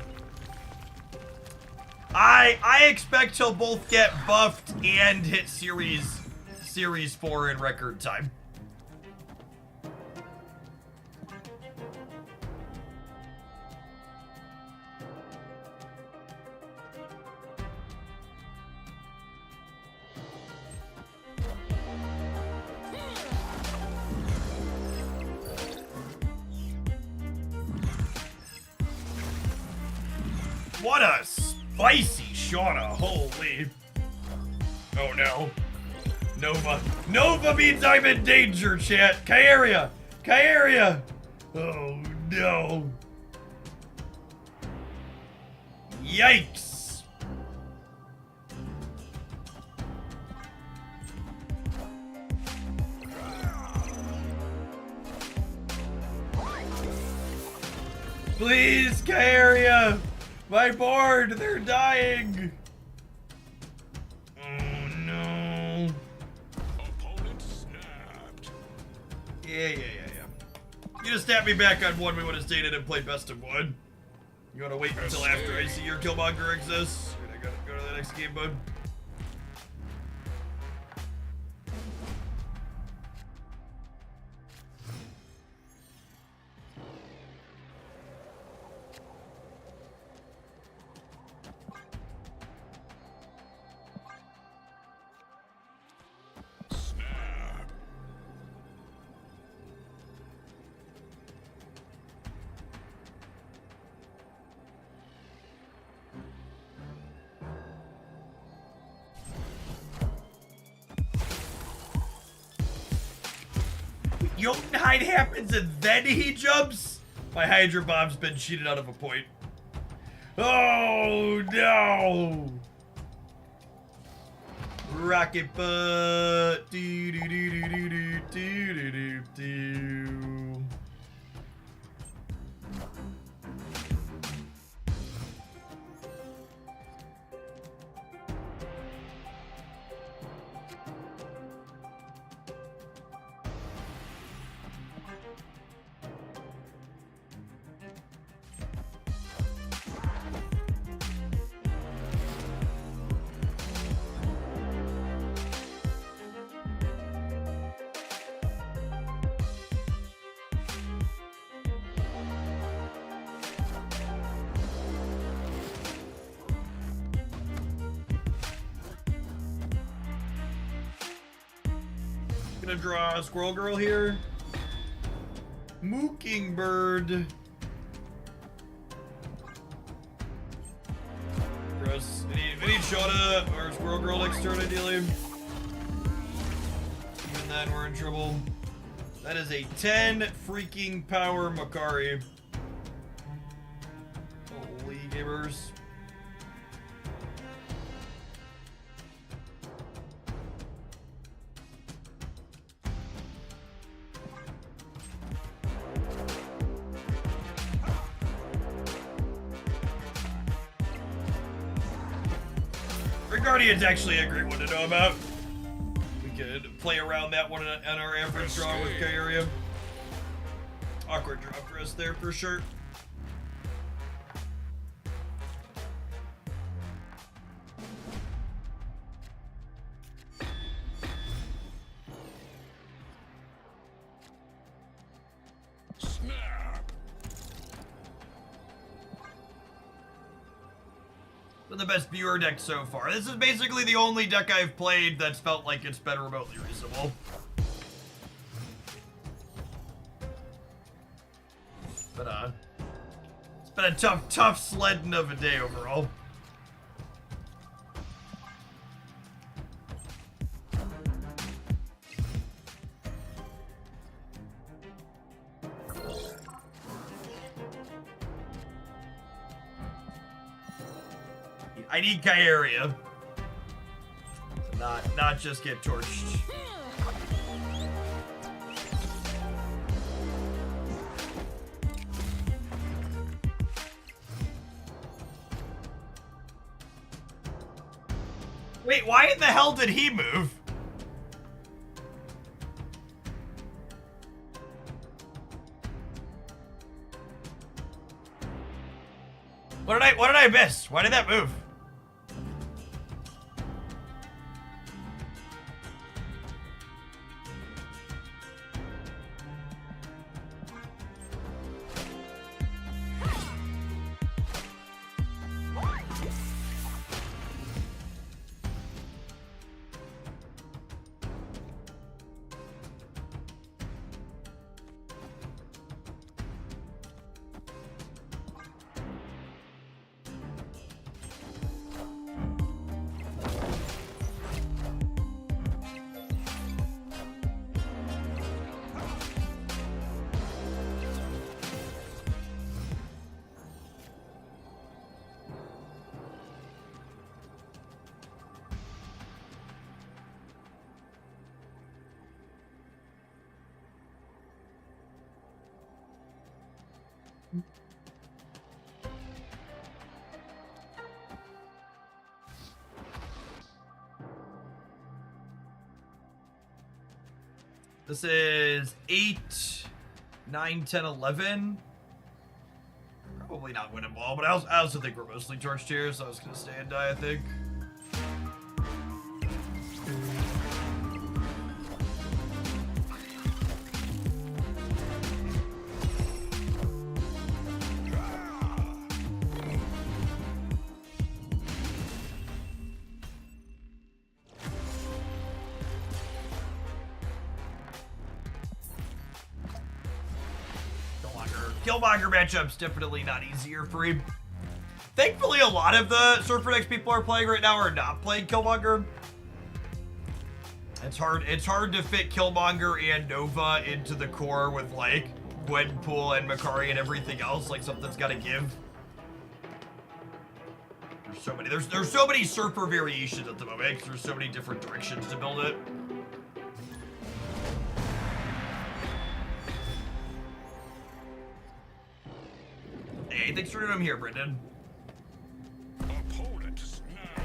I expect he'll both get buffed and hit Series 4 in record time. What a spicy Shauna, holy. Oh no. Nova means I'm in danger, chat. Kyaria! Oh no. Yikes. Please, Kyaria! My board, they're dying! Oh no. Opponent snapped. Yeah. You just snap me back on 1, we would have stayed in and played best of 1. You wanna wait until after I see your Killmonger exists? I gotta go to the next game, bud. Snap. Jotunheim happens and then he jumps? My Hydra Bob's been cheated out of a point. Oh no! Rocket butt. Do do do do do do do do do. Gonna draw a Squirrel Girl here. Mockingbird. Gross. We need Shota or Squirrel Girl next turn, ideally. Even then, we're in trouble. That is a 10 freaking power Makari. Holy gamers. Guardian's actually a great one to know about. We could play around that one on our average draw with Kyria. Awkward draw for us there for sure. Snap. Been the best viewer deck so far. This is basically the only deck I've played that's felt like it's been remotely reasonable. But it's been a tough sledding of a day overall. I need Kyria. Not just get torched. Wait, why in the hell did he move? What did I miss? Why did that move? This is 8, 9, 10, 11. Probably not winning ball, but I also think we're mostly torched here, so I was gonna stay and die, I think. Killmonger matchup's definitely not easier for him. Thankfully, a lot of the Surfer decks people are playing right now are not playing Killmonger. It's hard to fit Killmonger and Nova into the core with like Gwenpool and Makari and everything else. Like something's got to give. There's so many Surfer variations at the moment. 'Cause there's so many different directions to build it. Hey, thanks for doing them here, Brendan. Opponent snap.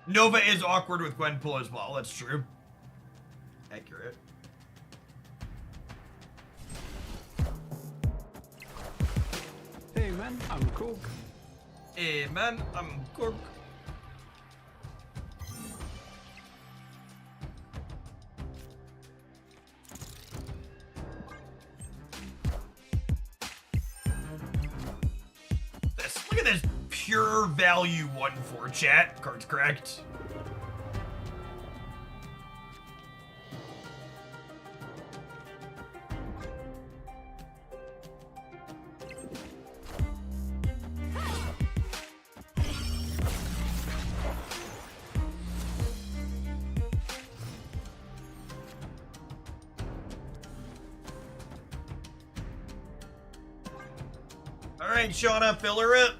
Nova is awkward with Gwenpool as well, that's true. Accurate. Hey man, I'm Cook. Hey man, I'm Cork. Look at this pure value 1-4 chat. Card's correct. right, Shauna, fill her up.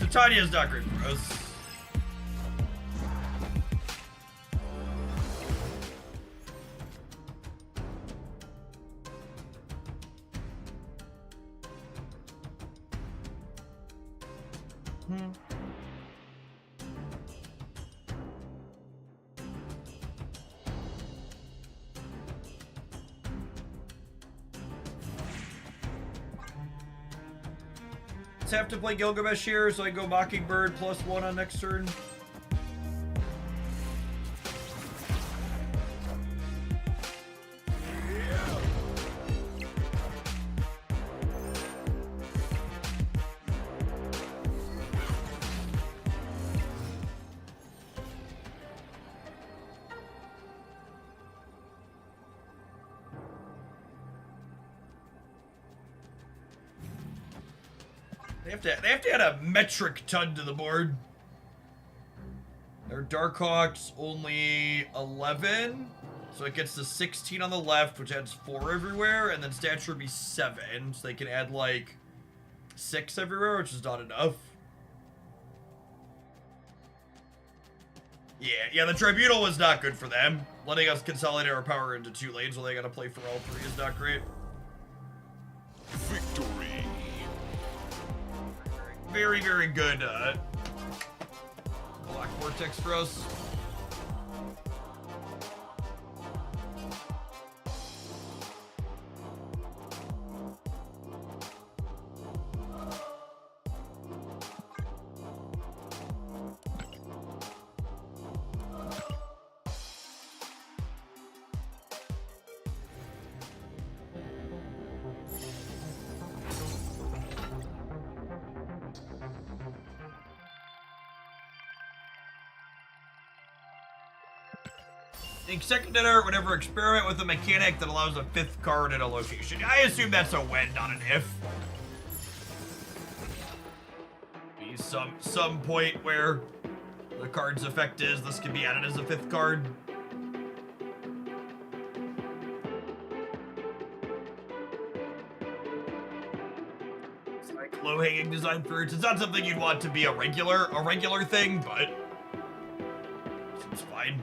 Titania's not great for us. Let's have to play Gilgamesh here, so I go Mockingbird +1 on next turn. They have to add a metric ton to the board. Their Darkhawk's only 11, so it gets to 16 on the left, which adds 4 everywhere, and then stature would be 7, so they can add like 6 everywhere, which is not enough. Yeah, the Tribunal was not good for them. Letting us consolidate our power into 2 lanes while they gotta play for all 3 is not great. Victory. Very, very good Black Vortex for us. In second dinner, would ever experiment with a mechanic that allows a 5th card at a location. I assume that's a when, not an if. Be some point where the card's effect is this can be added as a 5th card. It's like low-hanging design fruits. It's not something you'd want to be a regular thing, but it's fine.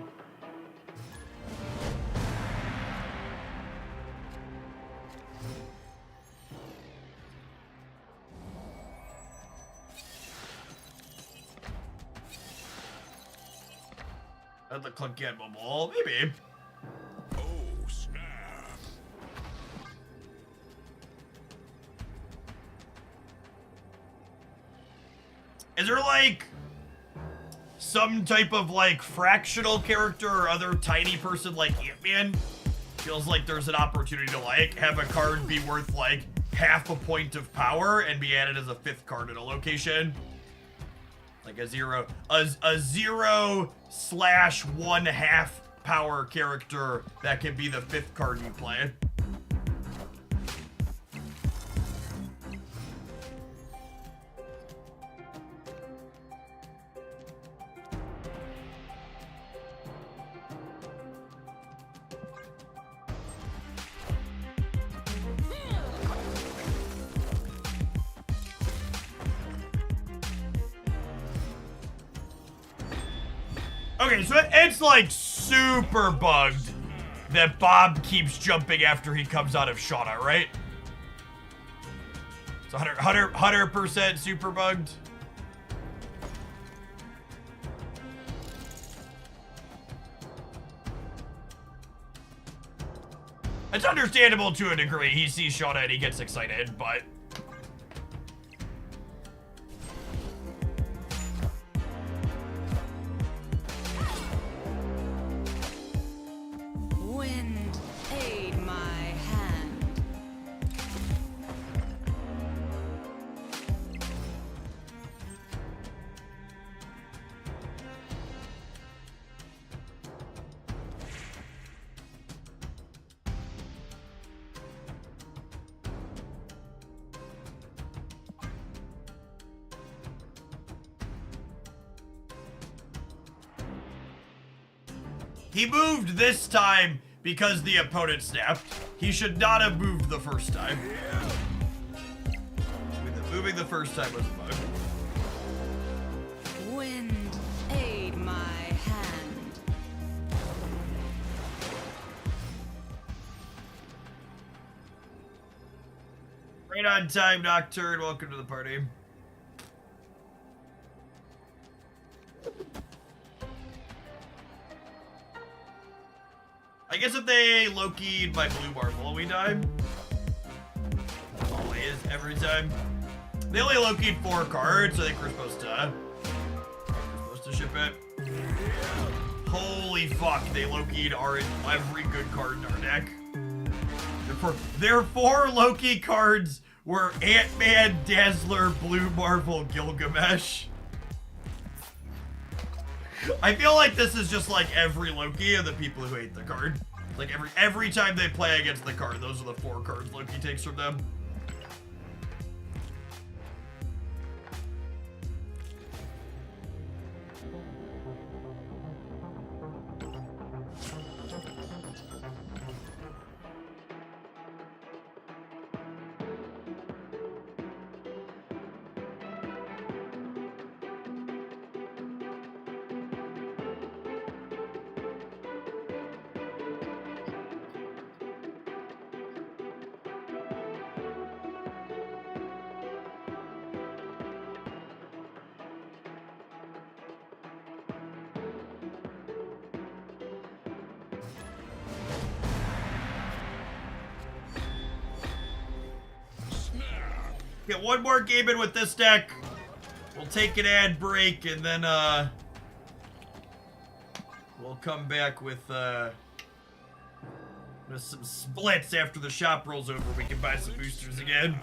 The Clunkable Ball, maybe. Oh, snap. Is there like some type of like fractional character or other tiny person like Ant-Man? Feels like there's an opportunity to like have a card be worth like half a point of power and be added as a 5th card at a location. Like a 0/1/2 power character that can be the 5th card you play. Okay, so it's like super bugged that Bob keeps jumping after he comes out of Shauna, right? It's 100% super bugged. It's understandable to a degree. He sees Shauna and he gets excited, but Wind, aid my hand. He moved this time because the opponent snapped. He should not have moved the first time. Moving the first time was a bug. Wind, aid my hand. Right on time, Nocturne. Welcome to the party. I guess if they Loki'd my blue Marvel, we die. Always, every time. They only Loki'd 4 cards, so I think we're supposed to ship it. Holy fuck, they Loki'd every good card in our deck. Their 4 Loki cards were Ant-Man, Dazzler, Blue Marvel, Gilgamesh. I feel like this is just like every Loki of the people who hate the card. Like every time they play against the card, those are the 4 cards Loki takes from them. Get one more game in with this deck. We'll take an ad break and then we'll come back with some splits after the shop rolls over. We can buy some boosters again.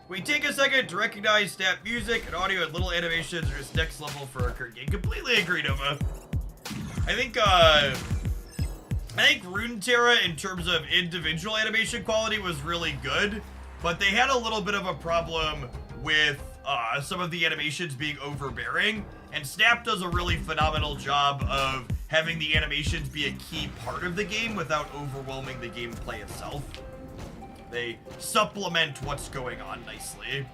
We take a second to recognize snap music and audio and little animations are just next level for our current game. Completely agree, Nova. I think Runeterra, in terms of individual animation quality, was really good, but they had a little bit of a problem with some of the animations being overbearing, and Snap does a really phenomenal job of having the animations be a key part of the game without overwhelming the gameplay itself. They supplement what's going on nicely.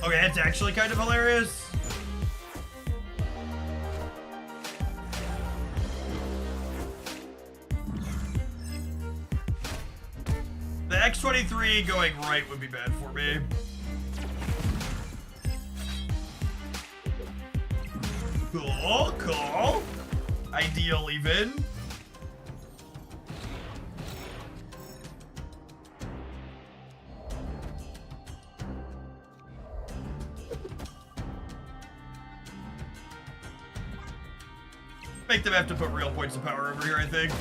Okay, that's actually kind of hilarious. The X-23 going right would be bad for me. Cool, cool. Ideal even. Make them have to put real points of power over here, I think.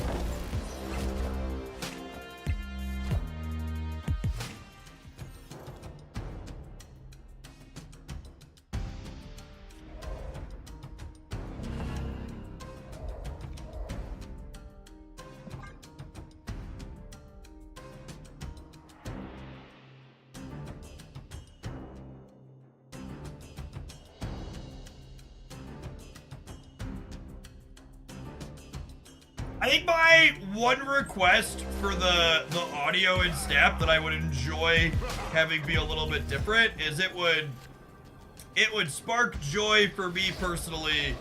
I think my one request for the audio and Snap that I would enjoy having be a little bit different is it would spark joy for me personally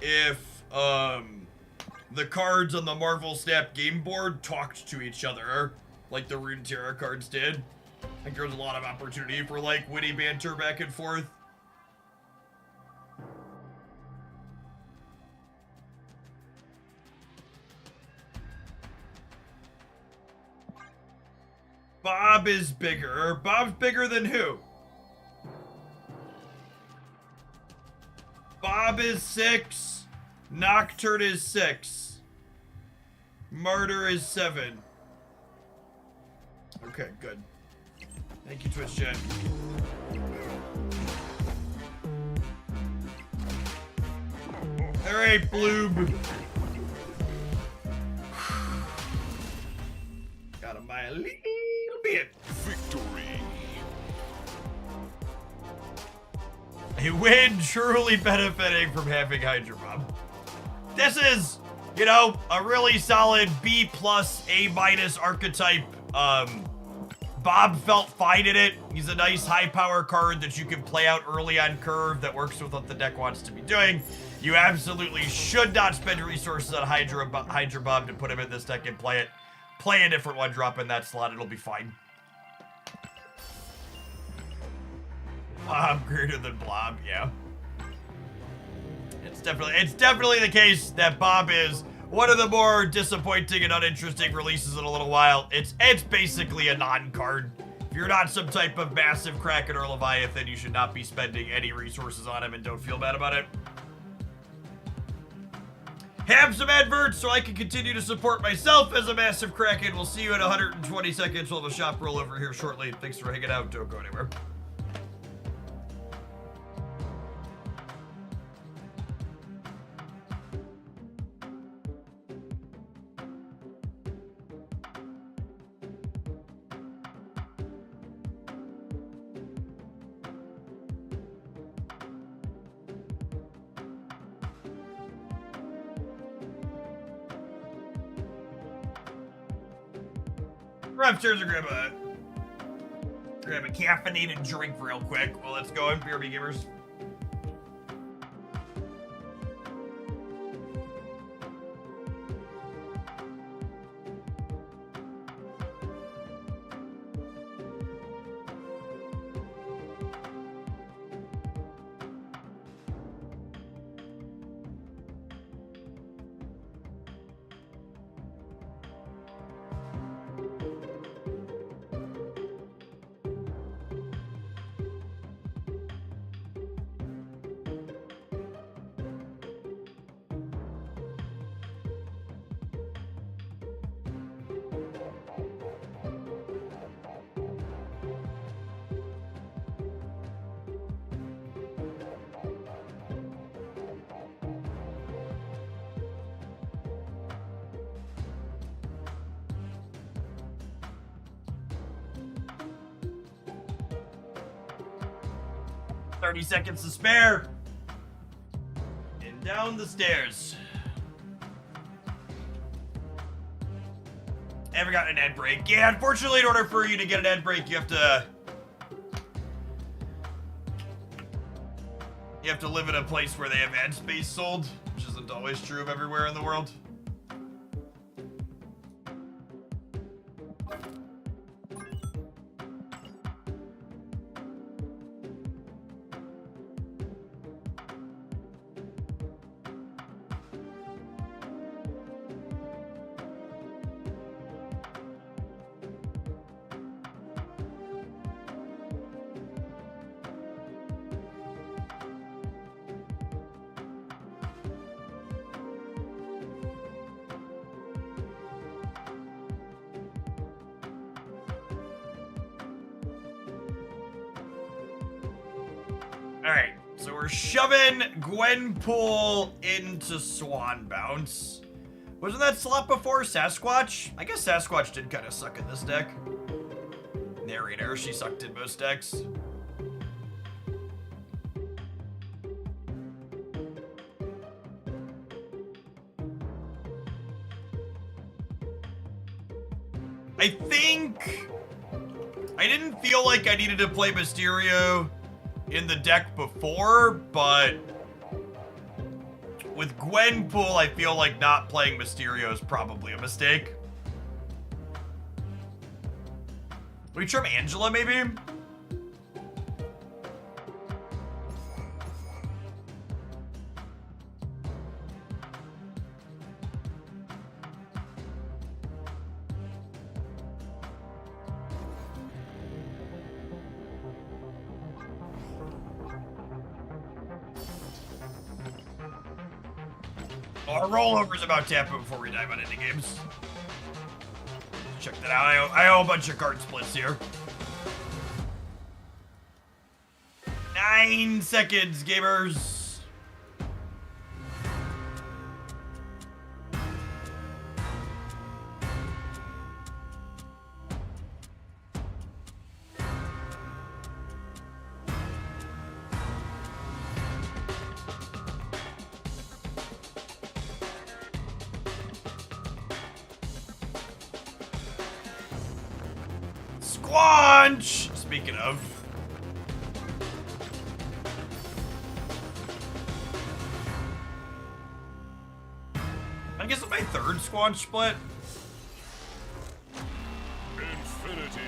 if the cards on the Marvel Snap game board talked to each other like the Runeterra cards did. I think there's a lot of opportunity for like witty banter back and forth. Bob is bigger. Bob's bigger than who? Bob is 6. Nocturne is 6. Martyr is 7. Okay, good. Thank you, Twitch chat. All right, Bloob. Got him by a little bit. Victory. A win truly benefiting from having Hydra Bob. This is, you know, a really solid B+, A- archetype. Bob felt fine in it. He's a nice high power card that you can play out early on curve that works with what the deck wants to be doing. You absolutely should not spend resources on Hydra Bob to put him in this deck and play it. Play a different one, drop in that slot, it'll be fine. Bob greater than Blob, yeah. It's definitely the case that Bob is one of the more disappointing and uninteresting releases in a little while. It's basically a non-card. If you're not some type of massive Kraken or Leviathan, you should not be spending any resources on him and don't feel bad about it. Have some adverts so I can continue to support myself as a massive Kraken. We'll see you in 120 seconds. We'll have a shop roll over here shortly. Thanks for hanging out. Don't go anywhere. Run upstairs and grab a caffeinated drink real quick. Well, let's go in, BRB gamers. $30 seconds to spare. And down the stairs. Ever gotten an ad break? Yeah, unfortunately, in order for you to get an ad break, you have to live in a place where they have ad space sold, which isn't always true of everywhere in the world. Alright, so we're shoving Gwenpool into Swan Bounce. Wasn't that slot before Sasquatch? I guess Sasquatch did kind of suck in this deck. Narrator, she sucked in most decks. I think I didn't feel like I needed to play Mysterio in the deck before, but with Gwenpool, I feel like not playing Mysterio is probably a mistake. We trim Angela, maybe? Our rollover's about tapping before we dive on into games. check that out. I owe a bunch of card splits here. 9 seconds, gamers. Squanch! Speaking of. I guess it's my third Squanch split. Infinity.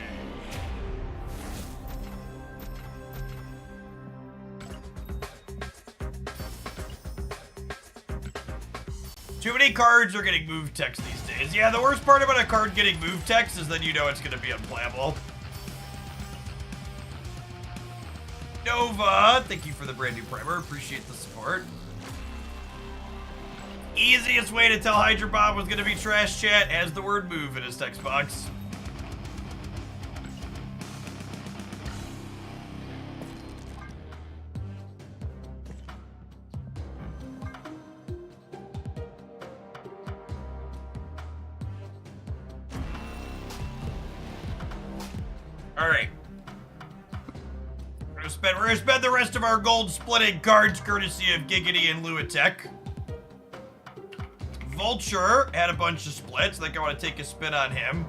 Too many cards are getting move text these days. Yeah, the worst part about a card getting move text is then you know it's going to be unplayable. Nova, thank you for the brand new primer. Appreciate the support. Easiest way to tell Hydra Bob was going to be trash chat has the word move in his text box. Alright. We're gonna spend the rest of our gold splitting cards courtesy of Giggity and Luatek. Vulture had a bunch of splits. I think I want to take a spin on him.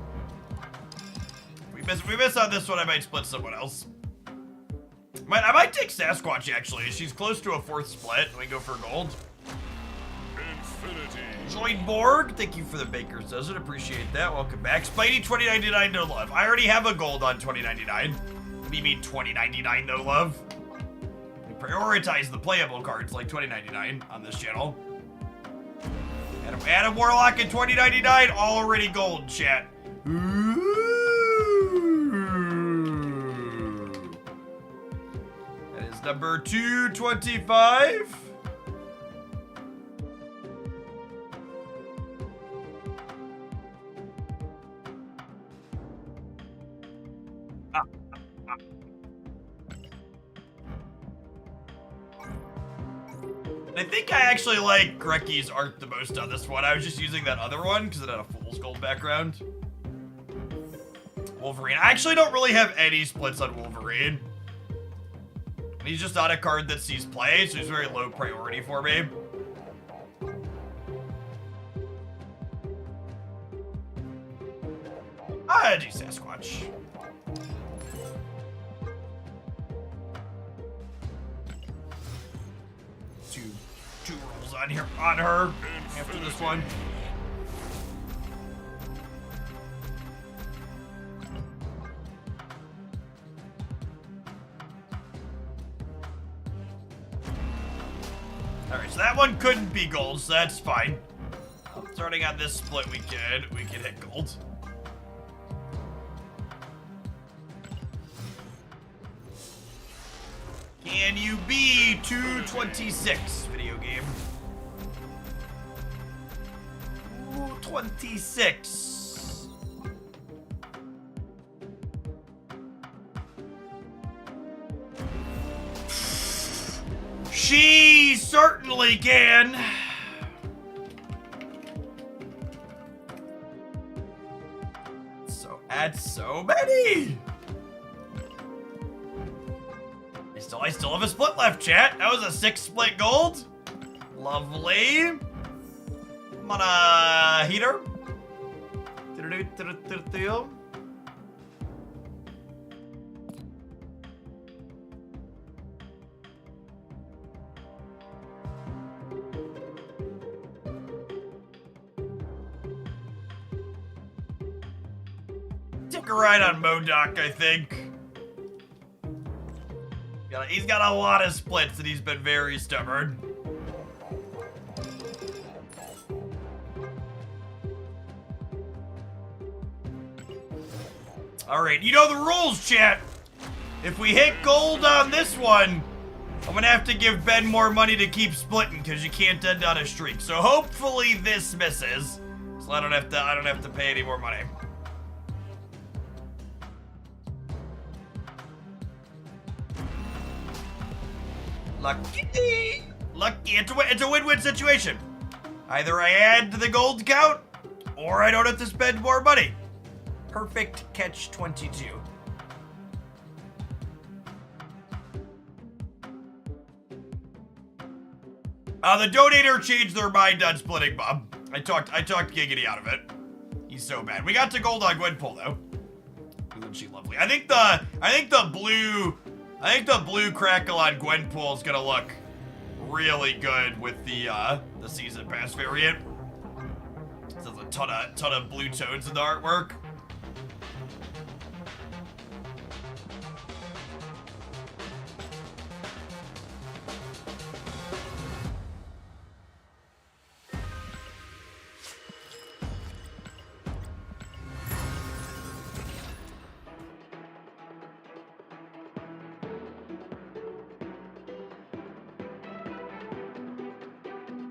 If we miss on this one, I might split someone else. I might take Sasquatch, actually. She's close to a 4th split. We go for gold. Infinity. Join Borg, thank you for the Baker's Dozen. Appreciate that. Welcome back. Spidey 2099, no love. I already have a gold on 2099. What do you mean 2099, no love? We prioritize the playable cards like 2099 on this channel. Adam Warlock in 2099, already gold, chat. Ooh. That is number 225. I think I actually like Grecky's art the most on this one. I was just using that other one because it had a fool's gold background. Wolverine. I actually don't really have any splits on Wolverine. He's just not a card that sees play, so he's very low priority for me. I do Sasquatch. Two rolls on here on her after this one. Alright, so that one couldn't be gold, so that's fine. Starting on this split, we could hit gold. Can you be 226, video game? 226. She certainly can. So that's so many. I still have a split left, chat. That was a 6 split gold. Lovely. I'm on a heater. Take a ride on MODOK, I think. He's got a lot of splits and he's been very stubborn. Alright, you know the rules, chat. If we hit gold on this one, I'm gonna have to give Ben more money to keep splitting because you can't end on a streak. So hopefully this misses. So I don't have to pay any more money. Lucky. Lucky. It's a win-win situation. Either I add to the gold count, or I don't have to spend more money. Perfect catch 22. The donator changed their mind on splitting Bob. I talked Giggity out of it. He's so bad. We got to gold on Gwenpool though. Isn't she lovely? I think the blue crackle on Gwenpool is gonna look really good with the season pass variant. There's a ton of blue tones in the artwork.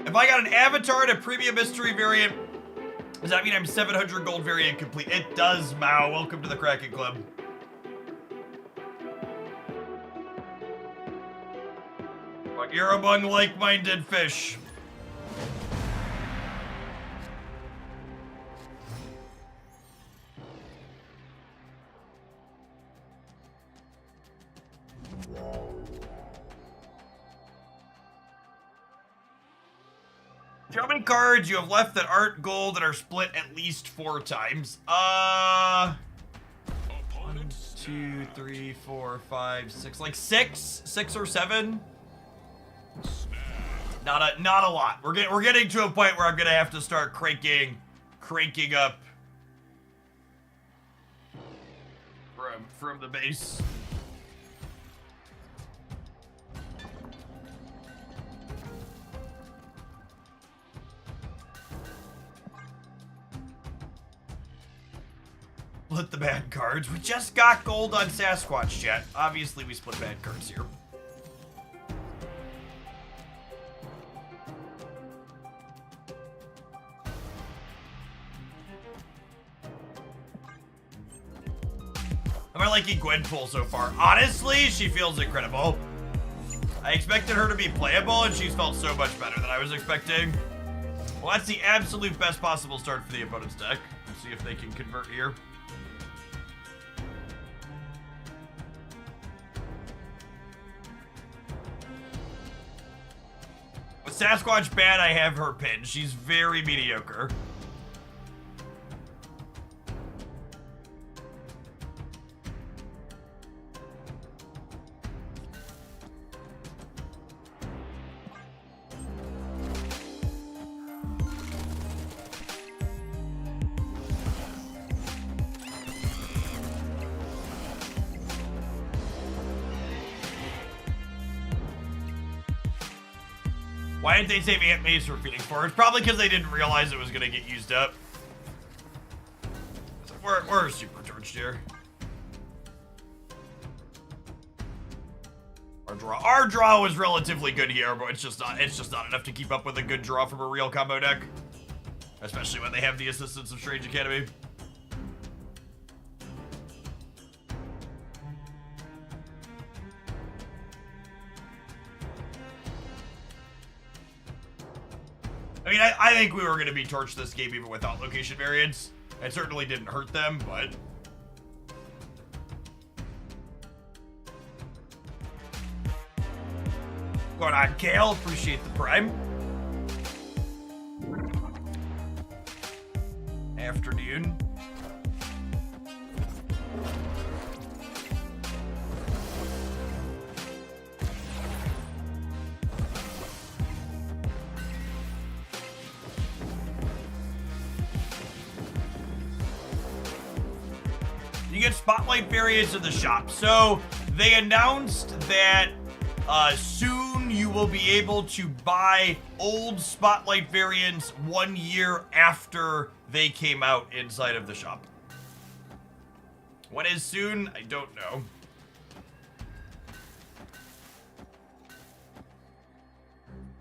If I got an avatar and a premium mystery variant, does that mean I'm 700 gold variant complete? It does, Mao. Welcome to the Kraken Club. But you're among like-minded fish. How many cards you have left that aren't gold that are split at least 4 times? 1, 2, 3, 4, 5, 6, like 6 or 7. Not a lot. We're getting to a point where I'm gonna have to start cranking up from the base. Split the bad cards. We just got gold on Sasquatch, chat. Obviously, we split bad cards here. Am I liking Gwenpool so far? Honestly, she feels incredible. I expected her to be playable, and she's felt so much better than I was expecting. Well, that's the absolute best possible start for the opponent's deck. Let's see if they can convert here. With Sasquatch bad, I have her pinned. She's very mediocre. Why didn't they save Ant Mace for Phoenix Forge? Probably because they didn't realize it was going to get used up. We're supercharged here. Our draw was relatively good here, but it's just not enough to keep up with a good draw from a real combo deck. Especially when they have the assistance of Strange Academy. I mean, I think we were going to be torched this game even without location variants. It certainly didn't hurt them, but... Going on, Kale. Appreciate the prime. Afternoon. You get Spotlight variants in the shop. So they announced that soon you will be able to buy old Spotlight variants 1 year after they came out inside of the shop. When is soon? I don't know.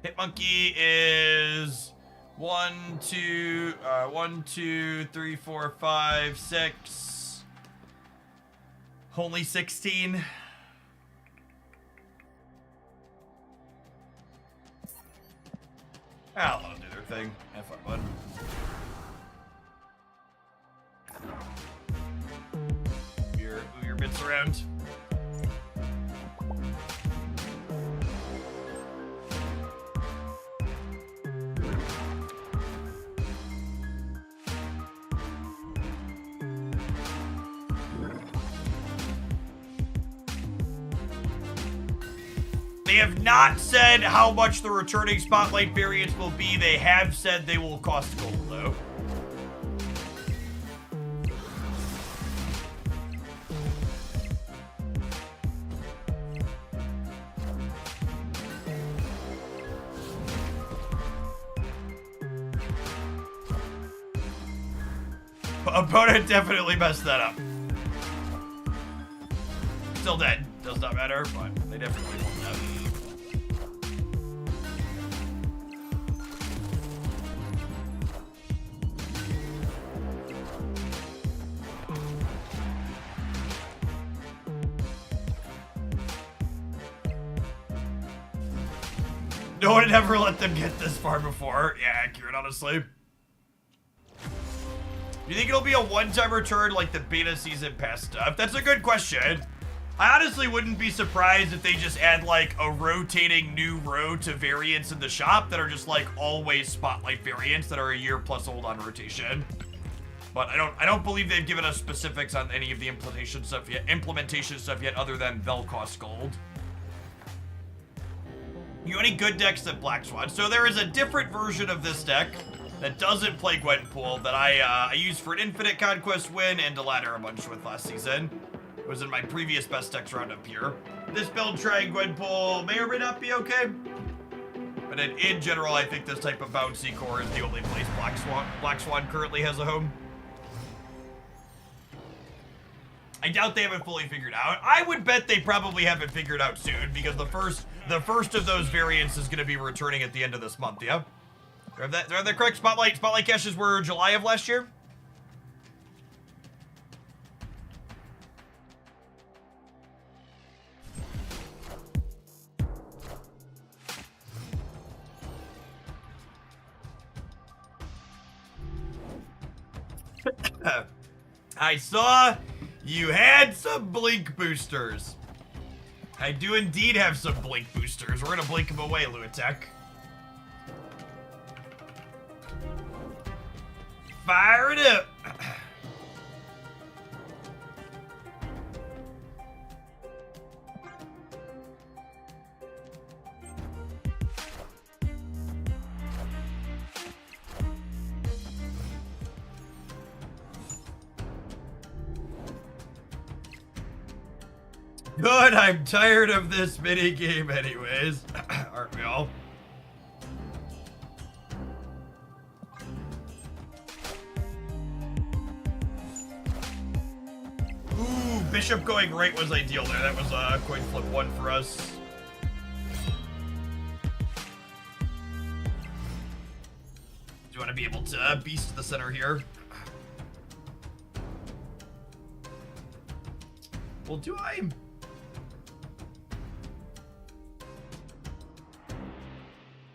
Hitmonkey is 1, 2, 3, 4, 5, 6. Only 16. I'll let them do their thing. Have fun, bud. Move your bits around. They have not said how much the returning Spotlight variants will be. They have said they will cost gold, though. Opponent definitely messed that up. Still dead. Does not matter, but they definitely won't have. No one had ever let them get this far before. Yeah, accurate, honestly. Do you think it'll be a one-time return like the beta season pass stuff? That's a good question. I honestly wouldn't be surprised if they just add like a rotating new row to variants in the shop that are just like always Spotlight variants that are a year plus old on rotation. But I don't believe they've given us specifics on any of the implementation stuff yet other than they'll cost gold. You know any good decks that Black Swan? So there is a different version of this deck that doesn't play Gwenpool that I used for an Infinite Conquest win and to ladder a bunch with last season. It was in my previous best decks roundup here. This build trying Gwenpool may or may not be okay. But in general, I think this type of bouncy core is the only place Black Swan currently has a home. I doubt they haven't fully figured out. I would bet they probably haven't figured out soon because the first of those variants is going to be returning at the end of this month, yeah? Are that correct? Spotlight caches were July of last year? I saw you had some blink boosters. I do indeed have some blink boosters. We're gonna blink them away, Luatek. Fire it up. Good, I'm tired of this mini game anyways. Aren't we all? Ooh, Bishop going right was ideal there. That was a coin flip one for us. Do you want to be able to beast the center here? Well, do I?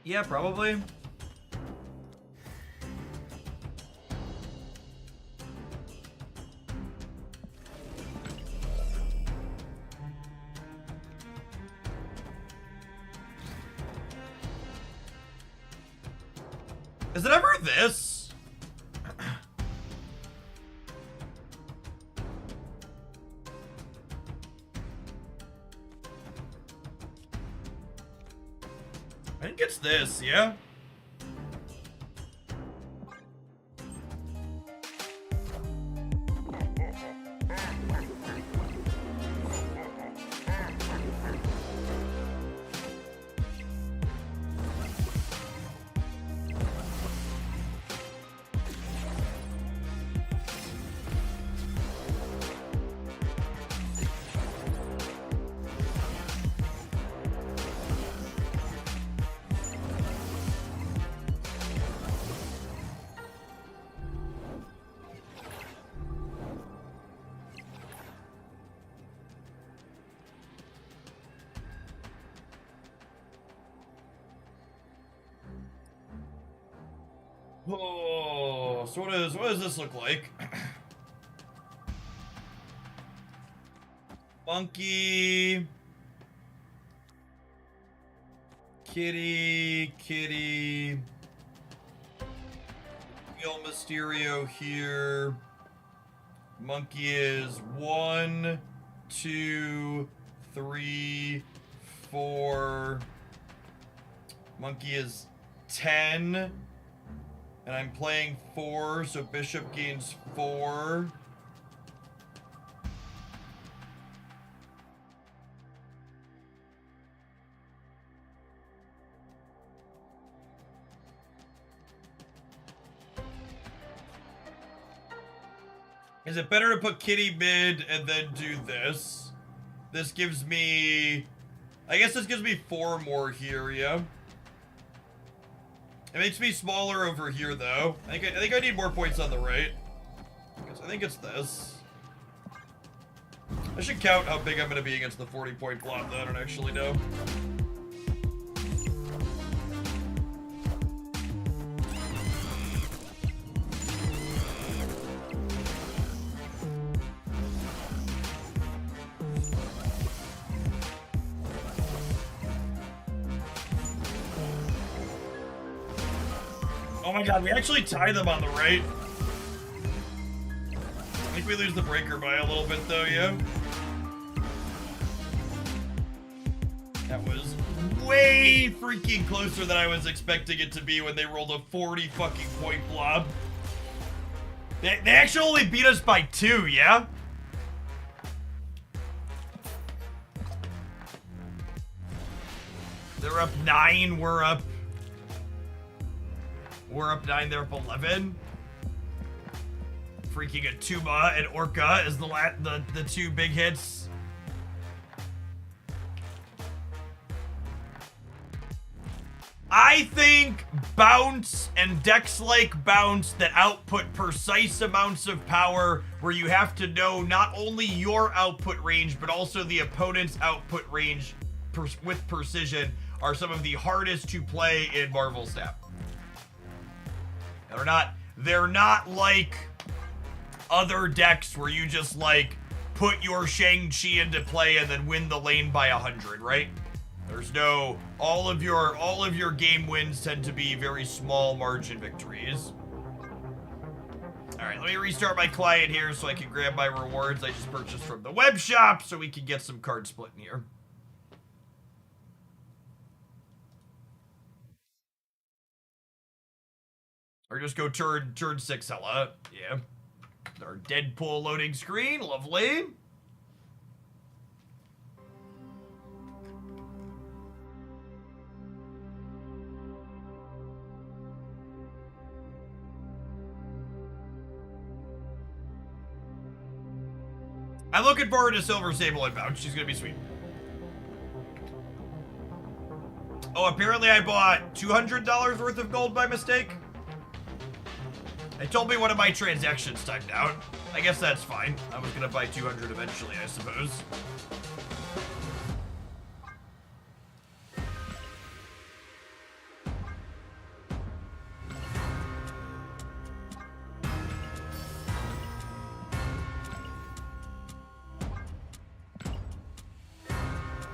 Yeah, probably. Is it ever this? I think it's this, yeah? Oh, so what does this look like? Monkey. Kitty. Real Mysterio here. Monkey is 1, 2, 3, 4. Monkey is 10. And I'm playing 4, so Bishop gains 4. Is it better to put Kitty mid and then do this? This gives me... I guess this gives me 4 more here, yeah? It makes me smaller over here, though. I think I need more points on the right. I think it's this. I should count how big I'm going to be against the 40-point blob, though. I don't actually know. Oh my god, we actually tie them on the right. I think we lose the breaker by a little bit though, yeah? That was way freaking closer than I was expecting it to be when they rolled a 40 fucking point blob. They actually only beat us by 2, yeah? They're up 9, we're up 9, they're up 11. Freaking Atuma and Orca is the 2 big hits. I think bounce and decks-like bounce that output precise amounts of power where you have to know not only your output range but also the opponent's output range with precision are some of the hardest to play in Marvel Snap. They're not like other decks where you just like put your Shang-Chi into play and then win the lane by 100, right? There's no all of your game wins tend to be very small margin victories. All right, let me restart my client here so I can grab my rewards I just purchased from the web shop so we can get some card splitting here. Or just go turn 6 hella. Yeah. Our Deadpool loading screen. Lovely. I'm looking forward to Silver Sable inbound. She's gonna be sweet. Oh, apparently I bought $200 worth of gold by mistake. It told me one of my transactions timed out. I guess that's fine. I was gonna buy 200 eventually, I suppose.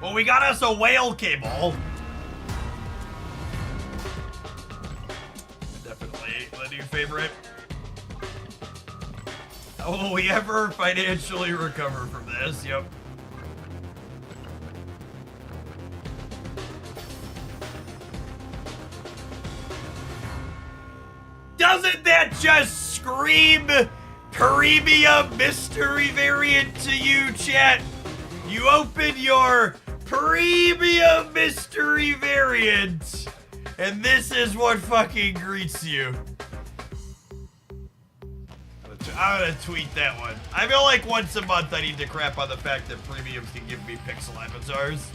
Well, we got us a whale cable. Definitely the new favorite. How will we ever financially recover from this? Yep. Doesn't that just scream premium mystery variant to you, chat? You open your premium mystery variant, and this is what fucking greets you. I'm gonna tweet that one. I feel like once a month I need to crap on the fact that premiums can give me pixel avatars.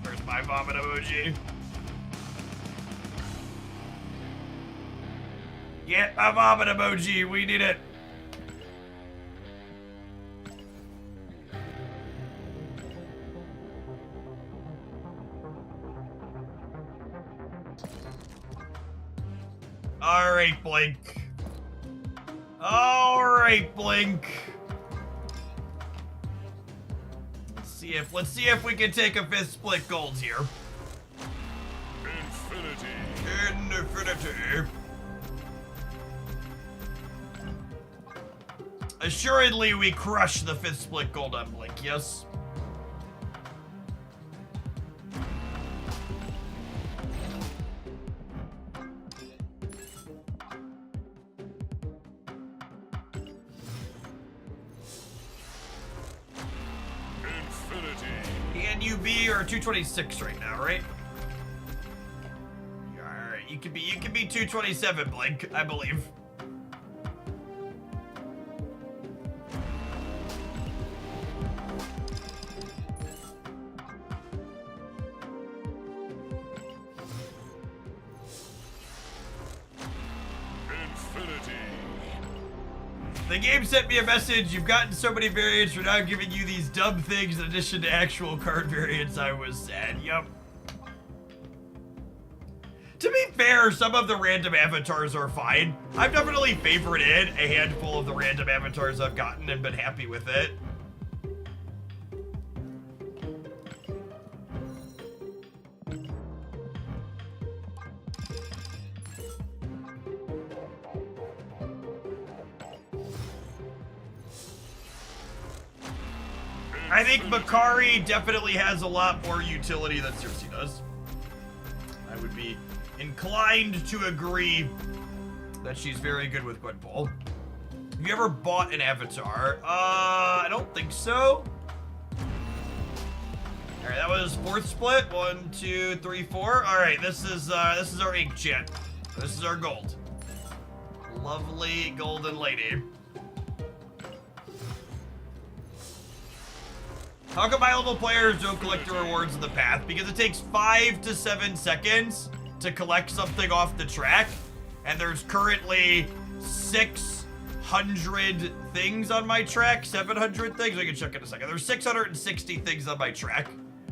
Where's my vomit emoji? Get my vomit emoji, we need it. right, Blink. All right, Blink. Let's see if we can take a 5th split gold here. Infinity. Assuredly, we crush the 5th split gold on Blink, yes? And you be or 226 right now, right? Alright, you can be 227, Blink, I believe. The game sent me a message. You've gotten so many variants. We're now giving you these dumb things in addition to actual card variants. I was sad. Yup. To be fair, some of the random avatars are fine. I've definitely favorited a handful of the random avatars I've gotten and been happy with it. I think Makari definitely has a lot more utility than Circe does. I would be inclined to agree that she's very good with Gwenpool. Have you ever bought an avatar? I don't think so. All right, that was 4th split. 1, 2, 3, 4. All right, this is our ink chat. This is our gold. Lovely golden lady. How come high level players don't collect the rewards in the path? Because it takes 5 to 7 seconds to collect something off the track, and there's currently 600 things on my track, 700 things. I can check in a second. There's 660 things on my track.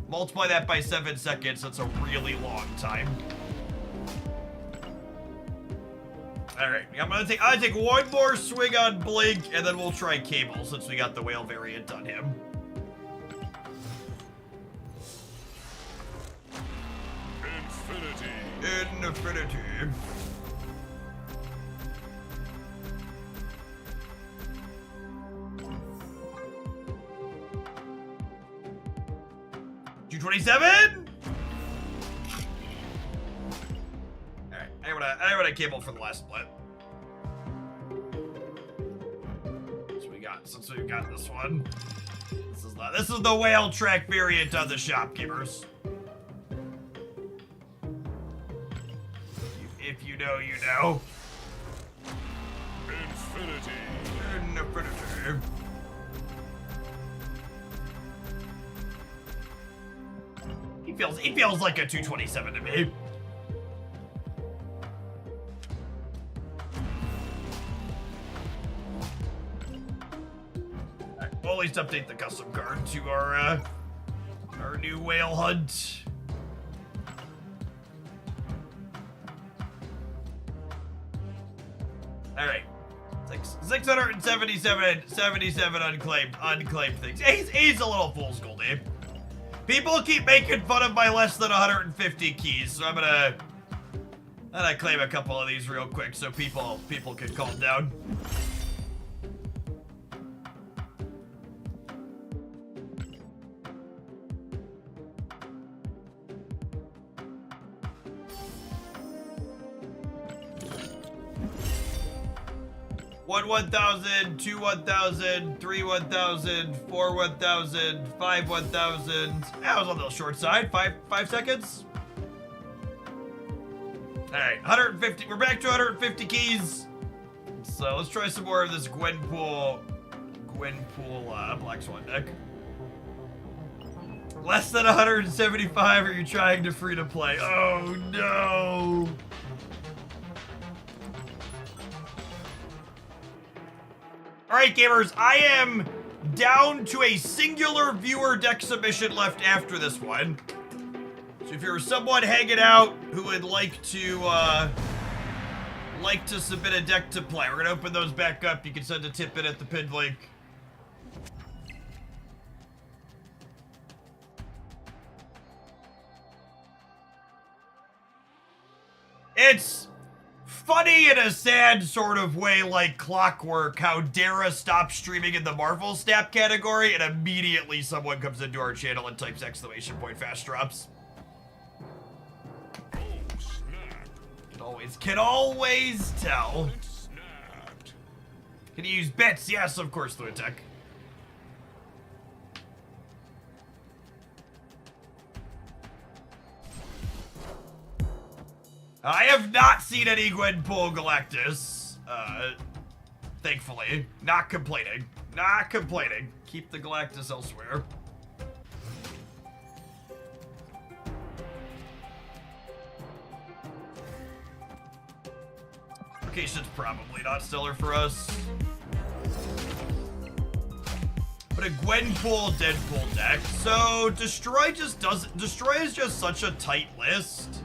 Multiply that by 7 seconds. That's a really long time. All right, I'm gonna take one more swing on Blink, and then we'll try Cable since we got the whale variant on him. Infinity. $227? Alright, I want a Cable for the last split. Since we've got this one. This is the whale track variant of the shopkeepers. If you know, you know. Infinity. He feels like a 227 to me. Right, we'll at least update the custom card to our new whale hunt. All right, 677 unclaimed things. He's a little fool's gold, Abe. People keep making fun of my less than 150 keys, so I'm gonna claim a couple of these real quick so people can calm down. One 1,000, 2 1,000, 3 1,000, 4 1,000, 5 1,000. That was on the short side. 5 seconds. All right, 150. We're back to 150 keys. So let's try some more of this Gwenpool Black Swan deck. Less than 175. Are you trying to free to play? Oh no. All right, gamers, I am down to a singular viewer deck submission left after this one. So if you're someone hanging out who would like to like to submit a deck to play. We're gonna open those back up. You can send a tip in at the pinned link. It's funny in a sad sort of way, like clockwork, how Dara stopped streaming in the Marvel Snap category and immediately someone comes into our channel and types !fast drops. Oh, snap. Can always tell. It snapped. Can you use bets? Yes, of course, through attack. I have not seen any Gwenpool Galactus, thankfully. Not complaining. Not complaining. Keep the Galactus elsewhere. Location's probably not stellar for us. But a Gwenpool Deadpool deck. So Destroy is just such a tight list.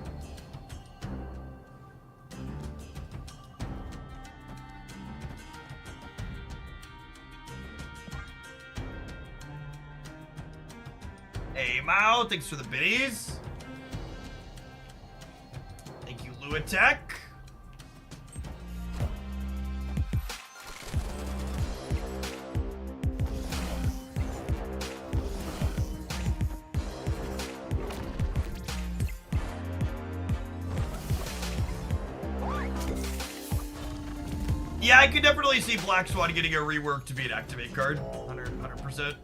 Hey Mao, thanks for the biddies. Thank you, Luatek. Yeah, I could definitely see Black Swan getting a rework to be an activate card. 100%.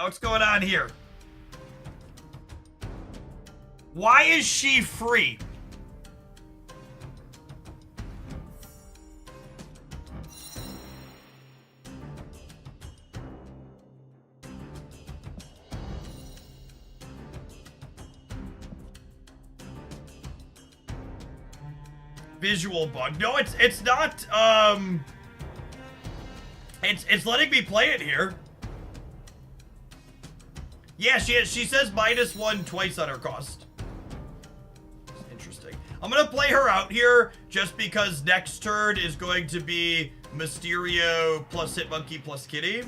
What's going on here? Why is she free? Visual bug. No, it's not, it's letting me play it here. Yeah, she says -1 twice on her cost. Interesting. I'm gonna play her out here just because next turn is going to be Mysterio plus Hitmonkey plus Kitty.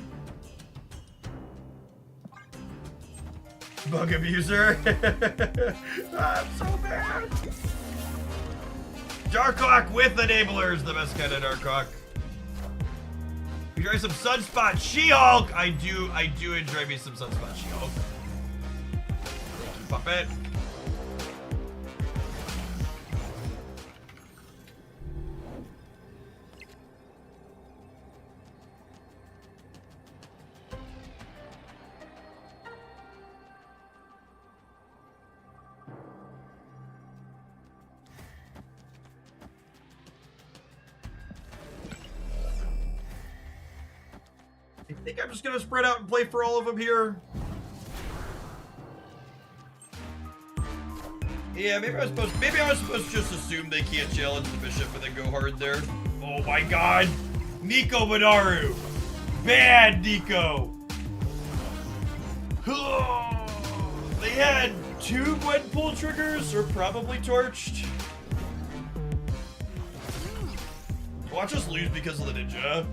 Bug abuser. I'm so bad. Darkhawk with enablers, the best kind of Darkhawk. You enjoy some Sunspot She-Hulk. I do enjoy me some Sunspot She-Hulk. Thank you, Puppet. I think I'm just gonna spread out and play for all of them here. Yeah, maybe I was supposed to just assume they can't challenge the bishop and then go hard there. Oh my god! Nico Minaru! Bad Nico! They had 2 Gwenpool triggers, or probably torched. Watch us lose because of the ninja.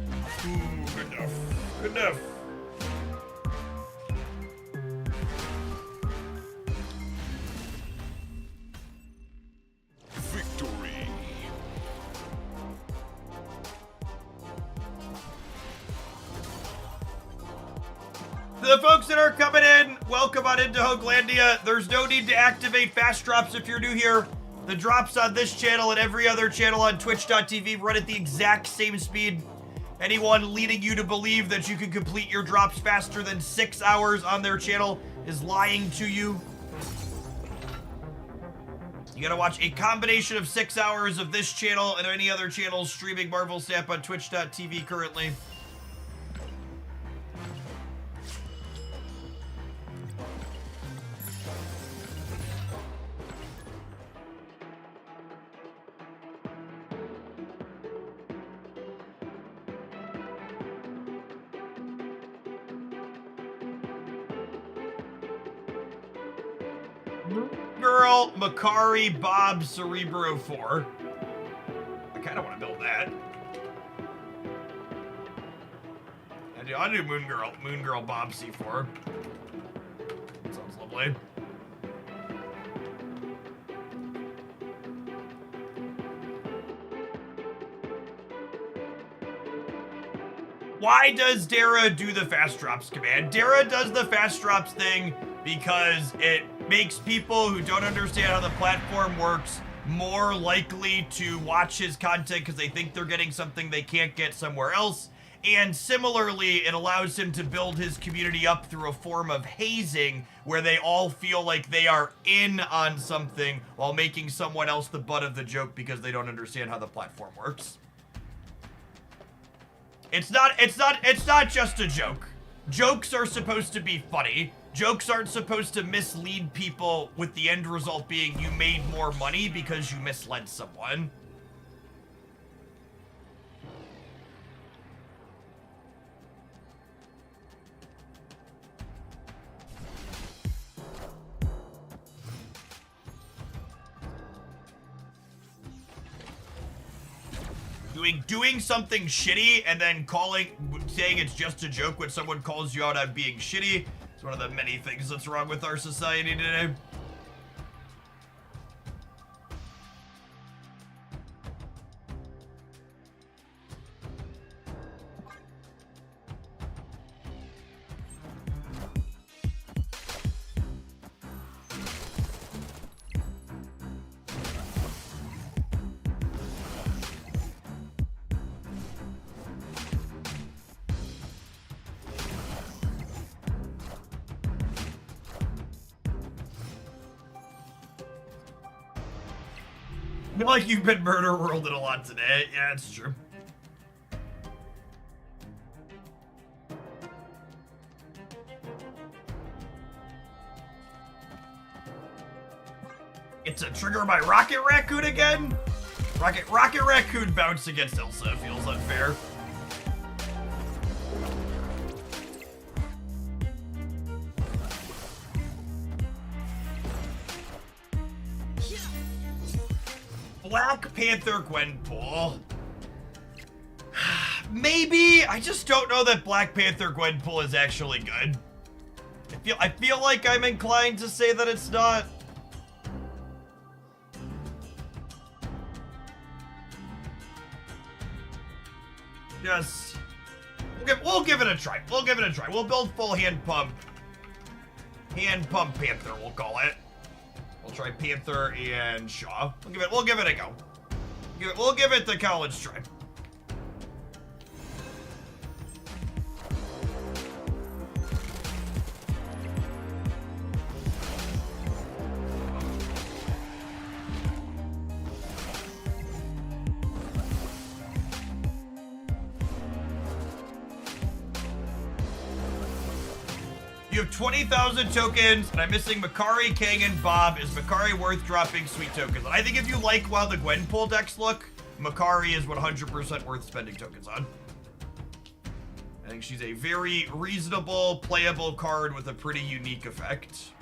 Ooh, good enough. Good enough. Victory. To the folks that are coming in, welcome on into Hoaglandia. There's no need to activate fast drops if you're new here. The drops on this channel and every other channel on twitch.tv run at the exact same speed. Anyone leading you to believe that you can complete your drops faster than 6 hours on their channel is lying to you. You gotta watch a combination of 6 hours of this channel and any other channels streaming Marvel Snap on twitch.tv currently. Girl, Makari, Bob, Cerebro 4. I kind of want to build that. I'll do Moon Girl, Bob C4. Sounds lovely. Why does Dara do the fast drops command? Dara does the fast drops thing because it makes people who don't understand how the platform works more likely to watch his content because they think they're getting something they can't get somewhere else. And similarly, it allows him to build his community up through a form of hazing where they all feel like they are in on something while making someone else the butt of the joke because they don't understand how the platform works. It's not just a joke. Jokes are supposed to be funny. Jokes aren't supposed to mislead people with the end result being you made more money because you misled someone. Doing something shitty and then saying it's just a joke when someone calls you out on being shitty is one of the many things that's wrong with our society today. I feel like you've been murder worlded a lot today. Yeah, it's true. It's a trigger my Rocket Raccoon again? Rocket Raccoon bounce against Elsa feels unfair. Black Panther Gwenpool. Maybe. I just don't know that Black Panther Gwenpool is actually good. I feel like I'm inclined to say that it's not. Just we'll give it a try. We'll give it a try. We'll build full hand pump Panther, we'll call it. We'll try Panther and Shaw. We'll give it a go. We'll give it the college try. You have 20,000 tokens, and I'm missing Makari, Kang, and Bob. Is Makari worth dropping sweet tokens? I think if you like how the Gwenpool decks look, Makari is 100% worth spending tokens on. I think she's a very reasonable, playable card with a pretty unique effect.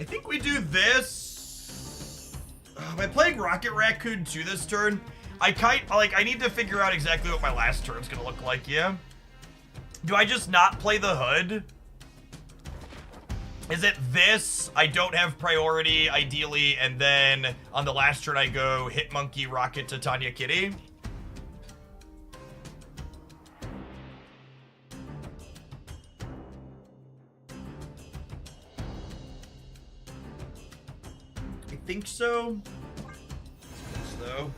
I think we do this. Am I playing Rocket Raccoon 2 this turn? I need to figure out exactly what my last turn's gonna look like, yeah? Do I just not play the hood? Is it this? I don't have priority, ideally, and then on the last turn I go Hit Monkey, Rocket to Tanya Kitty? I think so. So.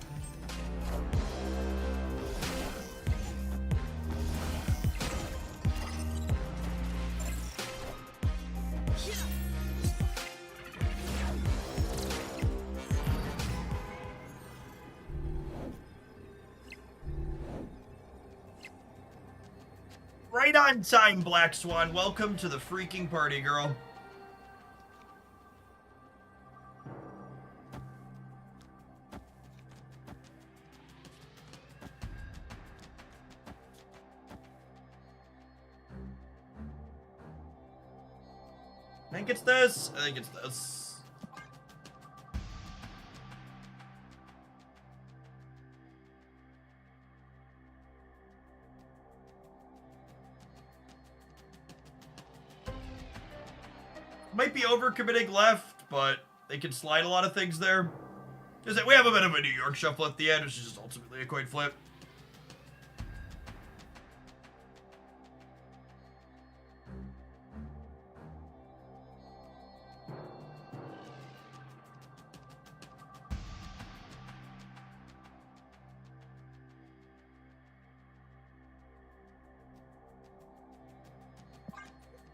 Right on time, Black Swan. Welcome to the freaking party, girl. I think it's this. I think it's this. Might be overcommitting left, but they can slide a lot of things there. Is that we have a bit of a New York shuffle at the end, which is just ultimately a coin flip.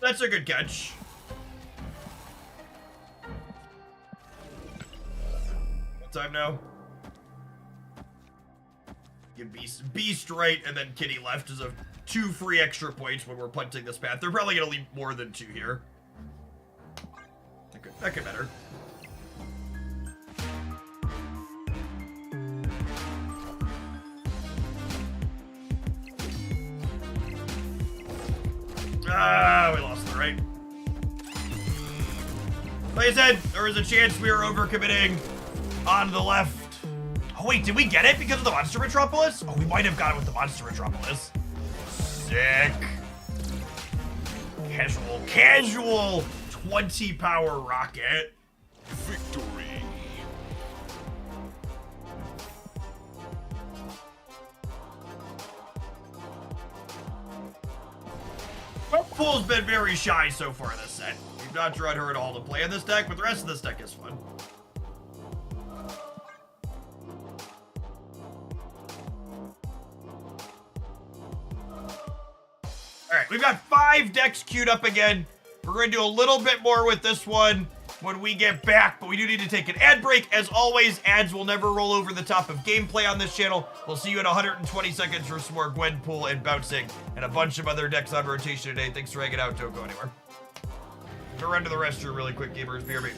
That's a good catch. What time now? Give Beast right and then Kitty left is a 2 free extra points when we're punting this path. They're probably gonna leave more than 2 here. That could matter. Ah, we lost the right. Like I said, there was a chance we were overcommitting on the left. Oh wait, did we get it because of the Monster Metropolis? Oh, we might have got it with the Monster Metropolis. Sick. Casual 20 power rocket. Victory. Gwenpool's been very shy so far this set. We've not drawn her at all to play in this deck, but the rest of this deck is fun. Alright, we've got 5 decks queued up again. We're going to do a little bit more with this one when we get back, but we do need to take an ad break. As always, ads will never roll over the top of gameplay on this channel. We'll see you in 120 seconds for some more Gwenpool and bouncing and a bunch of other decks on rotation today. Thanks for hanging out. Don't go anywhere. Go run to the restroom really quick, gamers. BRB.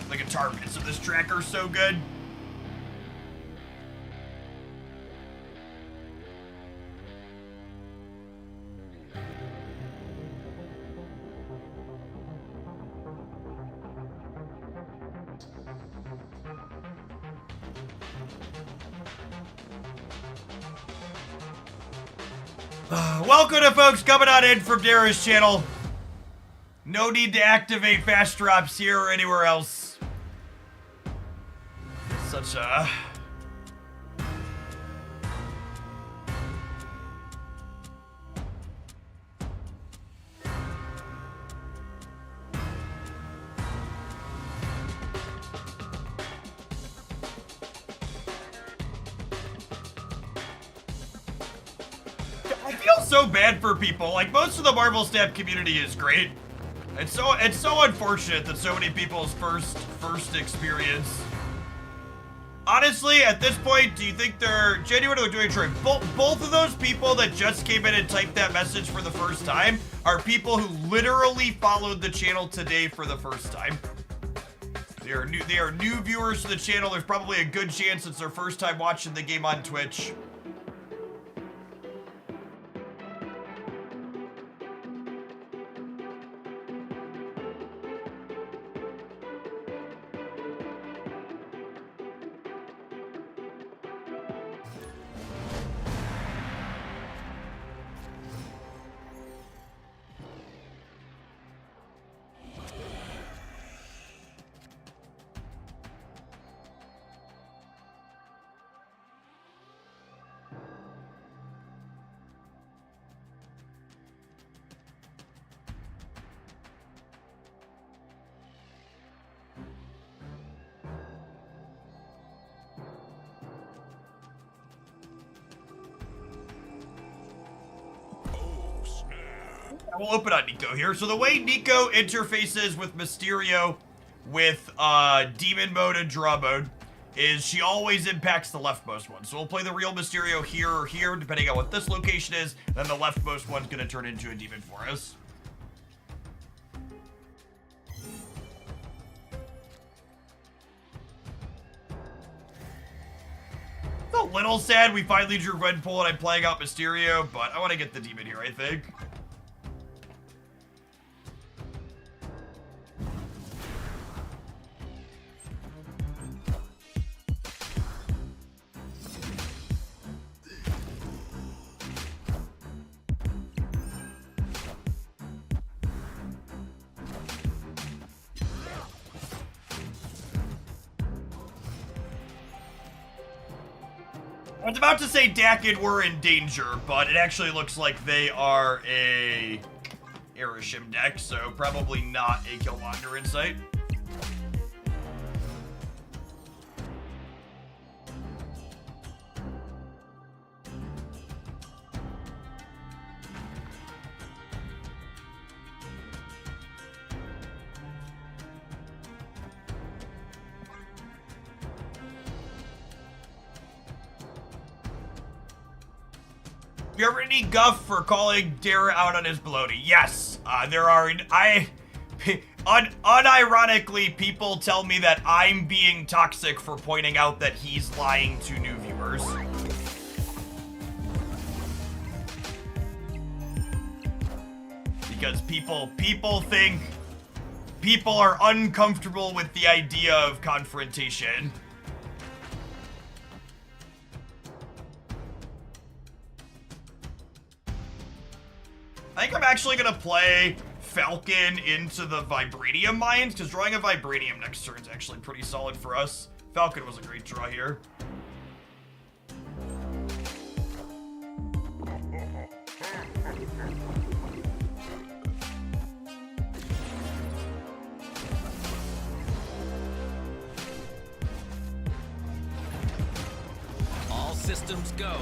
The guitar bits of this track are so good. Welcome to folks coming on in from Dara's channel. No need to activate fast drops here or anywhere else. Such a... I feel so bad for people. Like, most of the Marvel Snap community is great. It's so unfortunate that so many people's first experience. Honestly, at this point, do you think they're genuinely doing true? Both of those people that just came in and typed that message for the first time are people who literally followed the channel today for the first time. They are new viewers to the channel. There's probably a good chance it's their first time watching the game on Twitch. We'll open on Nico here. So the way Nico interfaces with Mysterio with Demon Mode and Draw Mode is she always impacts the leftmost one. So we'll play the real Mysterio here or here, depending on what this location is. Then the leftmost one's going to turn into a demon for us. It's a little sad we finally drew Gwenpool and I'm playing out Mysterio, but I want to get the demon here, I think. I was about to say Dakin were in danger, but it actually looks like they are a Erishim deck, so probably not a Killmonger Insight. You ever any guff for calling Dara out on his bloating? Yes, there are. Unironically, people tell me that I'm being toxic for pointing out that he's lying to new viewers. Because people think people are uncomfortable with the idea of confrontation. I think I'm actually gonna play Falcon into the Vibranium Mines, because drawing a Vibranium next turn is actually pretty solid for us. Falcon was a great draw here. All systems go.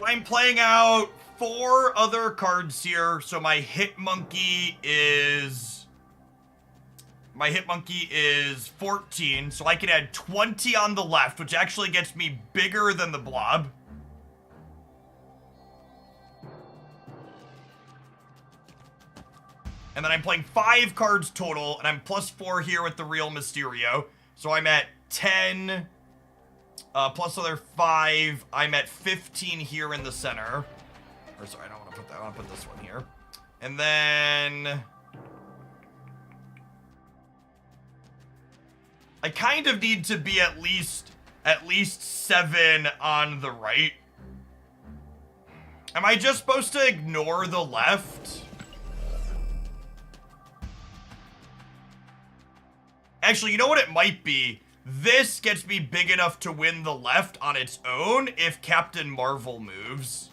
I'm playing out 4 other cards here, so my hit monkey is 14, so I can add 20 on the left, which actually gets me bigger than the blob. And then I'm playing 5 cards total, and I'm +4 here with the real Mysterio, so I'm at 10. Plus other 5, I'm at 15 here in the center. Or sorry, I don't want to put that. I want to put this one here. And then I kind of need to be at least 7 on the right. Am I just supposed to ignore the left? Actually, you know what it might be? This gets me big enough to win the left on its own if Captain Marvel moves.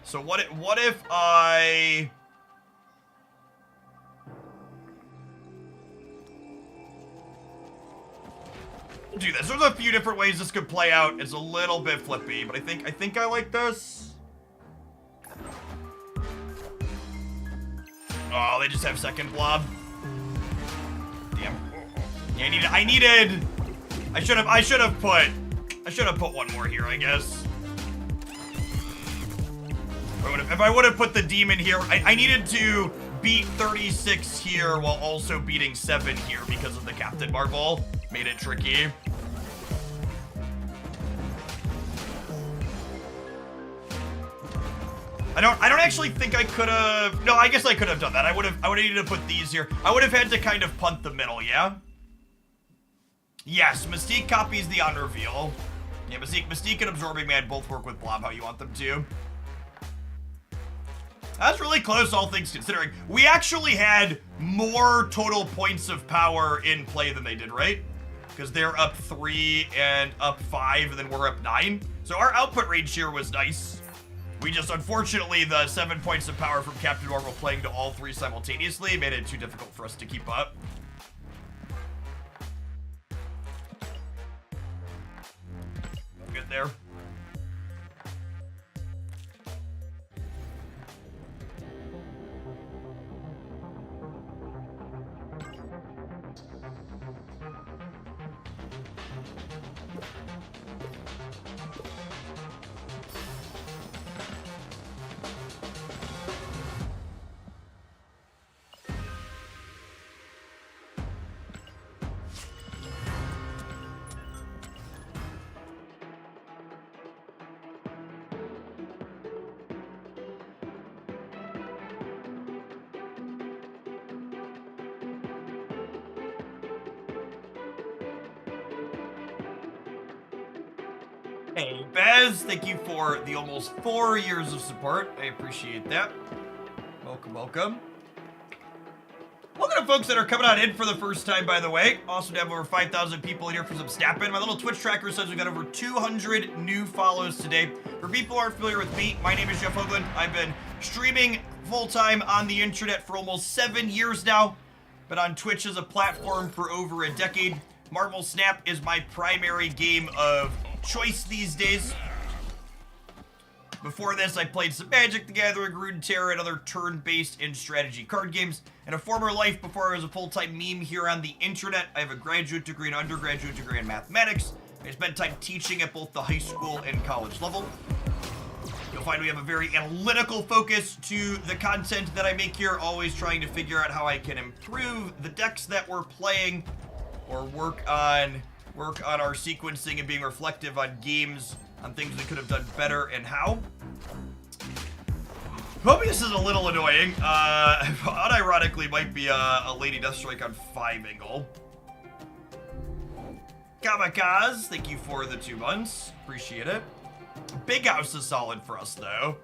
So what if I do this? There's a few different ways this could play out. It's a little bit flippy, but I think I like this. Oh, they just have second blob. Damn. Yeah, I needed I should have put one more here, I guess. If I would have put the demon here, I needed to beat 36 here while also beating 7 here because of the Captain Marvel. Made it tricky. I don't actually think I could have. No, I guess I could have done that. I would have needed to put these here. I would have had to kind of punt the middle, yeah? Yes, Mystique copies the on reveal. Yeah, Mystique and Absorbing Man both work with Blob how you want them to. That's really close, all things considering. We actually had more total points of power in play than they did, right? Because they're up 3 and up 5, and then we're up 9. So our output range here was nice. We just, unfortunately, the 7 points of power from Captain Marvel playing to all 3 simultaneously made it too difficult for us to keep up. Good there. Hey, Bez, thank you for the almost 4 years of support. I appreciate that. Welcome, welcome. Welcome to folks that are coming on in for the first time, by the way. Awesome to have over 5,000 people in here for some snapping. My little Twitch tracker says we got over 200 new follows today. For people who aren't familiar with me, my name is Jeff Hoagland. I've been streaming full-time on the internet for almost 7 years now. Been on Twitch as a platform for over a decade. Marvel Snap is my primary game of choice these days. Before this, I played some Magic the Gathering, Runeterra, and other turn-based and strategy card games. In a former life, before I was a full-time meme here on the internet, I have a graduate degree and undergraduate degree in mathematics. I spent time teaching at both the high school and college level. You'll find we have a very analytical focus to the content that I make here, always trying to figure out how I can improve the decks that we're playing or work on our sequencing and being reflective on games, on things we could have done better and how. Hoping this is a little annoying. Unironically might be a Lady Deathstrike on 5 angle. Kamikaze, thank you for the 2 months. Appreciate it. Big House is solid for us, though.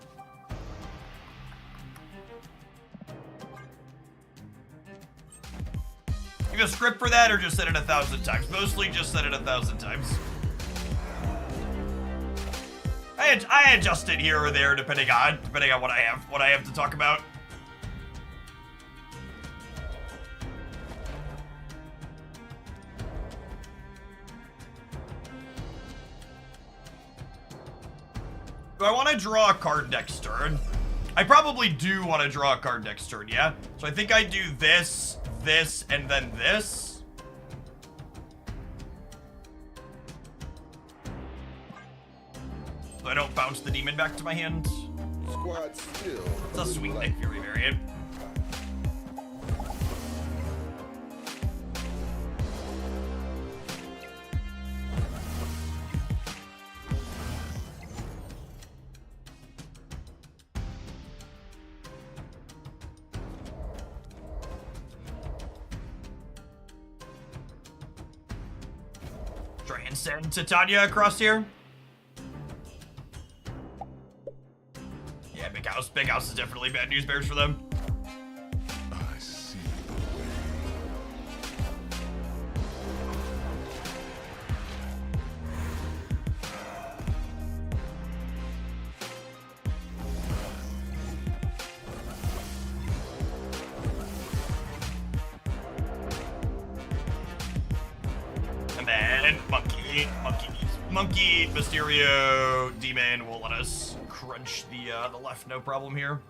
You have a script for that, or just said it 1,000 times? Mostly just said it 1,000 times. I adjust it here or there depending on what I have to talk about. Do I want to draw a card next turn? I probably do want to draw a card next turn, yeah? So I think I do this, this, and then this. So I don't bounce the demon back to my hand. Squad still. It's a sweet Nick Fury variant. Try and send Titania across here. Yeah, Big House is definitely bad news bears for them. I see the way. And then Monkey, Mysterio, Demon will let us crunch the left, no problem here.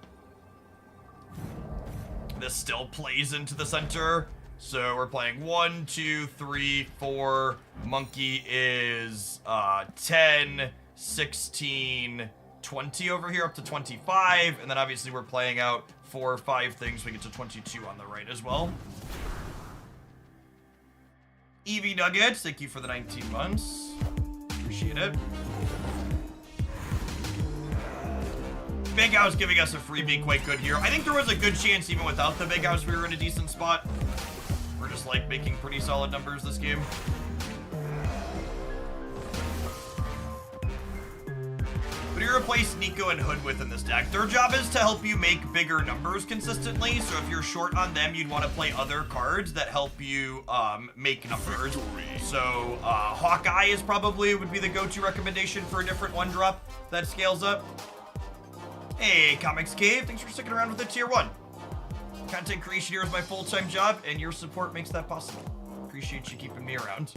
This still plays into the center. So we're playing 1, 2, 3, 4. Monkey is 10, 16, 20 over here, up to 25. And then obviously we're playing out 4 or 5 things. We get to 22 on the right as well. Evie Nuggets, thank you for the 19 months. Appreciate it. Big House giving us a freebie quite good here. I think there was a good chance even without the Big House we were in a decent spot. We're just like making pretty solid numbers this game. Who do you replace Nico and Hood with in this deck? Their job is to help you make bigger numbers consistently. So if you're short on them, you'd want to play other cards that help you make numbers. So Hawkeye is probably would be the go-to recommendation for a different 1-drop that scales up. Hey, Comics Cave, thanks for sticking around with the tier 1. Content creation here is my full-time job, and your support makes that possible. Appreciate you keeping me around.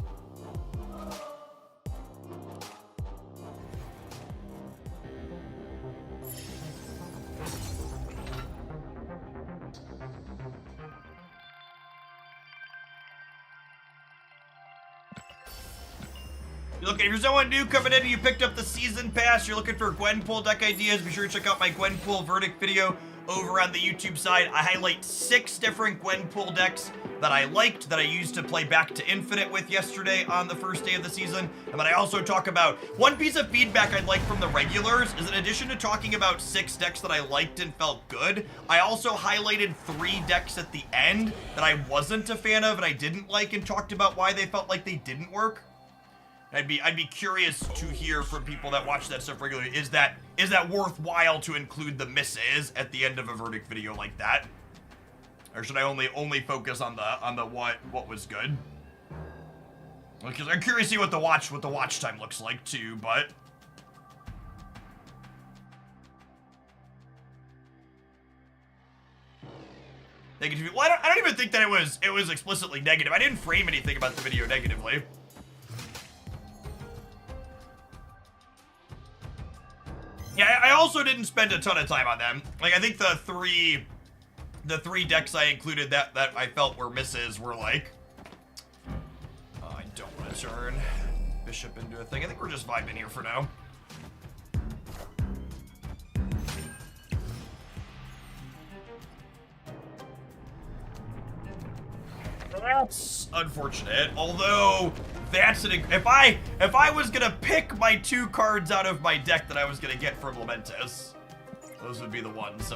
If you're someone new coming in and you picked up the season pass, you're looking for Gwenpool deck ideas, be sure to check out my Gwenpool verdict video over on the YouTube side. I highlight 6 different Gwenpool decks that I liked, that I used to play back to Infinite with yesterday on the first day of the season. And then I also talk about one piece of feedback I'd like from the regulars is in addition to talking about 6 decks that I liked and felt good, I also highlighted 3 decks at the end that I wasn't a fan of and I didn't like and talked about why they felt like they didn't work. I'd be curious to hear from people that watch that stuff regularly. Is that worthwhile to include the misses at the end of a verdict video like that? Or should I only focus on the what was good? Because I'm curious to see what the watch time looks like too, but negative. Well, I don't even think that it was explicitly negative. I didn't frame anything about the video negatively. Yeah, I also didn't spend a ton of time on them. Like, I think the three decks I included that I felt were misses were like, I don't want to turn Bishop into a thing. I think we're just vibing here for now. That's unfortunate. Although that's if I was gonna pick my 2 cards out of my deck that I was gonna get from Lamentis, those would be the ones.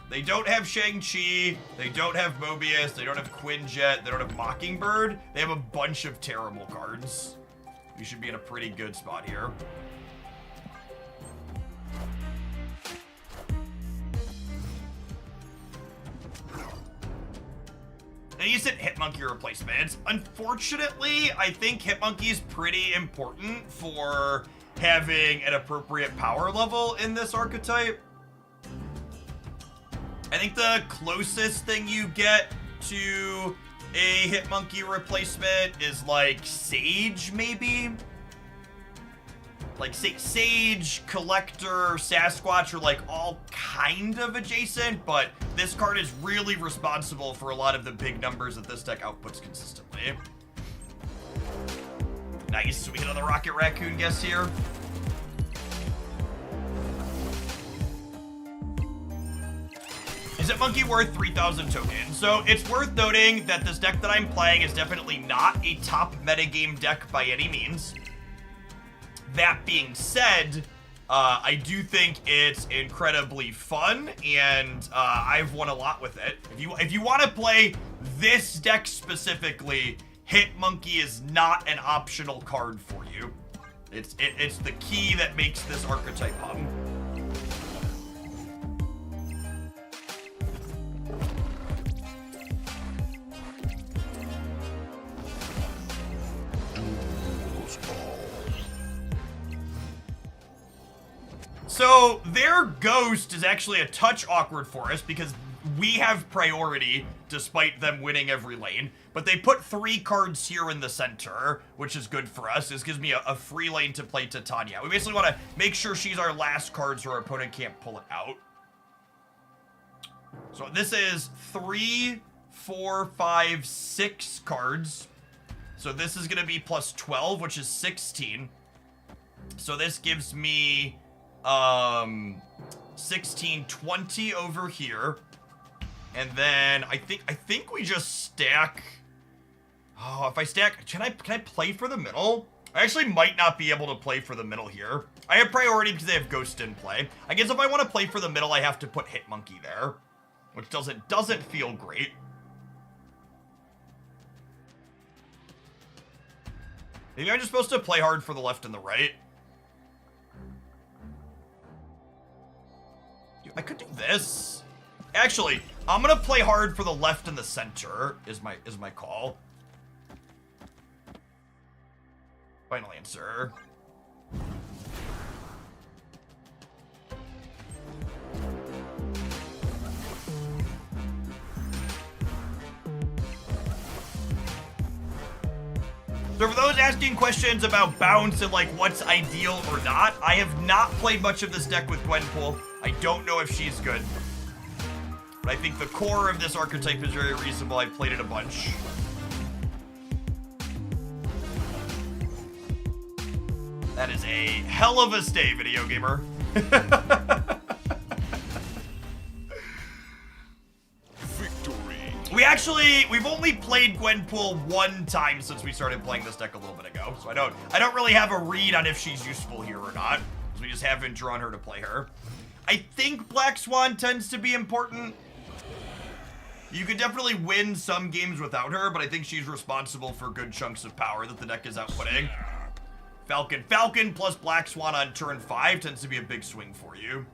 They don't have Shang-Chi, they don't have Mobius, they don't have Quinjet, they don't have Mockingbird. They have a bunch of terrible cards. You should be in a pretty good spot here. And you said Hitmonkey replacements. Unfortunately, I think Hitmonkey is pretty important for having an appropriate power level in this archetype. I think the closest thing you get to a Hitmonkey replacement is like Sage, maybe? Like Sage, Collector, Sasquatch are like all kind of adjacent, but this card is really responsible for a lot of the big numbers that this deck outputs consistently. Nice, so we hit on the Rocket Raccoon guess here. Is it Monkey worth 3,000 tokens? So it's worth noting that this deck that I'm playing is definitely not a top metagame deck by any means. That being said, I do think it's incredibly fun, and I've won a lot with it. If you want to play this deck specifically, Hitmonkey is not an optional card for you. It's the key that makes this archetype hum. So their ghost is actually a touch awkward for us because we have priority despite them winning every lane. But they put 3 cards here in the center, which is good for us. This gives me a free lane to play Titania. We basically want to make sure she's our last card so our opponent can't pull it out. So this is 3, 4, 5, 6 cards. So this is going to be plus 12, which is 16. So this gives me 16, 20 over here. And then I think we just stack. Oh, if I stack, can I play for the middle? I actually might not be able to play for the middle here. I have priority because they have Ghost in play. I guess if I want to play for the middle, I have to put Hitmonkey there, which doesn't feel great. Maybe I'm just supposed to play hard for the left and the right. I could do this. Actually, I'm gonna play hard for the left and the center. Is my call. Final answer. So for those asking questions about bounce and like what's ideal or not, I have not played much of this deck with Gwenpool. I don't know if she's good. But I think the core of this archetype is very reasonable. I've played it a bunch. That is a hell of a stay, video gamer. Victory. We've only played Gwenpool one time since we started playing this deck a little bit ago, so I don't really have a read on if she's useful here or not, because we just haven't drawn her to play her. I think Black Swan tends to be important. You could definitely win some games without her, but I think she's responsible for good chunks of power that the deck is outputting. Falcon plus Black Swan on turn 5 tends to be a big swing for you.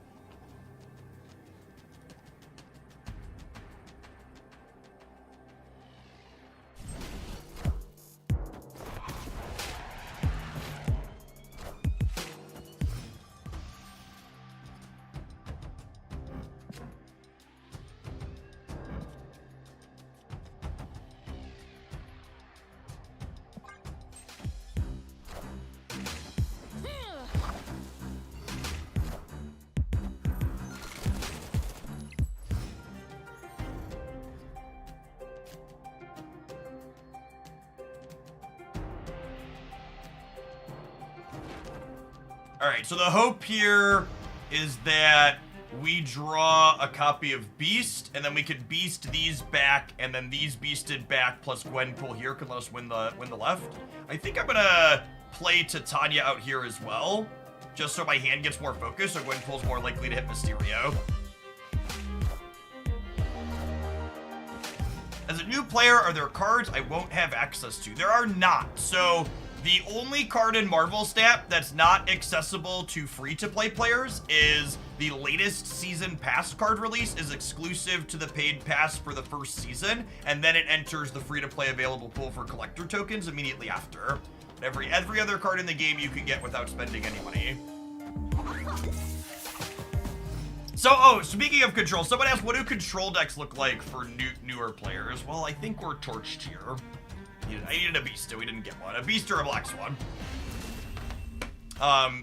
Alright, so the hope here is that we draw a copy of Beast, and then we could Beast these back, and then these Beasted back, plus Gwenpool here can let us win the left. I think I'm gonna play Titania out here as well, just so my hand gets more focused, so Gwenpool's more likely to hit Mysterio. As a new player, are there cards I won't have access to? There are not. So the only card in Marvel Snap that's not accessible to free-to-play players is the latest season pass card release is exclusive to the paid pass for the first season, and then it enters the free-to-play available pool for collector tokens immediately after. Every other card in the game you can get without spending any money. So, speaking of control, someone asked, what do control decks look like for newer players? Well, I think we're torched here. I needed a Beast, we didn't get one. A Beast or a Black Swan.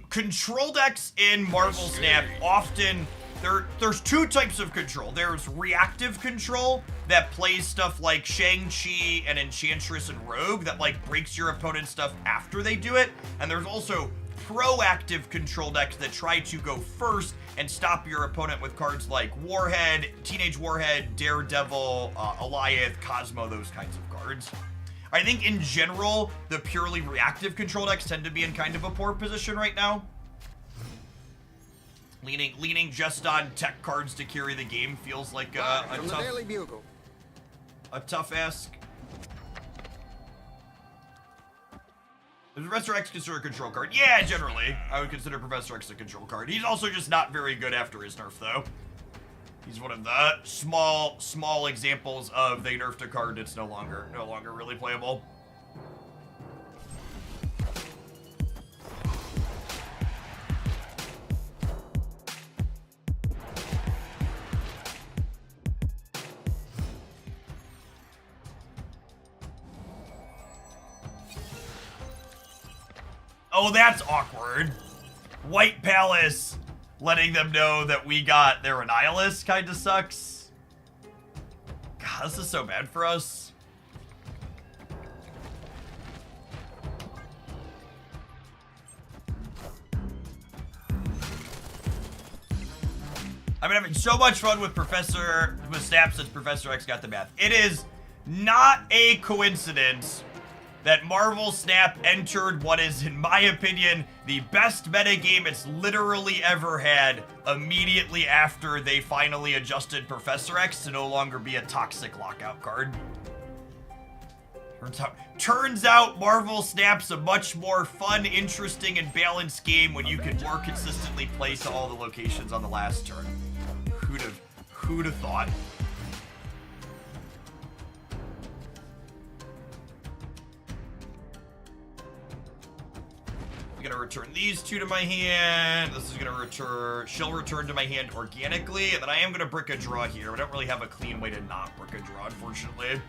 Control decks in Marvel Snap often, there's two types of control. There's reactive control that plays stuff like Shang-Chi and Enchantress and Rogue that like breaks your opponent's stuff after they do it. And there's also proactive control decks that try to go first and stop your opponent with cards like Warhead, Teenage Warhead, Daredevil, Alioth, Cosmo, those kinds of cards. I think in general, the purely reactive control decks tend to be in kind of a poor position right now. Leaning just on tech cards to carry the game feels like a tough ask. Is Professor X considered a control card? Yeah, generally. I would consider Professor X a control card. He's also just not very good after his nerf, though. He's one of the small examples of they nerfed a card that's no longer really playable. Oh, that's awkward. White Palace letting them know that we got their Annihilus kind of sucks. God, This is so bad for us. I've been having so much fun with Snap since Professor X got the math. It is not a coincidence that Marvel Snap entered what is, in my opinion, the best metagame it's literally ever had immediately after they finally adjusted Professor X to no longer be a toxic lockout card. Turns out Marvel Snap's a much more fun, interesting, and balanced game when you can more consistently place all the locations on the last turn. Who'd have thought? I'm gonna return these two to my hand. This is gonna return, she'll return to my hand organically, and then I am gonna brick a draw here. I don't really have a clean way to not brick a draw, unfortunately.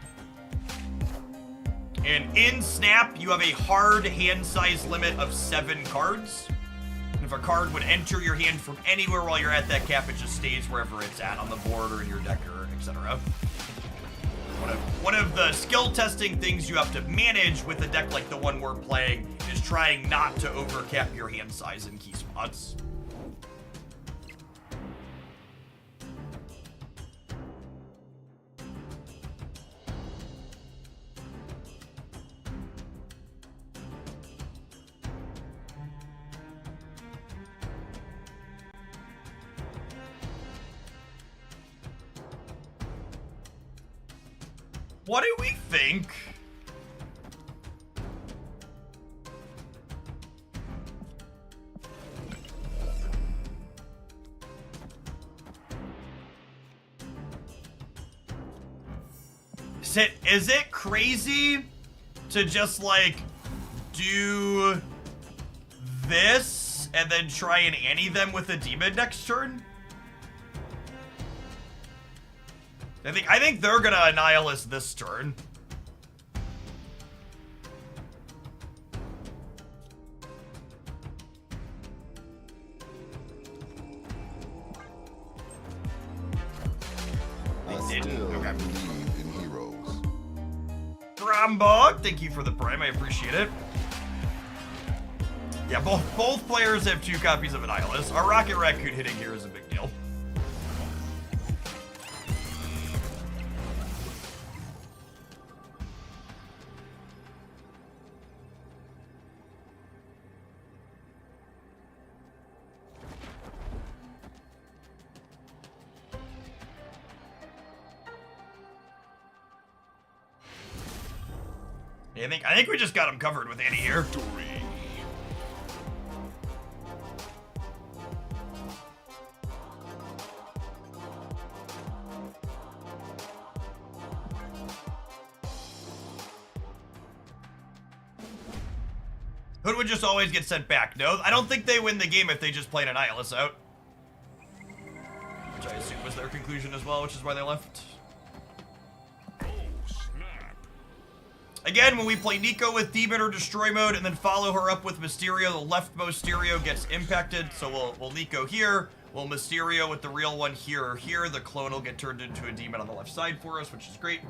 And in Snap, you have a hard hand size limit of 7 cards. And if a card would enter your hand from anywhere while you're at that cap, it just stays wherever it's at on the board or in your deck or etc. One of the skill testing things you have to manage with a deck like the one we're playing is trying not to overcap your hand size in key spots. What do we think? Is it crazy to just like do this and then try and ante them with a demon next turn? I think they're gonna Annihilus this turn. I still believe in heroes. Grambog, thank you for the prime. I appreciate it. Yeah, both players have 2 copies of Annihilus. Our Rocket Raccoon hitting here is a big deal. I think we just got him covered with Annie here. Hood would just always get sent back. No, I don't think they win the game if they just play an Annihilus out. Which I assume was their conclusion as well, which is why they left. Again, when we play Nico with Demon or Destroy mode and then follow her up with Mysterio, the leftmost Stereo gets impacted. So we'll Nico here, we'll Mysterio with the real one here or here. The clone will get turned into a Demon on the left side for us, which is great.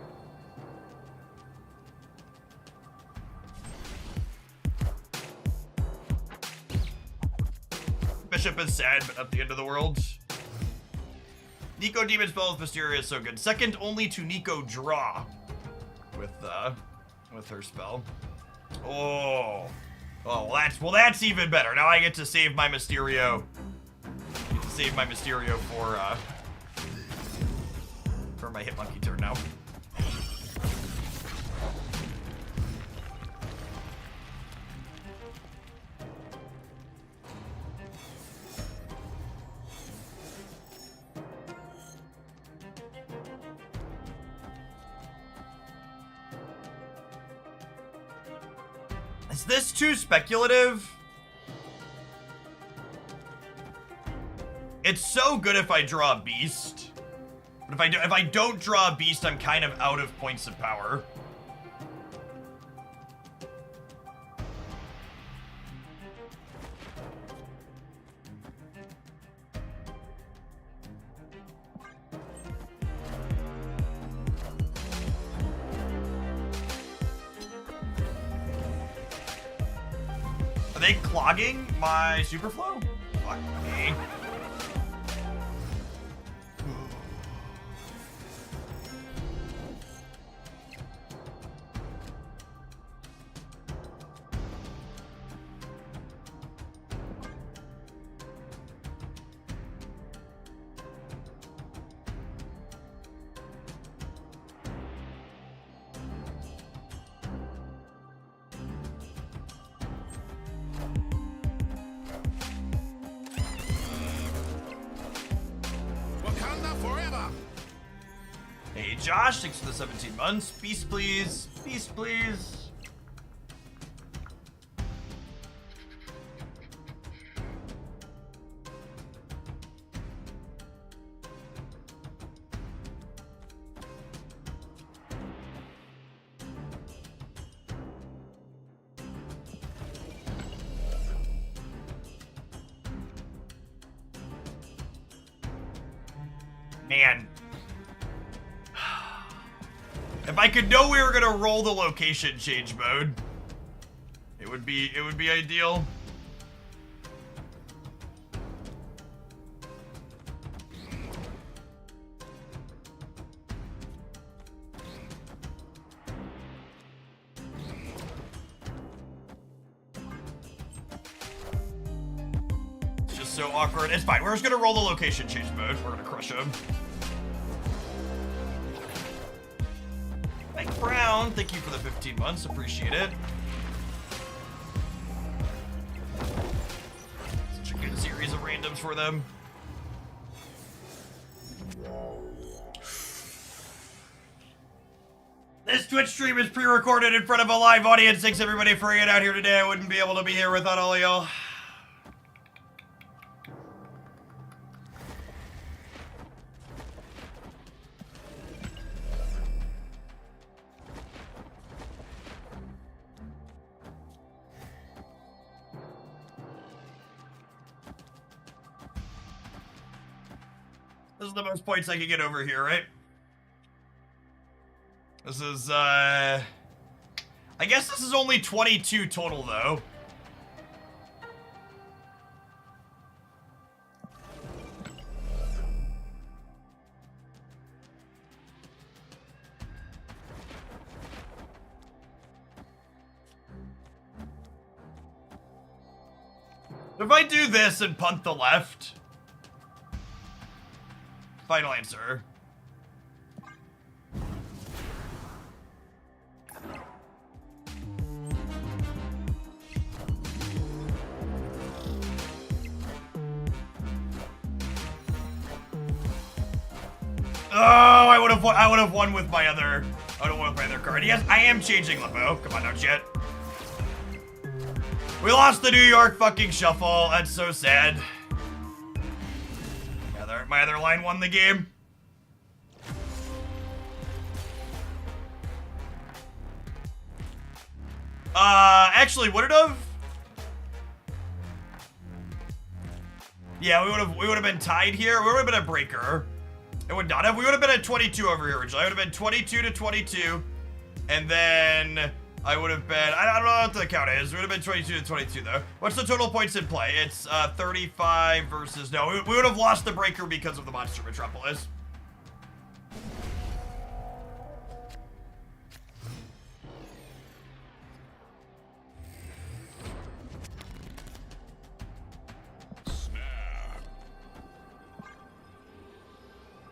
Bishop is sad, but not the end of the world. Nico Demon spell with Mysterio is so good. Second only to Nico draw with her spell. Oh, well that's even better. Now I get to save my Mysterio. For my Hitmonkey turn now. Is this too speculative? It's so good if I draw a beast. But if I don't draw a beast, I'm kind of out of points of power. they clogging my superflow? Fuck me. Wakanda forever. Hey Josh, thanks for the 17 months. Peace please. Peace please. Man. If I could know we were gonna roll the location change mode, it would be ideal. It's just so awkward. It's fine. We're just gonna roll the location change mode. We're gonna crush him. Mike Brown, thank you for the 15 months. Appreciate it. Such a good series of randoms for them. This Twitch stream is pre-recorded in front of a live audience. Thanks everybody for hanging out here today. I wouldn't be able to be here without all of y'all. This is the most points I can get over here, right? This is, I guess this is only 22 total, though. If I do this and punt the left... Final answer. Oh, I would have won with my other. I would have won with my other card. Yes, I am changing Limbo. Come on, don't yet. We lost the New York fucking shuffle. That's so sad. My other line won the game. Actually, would it have? Yeah, we would have been tied here. We would have been a breaker. It would not have. We would have been at 22 over here originally. I would have been 22 to 22, and then I would have been. I don't know what the count is. We would have been 22 to 22 though. What's the total points in play? It's 35 versus. No, we would have lost the breaker because of the monster metropolis.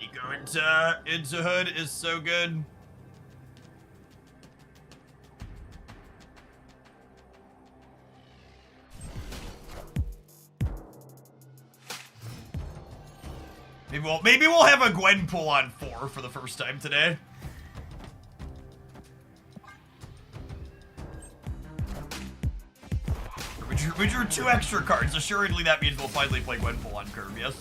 Eco into Hood is so good. Maybe we'll have a Gwenpool on 4 for the first time today. We drew 2 extra cards. Assuredly, that means we'll finally play Gwenpool on curve. Yes.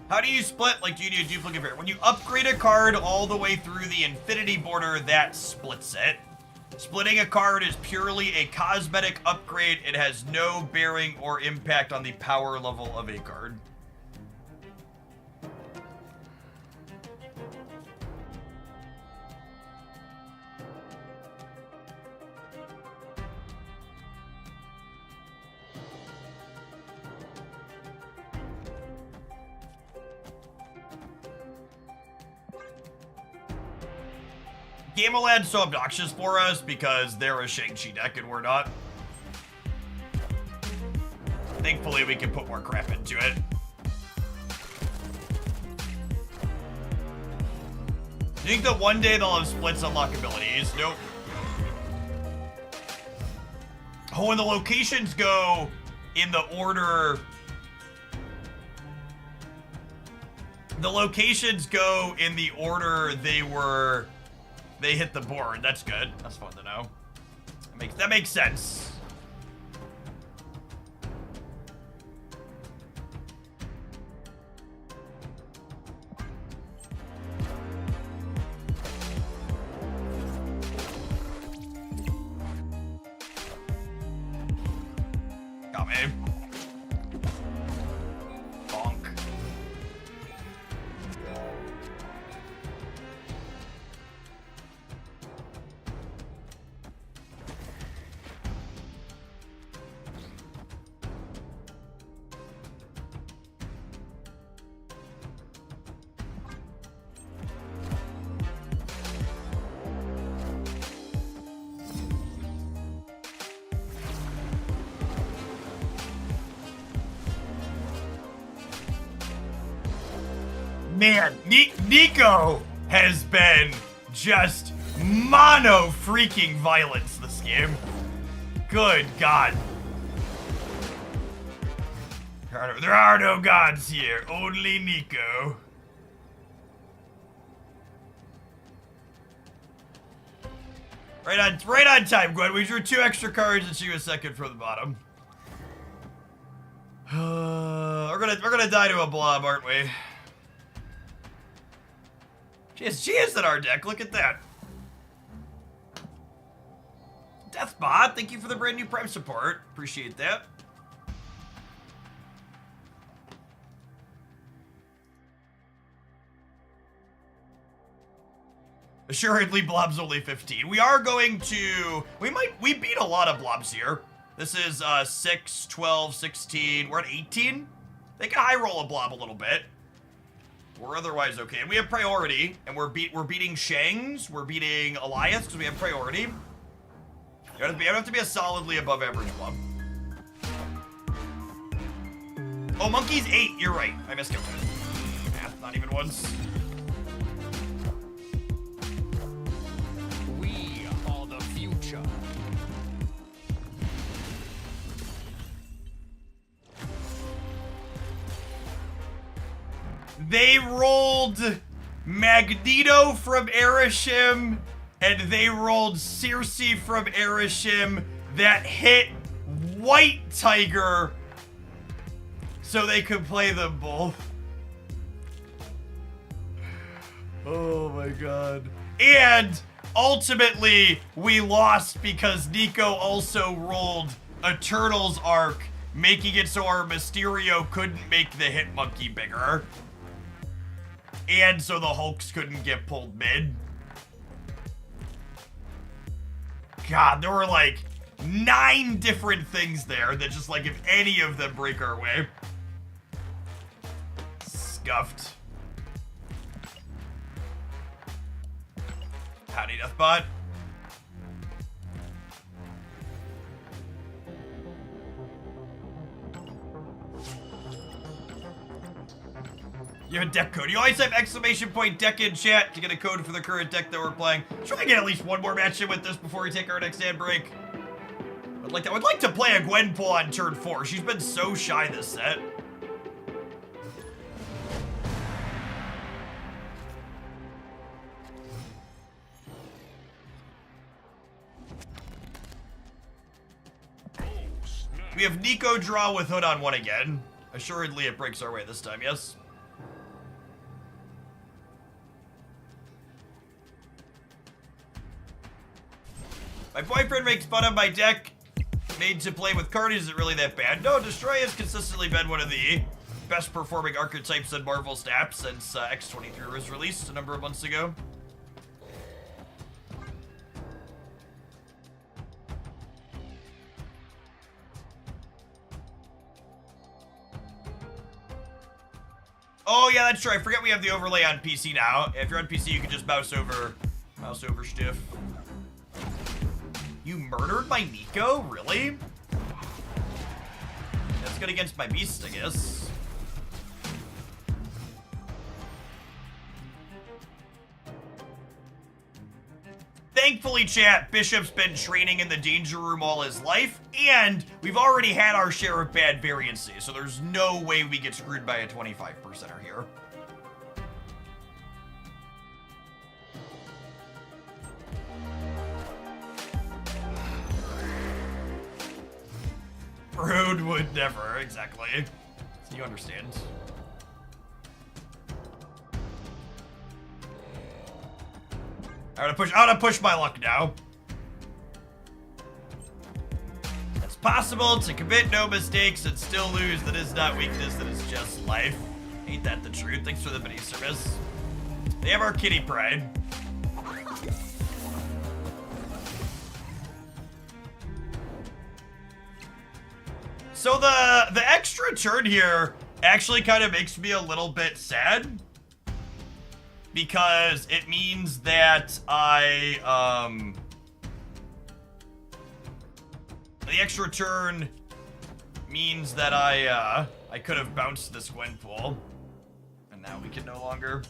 How do you split? Like, do you do a duplicate pair? When you upgrade a card all the way through the infinity border, that splits it. Splitting a card is purely a cosmetic upgrade. It has no bearing or impact on the power level of a card. Gameland's so obnoxious for us because they're a Shang-Chi deck and we're not. Thankfully, we can put more crap into it. You think that one day they'll have splits unlock abilities? Nope. Oh, and the locations go in the order... The locations go in the order they hit the board. That's good. That's fun to know. That makes sense. Got me. Bonk. Man, Nico has been just mono freaking violence this game. Good God. There are no gods here, only Nico. Right on time, Gwen. We drew 2 extra cards and she was second from the bottom. We're gonna die to a blob, aren't we? She is in our deck. Look at that. Deathbot, thank you for the brand new Prime support. Appreciate that. Assuredly, blob's only 15. We are going to... We beat a lot of blobs here. This is 6, 12, 16. We're at 18. They can high roll a blob a little bit. We're otherwise okay. And we have priority, and we're beating Shangs. We're beating Elias because we have priority. You have to be a solidly above average blob. Oh, monkey's 8. You're right. I miscalculated. Math, not even once. We are the future. They rolled Magneto from Erishim, and they rolled Circe from Erishim that hit White Tiger, so they could play them both. Oh my God. And ultimately, we lost because Nico also rolled Eternals Arc, making it so our Mysterio couldn't make the hit monkey bigger. And so the Hulks couldn't get pulled mid. God, there were like 9 different things there that just like if any of them break our way. Scuffed. Howdy, Deathbot. You have a deck code. You always have ! deck in chat to get a code for the current deck that we're playing. Try to get at least one more match in with this before we take our next ad break. I would like to play a Gwenpool on turn 4. She's been so shy this set. We have Nico draw with Hood on 1 again. Assuredly it breaks our way this time, yes? My boyfriend makes fun of my deck. Made to play with card isn't really that bad. No, Destroy has consistently been one of the best performing archetypes in Marvel Snap since X-23 was released a number of months ago. Oh yeah, that's true. I forget we have the overlay on PC now. If you're on PC, you can just mouse over Mouse over stiff. You murdered my Nico? Really? That's good against my beast, I guess. Thankfully, chat, Bishop's been training in the danger room all his life, and we've already had our share of bad variances, so there's no way we get screwed by a 25%er here. Rude would never, exactly. So you understand. I'm gonna push my luck now. It's possible to commit no mistakes and still lose. That is not weakness, that is just life. Ain't that the truth? Thanks for the mini service. They have our kitty pride. So the extra turn here actually kind of makes me a little bit sad, because it means that the extra turn means that I could have bounced this Gwenpool, and now we can no longer.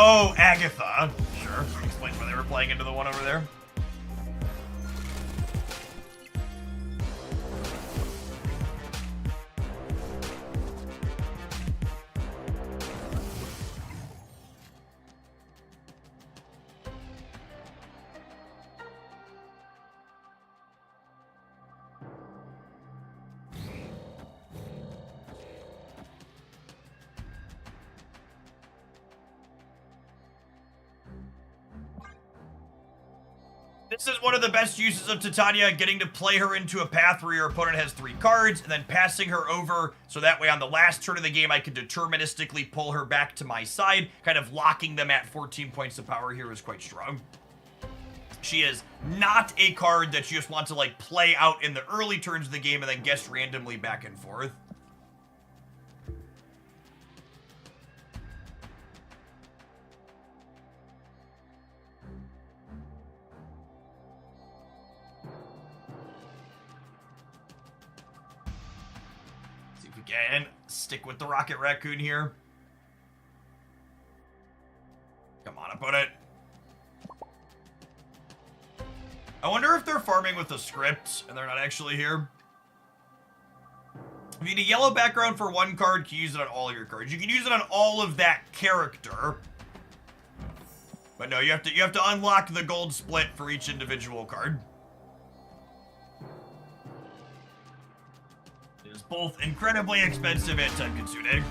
Oh, Agatha. Sure. Explains why they were playing into the one over there. This is one of the best uses of Titania, getting to play her into a path where your opponent has 3 cards, and then passing her over, so that way on the last turn of the game I can deterministically pull her back to my side. Kind of locking them at 14 points of power here is quite strong. She is not a card that you just want to, like, play out in the early turns of the game and then guess randomly back and forth. Again, stick with the Rocket Raccoon here. Come on, opponent. I wonder if they're farming with the script and they're not actually here. If you need a yellow background for 1 card, you can use it on all your cards. You can use it on all of that character. But no, you have to unlock the gold split for each individual card. Both incredibly expensive and time-consuming.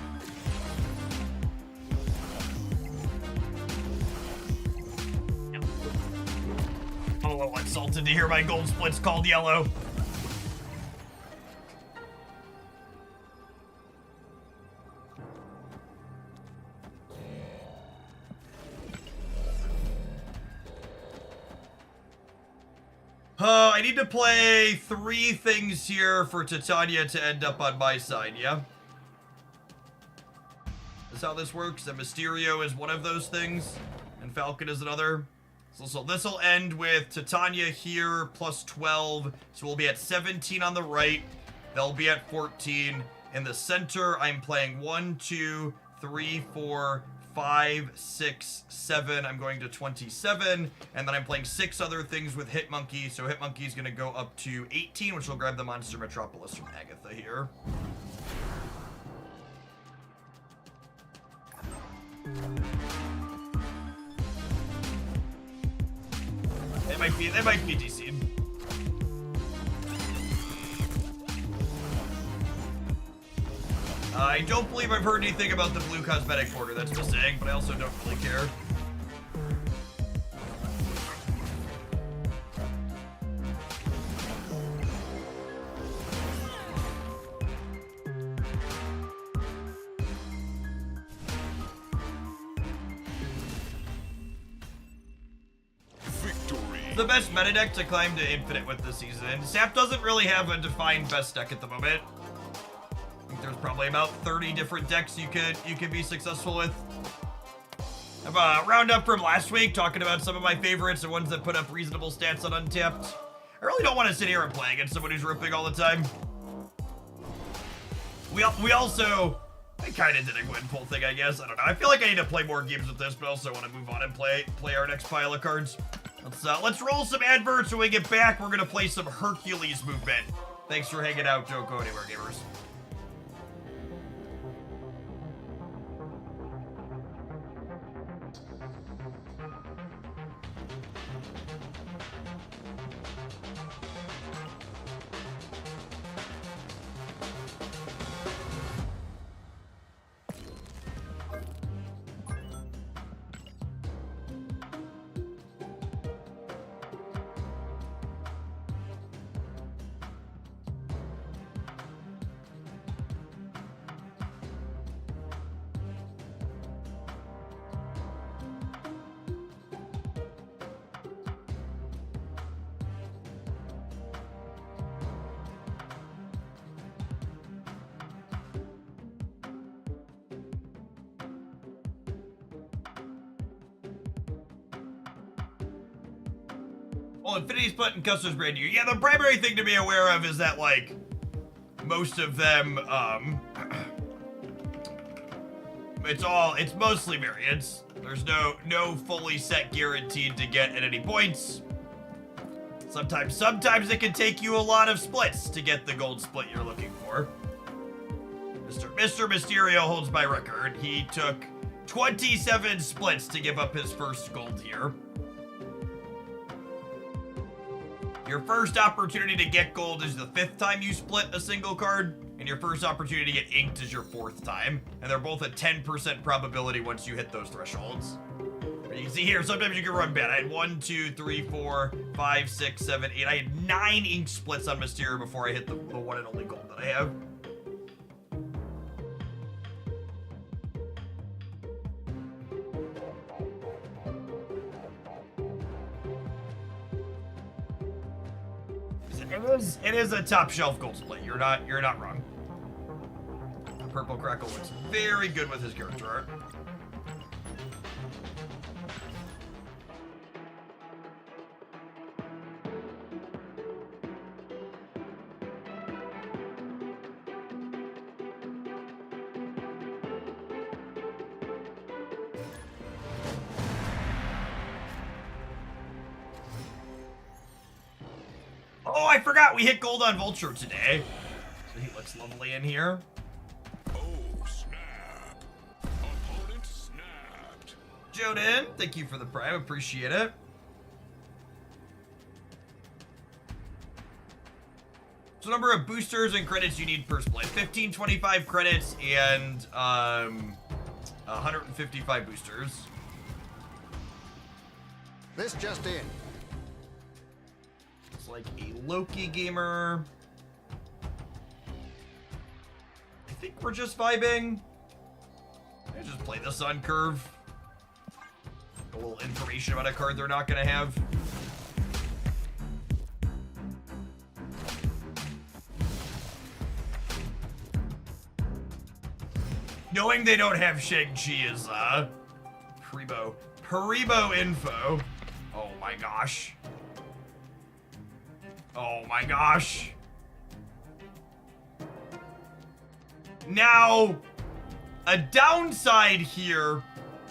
I'm a little insulted to hear my gold splits called yellow. I need to play 3 things here for Titania to end up on my side, yeah? That's how this works, and Mysterio is one of those things, and Falcon is another. So this will end with Titania here, plus 12, so we'll be at 17 on the right, they'll be at 14. In the center, I'm playing 1, 2, 3, 4, 5, 6, 7. I'm going to 27, and then I'm playing 6 other things with Hitmonkey. So Hitmonkey's going to go up to 18, which will grab the Monster Metropolis from Agatha here. They might be DC'd. I don't believe I've heard anything about the blue cosmetic border, that's just saying, but I also don't really care. Victory. the best meta deck to climb to Infinite with this season. Sap doesn't really have a defined best deck at the moment. I think there's probably about 30 different decks you could be successful with. I have a roundup from last week talking about some of my favorites and ones that put up reasonable stats on Untapped. I really don't want to sit here and play against someone who's ripping all the time. We also, I kind of did a Gwenpool thing, I guess. I don't know. I feel like I need to play more games with this, but also want to move on and play our next pile of cards. Let's roll some adverts when we get back. We're gonna play some Hercules movement. Thanks for hanging out. Don't go anywhere, gamers. Well, Infinity's putting customers brand new. Yeah, the primary thing to be aware of is that, like, most of them, it's mostly variants. There's no fully set guaranteed to get at any points. Sometimes it can take you a lot of splits to get the gold split you're looking for. Mr. Mysterio holds my record. He took 27 splits to give up his first gold here. Your first opportunity to get gold is the 5th time you split a single card, and your first opportunity to get inked is your 4th time. And they're both a 10% probability once you hit those thresholds. But you can see here, sometimes you can run bad. I had 1, 2, 3, 4, 5, 6, 7, 8. I had 9 ink splits on Mysterio before I hit the one and only gold that I have. It is a top shelf gold split. You're not wrong. The Purple Crackle looks very good with his character art. Oh, I forgot we hit gold on Vulture today. So he looks lovely in here. Oh, snap. Opponent snapped. Joden, thank you for the prime. Appreciate it. So number of boosters and credits you need per split. 15, 25 credits and 155 boosters. This just in. Like a Loki gamer. I think we're just vibing. I just play the Sun Curve. A little information about a card they're not gonna have. Knowing they don't have Shang-Chi is Haribo info. Oh my gosh. Oh my gosh. Now, a downside here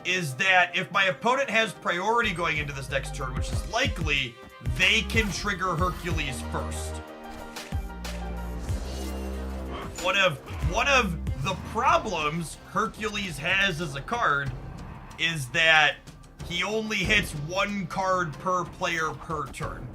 is that if my opponent has priority going into this next turn, which is likely, they can trigger Hercules first. One of the problems Hercules has as a card is that he only hits 1 card per player per turn.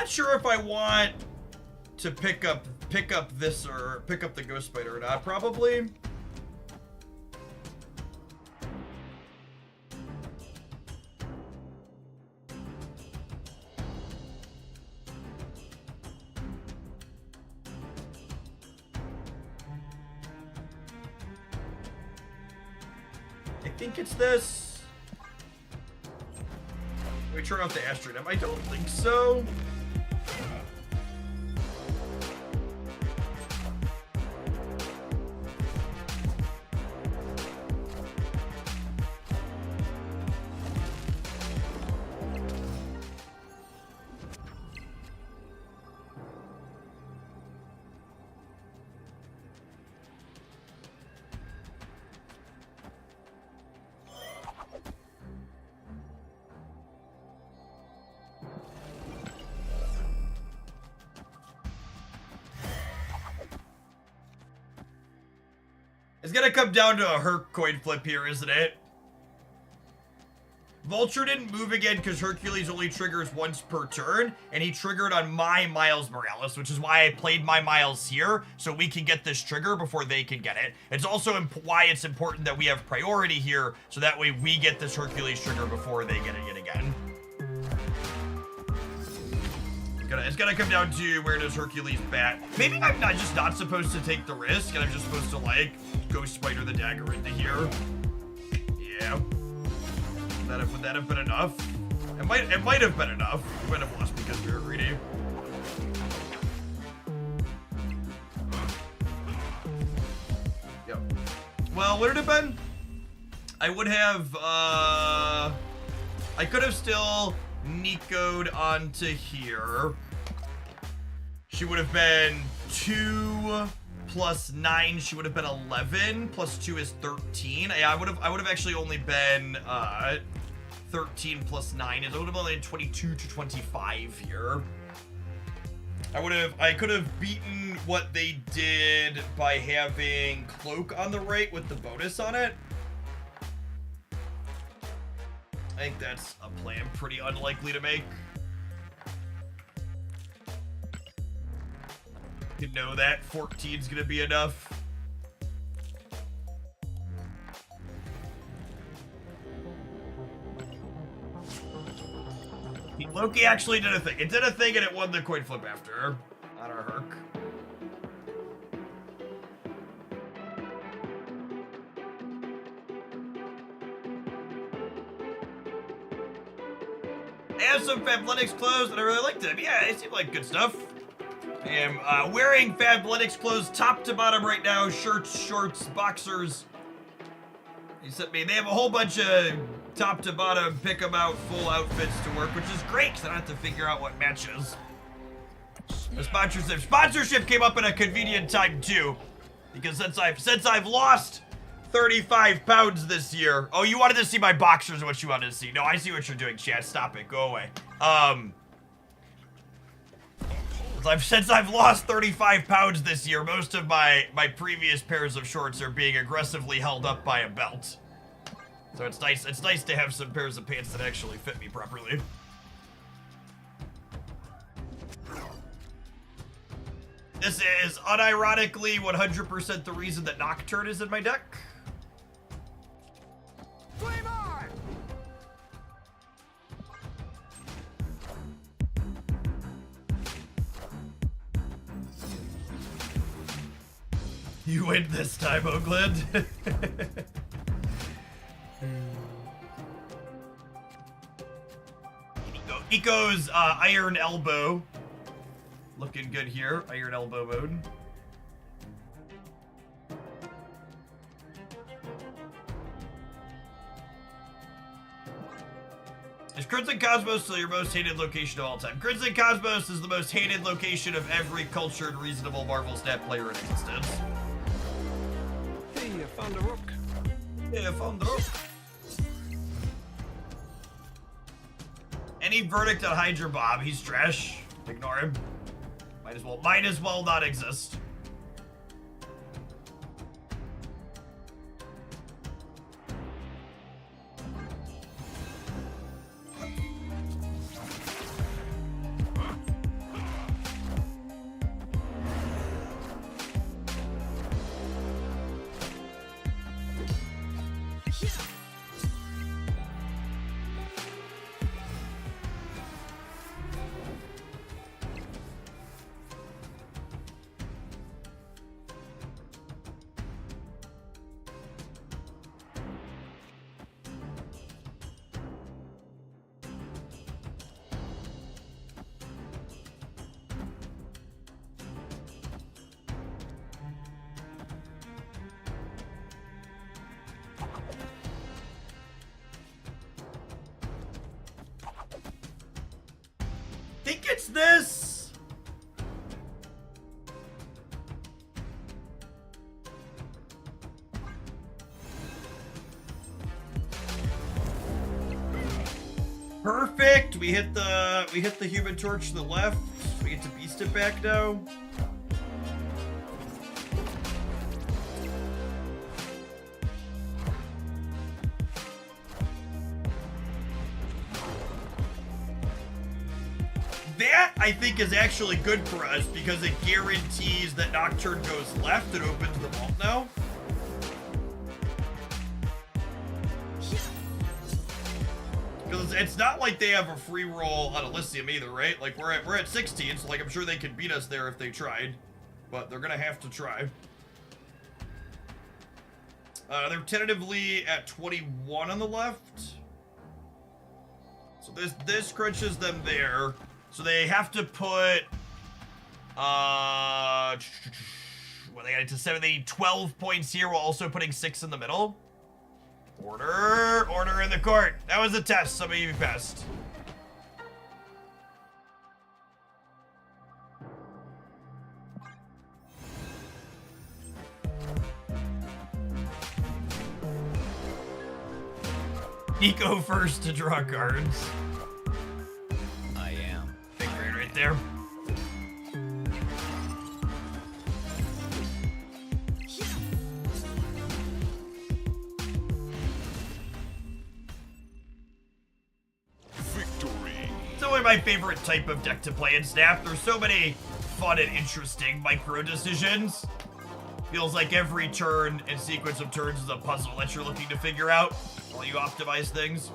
not sure if I want to pick up this or pick up the ghost spider or not. Probably. I think it's this. Can we turn off the astronome? I don't think so. It's gonna come down to a Herc coin flip here, isn't it? Vulture didn't move again because Hercules only triggers once per turn, and he triggered on my Miles Morales, which is why I played my Miles here, so we can get this trigger before they can get it. It's also why it's important that we have priority here, so that way we get this Hercules trigger before they get it yet again. It's gonna come down to where does Hercules bat. Maybe I'm just not supposed to take the risk, and I'm just supposed to, like, Ghost Spider the dagger into here. Yeah. Would that have been enough? It might have been enough. We might have lost because we were greedy. Yep. Well, would it have been? I would have, I could have still Nico'd onto here. She would have been 2 plus 9. She would have been 11. Plus 2 is 13. Yeah, I would have actually only been 13 plus 9 is. I would have only been 22 to 25 here. I could have beaten what they did by having Cloak on the right with the bonus on it. I think that's a plan pretty unlikely to make. You know that 14's gonna be enough. Loki actually did a thing. It did a thing and it won the coin flip after on our Herc. I have some Fabletics clothes and I really liked them. Yeah, they seem like good stuff. I am wearing Fabletics clothes top to bottom right now. Shirts, shorts, boxers. He sent me. They have a whole bunch of top to bottom, pick them out, full outfits to work, which is great because I don't have to figure out what matches. The sponsorship came up in a convenient time too, because since I've lost 35 pounds this year. Oh, you wanted to see my boxers? What you wanted to see? No, I see what you're doing, chat. Stop it. Go away. Since I've lost 35 pounds this year, most of my previous pairs of shorts are being aggressively held up by a belt. So it's nice to have some pairs of pants that actually fit me properly. This is unironically 100% the reason that Nocturne is in my deck. Flame on! You win this time, Oakland. Eco's Iron Elbow. Looking good here. Iron Elbow mode. Is Crimson Cosmos still your most hated location of all time? Crimson Cosmos is the most hated location of every cultured, reasonable Marvel Snap player in existence. Hey, I found a rook. Yeah, I found the rook. Any verdict on Hydra Bob? He's trash. Ignore him. Might as well not exist. Think it's this. Perfect. We hit the human torch to the left. We get to beast it back now. That, I think, is actually good for us because it guarantees that Nocturne goes left and opens the vault now. Because it's not like they have a free roll on Elysium either, right? Like, we're at 16, so, like, I'm sure they could beat us there if they tried. But they're gonna have to try. They're tentatively at 21 on the left. So this crunches them there. So they have to put, well, they got it to 7, they need 12.0, also putting 6 in the middle. Order in the court. That was a test, some of you passed. Nico first to draw cards. I am. Big brain right there. Victory. It's only my favorite type of deck to play in Snap. There's so many fun and interesting micro decisions. Feels like every turn and sequence of turns is a puzzle that you're looking to figure out while you optimize things.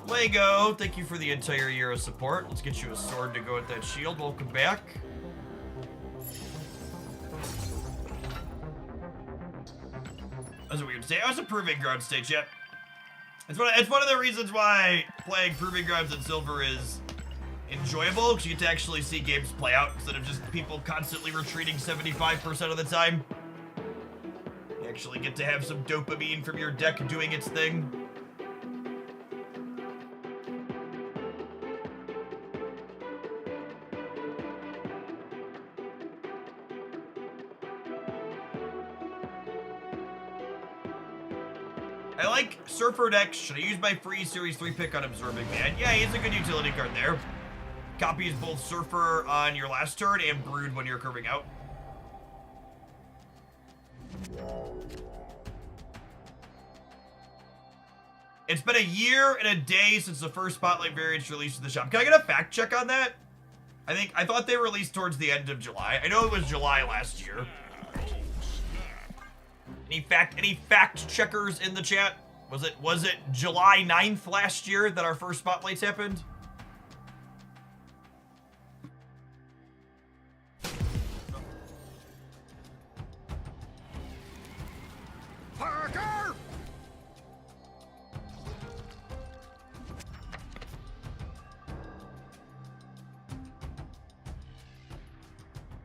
Lego, thank you for the entire year of support. Let's get you a sword to go with that shield. Welcome back. That's a weird state. I was a Proving Ground stage, yep. It's one of the reasons why playing Proving Grounds in Silver is enjoyable, because you get to actually see games play out instead of just people constantly retreating 75% of the time. You actually get to have some dopamine from your deck doing its thing. I like Surfer decks. Should I use my free Series 3 pick on Absorbing Man? Yeah, he's a good utility card there. Copies both Surfer on your last turn and Brood when you're curving out. It's been a year and a day since the first Spotlight variants released in the shop. Can I get a fact check on that? I thought they released towards the end of July. I know it was July last year. Any fact checkers in the chat? Was it July 9th last year that our first Spotlights happened? Parker!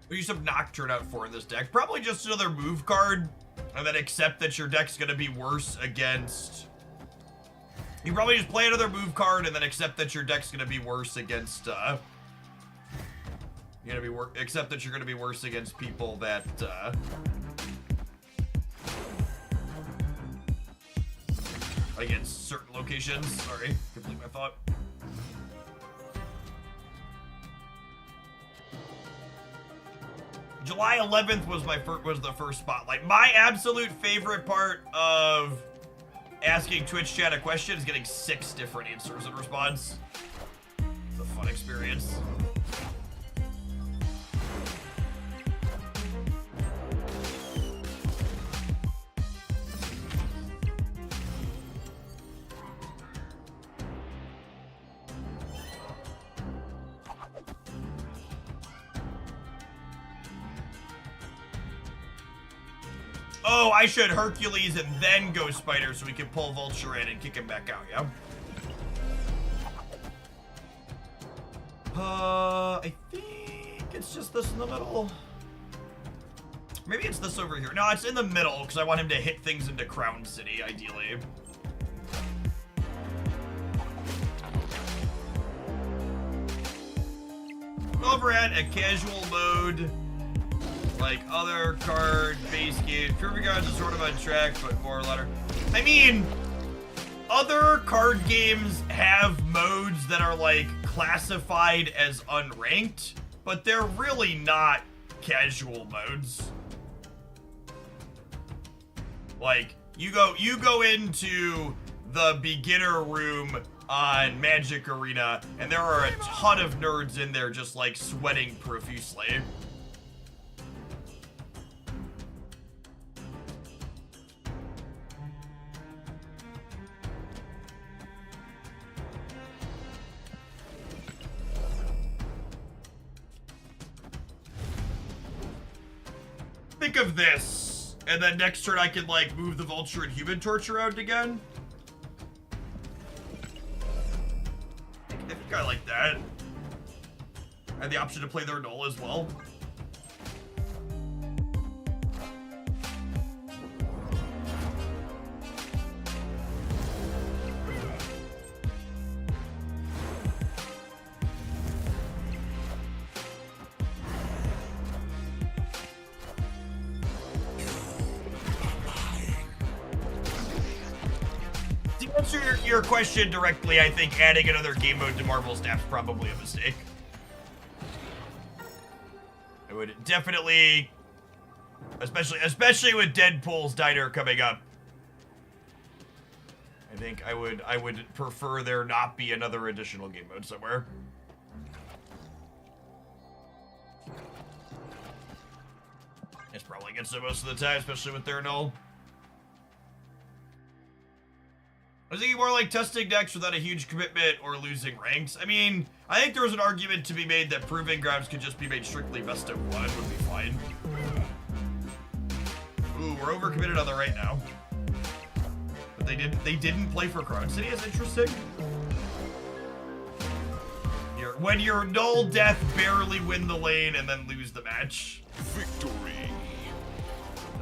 We use some Nocturne out for in this deck. Probably just another move card. And then accept that your deck's gonna be worse against... You probably just play another move card and then accept that your deck's gonna be worse against, accept that you're gonna be worse against people that, against certain locations. Sorry, complete my thought. July 11th was the first Spotlight. My absolute favorite part of asking Twitch chat a question is getting 6 different answers in response. It's a fun experience. Oh, I should Hercules and then go Spider so we can pull Vulture in and kick him back out, yeah? I think it's just this in the middle. Maybe it's this over here. No, it's in the middle because I want him to hit things into Crown City, ideally. Over at a casual mode, like other card base game, Proving Grounds is sort of on track, but more ladder. I mean, other card games have modes that are like classified as unranked, but they're really not casual modes. Like, you go into the beginner room on Magic Arena, and there are a ton of nerds in there just like sweating profusely. Think of this, and then next turn I can like move the Vulture and Human Torch around again. I think I like that. I had the option to play their Null as well. To answer your question directly, I think adding another game mode to Marvel Snap's probably a mistake. I would definitely, especially with Deadpool's Diner coming up, I think I would prefer there not be another additional game mode somewhere. It's probably gets it most of the time, especially with their Null. I was thinking more like testing decks without a huge commitment or losing ranks. I mean, I think there was an argument to be made that Proving Grounds could just be made strictly best of one, would be fine. Ooh, we're overcommitted on the right now. But they didn't play for Crown City, is interesting. When your Null Death barely win the lane and then lose the match. Victory.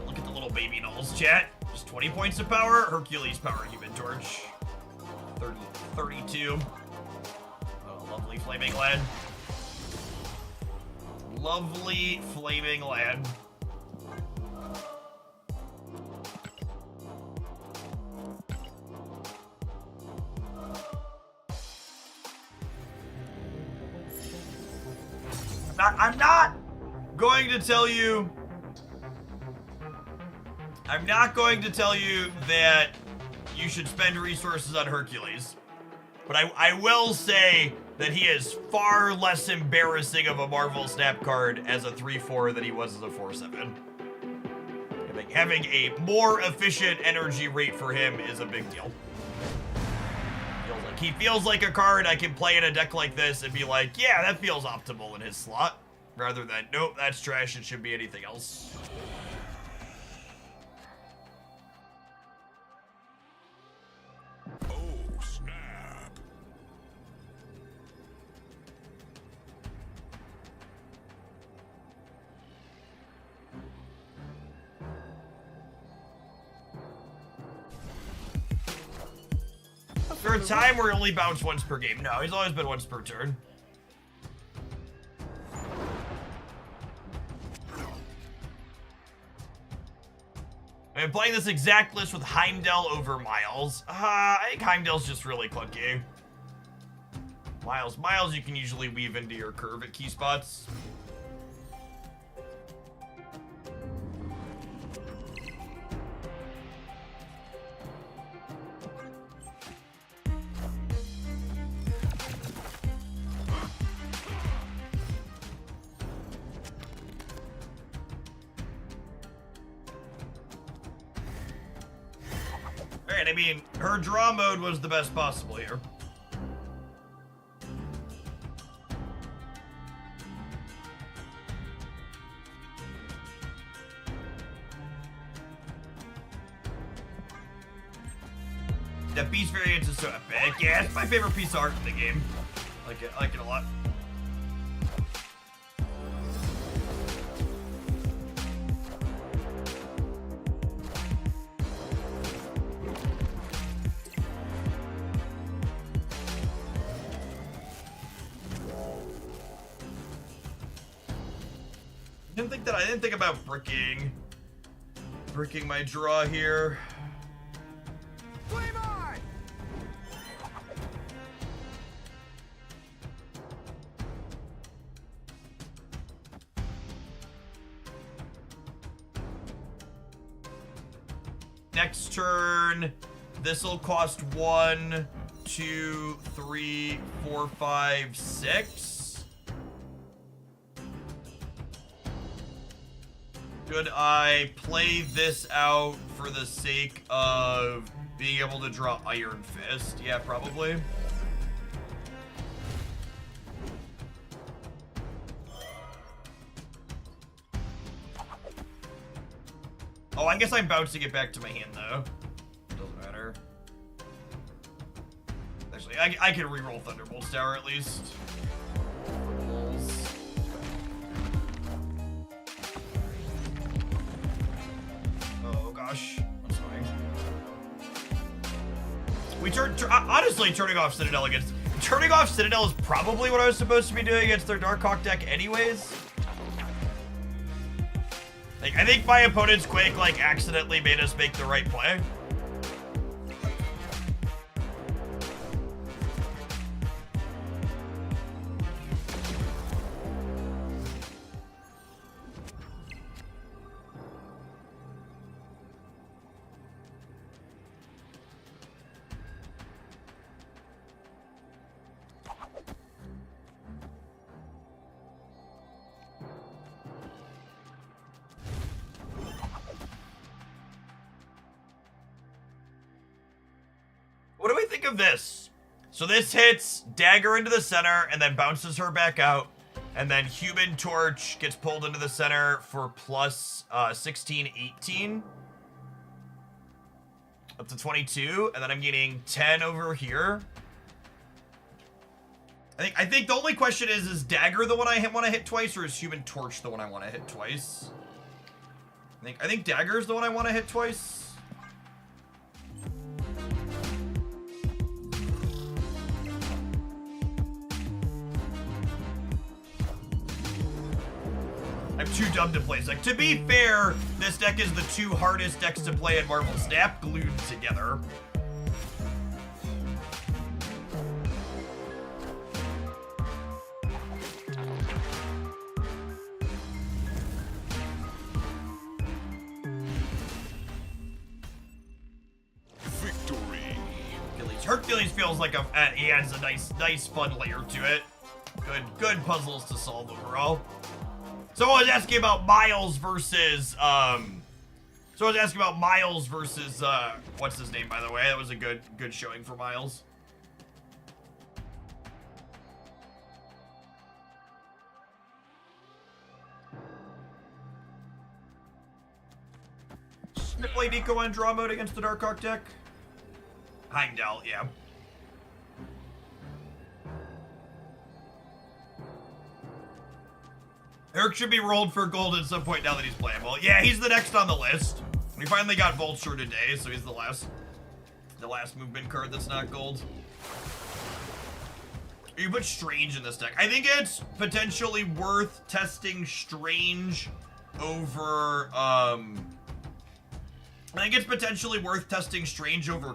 Look at the little baby Nulls, chat. Just 20 points of power, Hercules power, Human Torch. 32. Oh, lovely flaming lad. Lovely flaming lad. I'm not going to tell you. I'm not going to tell you that you should spend resources on Hercules, but I will say that he is far less embarrassing of a Marvel Snap card as a 3/4 than he was as a 4/7. I think having a more efficient energy rate for him is a big deal. He feels like a card I can play in a deck like this and be like, yeah, that feels optimal in his slot, rather than, nope, that's trash, it should be anything else. Oh, snap. For a time where he only bounced once per game. No, he's always been once per turn. I'm playing this exact list with Heimdall over Miles. I think Heimdall's just really clunky. Miles you can usually weave into your curve at key spots. Alright, I mean, her draw mode was the best possible here. That beast variant is so epic. Yeah, it's my favorite piece of art in the game. I like it a lot. I didn't think about bricking my draw here. Flame on! Next turn, this'll cost 1, 2, 3, 4, 5, 6. Should I play this out for the sake of being able to draw Iron Fist? Yeah, probably. Oh, I guess I'm bouncing it back to my hand, though. Doesn't matter. Actually, I can reroll Thunderbolt's Tower at least. Oh gosh, that's annoying. We honestly, turning off Citadel is probably what I was supposed to be doing against their Darkhawk deck anyways. Like, I think my opponent's Quake, like, accidentally made us make the right play. What do I think of this? So this hits Dagger into the center and then bounces her back out. And then Human Torch gets pulled into the center for plus 16, 18. Up to 22. And then I'm getting 10 over here. I think the only question is Dagger the one I want to hit twice, or is Human Torch the one I want to hit twice? I think Dagger is the one I want to hit twice. I'm too dumb to play. Like, to be fair, this deck is the two hardest decks to play in Marvel Snap glued together. Victory. Hercules feels like he has a nice fun layer to it. Good puzzles to solve overall. So I was asking about Miles versus, what's his name, by the way? That was a good showing for Miles. Did I play Nico on draw mode against the Darkhawk deck? Heimdall, yeah. Eric should be rolled for gold at some point now that he's playable. Yeah, he's the next on the list. We finally got Vulture today, so he's the last movement card that's not gold. You put Strange in this deck. I think it's potentially worth testing Strange over,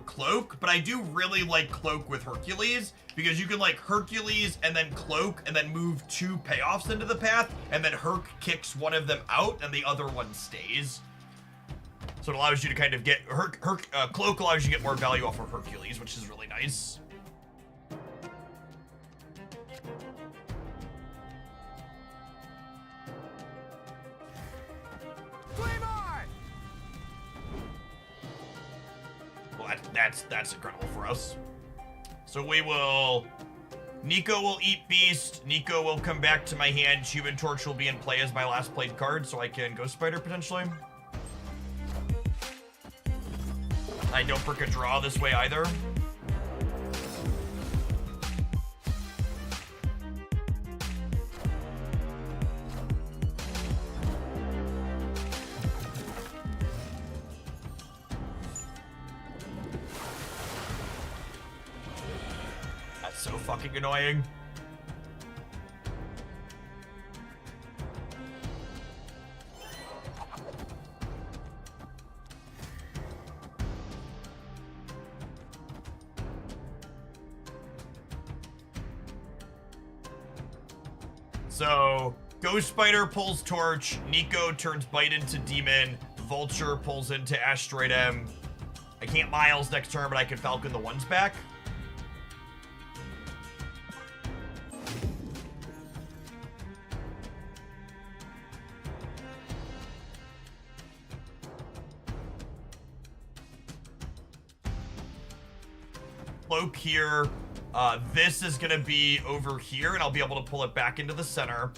Cloak, but I do really like Cloak with Hercules, because you can like Hercules and then Cloak and then move 2 payoffs into the path, and then Herc kicks one of them out and the other one stays. So it allows you to kind of get, Cloak allows you to get more value off of Hercules, which is really nice. Well, that's incredible for us. So Nico will eat Beast, Nico will come back to my hand, Human Torch will be in play as my last played card, so I can Ghost Spider potentially. I don't perk a draw this way either. That's so fucking annoying. So, Ghost Spider pulls Torch, Nico turns Bite into Demon, Vulture pulls into Asteroid M. I can't Miles next turn, but I can Falcon the ones back. Cloak here. This is gonna be over here, and I'll be able to pull it back into the center.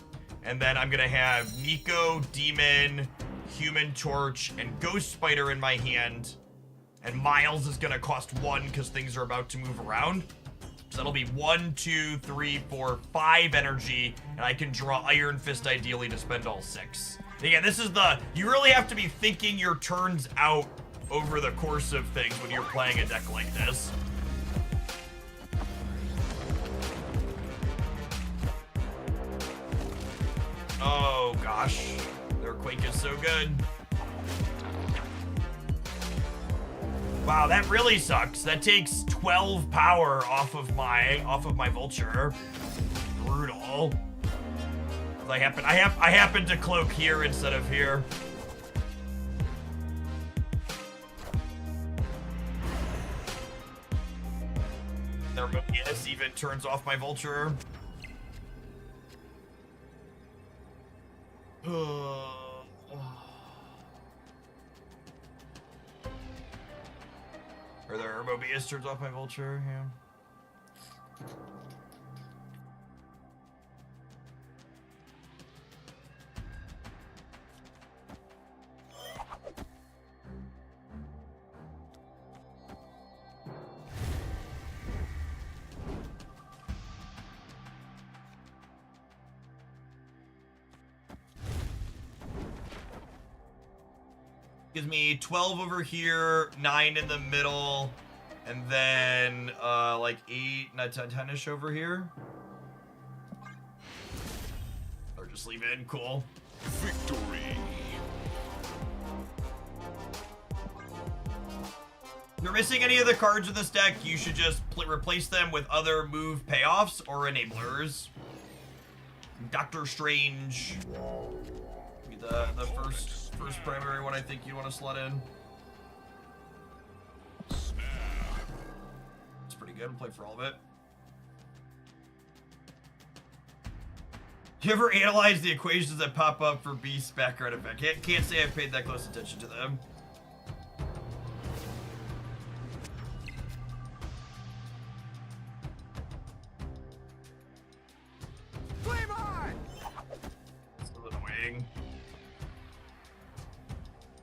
And then I'm gonna have Nico, Demon, Human Torch, and Ghost Spider in my hand. And Miles is gonna cost 1 because things are about to move around. So that'll be 1, 2, 3, 4, 5 energy, and I can draw Iron Fist ideally to spend all 6. Again, this is you really have to be thinking your turns out over the course of things when you're playing a deck like this. Oh gosh, their Quake is so good. Wow, that really sucks. That takes 12 power off of my Vulture. Brutal. I happen to cloak here instead of here. Their Mobius even turns off my Vulture. Or their Mobius turns off my Vulture, yeah. Gives me 12 over here, 9 in the middle, and then like 8, 9, 10-ish over here. Or just leave it in, cool. Victory. If you're missing any of the cards in this deck, you should just replace them with other move payoffs or enablers. Doctor Strange. Be the first primary one I think you want to slot in. It's pretty good. We'll play for all of it. You ever analyze the equations that pop up for Beast's background effect? Can't say I've paid that close attention to them. Flame on! It's a little annoying.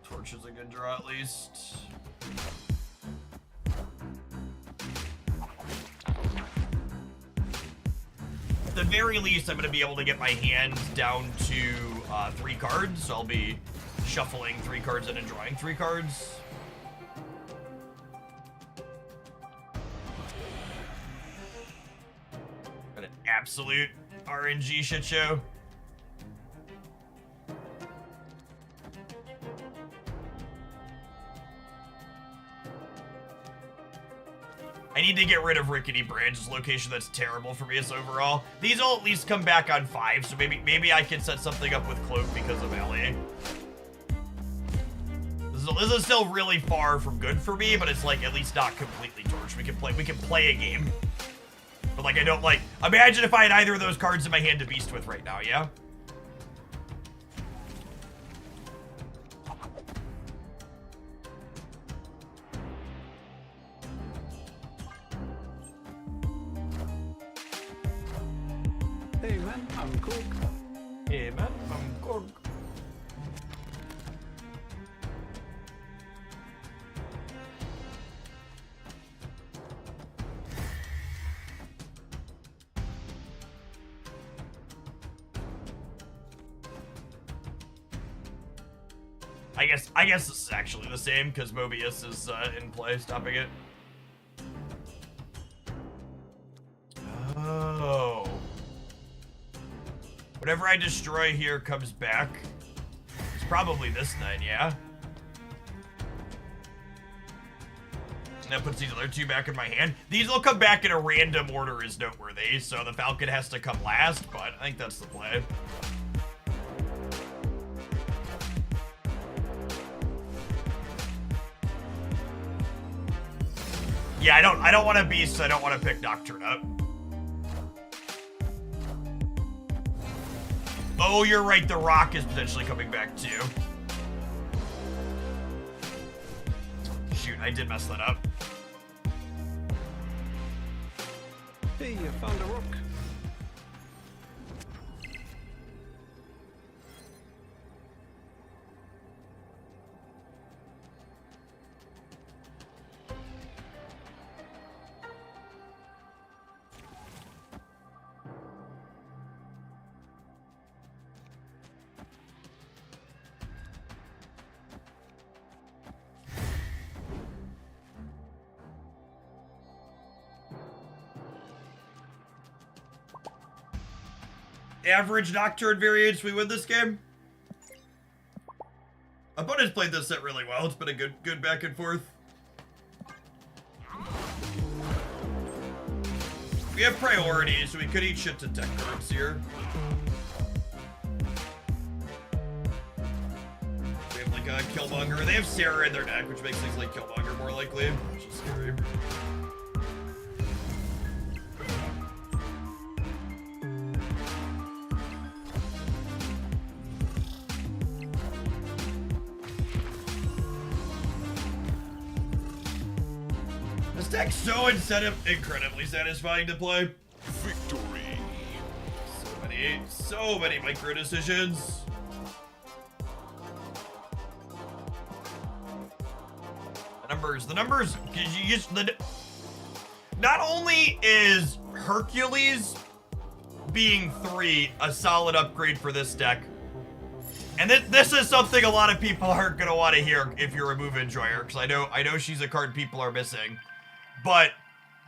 Torch is a good draw at least. At the very least, I'm going to be able to get my hand down to 3 cards, so I'll be shuffling 3 cards in and drawing 3 cards. Got an absolute RNG shit show. I need to get rid of Rickety Branch's location. That's terrible for me as overall. These will at least come back on 5, so maybe I can set something up with Cloak because of Ellie. This is still really far from good for me, but it's like at least not completely torched. We can play a game. But like I don't like imagine if I had either of those cards in my hand to beast with right now, yeah? Hey man, I'm cool. Hey man, I'm cool. I guess this is actually the same because Mobius is in play, stopping it. Oh. Whatever I destroy here comes back. It's probably this then, yeah? And that puts these other two back in my hand. These will come back in a random order is noteworthy, so the Falcon has to come last, but I think that's the play. Yeah, I don't want to Beast, so I don't want to pick Nocturne up. Oh, you're right, the Rock is potentially coming back too. Shoot, I did mess that up. Hey, you found a rock. Average Nocturne variants, we win this game. Opponents played this set really well. It's been a good back and forth. We have priorities, so we could eat shit to tech cards here. We have like a Killmonger. They have Sarah in their deck, which makes things like Killmonger more likely, which is scary. This deck's so incredibly satisfying to play. Victory. So many micro decisions. The numbers, because you just not only is Hercules being 3 a solid upgrade for this deck, and this is something a lot of people aren't gonna want to hear if you're a move enjoyer, because I know she's a card people are missing. But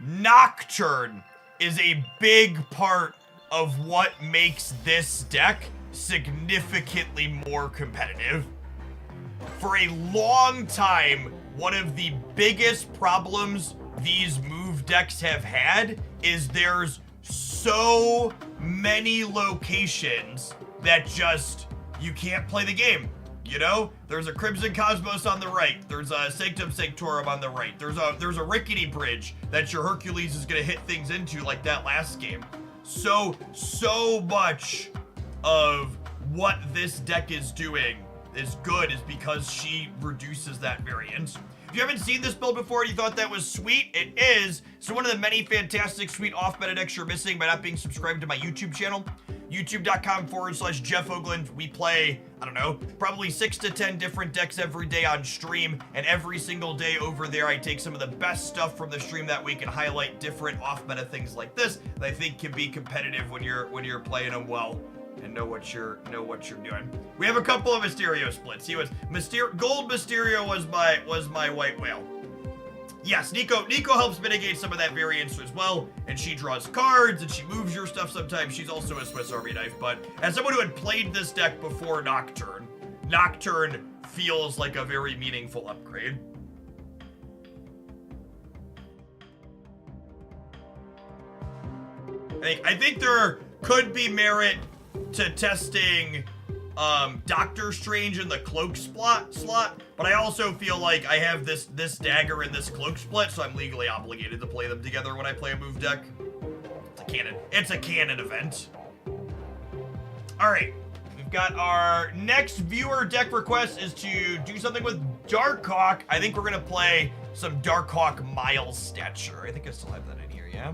Nocturne is a big part of what makes this deck significantly more competitive. For a long time, one of the biggest problems these move decks have had is there's so many locations that just, you can't play the game. You know, there's a Crimson Cosmos on the right. There's a Sanctum Sanctorum on the right. There's a rickety bridge that your Hercules is gonna hit things into like that last game. So much of what this deck is doing is good is because she reduces that variance. If you haven't seen this build before and you thought that was sweet, it is. So one of the many fantastic sweet off-meta decks you're missing by not being subscribed to my YouTube channel. YouTube.com/Jeff Hoagland. We play, I don't know, probably 6 to 10 different decks every day on stream, and every single day over there I take some of the best stuff from the stream that week and highlight different off-meta things like this that I think can be competitive when you're playing them well and know what you're doing. We have a couple of Mysterio splits. He was Gold Mysterio was my white whale. Yes, Nico helps mitigate some of that variance as well, and she draws cards, and she moves your stuff sometimes. She's also a Swiss Army knife, but as someone who had played this deck before Nocturne feels like a very meaningful upgrade. I think there could be merit to testing Doctor Strange in the cloak slot, but I also feel like I have this dagger and this cloak split, so I'm legally obligated to play them together when I play a move deck. It's a canon event. All right, we've got our next viewer deck request is to do something with Darkhawk. I think we're gonna play some Darkhawk Miles Stature. I think I still have that in here, yeah.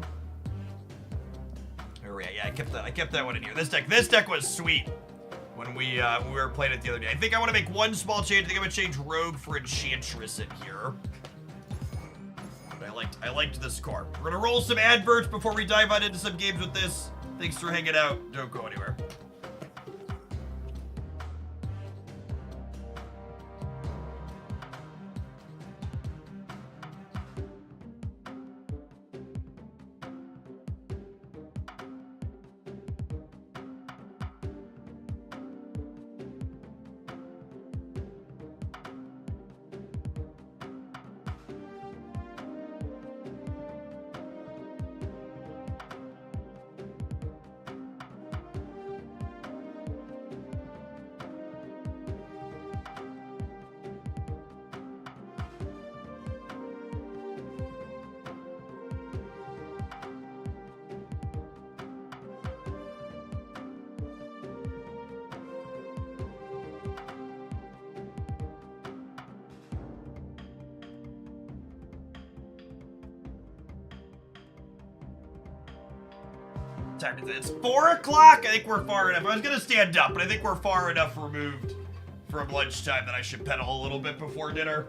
Oh yeah, I kept that one in here. This deck was sweet when we were playing it the other day. I think I want to make one small change. I think I'm gonna change Rogue for Enchantress in here. But I liked this card. We're gonna roll some adverts before we dive on into some games with this. Thanks for hanging out. Don't go anywhere. Time is it? It's 4 o'clock. I think we're far enough. I was gonna stand up, but I think we're far enough removed from lunchtime that I should pedal a little bit before dinner.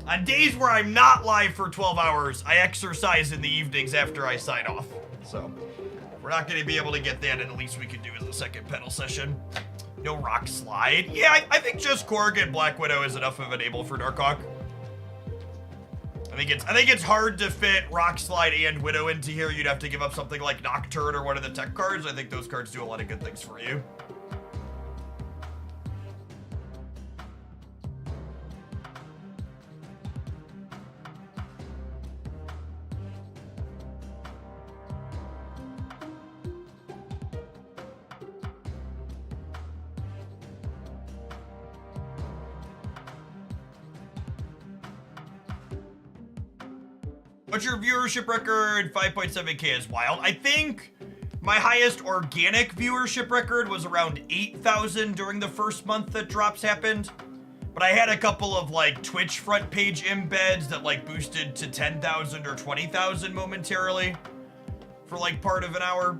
On days where I'm not live for 12 hours, I exercise in the evenings after I sign off. So, we're not going to be able to get that, and at least we can do as a second pedal session. No rock slide. Yeah, I think just Korg and Black Widow is enough of an able for Darkhawk. I think it's hard to fit rock slide and Widow into here. You'd have to give up something like Nocturne or one of the tech cards. I think those cards do a lot of good things for you. What's your viewership record? 5.7K is wild. I think my highest organic viewership record was around 8,000 during the first month that drops happened. But I had a couple of like Twitch front page embeds that like boosted to 10,000 or 20,000 momentarily for like part of an hour.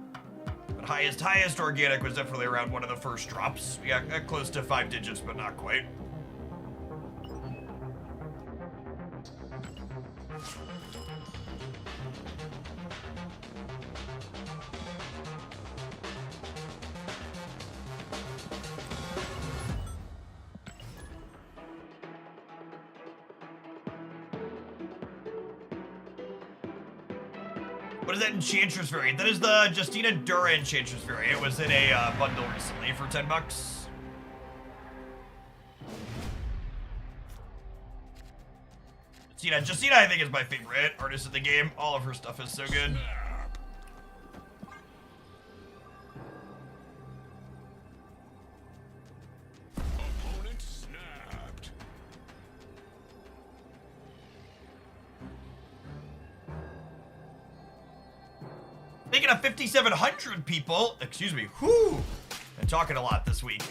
But highest organic was definitely around one of the first drops. We got close to 5 digits, but not quite. What is that Enchantress variant? That is the Justina Dura Enchantress variant. It was in a bundle recently for 10 bucks. Justina I think is my favorite artist in the game. All of her stuff is so good. Opponent snapped. Making up 5,700 people. Excuse me. Whew. Been talking a lot this week.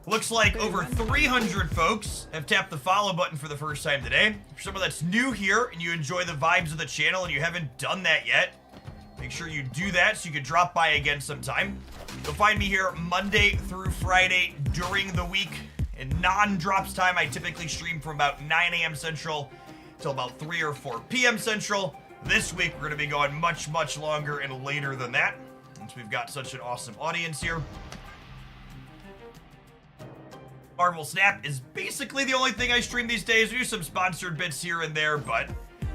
Looks like over 300 folks have tapped the follow button for the first time today. For someone that's new here and you enjoy the vibes of the channel and you haven't done that yet, make sure you do that so you can drop by again sometime. You'll find me here Monday through Friday during the week. In non-drops time, I typically stream from about 9 a.m. Central till about 3 or 4 p.m. Central. This week, we're going to be going much, much longer and later than that, since we've got such an awesome audience here. Marvel Snap is basically the only thing I stream these days. We do some sponsored bits here and there, but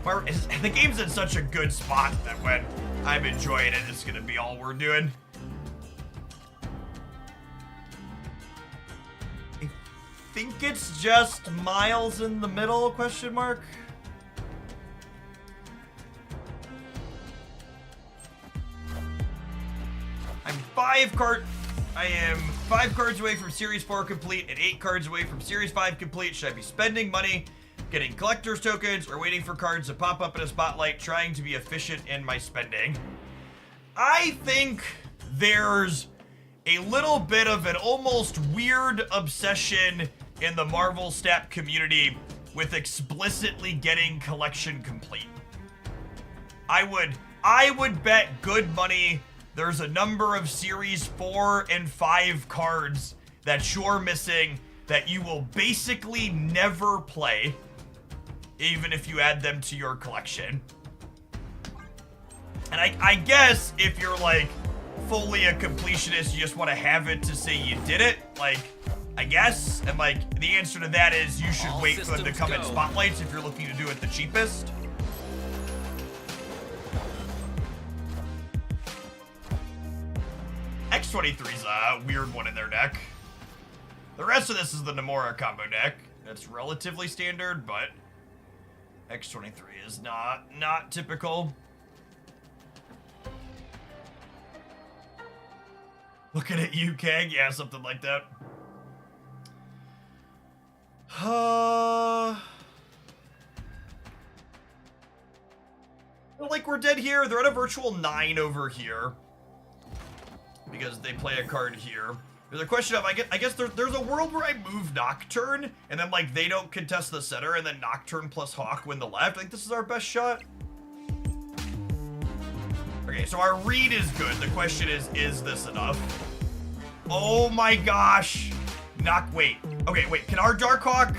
the game's in such a good spot that when I'm enjoying it, it's going to be all we're doing. I think it's just Miles in the middle, question mark? I am 5 cards away from Series 4 complete and 8 cards away from Series 5 complete. Should I be spending money, getting collector's tokens, or waiting for cards to pop up in a spotlight, trying to be efficient in my spending? I think there's a little bit of an almost weird obsession in the Marvel Snap community with explicitly getting collection complete. I would bet good money there's a number of Series 4 and 5 cards that you're missing that you will basically never play, even if you add them to your collection. And I guess if you're like fully a completionist, you just want to have it to say you did it, like, I guess. And like, the answer to that is you should wait for them to come in spotlights if you're looking to do it the cheapest. X23's a weird one in their deck. The rest of this is the Namora combo deck. That's relatively standard, but X23 is not typical. Looking at you, Keg. Yeah, something like that. Like we're dead here. They're at a virtual 9 over here, because they play a card here. There's a question of, I guess there's a world where I move Nocturne, and then, like, they don't contest the center, and then Nocturne plus Hawk win the left. I think this is our best shot. Okay, so our read is good. The question is this enough? Oh my gosh. Wait. Okay, wait, can our Darkhawk?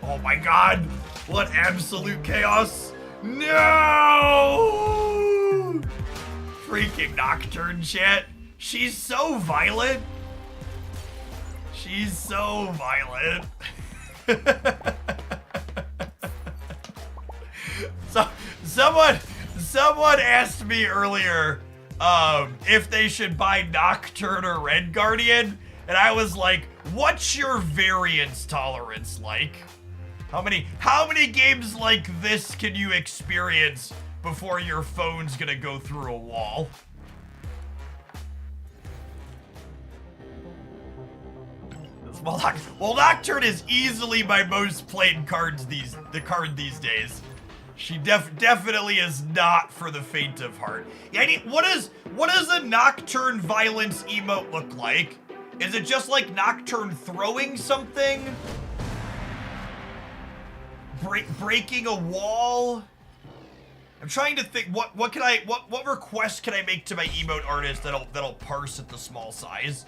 Oh my god. What absolute chaos. No! Freaking Nocturne chat. She's so violent. She's so violent. So, someone asked me earlier if they should buy Nocturne or Red Guardian, and I was like, what's your variance tolerance like? How many games like this can you experience before your phone's gonna go through a wall? Well, Nocturne is easily my most played card these days. She definitely is not for the faint of heart. Yeah, what does a Nocturne violence emote look like? Is it just like Nocturne throwing something? Breaking a wall? I'm trying to think what request can I make to my emote artist that'll parse at the small size?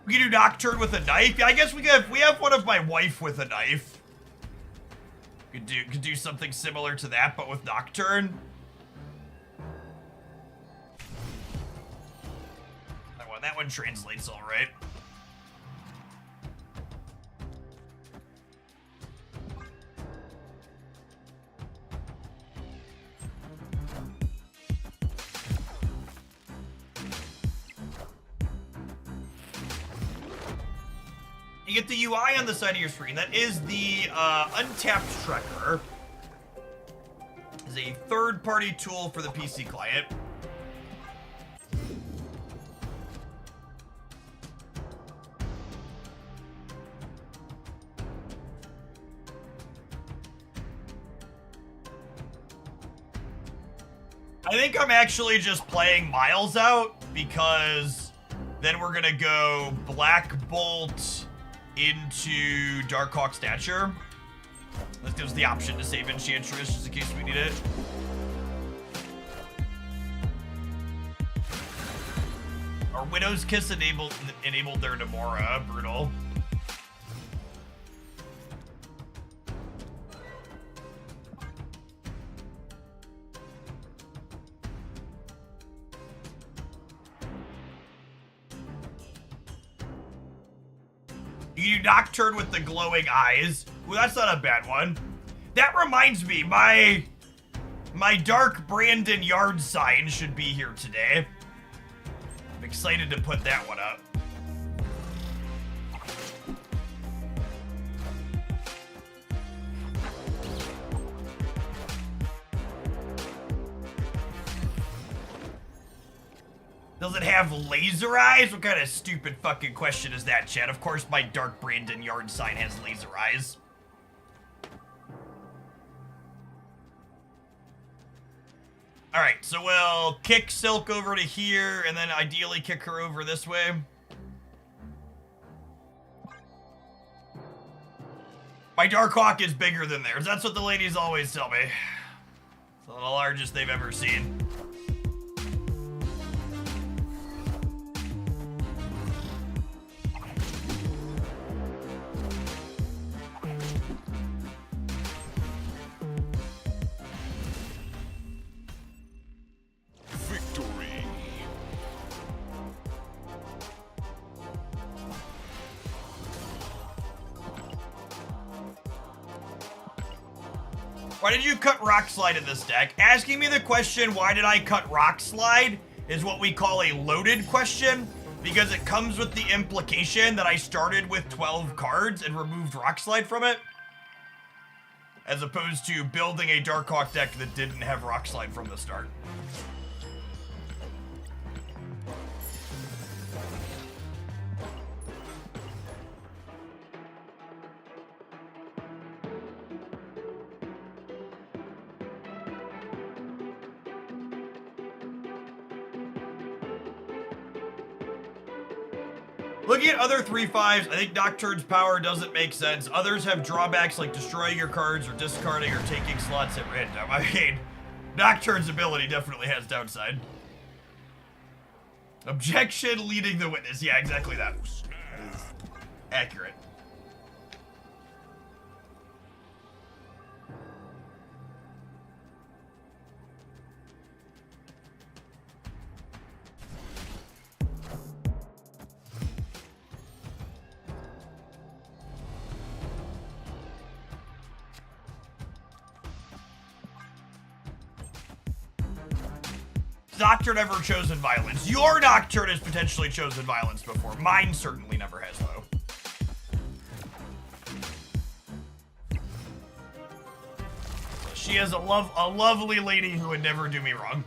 We can do Nocturne with a knife. Yeah, I guess we have one of my wife with a knife. Could do something similar to that, but with Nocturne. That one translates all right. You get the UI on the side of your screen. That is the Untapped Tracker. It's a third-party tool for the PC client. I think I'm actually just playing Miles out because then we're gonna go Black Bolt into Darkhawk Stature. This gives the option to save Enchantress just in case we need it. Our Widow's Kiss enabled their Namora. Brutal. You Nocturne with the glowing eyes. Ooh, that's not a bad one. That reminds me, my Dark Brandon yard sign should be here today. I'm excited to put that one up. Does it have laser eyes? What kind of stupid fucking question is that, chat? Of course my Dark Brandon yard sign has laser eyes. Alright, so we'll kick Silk over to here, and then ideally kick her over this way. My Darkhawk is bigger than theirs. That's what the ladies always tell me. It's the largest they've ever seen. Why did you cut Rock Slide in this deck? Asking me the question, why did I cut Rock Slide, is what we call a loaded question, because it comes with the implication that I started with 12 cards and removed Rock Slide from it, as opposed to building a Darkhawk deck that didn't have Rock Slide from the start. Looking at other 3/5s, I think Nocturne's power doesn't make sense. Others have drawbacks like destroying your cards or discarding or taking slots at random. I mean, Nocturne's ability definitely has downside. Objection, leading the witness. Yeah, exactly that. That is accurate. Nocturne ever chosen violence? Your Nocturne has potentially chosen violence before. Mine certainly never has, though. She is a lovely lady who would never do me wrong.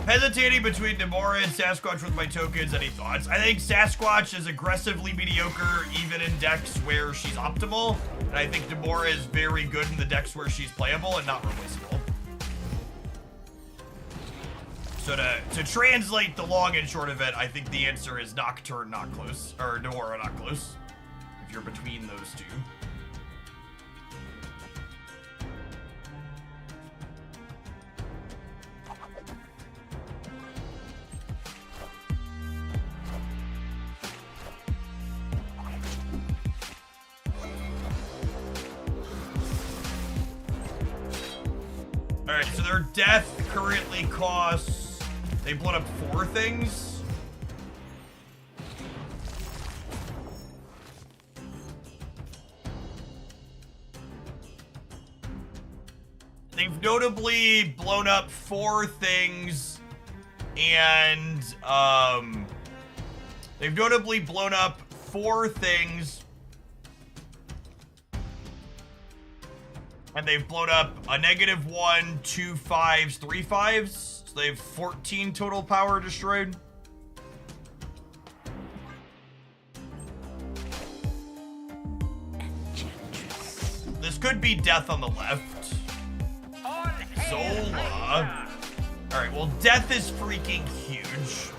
Hesitating between Deborah and Sasquatch with my tokens. Any thoughts? I think Sasquatch is aggressively mediocre, even in decks where she's optimal. And I think Deborah is very good in the decks where she's playable and not replaceable. So to translate the long and short of it, I think the answer is Nocturne not close, or Deborah not close, if you're between those two. Alright, so their death currently costs... They've blown up 4 things? They've notably blown up 4 things, and, they've notably blown up 4 things, and they've blown up a -1, 2 5s, 3 5s. So they have 14 total power destroyed. This could be death on the left. Zola. Alright, well, death is freaking huge.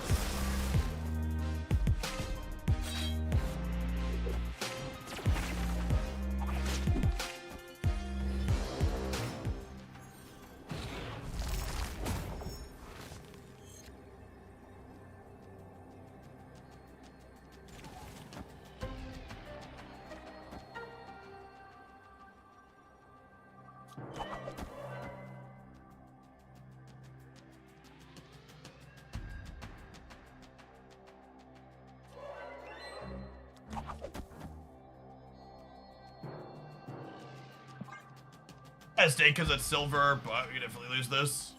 Stay because it's silver, but we definitely lose this.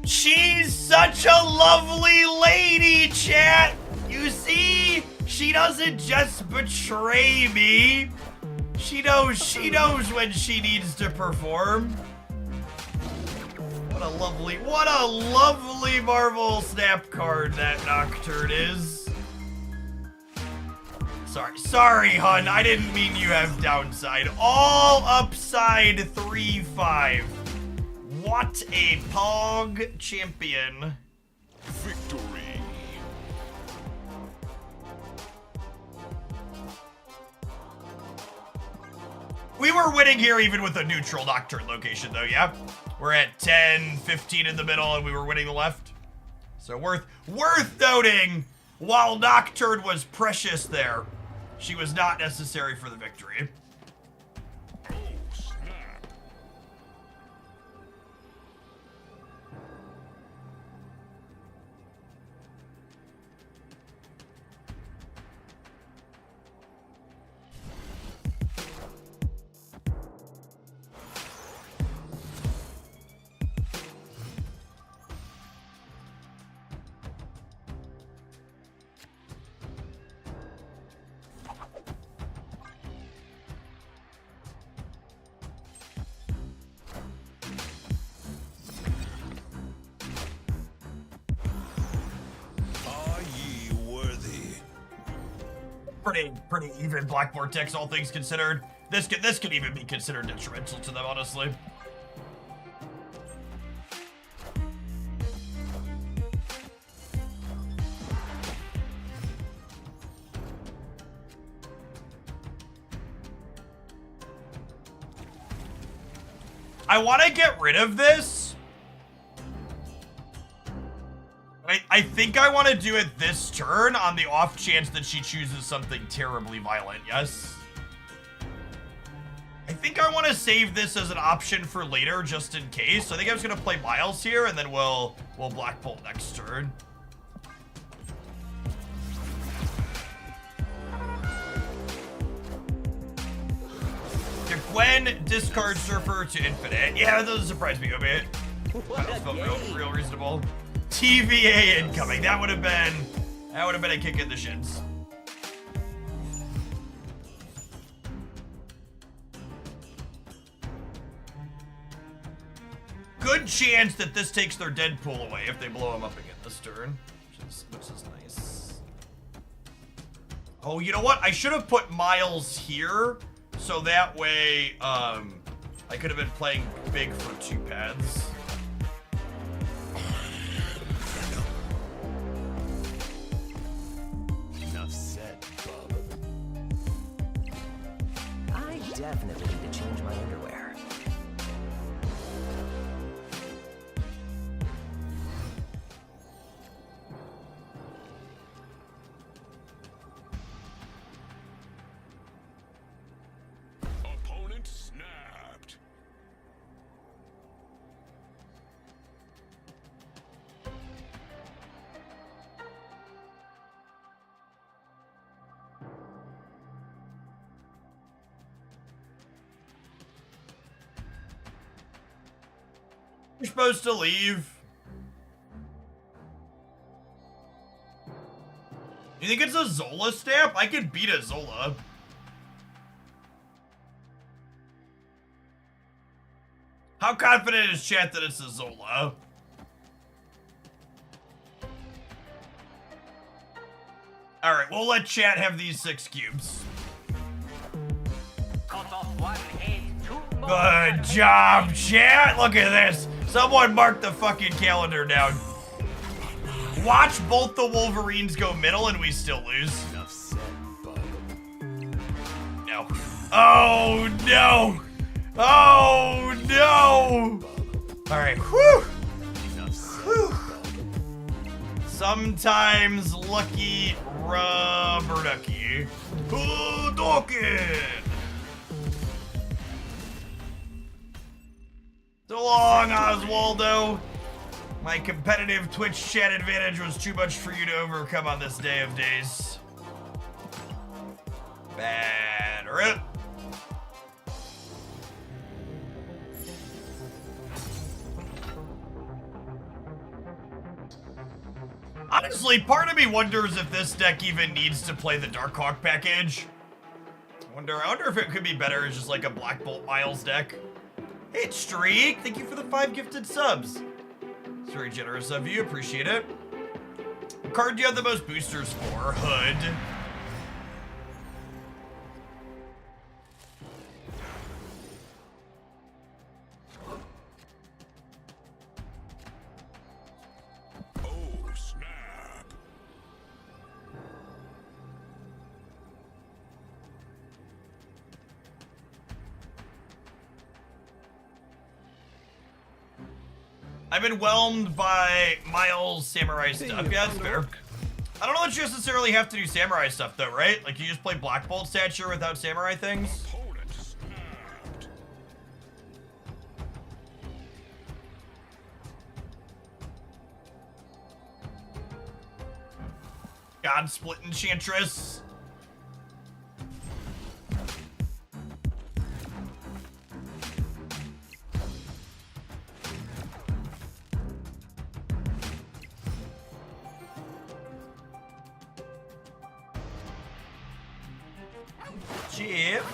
She's such a lovely lady, chat. You see, she doesn't just betray me. She knows when she needs to perform. What a lovely Marvel Snap card that Nocturne is. Sorry, hun. I didn't mean you have downside. All upside 3/5. What a Pog champion. Victory. We were winning here even with a neutral Nocturne location, though, yeah? We're at 10, 15 in the middle, and we were winning the left. So worth noting, while Nocturne was precious there, she was not necessary for the victory. Oh, snap. pretty even Black Vortex, all things considered. This could even be considered detrimental to them, honestly. I want to get rid of this. I think I want to do it this turn on the off chance that she chooses something terribly violent, yes? I think I want to save this as an option for later, just in case. So I think I'm just going to play Miles here, and then we'll Black Bolt next turn. If Gwen discards Surfer to Infinite. Yeah, that doesn't surprise me a bit. That felt real reasonable. TVA incoming. That would have been a kick in the shins. Good chance that this takes their Deadpool away if they blow him up again this turn, which is nice. Oh, you know what? I should have put Miles here, so that way I could have been playing big for 2 pads. Definitely need to change my underwear. Opponent snapped. You're supposed to leave. You think it's a Zola stamp? I could beat a Zola. How confident is chat that it's a Zola? Alright, we'll let chat have these 6 cubes. Cut off one head, 2 more. Good job, chat! Look at this! Someone mark the fucking calendar down. Watch both the Wolverines go middle and we still lose. Enough said, bub. No. Oh, no! Oh, no! Alright, whew! Whew. Sometimes lucky rubber ducky. Hadouken! So long, Oswaldo. My competitive Twitch chat advantage was too much for you to overcome on this day of days. Bad rip. Honestly, part of me wonders if this deck even needs to play the Darkhawk package. I wonder if it could be better as just like a Black Bolt Miles deck. Hey, Streak, thank you for the 5 gifted subs. It's very generous of you, appreciate it. What card do you have the most boosters for? Hood. Oh, snap. I've been whelmed by Miles Samurai stuff. Yeah, that's fair. I don't know that you necessarily have to do Samurai stuff, though, right? Like, you just play Black Bolt Stature without Samurai things? Opponent snapped. God Split Enchantress. Chip.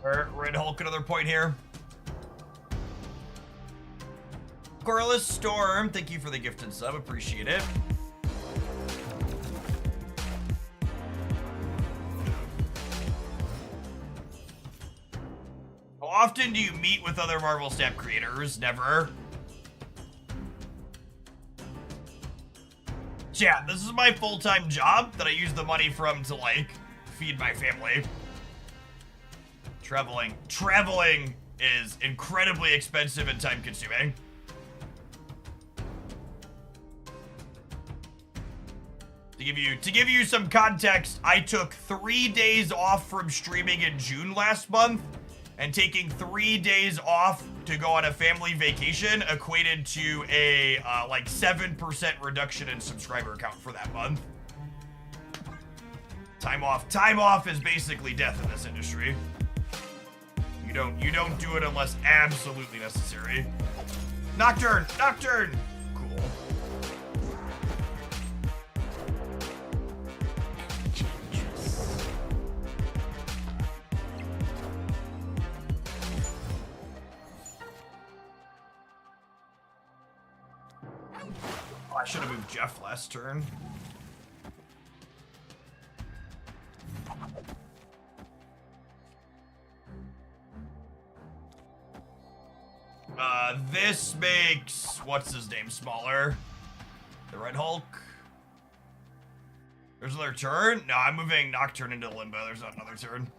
Red Hulk, another point here. Corliss Storm, thank you for the gift and sub. Appreciate it. How often do you meet with other Marvel Snap creators? Never. Chat, this is my full-time job that I use the money from to, like, feed my family. Traveling is incredibly expensive and time-consuming. To give you some context, I took 3 days off from streaming in June last month, and taking 3 days off to go on a family vacation equated to a like 7% reduction in subscriber count for that month. Time off is basically death in this industry. You don't do it unless absolutely necessary. Nocturne! Cool. Oh, I should have moved Jeff last turn. This makes what's his name smaller. The Red Hulk. There's another turn? No, I'm moving Nocturne into Limbo. There's not another turn.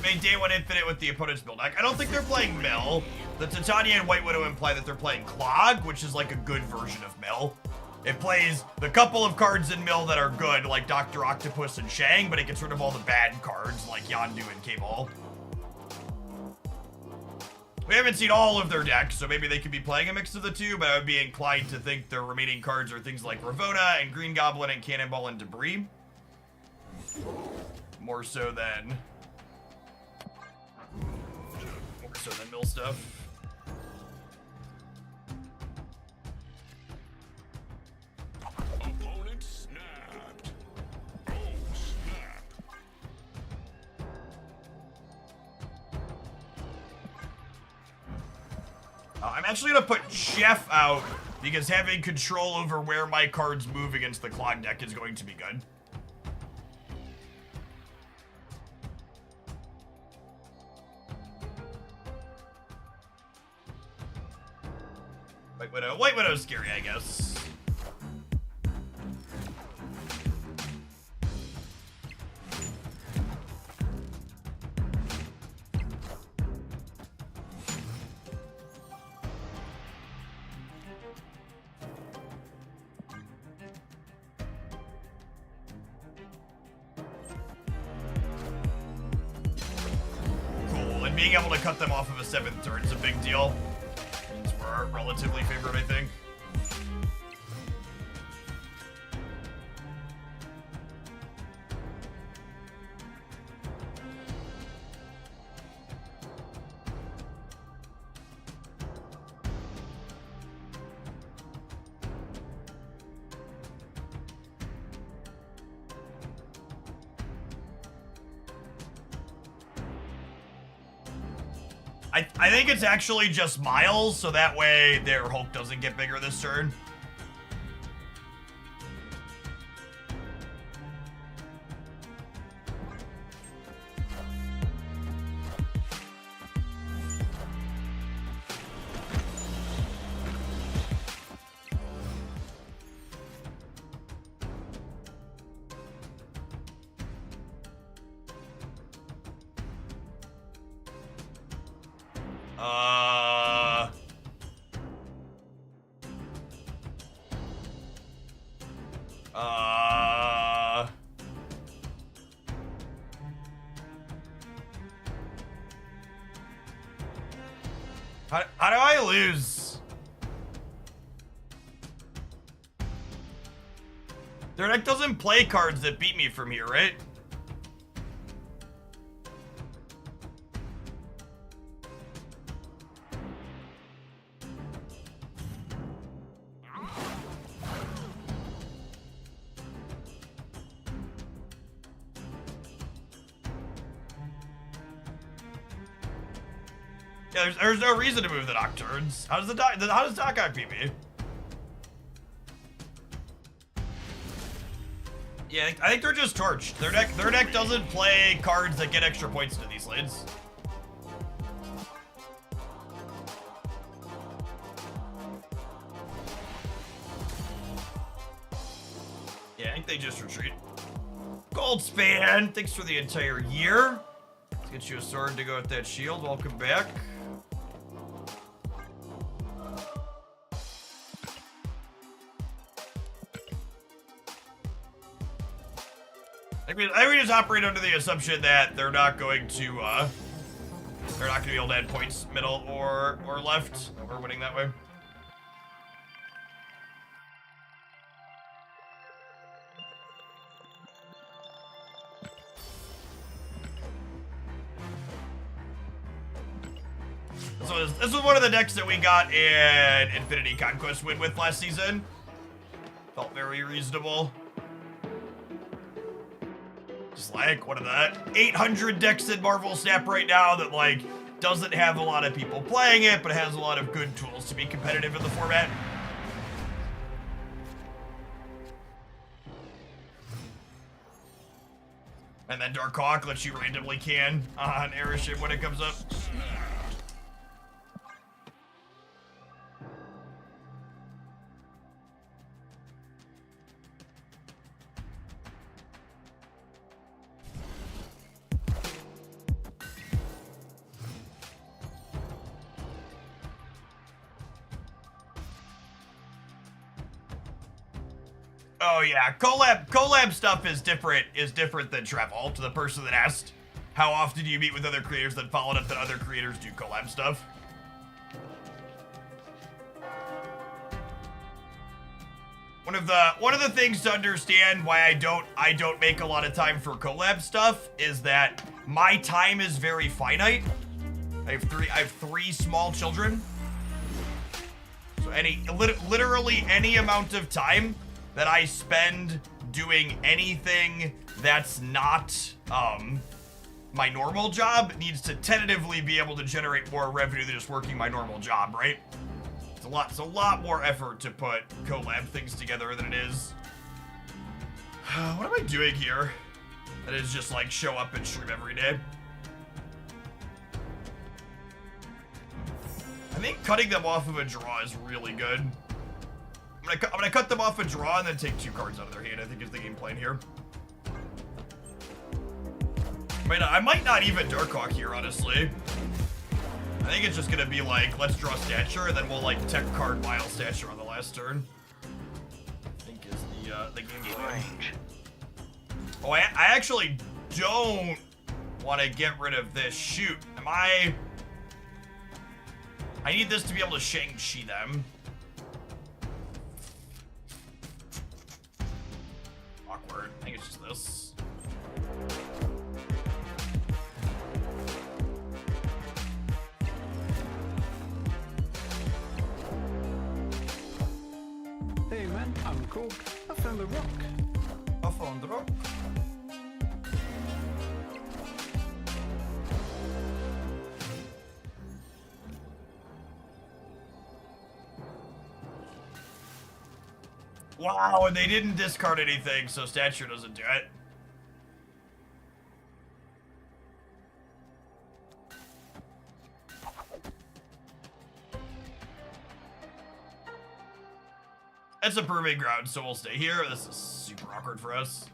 Made Day 1 Infinite with the opponent's mill deck. I don't think they're playing Mill. The Titania and White Widow imply that they're playing Clog, which is like a good version of Mill. It plays the couple of cards in Mill that are good, like Dr. Octopus and Shang, but it gets rid of all the bad cards, like Yondu and K-Ball. We haven't seen all of their decks, so maybe they could be playing a mix of the two, but I would be inclined to think their remaining cards are things like Ravonna and Green Goblin and Cannonball and Debris. More so than Mill stuff. Opponent snapped. Oh, snap. I'm actually gonna put Jeff out because having control over where my cards move against the Clog deck is going to be good. White Widow's scary, I guess. Cool, and being able to cut them off of a 7th turn is a big deal. Means we're relatively favored, I think. I think it's actually just Miles, so that way their Hulk doesn't get bigger this turn. How do I lose? Their deck doesn't play cards that beat me from here, right? Yeah, there's no reason to move the Nocturnes. How does Doc on PP? Yeah, I think they're just torched. Their deck doesn't play cards that get extra points to these lanes. Yeah, I think they just retreat. Goldspan, thanks for the entire year. Let's get you a sword to go with that shield. Welcome back. I think we just operate under the assumption that they're not going to be able to add points middle or left. We're winning that way. So this was one of the decks that we got in Infinity Conquest win with last season. Felt very reasonable. Just like one of the 800 decks in Marvel Snap right now that like doesn't have a lot of people playing it, but has a lot of good tools to be competitive in the format. And then Dark Hawk lets you randomly can on Airship when it comes up. Oh yeah, collab stuff is different than travel. To the person that asked, how often do you meet with other creators that followed up that other creators do collab stuff? One of the things to understand why I don't make a lot of time for collab stuff is that my time is very finite. I have three small children. So literally any amount of time that I spend doing anything that's not my normal job needs to tentatively be able to generate more revenue than just working my normal job, right? It's a lot more effort to put collab things together than it is. What am I doing here? That is just like show up and stream every day. I think cutting them off of a draw is really good. I'm gonna cut them off a draw and then take 2 cards out of their hand, I think is the game plan here. I might not even Darkhawk here, honestly. I think it's just gonna be like, let's draw Stature, and then we'll like tech card Mile Stature on the last turn. I think is the game plan. Oh, I actually don't want to get rid of this. Shoot, I need this to be able to Shang-Chi them. Awkward. I think it's just this. Hey man, I'm cool. I found a rock. I found the rock. Wow, and they didn't discard anything, so Stature doesn't do it. It's a proving ground, so we'll stay here. This is super awkward for us.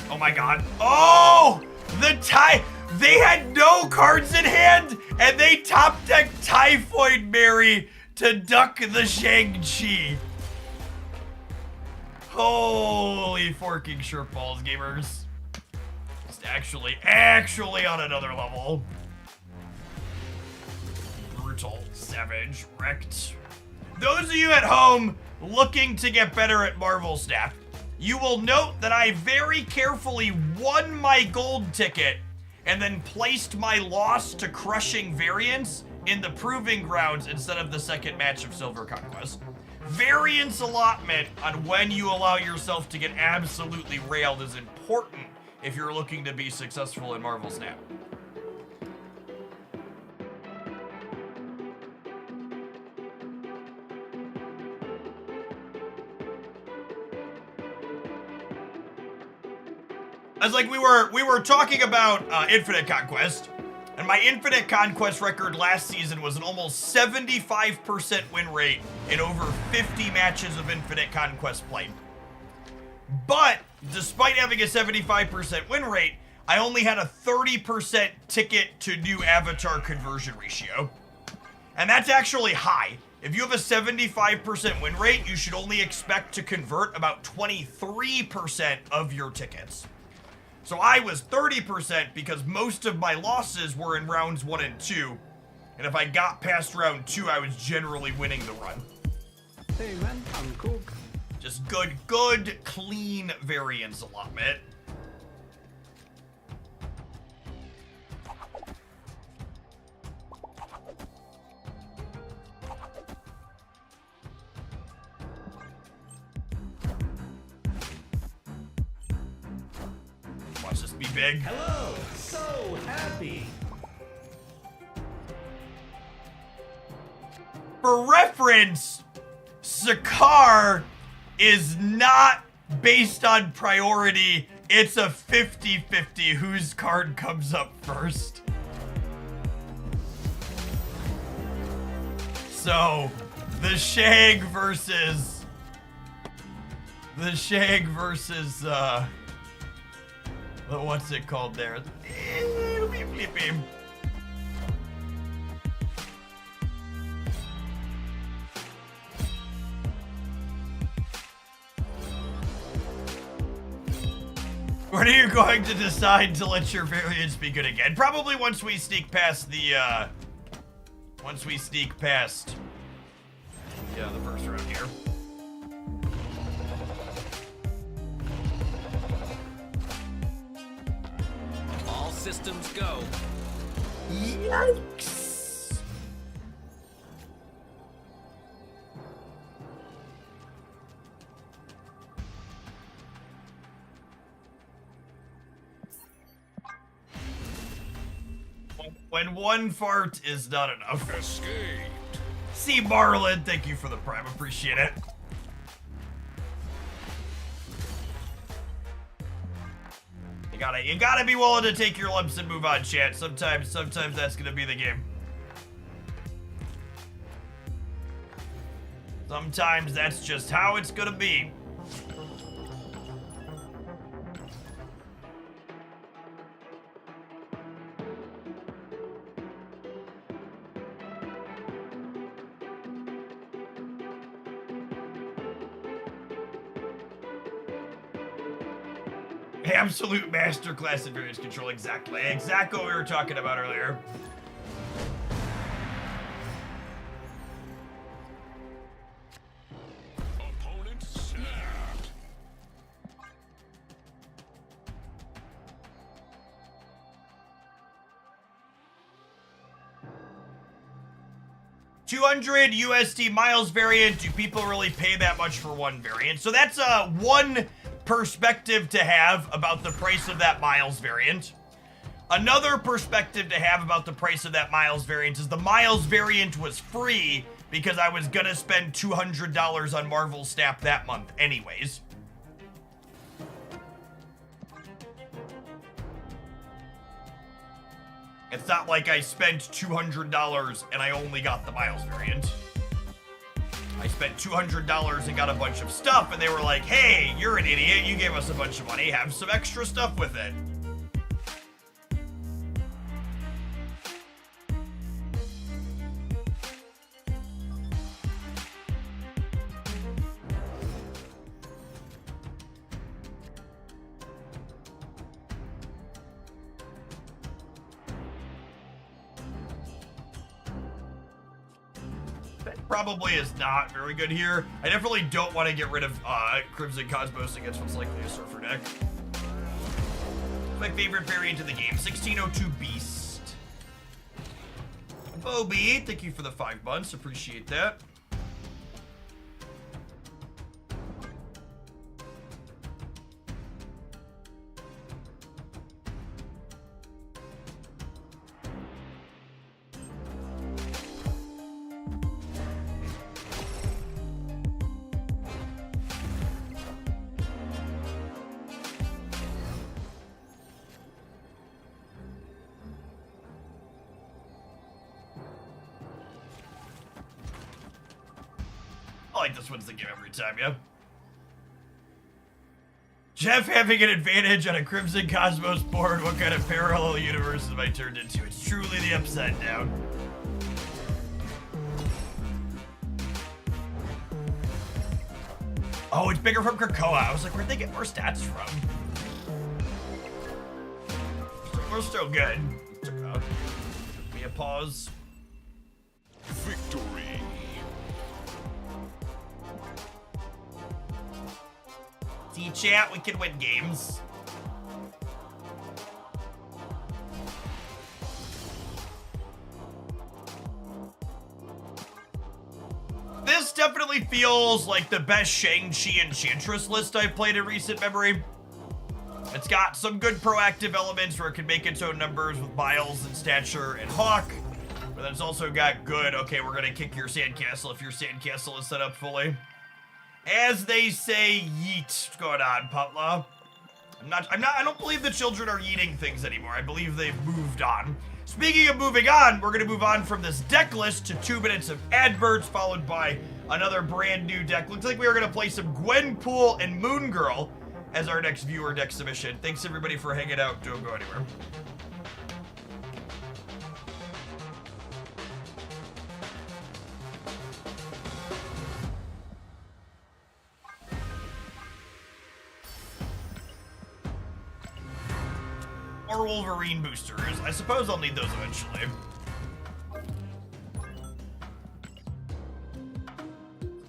Oh my god. Oh! The tie! They had no cards in hand, and they top decked Typhoid Mary to duck the Shang-Chi. Holy forking shirtballs, gamers. Just actually on another level. Brutal, savage, wrecked. Those of you at home looking to get better at Marvel Snap, you will note that I very carefully won my gold ticket and then placed my loss to crushing variants in the proving grounds instead of the second match of Silver Conquest. Variance allotment on when you allow yourself to get absolutely railed is important if you're looking to be successful in Marvel Snap. As like we were talking about Infinite Conquest, and my Infinite Conquest record last season was an almost 75% win rate in over 50 matches of Infinite Conquest played. But despite having a 75% win rate, I only had a 30% ticket to new avatar conversion ratio. And that's actually high. If you have a 75% win rate, you should only expect to convert about 23% of your tickets. So I was 30% because most of my losses were in rounds 1 and 2. And if I got past round 2, I was generally winning the run. Hey man, I'm Cook. Just good, clean variance allotment. Watch this be big. Hello, so happy. For reference, Sakar is not based on priority. It's a 50-50 whose card comes up first. So, the Shag versus what's it called there? It'll be flippy. When are you going to decide to let your variants be good again? Probably once we sneak past the, the first round here. All systems go. Yikes! When one fart is not enough. Escaped. See Marlin, thank you for the prime, appreciate it. You gotta be willing to take your lumps and move on, chat. Sometimes that's gonna be the game. Sometimes that's just how it's gonna be. Absolute masterclass in variance control, exactly what we were talking about earlier. Opponent snapped. $200 USD miles variant. Do people really pay that much for one variant? So that's one perspective to have about the price of that miles variant. Another perspective to have about the price of that miles variant is the miles variant was free because I was gonna spend $200 on Marvel Snap that month anyways. It's not like I spent $200 and I only got the miles variant. I spent $200 and got a bunch of stuff, and they were like, hey, you're an idiot, you gave us a bunch of money, have some extra stuff with it. Probably is not very good here. I definitely don't want to get rid of Crimson Cosmos against what's likely a Surfer deck. My favorite variant of the game, 1602 Beast. Bobby, thank you for the 5 months, appreciate that. like this wins the game every time, yeah. Jeff having an advantage on a Crimson Cosmos board. What kind of parallel universe have I turned into? It's truly the Upside Down. Oh, it's bigger from Krakoa. I was like, where'd they get more stats from? We're still good. Took me a pause. Victory. See, chat, we can win games. This definitely feels like the best Shang-Chi Enchantress list I've played in recent memory. It's got some good proactive elements where it can make its own numbers with Miles and Stature and Hawk. But then it's also got good, okay, we're gonna kick your sandcastle if your sandcastle is set up fully. As they say, yeet. What's going on, Putla? I don't believe the children are eating things anymore. I believe they've moved on. Speaking of moving on, we're gonna move on from this deck list to 2 minutes of adverts, followed by another brand new deck. Looks like we are gonna play some Gwenpool and Moon Girl as our next viewer deck submission. Thanks everybody for hanging out. Don't go anywhere. Or Wolverine boosters. I suppose I'll need those eventually.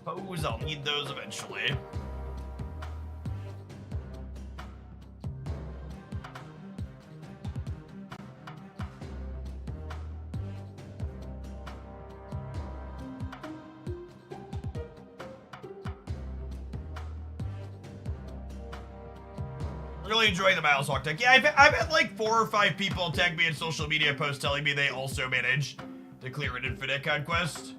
Suppose I'll need those eventually. Really enjoying the Miles Hawk deck. Yeah, I've had like 4 or 5 people tag me in social media posts telling me they also managed to clear an Infinite Conquest.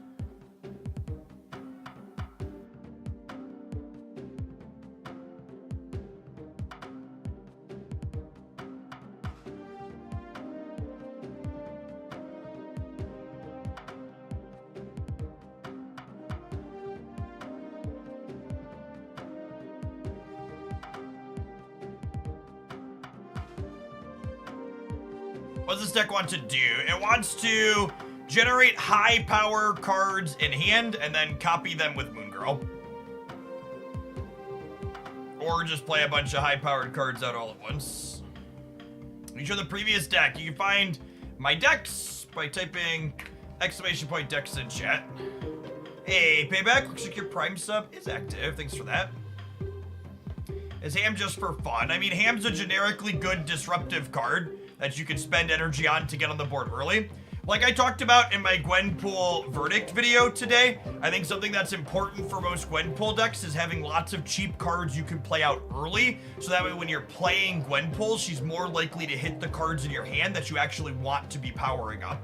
What does this deck want to do? It wants to generate high power cards in hand and then copy them with Moon Girl. Or just play a bunch of high powered cards out all at once. You show the previous deck. You can find my decks by typing !decks in chat. Hey, Payback, looks like your Prime sub is active. Thanks for that. Is Ham just for fun? I mean, Ham's a generically good disruptive card that you can spend energy on to get on the board early. Like I talked about in my Gwenpool verdict video today, I think something that's important for most Gwenpool decks is having lots of cheap cards you can play out early, so that way when you're playing Gwenpool, she's more likely to hit the cards in your hand that you actually want to be powering up.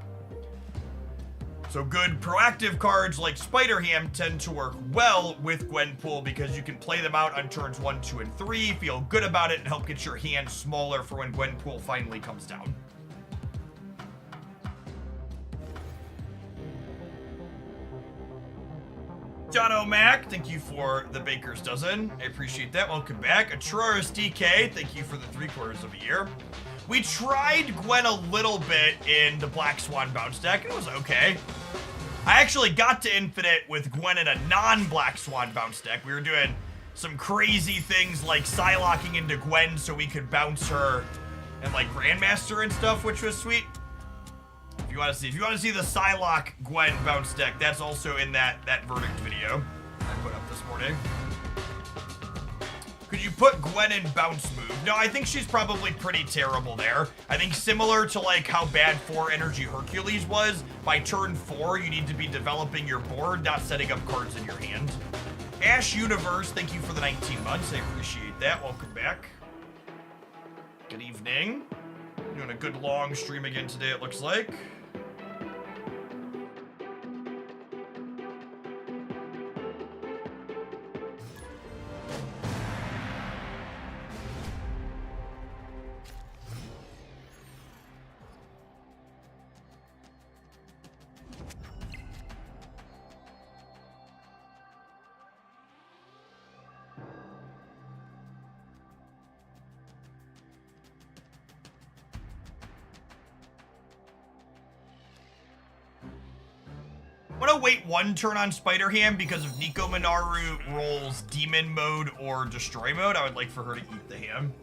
So good proactive cards like Spider-Ham tend to work well with Gwenpool because you can play them out on turns 1, 2, and 3, feel good about it, and help get your hand smaller for when Gwenpool finally comes down. John O'Mac, thank you for the Baker's Dozen. I appreciate that. Welcome back. Atroris DK, thank you for the 3/4 of a year. We tried Gwen a little bit in the Black Swan bounce deck, and it was okay. I actually got to Infinite with Gwen in a non-Black Swan bounce deck. We were doing some crazy things like Psylocking into Gwen so we could bounce her and like Grandmaster and stuff, which was sweet. If you want to see the Psylock Gwen bounce deck, that's also in that verdict video I put up this morning. Could you put Gwen in bounce move? No, I think she's probably pretty terrible there. I think similar to like how bad 4 Energy Hercules was, by turn 4 you need to be developing your board, not setting up cards in your hand. Ash Universe, thank you for the 19 months. I appreciate that. Welcome back. Good evening. Doing a good long stream again today, it looks like. I'm gonna wait one turn on Spider-Ham because if Nico Minaru rolls Demon Mode or Destroy Mode, I would like for her to eat the ham.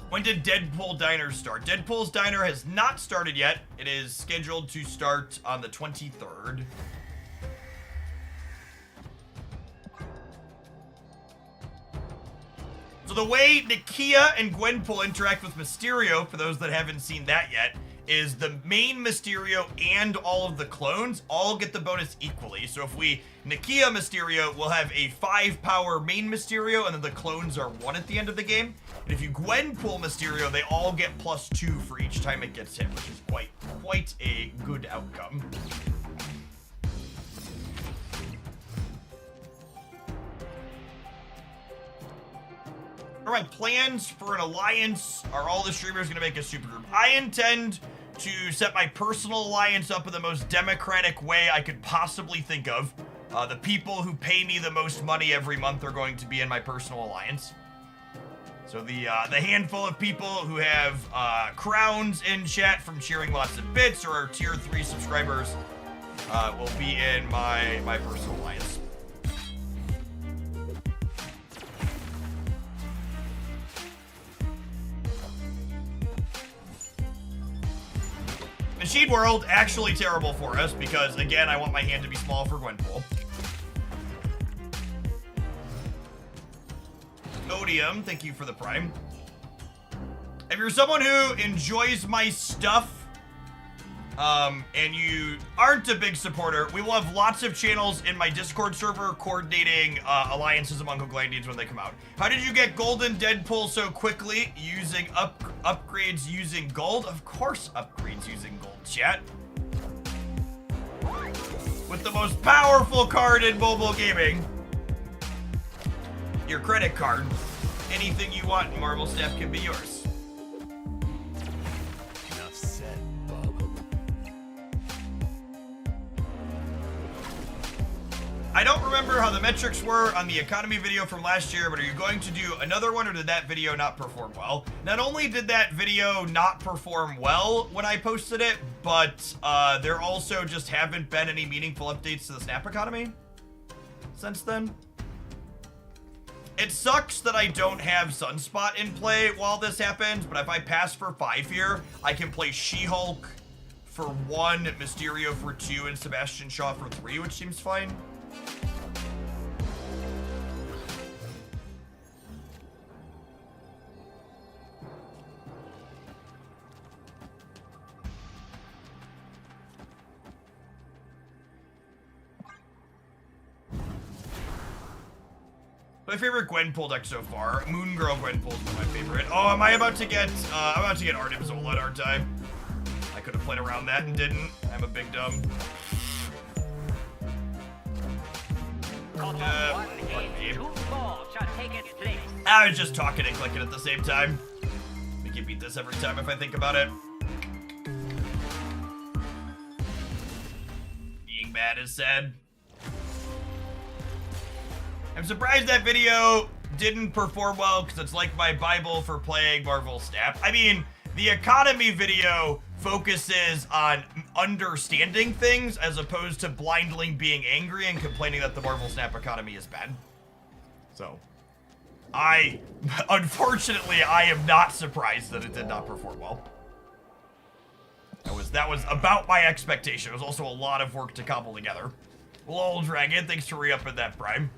When did Deadpool Diner start? Deadpool's Diner has not started yet. It is scheduled to start on the 23rd. So the way Nakia and Gwenpool interact with Mysterio, for those that haven't seen that yet, is the main Mysterio and all of the clones all get the bonus equally. So if we Nakia Mysterio, we'll have a 5-power main Mysterio, and then the clones are 1 at the end of the game. And if you Gwenpool Mysterio, they all get +2 for each time it gets hit, which is quite a good outcome. Are my plans for an alliance? Are all the streamers going to make a supergroup? I intend to set my personal alliance up in the most democratic way I could possibly think of. The people who pay me the most money every month are going to be in my personal alliance. So the handful of people who have crowns in chat from cheering lots of bits or are tier 3 subscribers will be in my personal alliance. Machine World, actually terrible for us because, again, I want my hand to be small for Gwenpool. Odium, thank you for the prime. If you're someone who enjoys my stuff, and you aren't a big supporter, we will have lots of channels in my Discord server coordinating alliances among Hooglandians when they come out. How did you get Golden Deadpool so quickly? Using upgrades using gold? Of course upgrades using gold, chat. With the most powerful card in mobile gaming. Your credit card. Anything you want in Marvel Staff can be yours. Enough said, Bob. I don't remember how the metrics were on the economy video from last year, but are you going to do another one, or did that video not perform well? Not only did that video not perform well when I posted it, but there also just haven't been any meaningful updates to the Snap economy since then. It sucks that I don't have Sunspot in play while this happens, but if I pass for 5 here, I can play She-Hulk for 1, Mysterio for 2, and Sebastian Shaw for 3, which seems fine. My favorite Gwenpool deck so far. Moon Girl Gwenpool is my favorite. Oh, am I about to get I'm about to get Artem Zola, aren't I? I could have played around that and didn't. I'm a big dumb. I was just talking and clicking at the same time. We can beat this every time if I think about it. Being mad is sad. I'm surprised that video didn't perform well because it's like my Bible for playing Marvel Snap. I mean, the economy video focuses on understanding things as opposed to blindly being angry and complaining that the Marvel Snap economy is bad. So, unfortunately, I am not surprised that it did not perform well. That was about my expectation. It was also a lot of work to cobble together. Lol, Dragon, thanks for re-upping that prime.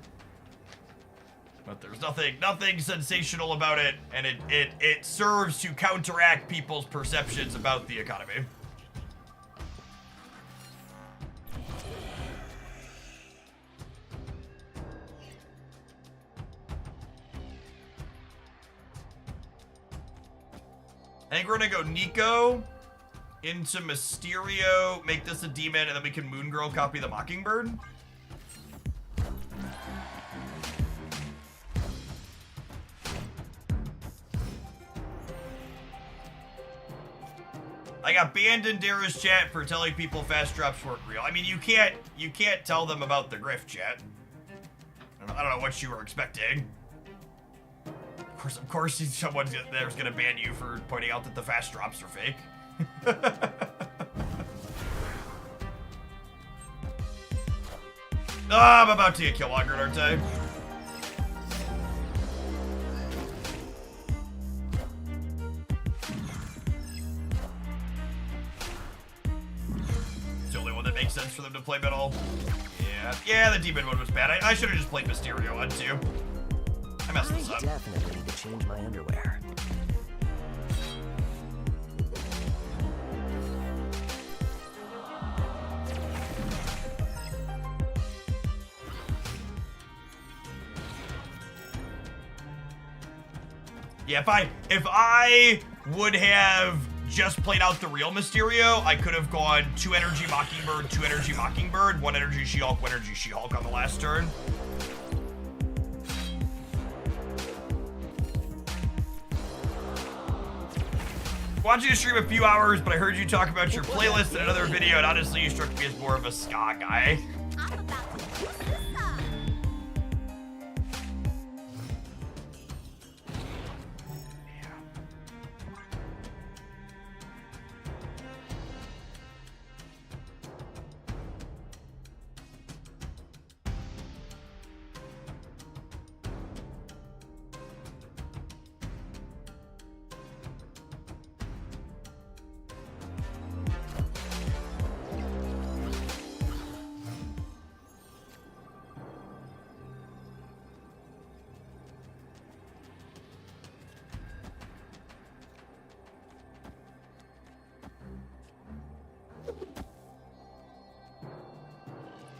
But there's nothing sensational about it, and it serves to counteract people's perceptions about the economy. I think we're gonna go Nico into Mysterio, make this a demon, and then we can Moon Girl copy the Mockingbird. I got banned in Dara's chat for telling people fast drops weren't real. I mean, you can't tell them about the grift, chat. I don't know what you were expecting. Of course, there's gonna ban you for pointing out that the fast drops are fake. I'm about to get kill longer, aren't I? It's the only one that makes sense for them to play middle. Yeah, the demon one was bad. I should have just played Mysterio on too. I messed this up. I definitely need to change my underwear. Yeah, if I would have just played out the real Mysterio, I could have gone 2 energy Mockingbird, 2 energy Mockingbird, 1 energy She-Hulk, 1 energy She-Hulk on the last turn. Watching you stream a few hours, but I heard you talk about your playlist in another video, and honestly, you struck me as more of a ska guy. I'm about to use this up.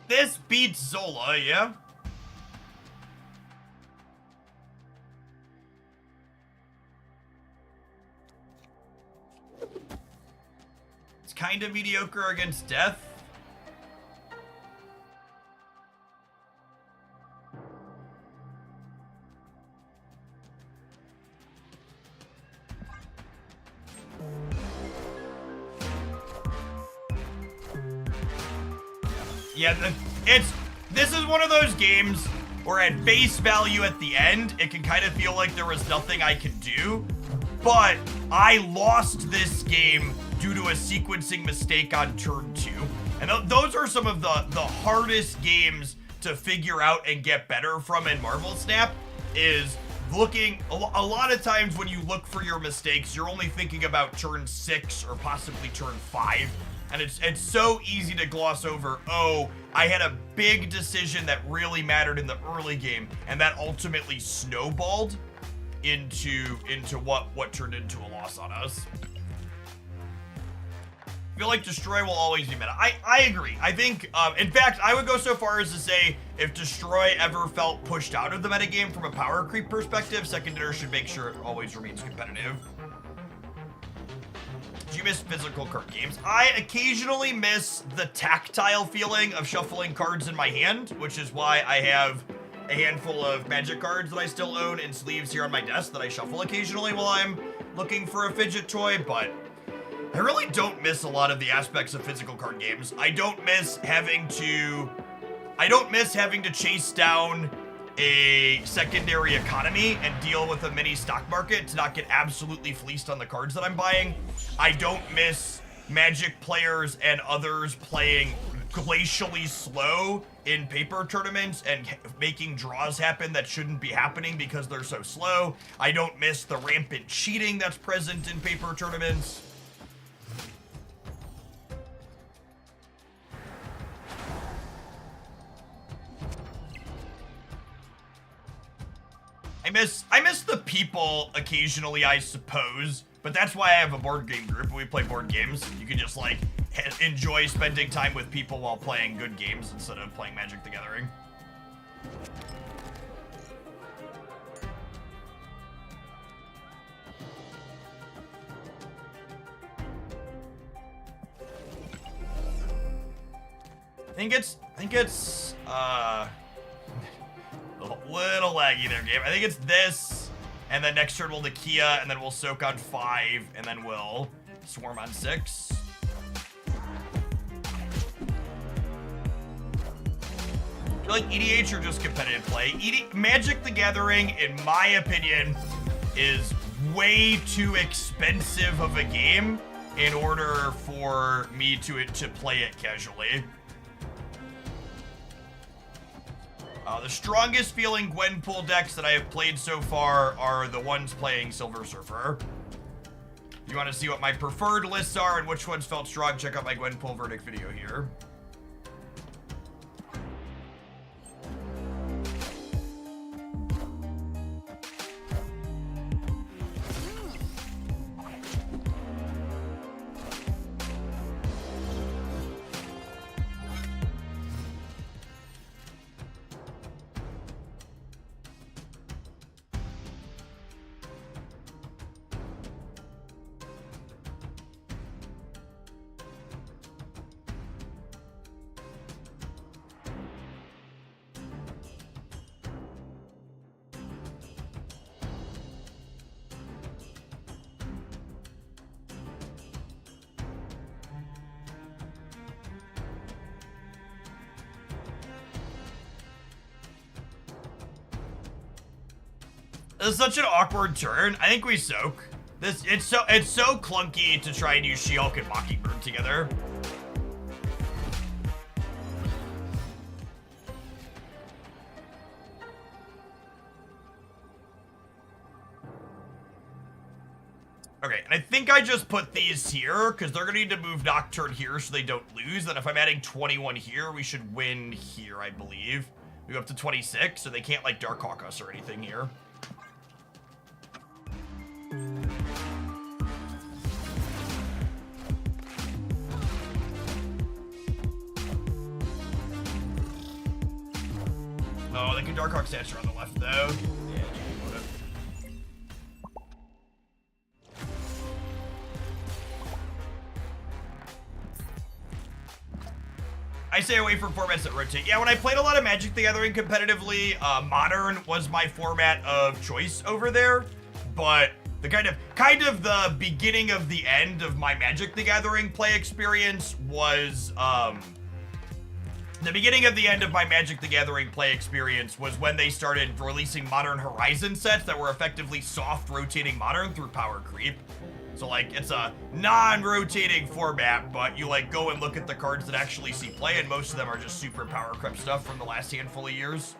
This beats Zola, yeah? It's kind of mediocre against Death. Yeah, this is one of those games where at base value at the end, it can kind of feel like there was nothing I could do, but I lost this game due to a sequencing mistake on turn 2. And those are some of the hardest games to figure out and get better from in Marvel Snap, is looking, a lot of times when you look for your mistakes, you're only thinking about turn 6 or possibly turn 5. And it's so easy to gloss over, oh, I had a big decision that really mattered in the early game, and that ultimately snowballed into what turned into a loss on us. I feel like Destroy will always be meta. I agree. I think, in fact, I would go so far as to say if Destroy ever felt pushed out of the metagame from a power creep perspective, Secondary should make sure it always remains competitive. Do you miss physical card games? I occasionally miss the tactile feeling of shuffling cards in my hand, which is why I have a handful of Magic cards that I still own in sleeves here on my desk that I shuffle occasionally while I'm looking for a fidget toy, but I really don't miss a lot of the aspects of physical card games. I don't miss having to chase down a secondary economy and deal with a mini stock market to not get absolutely fleeced on the cards that I'm buying. I don't miss Magic players and others playing glacially slow in paper tournaments and making draws happen that shouldn't be happening because they're so slow. I don't miss the rampant cheating that's present in paper tournaments. I miss the people occasionally, I suppose, but that's why I have a board game group. We play board games. You can just like enjoy spending time with people while playing good games instead of playing Magic the Gathering. I think it's a little laggy there, game. I think it's this, and then next turn we'll Nakia, and then we'll soak on 5, and then we'll swarm on 6. Do you like EDH or just competitive play? Magic the Gathering, in my opinion, is way too expensive of a game in order for me to play it casually. The strongest feeling Gwenpool decks that I have played so far are the ones playing Silver Surfer. If you want to see what my preferred lists are and which ones felt strong, check out my Gwenpool verdict video here. This is such an awkward turn. I think we soak. It's so clunky to try and use She-Hulk and Mockingbird together. Okay, and I think I just put these here because they're gonna need to move Nocturne here so they don't lose. Then if I'm adding 21 here, we should win here, I believe. We go up to 26, so they can't like Darkhawk us or anything here. Oh, they can Darkhawk Statue on the left, though. Yeah, you can put it. I stay away from formats that rotate. Yeah, when I played a lot of Magic the Gathering competitively, Modern was my format of choice over there. But the kind of the beginning of the end of my Magic the Gathering play experience was, the beginning of the end of my Magic the Gathering play experience was when they started releasing Modern Horizon sets that were effectively soft rotating Modern through power creep. So like, it's a non-rotating format, but you like go and look at the cards that actually see play, and most of them are just super power creep stuff from the last handful of years.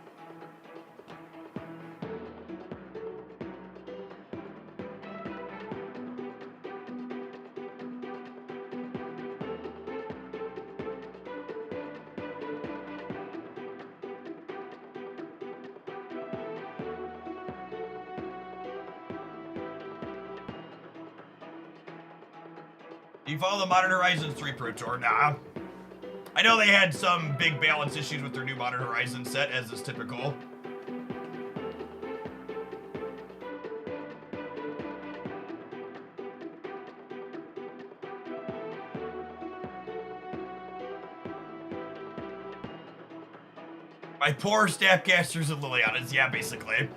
You follow the Modern Horizons 3 Pro Tour? Nah. I know they had some big balance issues with their new Modern Horizons set, as is typical. My poor Snapcasters and Lilianas, yeah, basically.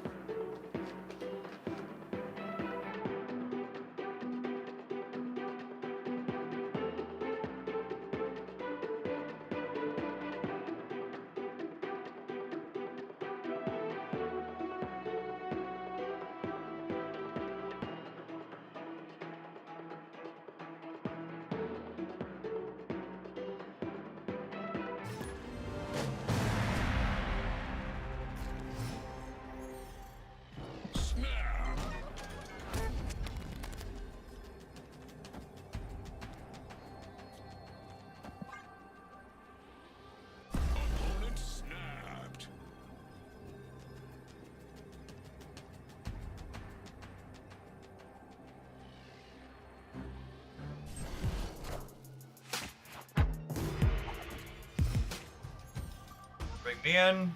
Man.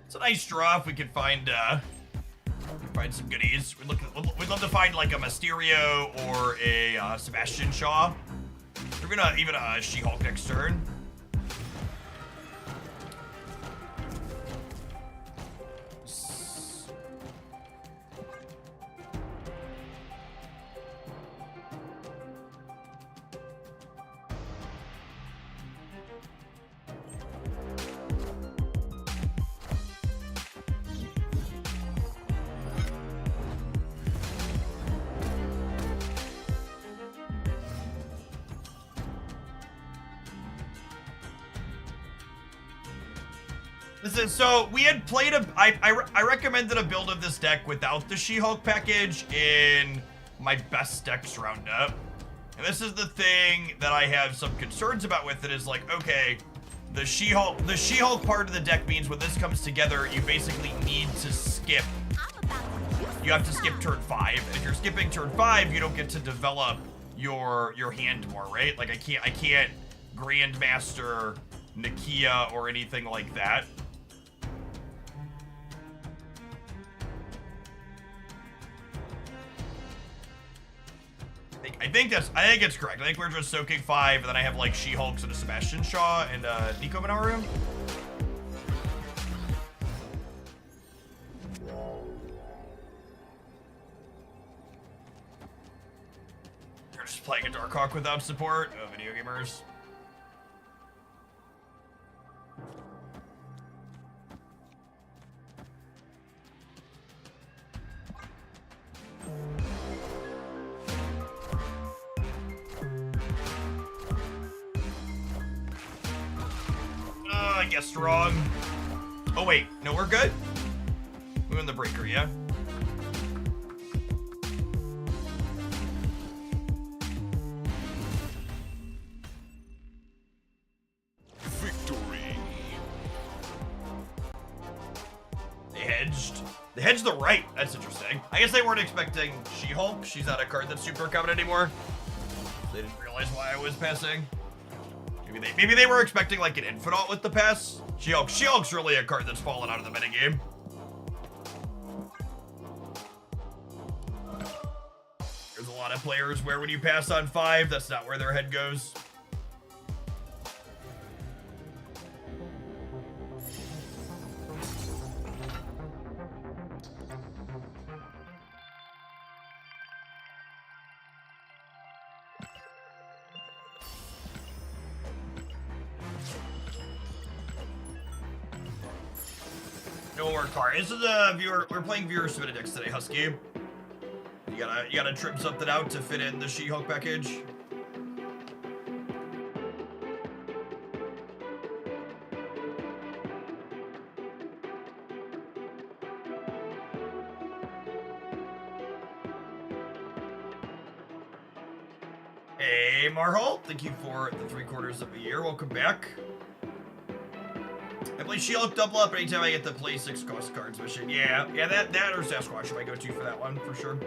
It's a nice draw if we could find some goodies. We'd love to find like a Mysterio or a Sebastian Shaw. We're gonna even a She-Hulk next turn. Listen, so we had played I recommended a build of this deck without the She-Hulk package in my best decks roundup. And this is the thing that I have some concerns about with it is like, okay, the She-Hulk part of the deck means when this comes together, you basically need to skip. You have to skip turn 5. And if you're skipping turn 5, you don't get to develop your hand more, right? Like I can't Grandmaster Nakia or anything like that. I think it's correct. I think we're just soaking 5, and then I have like She-Hulks and a Sebastian Shaw and Nico Minoru. You're just playing a Darkhawk without support. Oh, video gamers. I guessed wrong. Oh wait, no, we're good. We're in the breaker, yeah. Victory. They hedged the right. That's interesting. I guess they weren't expecting She-Hulk. She's not a card that's super common anymore. They didn't realize why I was passing. Maybe they were expecting like an Infinite with the pass. She-Hulk's really a card that's fallen out of the metagame. There's a lot of players where when you pass on 5, that's not where their head goes. No more card. This is a viewer. We're playing viewer submitted decks today, Husky. You gotta trim something out to fit in the She-Hulk package. Hey, Marhol. Thank you for the 3/4 of a year. Welcome back. I play She-Hulk double up anytime I get the play 6 cost cards mission. Yeah, that or Sasquatch I go to for that one, for sure.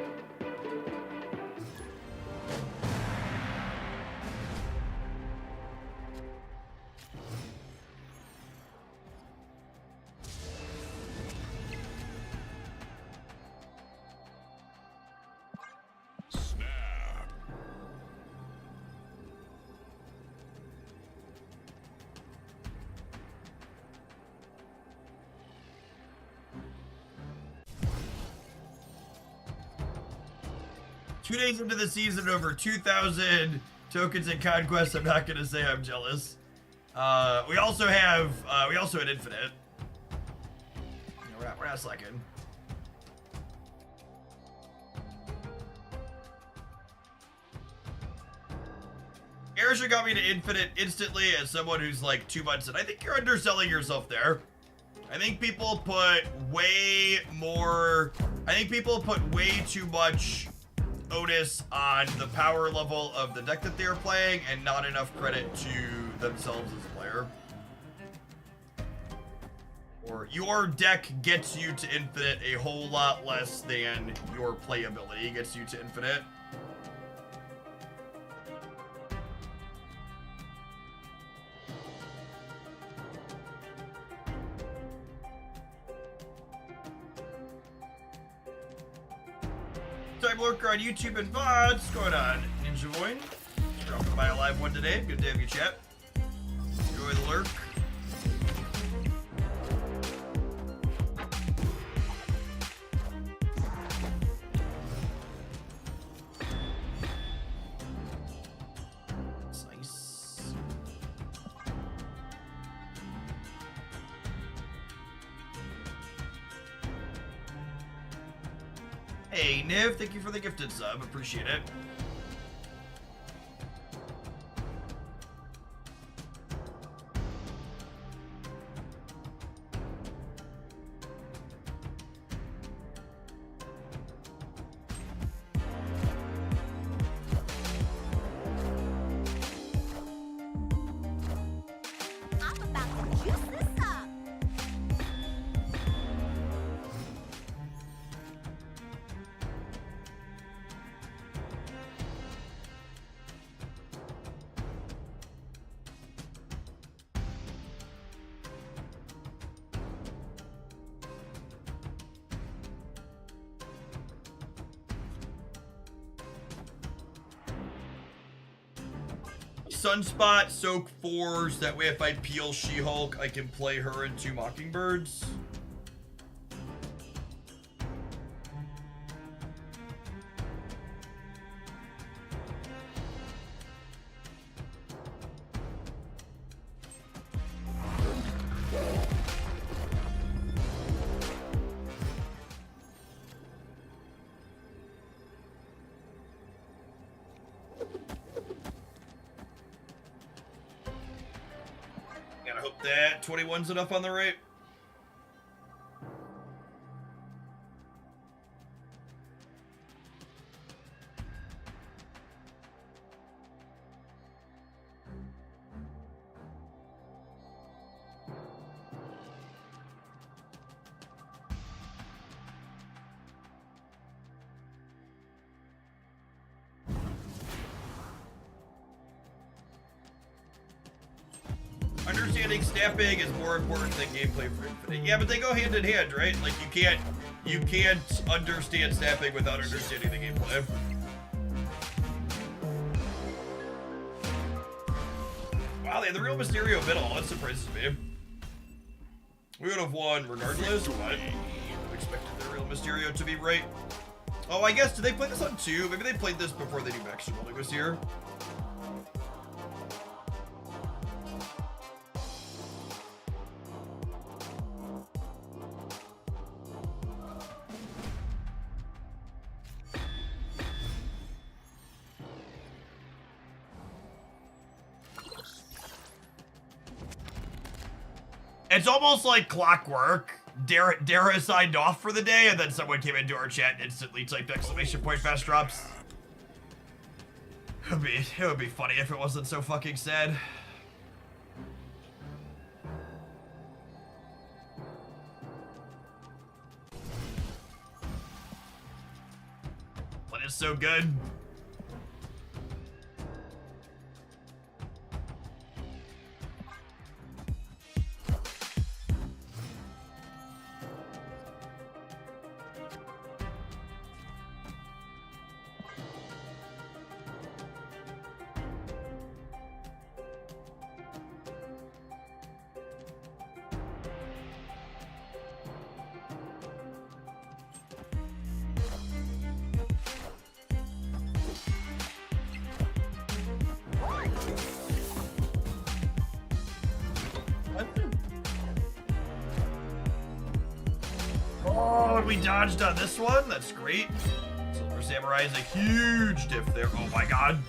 Snap. 2 days into the season, over 2,000 tokens in Conquest. I'm not gonna say I'm jealous. We also had Infinite. We're not slacking. Arisha got me to Infinite instantly as someone who's like 2 months in. I think you're underselling yourself there. I think people put way too much onus on the power level of the deck that they're playing and not enough credit to themselves as a player. Or your deck gets you to Infinite a whole lot less than your playability gets you to Infinite. Time Lurker on YouTube and VOD. What's going on, Ninja Void? Dropping by a live one today. Good to have you, chat. Enjoy the lurk. That's nice. Hey, Niv, thank you for the gifted sub. Appreciate it. Sunspot, Soak 4s. That way if I peel She-Hulk, I can play her in 2 Mockingbirds. Gotta hope that 21's enough on the right. Understanding snapping is more important than gameplay for Infinite. Yeah, but they go hand in hand, right? Like you can't understand snapping without understanding the gameplay. Wow, they had the real Mysterio middle. That surprises me. We would have won regardless, but I expected the real Mysterio to be right. Oh, I guess, did they play this on 2? Maybe they played this before the new Maximum Rolling was here. It's almost like clockwork. Dara signed off for the day, and then someone came into our chat and instantly typed exclamation point fast drops. It would be funny if it wasn't so fucking sad. But it's so good. Oh, we dodged on this one. That's great. Silver Samurai is a huge diff there. Oh my god.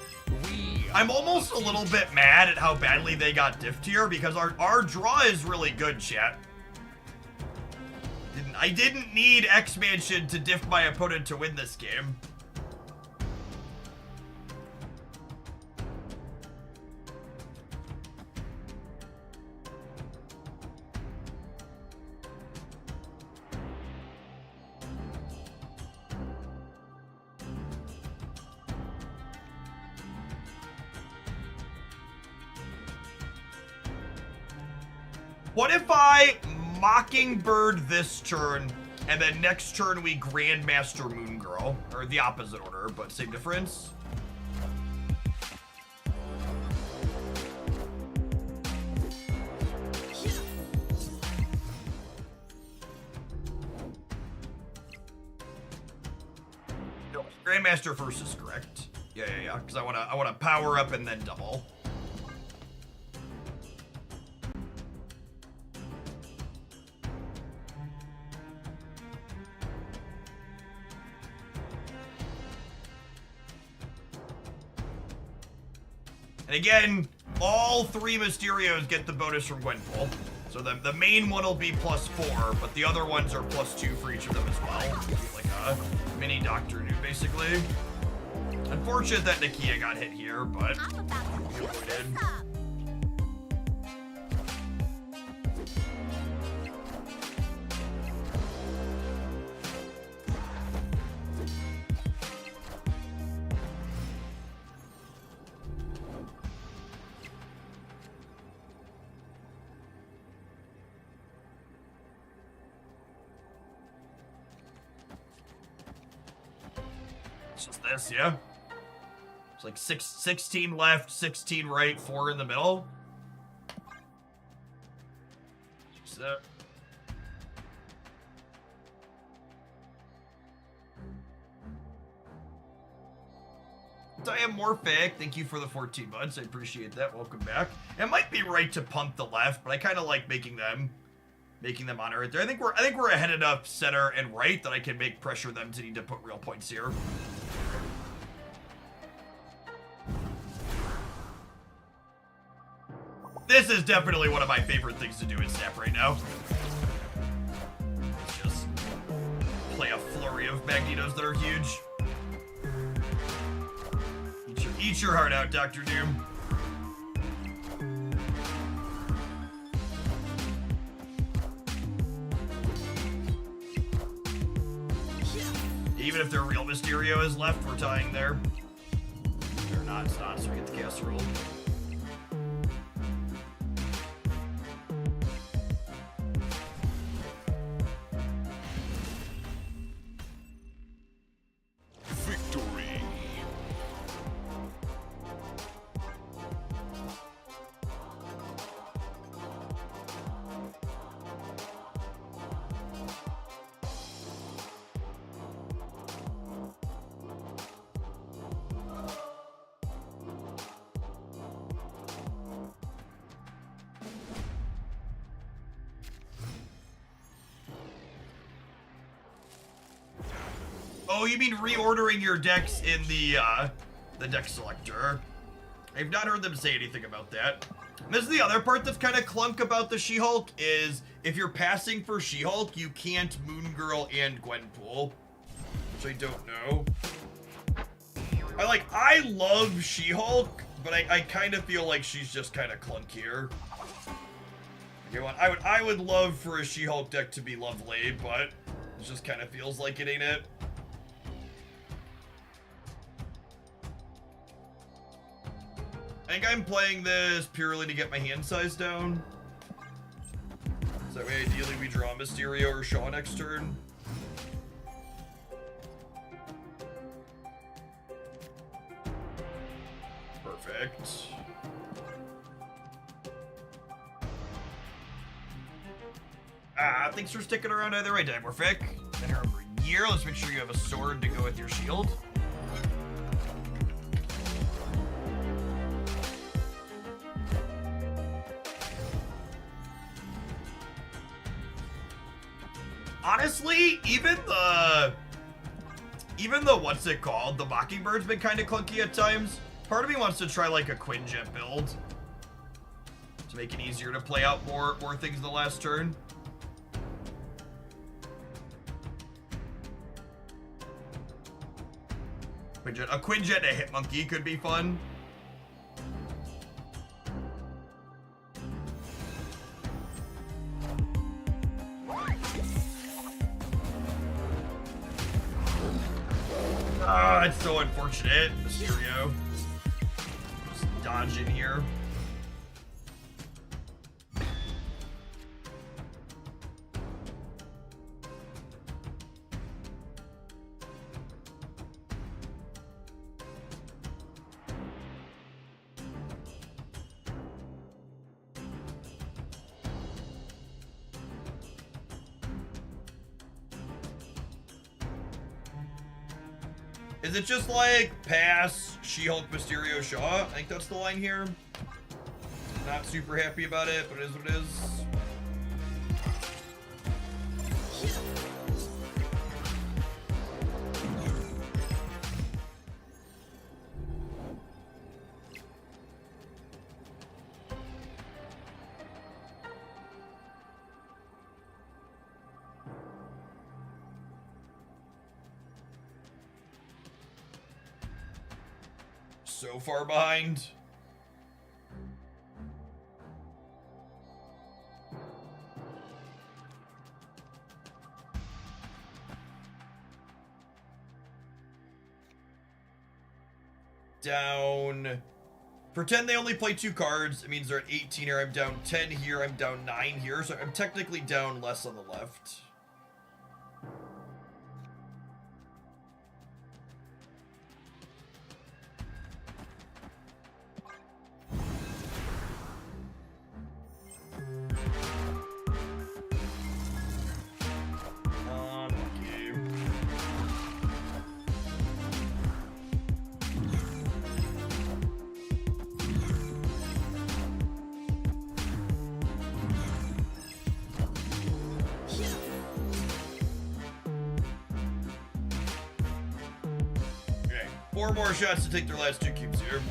I'm almost a little bit mad at how badly they got diffed here because our draw is really good, chat. I didn't need X-Mansion to diff my opponent to win this game. What if I Mockingbird this turn, and then next turn we Grandmaster Moon Girl? Or the opposite order, but same difference. No, Grandmaster first is correct. Yeah, because I wanna power up and then double. And again, all 3 Mysterios get the bonus from Gwenpool. So the main one will be +4, but the other ones are +2 for each of them as well. Like a mini Doctor New, basically. Unfortunate that Nakia got hit here, but we did. It's just this, yeah? It's like 16 left, 16 right, 4 in the middle. So... Diamorphic, thank you for the 14 months. I appreciate that. Welcome back. It might be right to punt the left, but I kind of like making them honor it there. I think we're ahead enough center and right that I can make pressure them to need to put real points here. This is definitely one of my favorite things to do in Snap right now. Just play a flurry of Magnetos that are huge. Eat your heart out, Dr. Doom. Even if their real Mysterio is left, we're tying there. They're not, it's not, so we get the casserole. Victory. Oh, you mean reordering your decks in the deck selector? I've not heard them say anything about that. And this is the other part that's kind of clunk about the She-Hulk is if you're passing for She-Hulk, you can't Moon Girl and Gwenpool, which I don't know. I love She-Hulk, but I kind of feel like she's just kind of clunkier. You know what? I would love for a She-Hulk deck to be lovely, but it just kind of feels like it, ain't it? I think I'm playing this purely to get my hand size down. So that way, ideally, we draw Mysterio or Shaw next turn. Perfect. Thanks for sticking around either way, Dimorphic. Been here over a year. Let's make sure you have a sword to go with your shield. Honestly, even the what's it called? The Mockingbird's been kind of clunky at times. Part of me wants to try like a Quinjet build to make it easier to play out more things the last turn. A Quinjet and a Hitmonkey could be fun. Ah, it's so unfortunate. Mysterio. Just dodge in here. Is it just like pass She-Hulk, Mysterio, Shaw? I think that's the line here. Not super happy about it, but it is what it is. So far behind. Down. Pretend they only play 2 cards. It means they're at 18 here. I'm down 10 here. I'm down 9 here. So I'm technically down less on the left. 4 more shots to take their last 2 cubes here.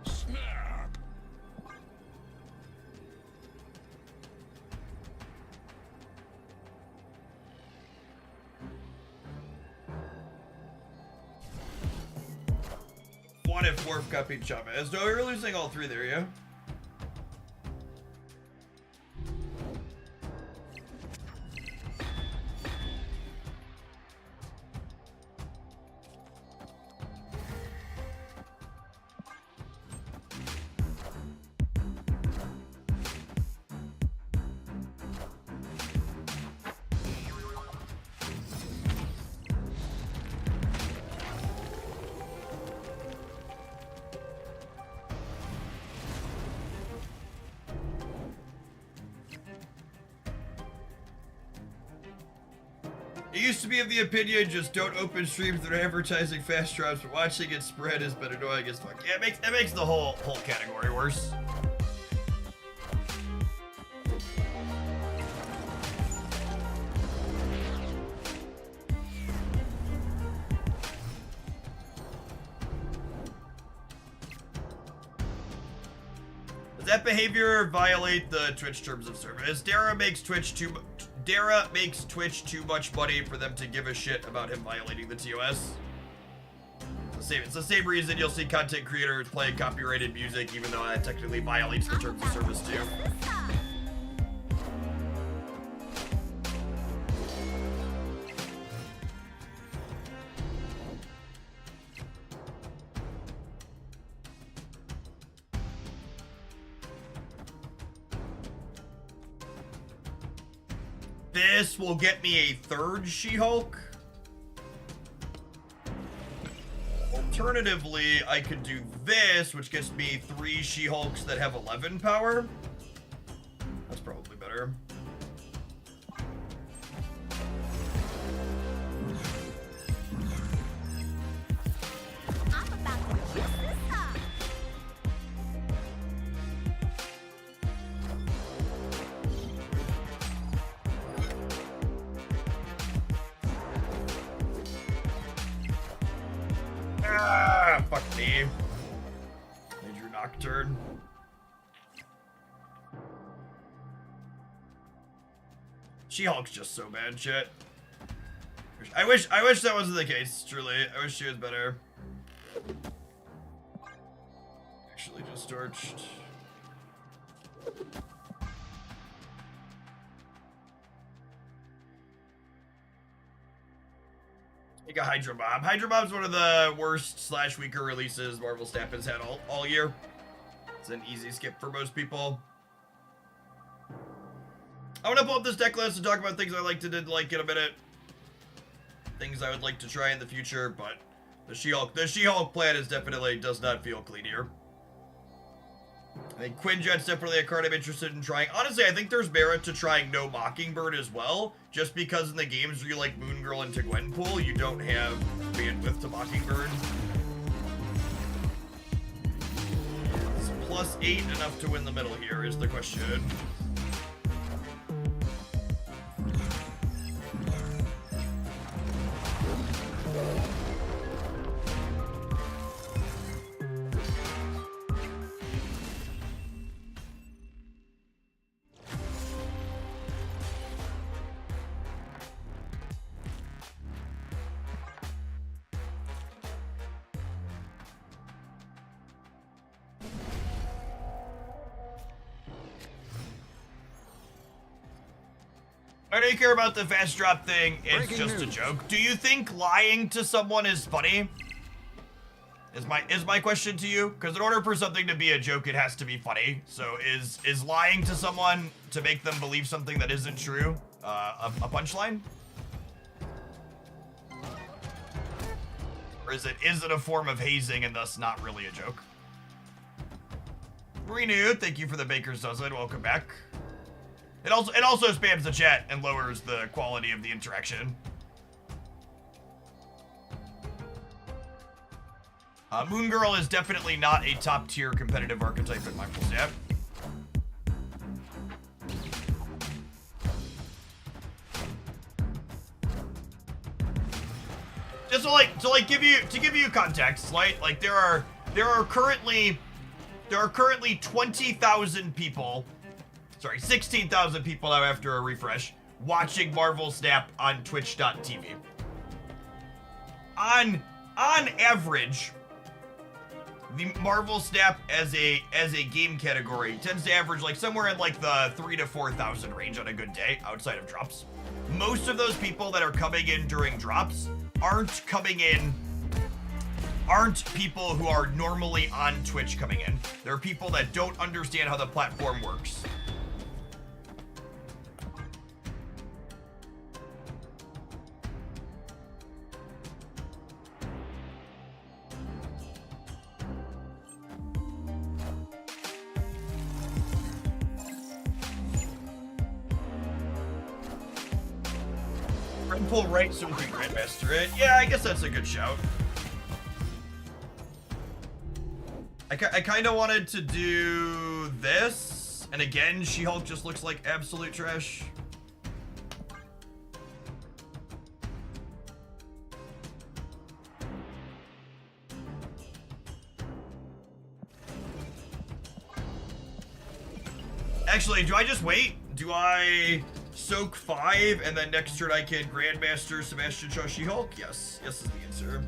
Snap. One if Worf got beat Chavez. No, you're losing all 3 there, yeah? It used to be of the opinion, just don't open streams that are advertising fast drops, but watching it spread has been annoying as fuck. Yeah, it makes the whole category worse. Does that behavior violate the Twitch terms of service? Dara makes Twitch too much money for them to give a shit about him violating the TOS. It's the same reason you'll see content creators playing copyrighted music, even though that technically violates the terms of service too. This will get me a 3rd She-Hulk. Alternatively, I could do this, which gets me 3 She-Hulks that have 11 power. That's probably better. I'm about to juice this up. Ah, fuck me. Major Nocturne. She-Hulk's just so bad shit. I wish that wasn't the case, truly. I wish she was better. Actually just torched. Take a Hydra Bob. Hydra Bob's one of the worst / weaker releases Marvel Snap has had all year. It's an easy skip for most people. I want to pull up this deck list and talk about things I liked and didn't like in a minute. Things I would like to try in the future, but the She-Hulk plan is definitely does not feel clean here. I think Quinjet's definitely a card I'm interested in trying. Honestly, I think there's merit to trying No Mockingbird as well, just because in the games where you like Moon Girl into Gwenpool, you don't have bandwidth to Mockingbird. Is +8 enough to win the middle here is the question. I don't care about the fast drop thing. It's Breaking just a news. joke. Do you think lying to someone is funny? Is my question to you? Because in order for something to be a joke, it has to be funny. So is lying to someone to make them believe something that isn't true a punchline? Or is it a form of hazing and thus not really a joke? Renew, thank you for the baker's dozen. Welcome back. It also spams the chat and lowers the quality of the interaction. Moon Girl is definitely not a top tier competitive archetype in my step. Just to give you context, right? Like there are currently 20,000 people, sorry, 16,000 people now after a refresh watching Marvel Snap on Twitch.tv. On average, the Marvel Snap as a game category tends to average like somewhere in like the 3,000 to 4,000 range on a good day outside of drops. Most of those people that are coming in during drops aren't people who are normally on Twitch coming in. They're people that don't understand how the platform works. Pull right so we can Grandmaster it. Yeah, I guess that's a good shout. I kind of wanted to do this, and again, She-Hulk just looks like absolute trash. Actually, do I just wait? Do I soak 5 and then next turn I can Grandmaster Sebastian Shaw She-Hulk? Yes. Yes is the answer.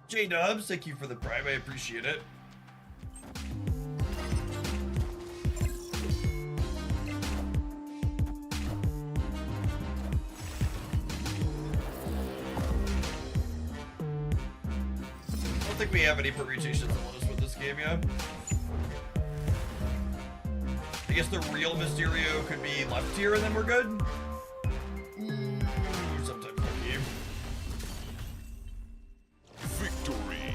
J-Dubs, thank you for the prime, I appreciate it. I don't think we have any permutations that want us with this game yet. I guess the real Mysterio could be left here and then we're good. Sometimes the game. Victory.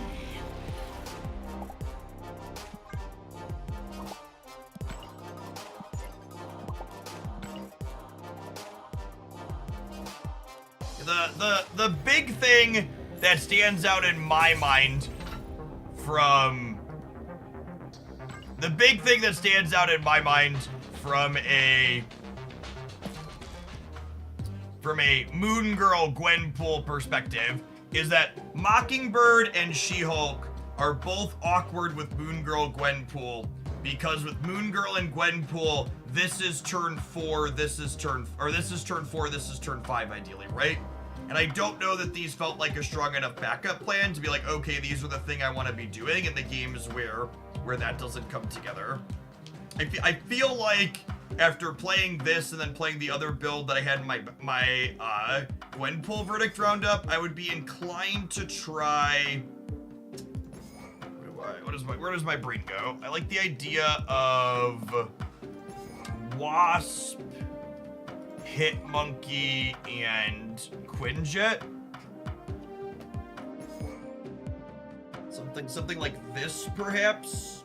The big thing that stands out in my mind from a Moon Girl Gwenpool perspective is that Mockingbird and She-Hulk are both awkward with Moon Girl Gwenpool, because with Moon Girl and Gwenpool, this is turn 4, this is turn 4, this is turn 5 ideally, right? And I don't know that these felt like a strong enough backup plan to be like, okay, these are the thing I want to be doing in the games where that doesn't come together. I feel like after playing this and then playing the other build that I had in my Gwenpool verdict roundup, I would be inclined to try. Where does my brain go? I like the idea of Wasp, Hitmonkey, and Quinjet. Something like this, perhaps.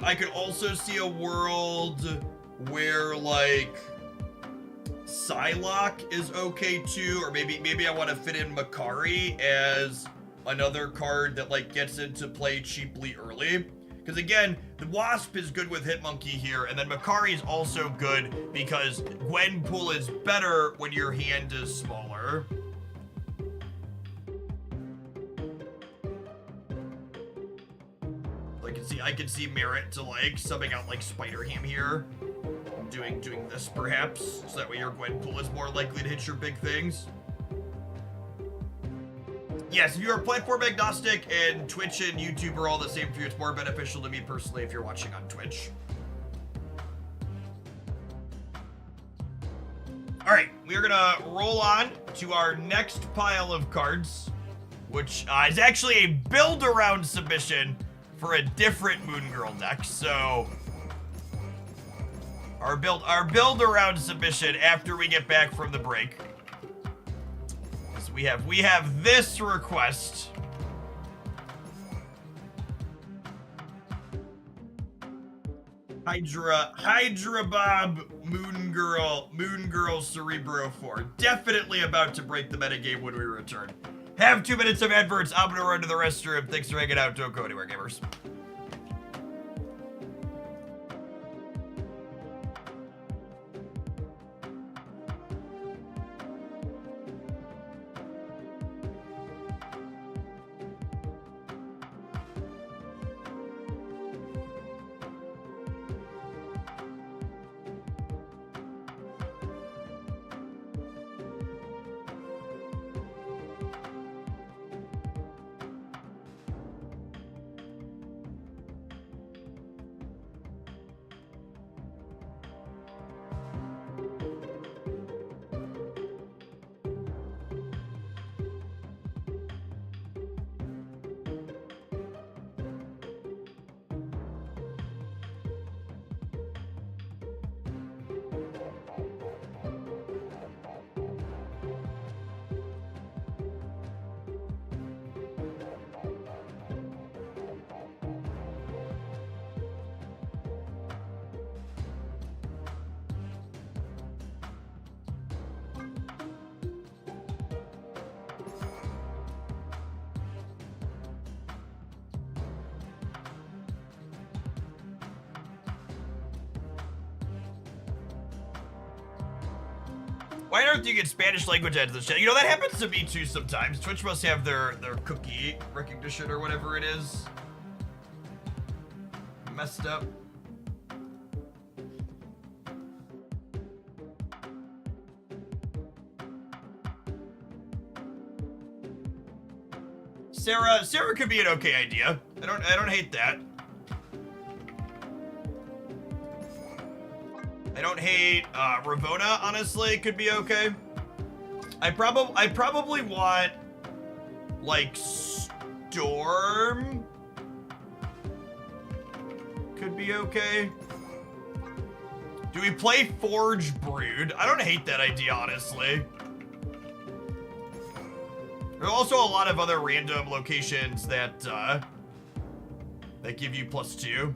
I could also see a world where like Psylocke is okay too, or maybe I want to fit in Makari as another card that like gets into play cheaply early. Because again, the Wasp is good with Hitmonkey here, and then Makari is also good because Gwenpool is better when your hand is smaller. I can see merit to like subbing out like Spider-Ham here. doing this perhaps, so that way your Gwenpool is more likely to hit your big things. Yes, if you are platform agnostic and Twitch and YouTube are all the same for you, it's more beneficial to me personally if you're watching on Twitch. All right, we are gonna roll on to our next pile of cards, which is actually a build-around submission for a different Moon Girl deck. So our build-around submission after we get back from the break. So we have this request. Hydra Bob, Moon Girl Cerebro 4. Definitely about to break the metagame when we return. Have 2 minutes of adverts. I'm gonna run to the restroom. Thanks for hanging out. Don't go anywhere, gamers. Why on earth do you get Spanish language ads to the chat? You know, that happens to me too sometimes. Twitch must have their cookie recognition or whatever it is messed up. Sarah could be an okay idea. I don't hate that. I don't hate Ravona, honestly, could be okay. I probably want like Storm could be okay. Do we play Forge Brood? I don't hate that idea, honestly. There's also a lot of other random locations that give you +2.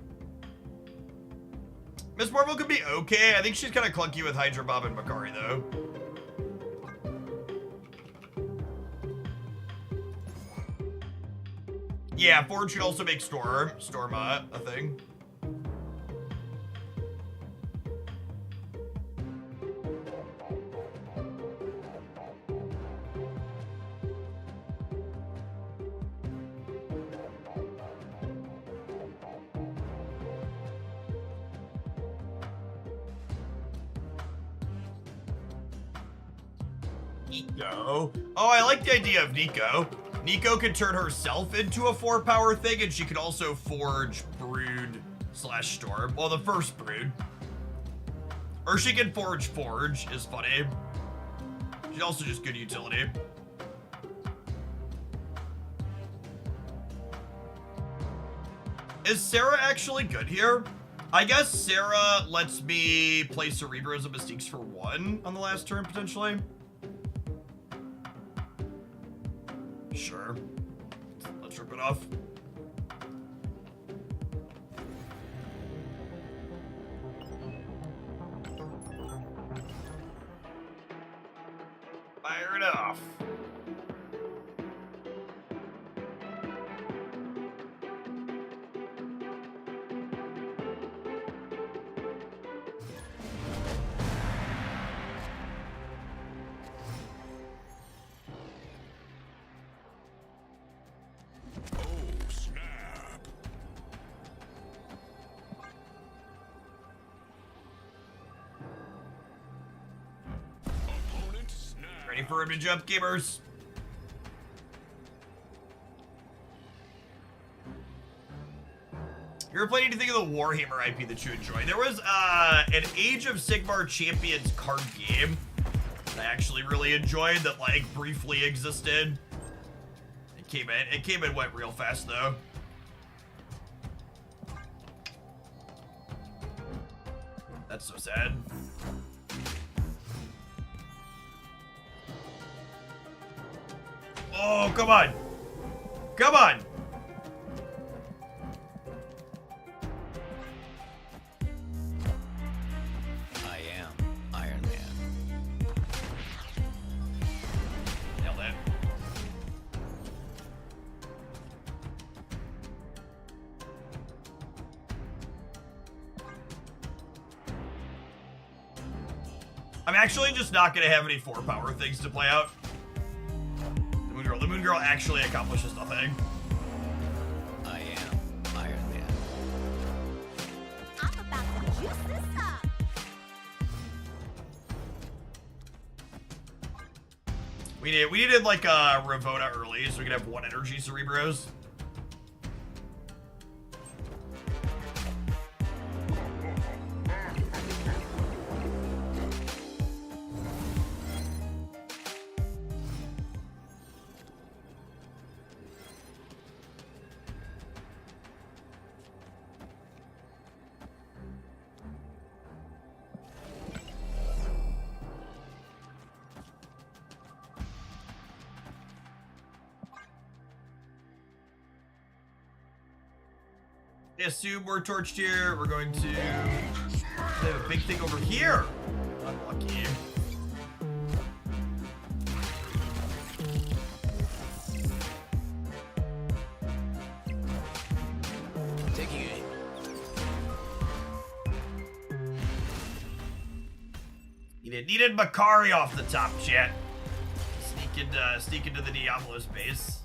Miss Marvel could be okay. I think she's kind of clunky with Hydra Bob and Makari, though. Yeah, Forge could also make Storm a thing. Nico. Oh, I like the idea of Nico. Nico could turn herself into a 4-power thing, and she could also forge Brood / Storm. Well, the first Brood. Or she can forge is funny. She's also just good utility. Is Sarah actually good here? I guess Sarah lets me play Cerebros and Mystiques for 1 on the last turn, potentially. Sure. Let's rip it off. Fire it off. Wait for him to jump, gamers. You ever played anything of the Warhammer IP that you enjoy? There was an Age of Sigmar Champions card game that I actually really enjoyed that like briefly existed. It came and went real fast though. That's so sad. Oh, come on. Come on. I am Iron Man. Nailed it. I'm actually just not going to have any 4-power things to play out. The Moon Girl actually accomplishes nothing. I am Iron Man. I'm about to juice this up. We needed like a Ravona early so we could have 1 energy Cerebros. Assume we're torched here. We're going to have a big thing over here. Unlucky. Taking aim. Needed Makari off the top, chat. Sneak into the Diablo space.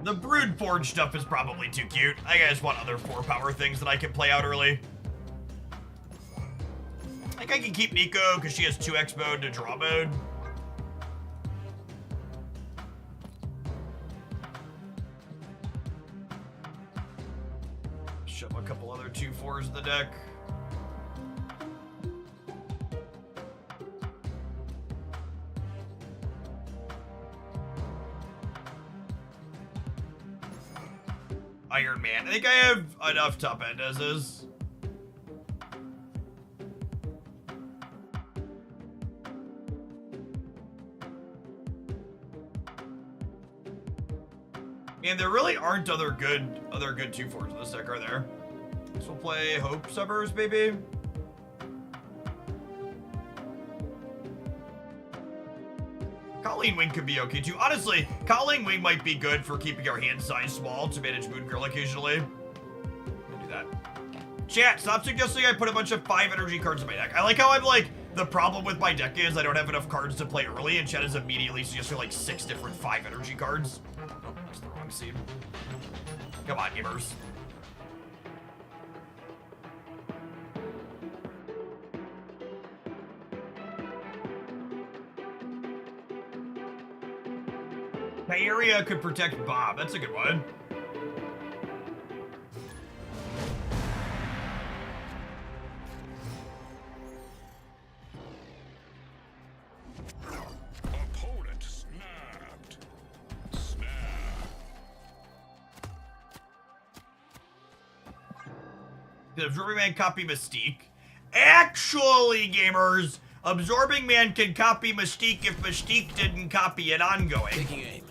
The Brood Forge stuff is probably too cute. I just want other 4-power things that I can play out early. I think I can keep Nico because she has 2x mode to draw mode. Shove a couple other 2/4s in the deck. Iron Man. I think I have enough top end as is. And there really aren't other good 2/4s in this deck, are there? So we'll play Hope Summers, maybe. Colleen Wing could be okay too. Honestly, Colleen Wing might be good for keeping our hand size small to manage Moon Girl occasionally. I'll do that. Chat, stop suggesting I put a bunch of 5 energy cards in my deck. I like how I'm like, the problem with my deck is I don't have enough cards to play early, and chat is immediately suggesting like 6 different 5 energy cards. Oh, that's the wrong scene. Come on, gamers. Area could protect Bob. That's a good one. Opponent snapped. Snap. Did Absorbing Man copy Mystique? Actually, gamers, Absorbing Man can copy Mystique if Mystique didn't copy it ongoing. Taking aim.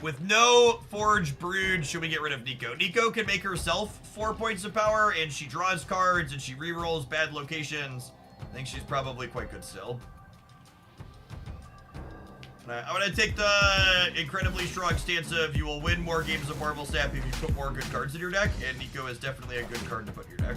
With no Forge Brood, should we get rid of Nico? Nico can make herself 4 points of power, and she draws cards, and she rerolls bad locations. I think she's probably quite good still. I'm gonna take the incredibly strong stance of you will win more games of Marvel Snap if you put more good cards in your deck, and Nico is definitely a good card to put in your deck.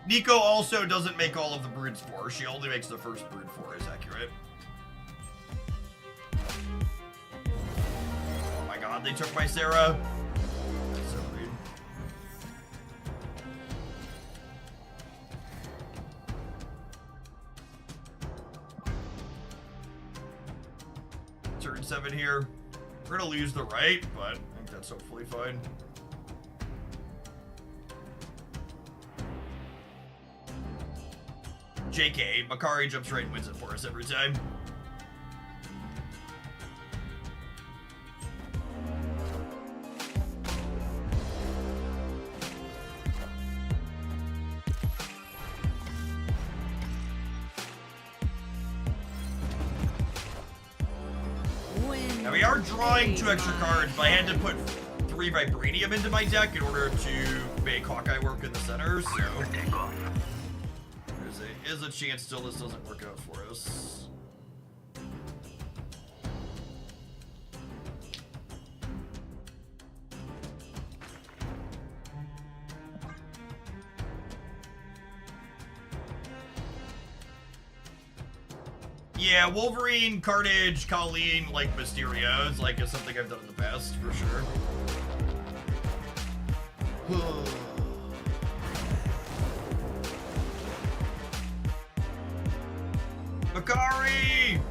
Nico also doesn't make all of the Brood Spore. She only makes the first Brood 4 is accurate. Oh my god, they took my Sarah. That's so rude. Turn 7 here. We're gonna lose the right, but I think that's hopefully fine. JK, Makari jumps right and wins it for us every time. Now we are drawing 2 extra cards, but I had to put 3 Vibranium into my deck in order to make Hawkeye work in the center, so... There's a chance still this doesn't work out for us. Yeah, Wolverine, Carnage, Colleen, like Mysterio is like something I've done in the past for sure. Makari!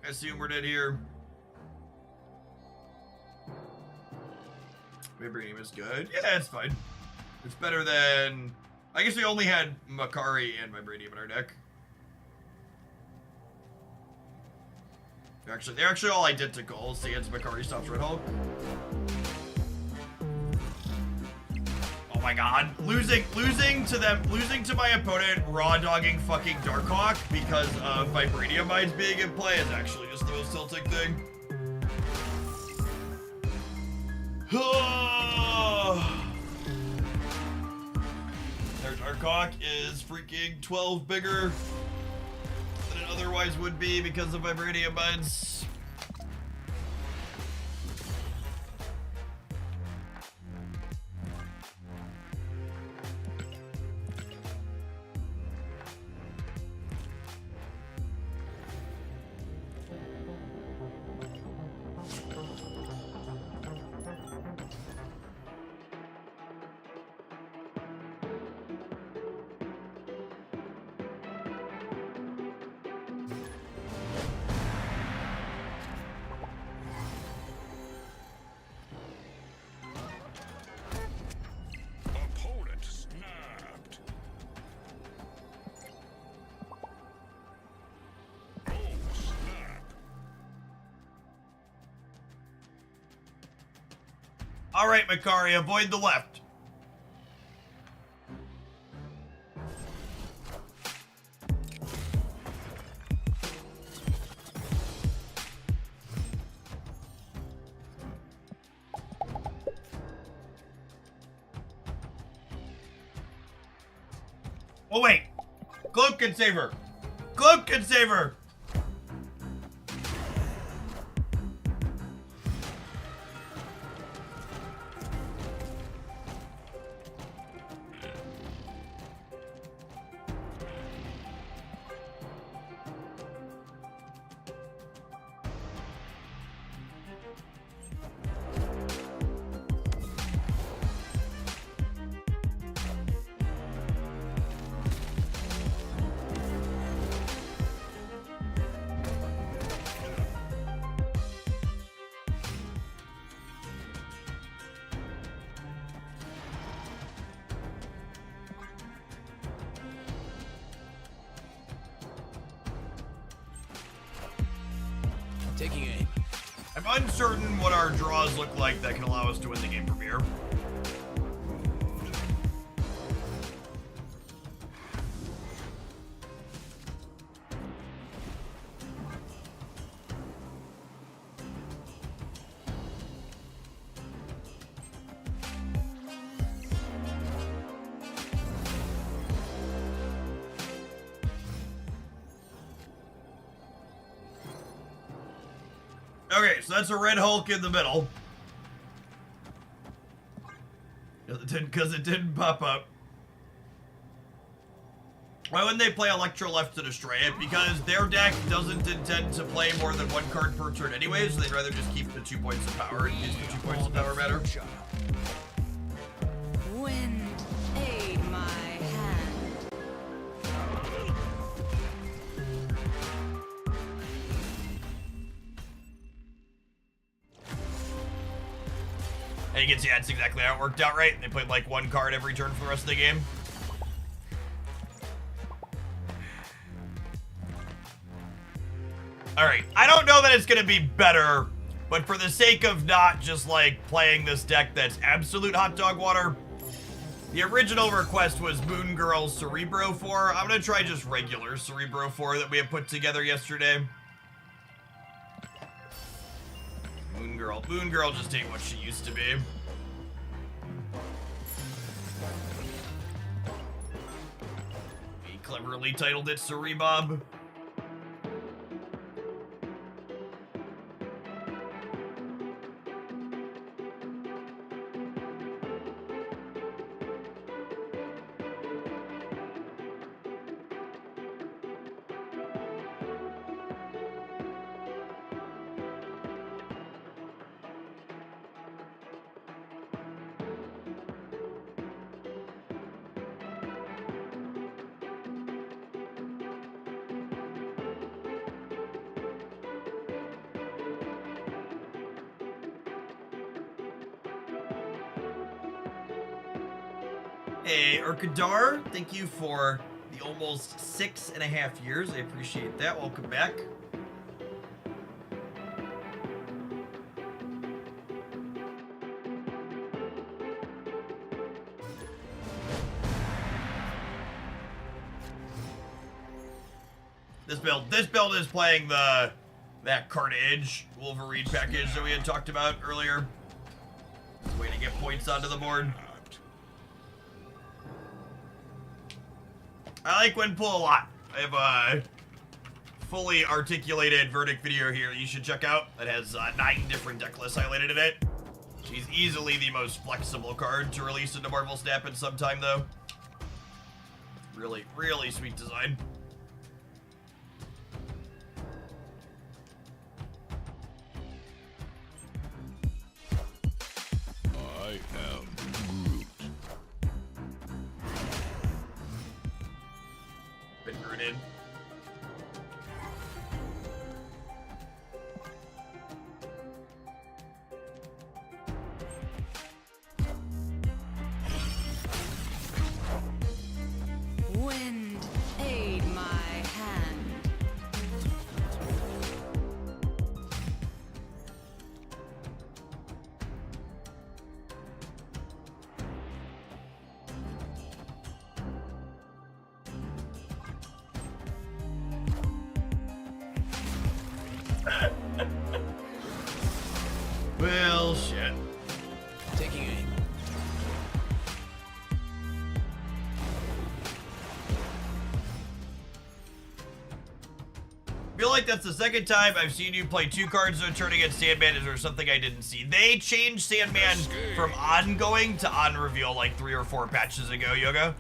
I assume we're dead here. Vibranium is good. Yeah, it's fine. It's better than... I guess we only had Makari and Vibranium in our deck. They're actually all identical. Sans, Makari stops Red Hulk. Oh my god. Losing to my opponent, raw dogging fucking Darkhawk because of Vibranium Mines being in play is actually just the most tilting thing. Their Darkhawk is freaking 12 bigger than it otherwise would be because of Vibranium Mines. Opponent snapped. Oh, snap. All right, Makari, avoid the left. Oh wait, Cloak can save her. Cloak can save her. Taking aim. I'm uncertain what our draws look like that can allow us to win the game from here. Okay, so that's a red Hulk in the middle. Because it didn't pop up. Why wouldn't they play Electro left to destroy it? Because their deck doesn't intend to play more than one card per turn anyway, so they'd rather just keep the 2 points of power and use the 2 points of power better. Wind, aid my hand. And you can see that's exactly how it worked out, right? They played like one card every turn for the rest of the game. Alright, I don't know that it's gonna be better, but for the sake of not just like playing this deck that's absolute hot dog water, the original request was Moon Girl Cerebro 4. I'm gonna try just regular Cerebro 4 that we had put together yesterday. Moon Girl just ain't what she used to be. He cleverly titled it Hydra Bob. Hey, Urkadar, thank you for the almost 6.5 years. I appreciate that. Welcome back. This build is playing that Carnage Wolverine package that we had talked about earlier. It's a way to get points onto the board. I like Gwenpool a lot. I have a fully articulated verdict video here that you should check out that has 9 different deck lists highlighted in it. She's easily the most flexible card to release into Marvel Snap in some time, though. Really, really sweet design. I am Groot. Been rooted. Wind, aid my hand. Well, shit. Taking aim. I feel like that's the second time I've seen you play 2 cards in a turn against Sandman. Is there something I didn't see? They changed Sandman from ongoing to on reveal like 3 or 4 patches ago, Yoga.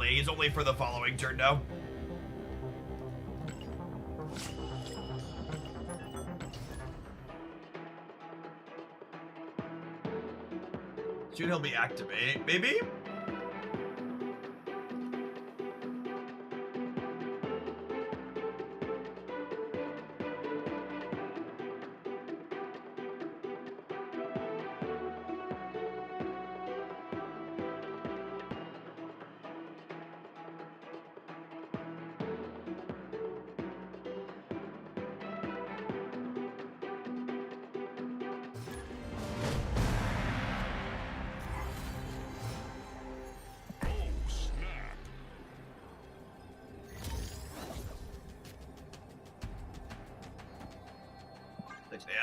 He's only for the following turn now. Soon he'll be activate, maybe?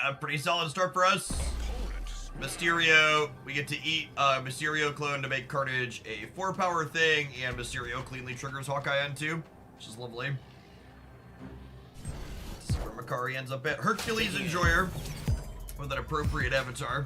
Yeah, pretty solid start for us. Mysterio, we get to eat Mysterio clone to make Carnage a 4-power thing, and Mysterio cleanly triggers Hawkeye on 2, which is lovely. This is where Makari ends up at. Hercules Enjoyer with an appropriate avatar.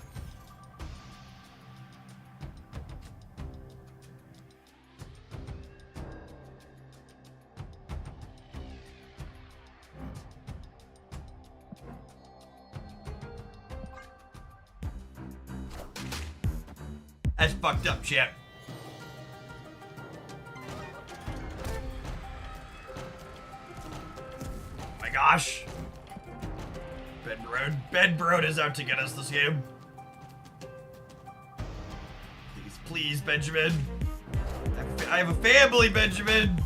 That's fucked up, chat. My gosh. Ben is out to get us this game. Please, please, Benjamin. I have a family, Benjamin.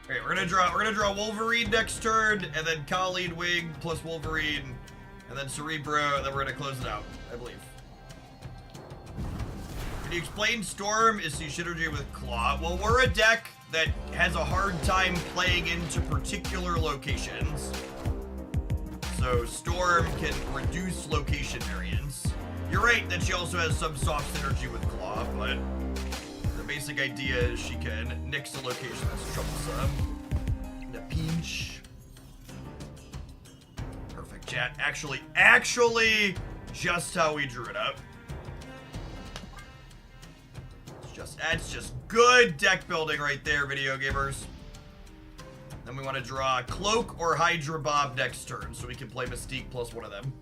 Okay, we're gonna draw Wolverine next turn, and then Colleen Wing plus Wolverine, and then Cerebro, and then we're gonna close it out, I believe. Can you explain Storm is synergy with Claw? Well, we're a deck that has a hard time playing into particular locations. So Storm can reduce location variance. You're right that she also has some soft synergy with Claw, but the basic idea is she can nix a location that's troublesome. In a pinch. Perfect, chat. Actually, just how we drew it up. That's just good deck building right there, video gamers. Then we want to draw Cloak or Hydra Bob next turn, so we can play Mystique plus one of them.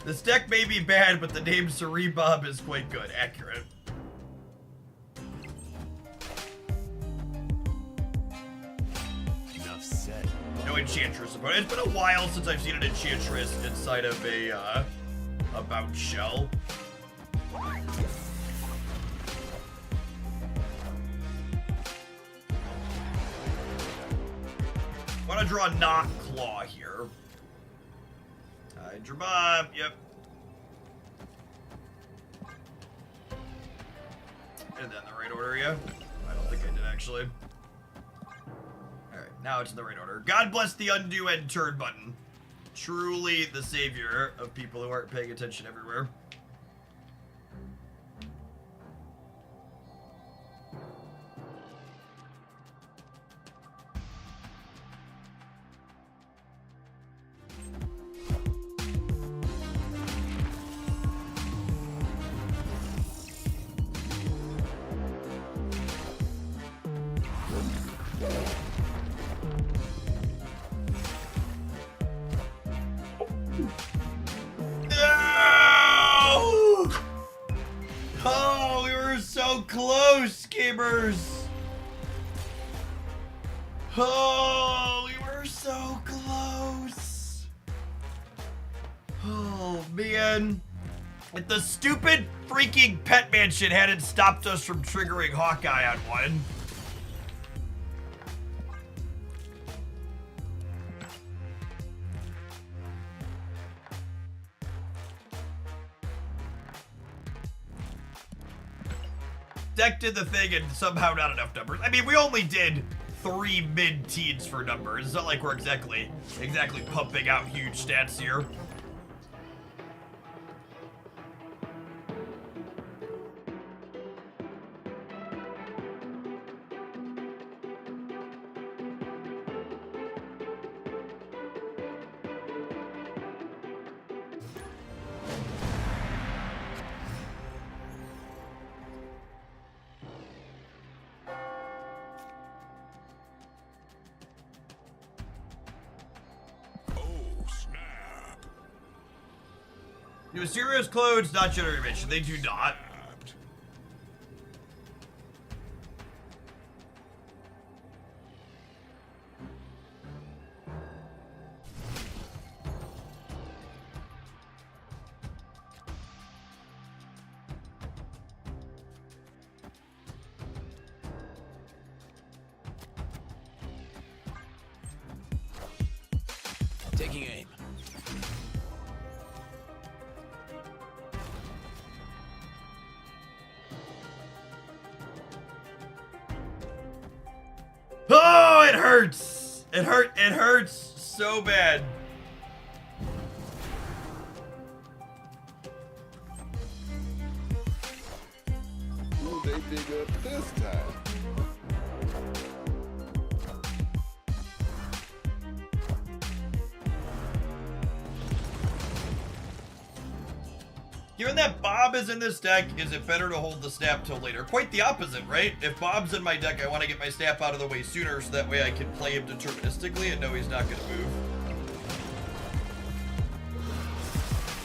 This deck may be bad, but the name Cerebrob is quite good. Accurate. Enough said. No Enchantress opponent. It's been a while since I've seen an Enchantress inside of a bounce shell. Want to draw Knock Claw here. Hydra Bob, yep. Did that in the right order, yeah? I don't think I did, actually. Alright, now it's in the right order. God bless the undo end turn button. Truly the savior of people who aren't paying attention everywhere. Close, gamers! Oh, we were so close! Oh, man. If the stupid freaking pet mansion hadn't stopped us from triggering Hawkeye on one. Deck did the thing and somehow not enough numbers. I mean, we only did 3 mid-teens for numbers. It's not like we're exactly pumping out huge stats here. Do Mysterio's clones not generate mention? They do not. Taking aim. hurts. It hurts so bad. Who they dig up this time? Given that Bob is in this deck, is it better to hold the snap till later? Quite the opposite, right? If Bob's in my deck, I want to get my snap out of the way sooner so that way I can play him deterministically and know he's not going to move.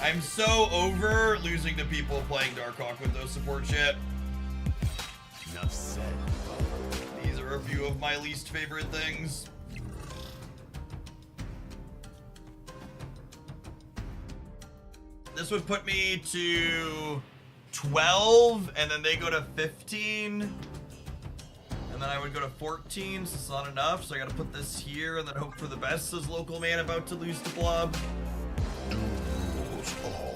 I'm so over losing to people playing Darkhawk with no support shit. Enough said. These are a few of my least favorite things. This would put me to 12, and then they go to 15. And then I would go to 14, so it's not enough. So I gotta put this here and then hope for the best, says Local Man about to lose to Blob. Duels all.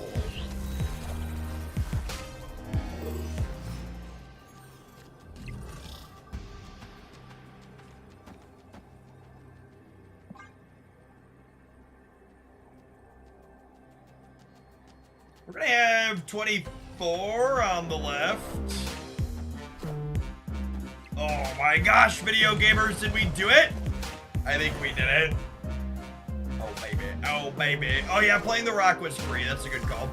We're gonna have 24 on the left. Oh my gosh, video gamers, did we do it? I think we did it. Oh baby, oh baby. Oh yeah, playing the rock was free. That's a good call.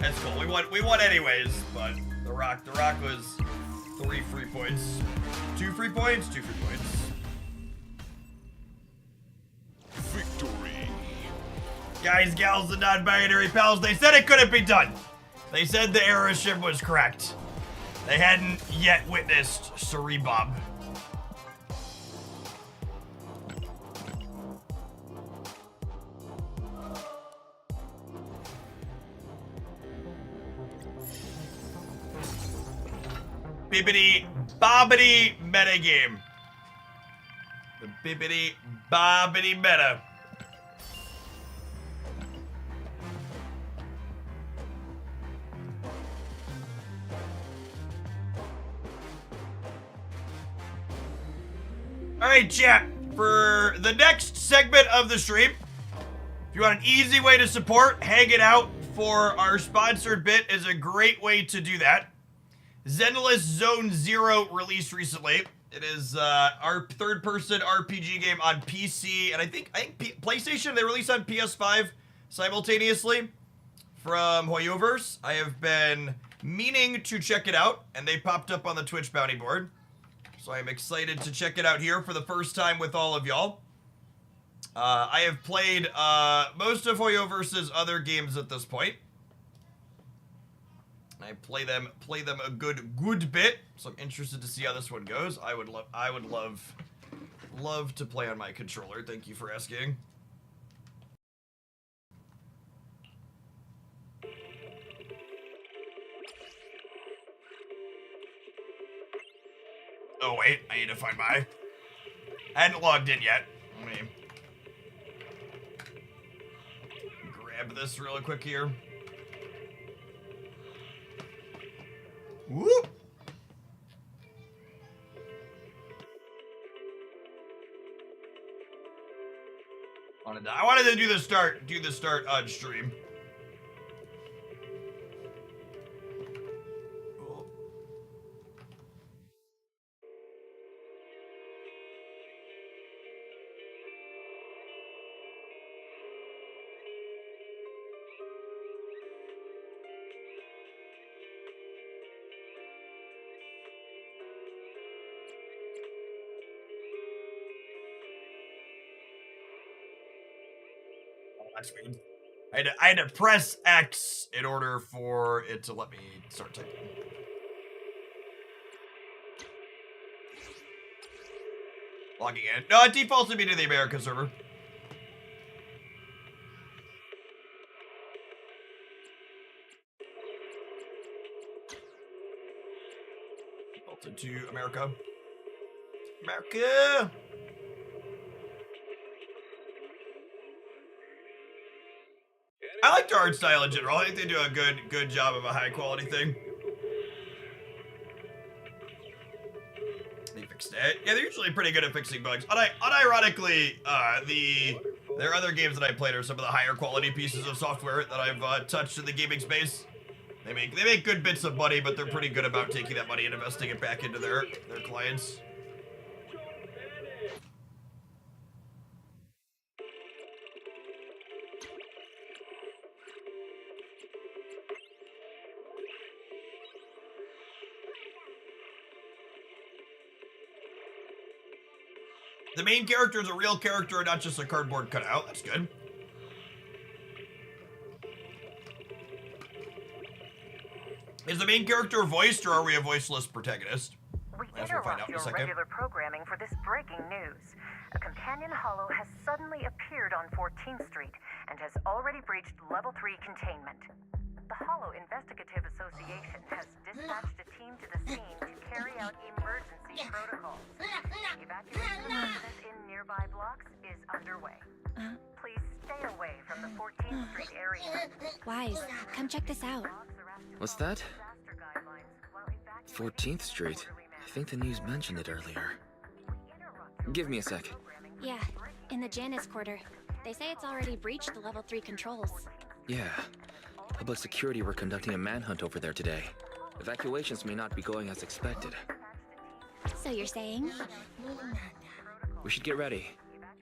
That's cool. We won anyways, but the rock was 3 free points. 2 free points, 2 free points. Victory. Guys, gals, and non-binary pals, they said it couldn't be done. They said the error ship was correct. They hadn't yet witnessed Suri Bob. Bibbidi bobbidi metagame. The bibbidi bobbidi meta. All right, chat, for the next segment of the stream, if you want an easy way to support, hanging out for our sponsored bit is a great way to do that. Zenless Zone Zero released recently. It is our third-person RPG game on PC, and I think PlayStation, they released on PS5 simultaneously from Hoyoverse. I have been meaning to check it out, and they popped up on the Twitch bounty board. So I'm excited to check it out here for the first time with all of y'all. I have played most of Hoyoverse's other games at this point. I play them a good bit, so I'm interested to see how this one goes. I would love to play on my controller. Thank you for asking. Oh wait, I need to find my... I hadn't logged in yet. Let me grab this real quick here. Whoop! I wanted to do the start on stream. That's weird. I had to press X in order for it to let me start typing. Logging in. No, it defaults me to the American server. Defaulted to America. America! I like their art style in general. I think they do a good job of a high quality thing. Let me fixed it. Yeah, they're usually pretty good at fixing bugs. Unironically, their other games that I played are some of the higher quality pieces of software that I've touched in the gaming space. They make good bits of money, but they're pretty good about taking that money and investing it back into their clients. The main character is a real character and not just a cardboard cutout. That's good. Is the main character voiced, or are we a voiceless protagonist? We As we'll find out interrupt in a your second. regular programming for this breaking news. A companion hollow has suddenly appeared on 14th Street and has already breached Level 3 containment. The Hollow Investigative Association has dispatched a team to the scene to carry out emergency protocols. Evacuation process in nearby blocks is underway. Please stay away from the 14th Street area. Wise, come check this out. What's that? 14th Street. I think the news mentioned it earlier. Give me a sec. Yeah, in the Janus quarter. They say it's already breached the level 3 controls. Yeah. Public security were conducting a manhunt over there today. Evacuations may not be going as expected. So you're saying? We should get ready.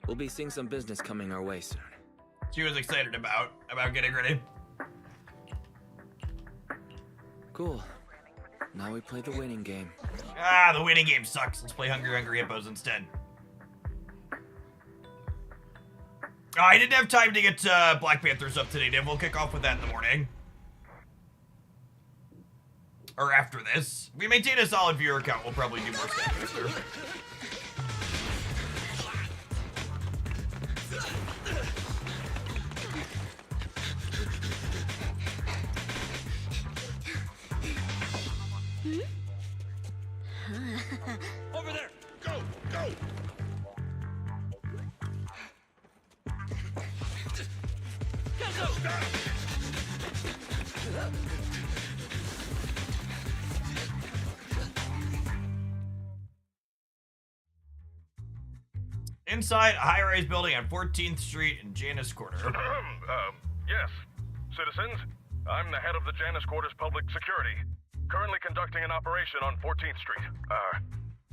We'll be seeing some business coming our way soon. She was excited about getting ready. Cool. Now we play the winning game. Ah, the winning game sucks. Let's play Hungry Hungry Hippos instead. Oh, I didn't have time to get Black Panthers up today, Div. We'll kick off with that in the morning. Or after this. If we maintain a solid viewer count, we'll probably do more stuff after. Over there! Go! Go! Inside a high-rise building on 14th Street in Janus Quarter. Yes. Citizens, I'm the head of the Janus Quarter's public security, currently conducting an operation on 14th Street.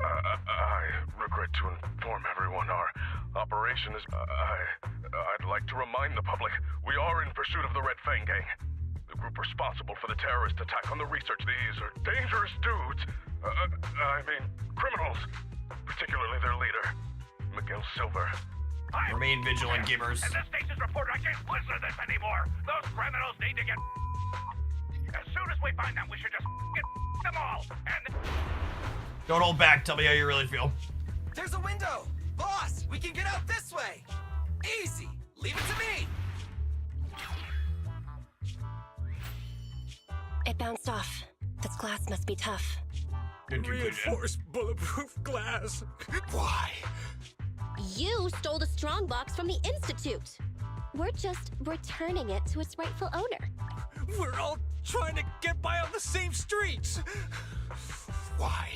I regret to inform everyone our operation is... I'd like to remind the public we are in pursuit of the Red Fang Gang, the group responsible for the terrorist attack on the research. These are dangerous dudes. Criminals, particularly their leader, Miguel Silver. Remain vigilant, gamers. And the station's reporter, I can't listen to this anymore. Those criminals need to get... As soon as we find them, we should just get them all. And... Don't hold back. Tell me how you really feel. There's a window! Boss, we can get out this way! Easy! Leave it to me! It bounced off. This glass must be tough. Good conclusion. Reinforced bulletproof glass. Why? You stole the strongbox from the Institute. We're just returning it to its rightful owner. We're all trying to get by on the same streets. Why?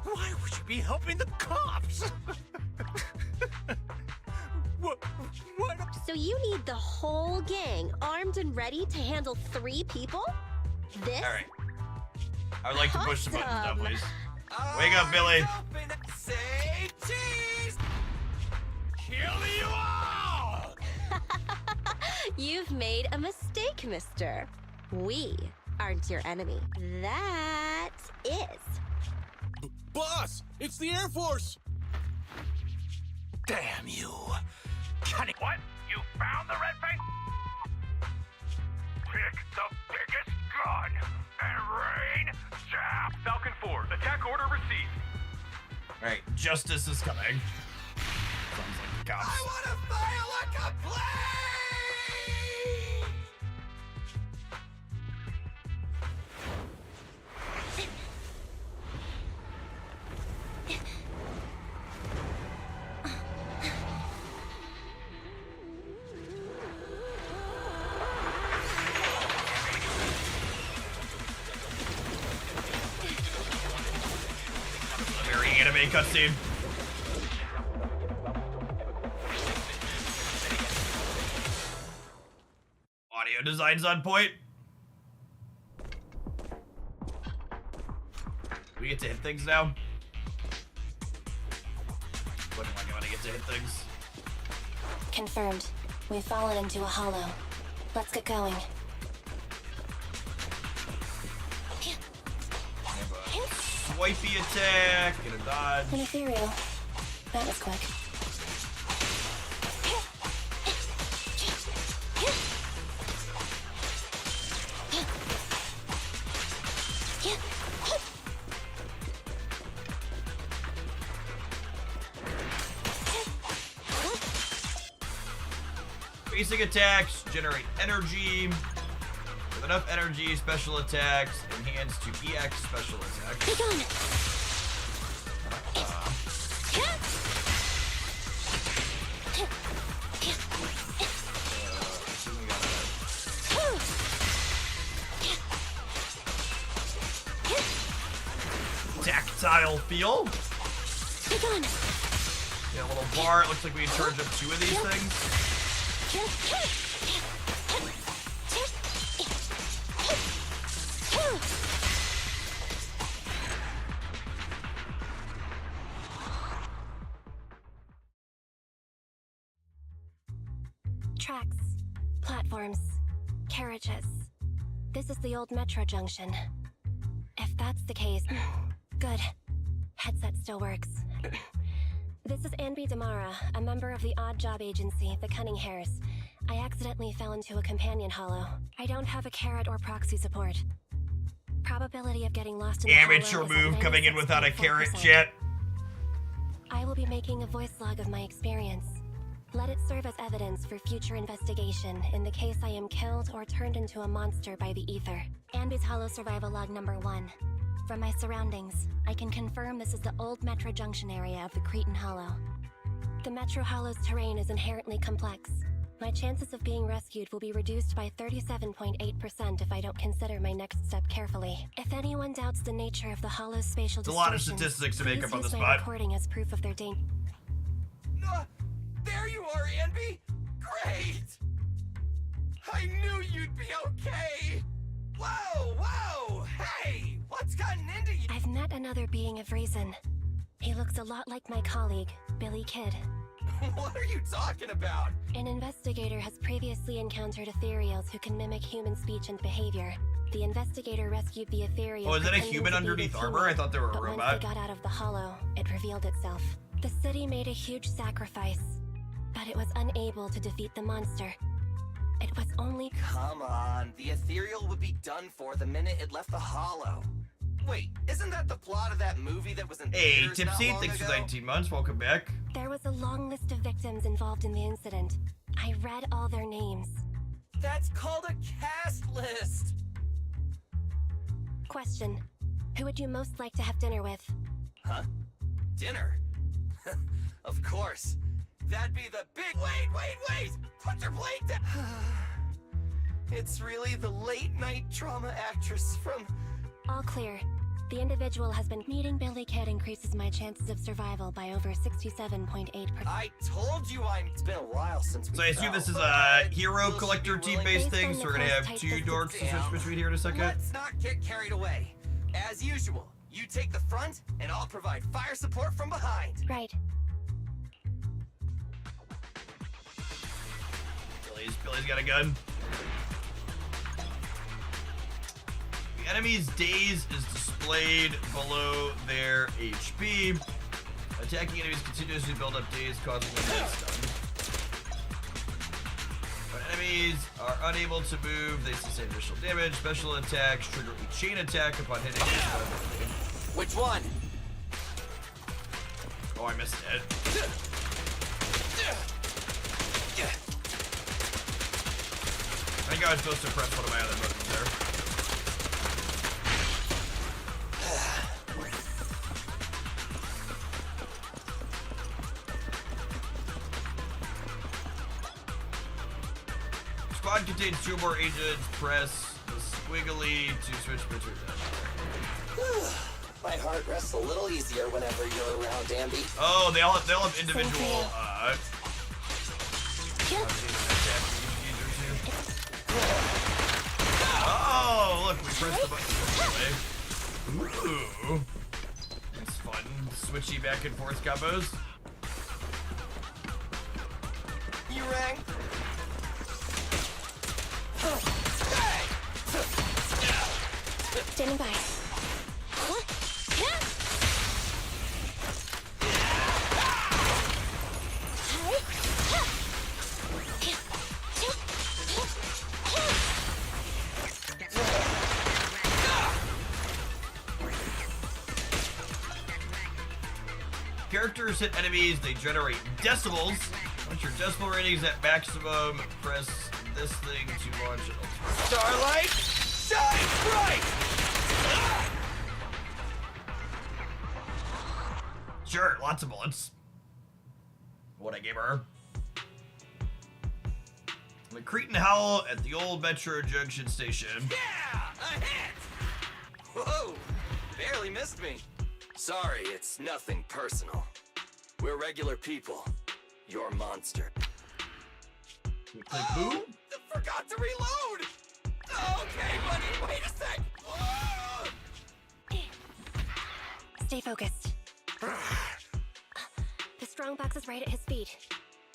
Why would you be helping the cops? What? So you need the whole gang armed and ready to handle 3 people? This? All right. I would like to push the buttons now, Awesome. please. Wake up, Billy. Say cheese! Kill you all! You've made a mistake, mister. We aren't your enemy. That is. Boss, it's the Air Force! Damn you. Cunning. What? You found the Red Fang? Pick the biggest gun and rain down. Falcon 4, attack order received. All right, justice is coming. Sounds like the cops. I want to file a complaint! Very anime cutscene. Audio design's on point. We get to hit things now. Looking like I'm gonna get to hit things. Confirmed. We've fallen into a hollow. Let's get going. Swipey attack, get a dodge. An ethereal. That was quick. Basic attacks generate energy. With enough energy, special attacks enhance to EX special attacks. Be gone. Tactile feel. Be gone. Yeah, a little bar. It looks like we can charge up 2 of these things. Tracks, platforms, carriages. This is the old metro junction. If that's the case, good. Headset still works. This is Anby Damara, a member of the odd job agency, the Cunning Hares. I accidentally fell into a companion hollow. I don't have a carrot or proxy support. Probability of getting lost in the Amateur hollow is move at coming in without a 96.4%. carrot, chat. I will be making a voice log of my experience. Let it serve as evidence for future investigation in the case I am killed or turned into a monster by the ether. Anby's Hollow Survival Log number 1. From my surroundings, I can confirm this is the old Metro Junction area of the Cretan Hollow. The Metro Hollow's terrain is inherently complex. My chances of being rescued will be reduced by 37.8% if I don't consider my next step carefully. If anyone doubts the nature of the Hollow's spatial It's a lot of distortions, statistics to make please up on the use my spot. recording as proof of their danger. There you are, Anby! Great! I knew you'd be okay! Whoa, whoa! Hey! What's gotten into you? I've met another being of reason. He looks a lot like my colleague, Billy Kidd. What are you talking about? An investigator has previously encountered ethereals who can mimic human speech and behavior. The investigator rescued the ethereal. Oh, is that a pretending human to be underneath the armor? human, I thought they were a but robot. Once they got out of the hollow, it revealed itself. The city made a huge sacrifice, but it was unable to defeat the monster. It was only— Come on, the ethereal would be done for the minute it left the hollow. Wait, isn't that the plot of that movie that was in Hey, theaters not Tipsy, long thanks for ago? 19 months. Welcome back. There was a long list of victims involved in the incident. I read all their names. That's called a cast list. Question: who would you most like to have dinner with? Huh? Dinner? Of course. That'd be the big— Wait! Put your plate down! It's really the late-night drama actress from— All clear. The individual has been— Meeting Billy Kidd increases my chances of survival by over 67.8%. I told you It's been a while since we So I assume fell, this is but a hero will she collector be willing- team-based Based thing, on so the we're gonna have close 2 type dorks to switch down. between here in a second. Let's not get carried away. As usual, you take the front, and I'll provide fire support from behind. Right. Billy's got a gun. The enemy's daze is displayed below their HP. Attacking enemies continuously build up daze, causing them to stun. When enemies are unable to move, they sustain additional damage. Special attacks trigger a chain attack upon hitting each weapon. Which one? Oh, I missed it. I think I was supposed to press one of my other buttons there. Squad contains 2 more agents. Press the squiggly to switch between them. My heart rests a little easier whenever you're around, Ambi. Oh, they all have individual. Oh, look, we pressed the button. Ooh, that's fun. Switchy back and forth combos. You rang. Standing by. Characters hit enemies, they generate decibels. Once your decibel rating's at maximum, press this thing to launch it. Starlight, shine bright! Sure, lots of bullets. What I gave her. The Cretan Howl at the old Metro Junction station. Yeah, a hit! Whoa, barely missed me. Sorry, it's nothing personal. We're regular people. You're a monster. Like who? Forgot to reload! Okay, buddy, wait a sec! Whoa! Stay focused. The strongbox is right at his feet.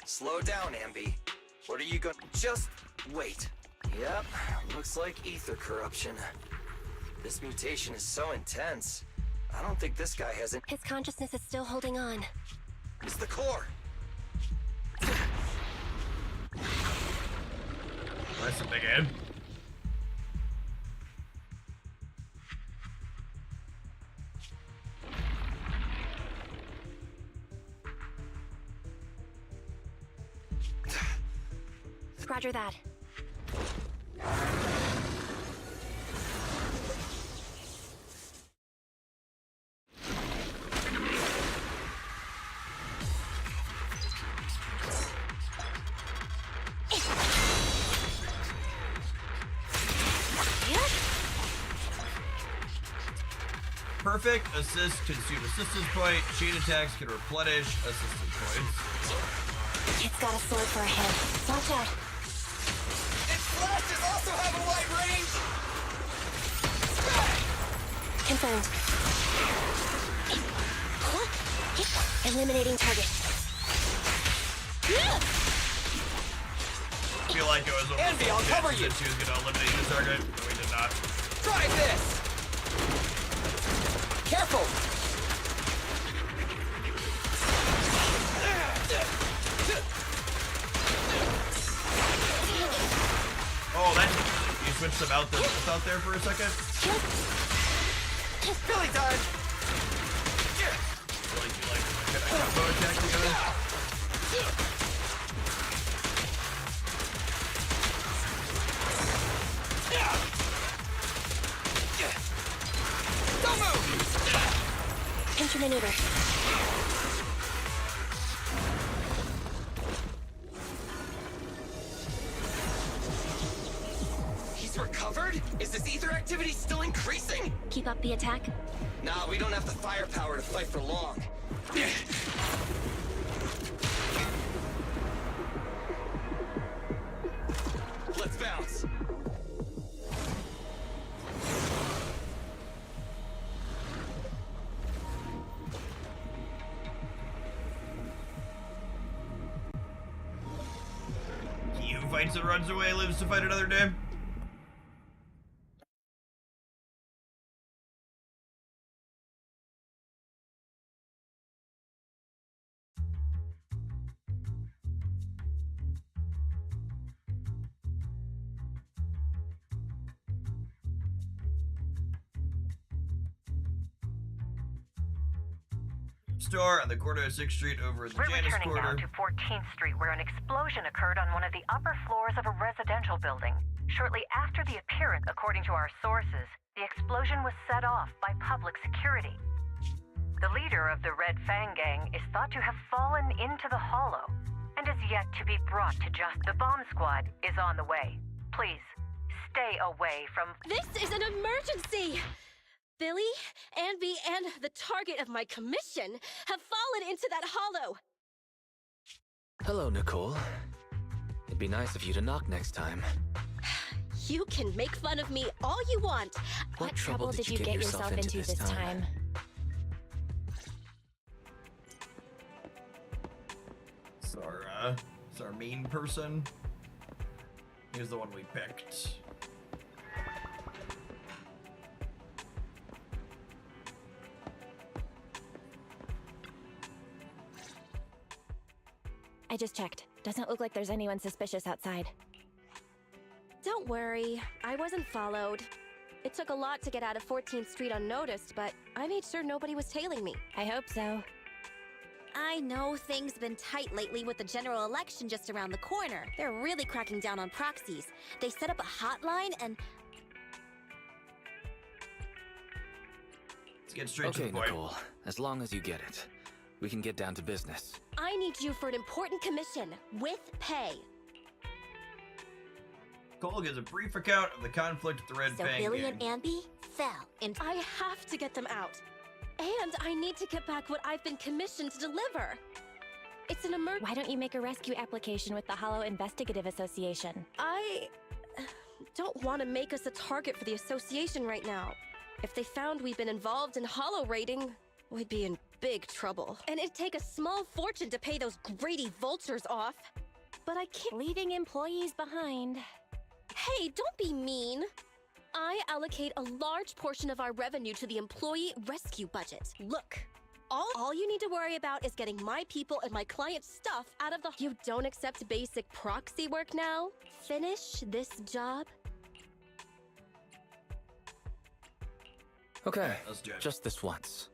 Slow down, Ambi. What are you going? Just wait. Yep, looks like ether corruption. This mutation is so intense. I don't think this guy has it. His consciousness is still holding on. It's the core. That's a big head. Roger that. Perfect assist consume assistance point. Chain attacks can replenish assistance points. It's got a sword for a head. Watch out. Its flashes also have a wide range. Confirmed. Eliminating target. I feel like it was almost Envy, I'll cover you. She was gonna eliminate the target, but we did not. Try this. Careful. Oh, that you switched them out there for a second. Billy time. Like you like a combo attack together. Don't move. Intermaneuver. He's recovered? Is this ether activity still increasing? Keep up the attack. Nah, we don't have the firepower to fight for long. Let's bounce. He who fights and runs away lives to fight another day. Store on the corner of 6th Street over the We're Janus returning now Quarter. to 14th Street, where an explosion occurred on one of the upper floors of a residential building. Shortly after the appearance, according to our sources, the explosion was set off by public security. The leader of the Red Fang Gang is thought to have fallen into the hollow and is yet to be brought to justice. The bomb squad is on the way. Please, stay away from... This is an emergency! Billy, Anby, and the target of my commission have fallen into that hollow. Hello, Nicole. It'd be nice of you to knock next time. You can make fun of me all you want. What trouble did you get yourself into this time? It's our main person. Here's the one we picked. I just checked. Doesn't look like there's anyone suspicious outside. Don't worry, I wasn't followed. It took a lot to get out of 14th Street unnoticed, but I made sure nobody was tailing me. I hope so. I know things been tight lately with the general election just around the corner. They're really cracking down on proxies. They set up a hotline and... Let's get straight to the point. Okay, Nicole. As long as you get it, we can get down to business. I need you for an important commission, with pay. Cole gives a brief account of the conflict at the Red Fang Billy gang. and Anby fell and I have to get them out. And I need to get back what I've been commissioned to deliver. It's an Why don't you make a rescue application with the Hollow Investigative Association? I don't want to make us a target for the association right now. If they found we've been involved in hollow raiding, we'd be in big trouble. And it'd take a small fortune to pay those greedy vultures off. But I can't... Leaving employees behind. Hey, don't be mean. I allocate a large portion of our revenue to the employee rescue budget. Look, all you need to worry about is getting my people and my clients' stuff out of the... You don't accept basic proxy work now? Finish this job? Okay, let's do it. Just this once.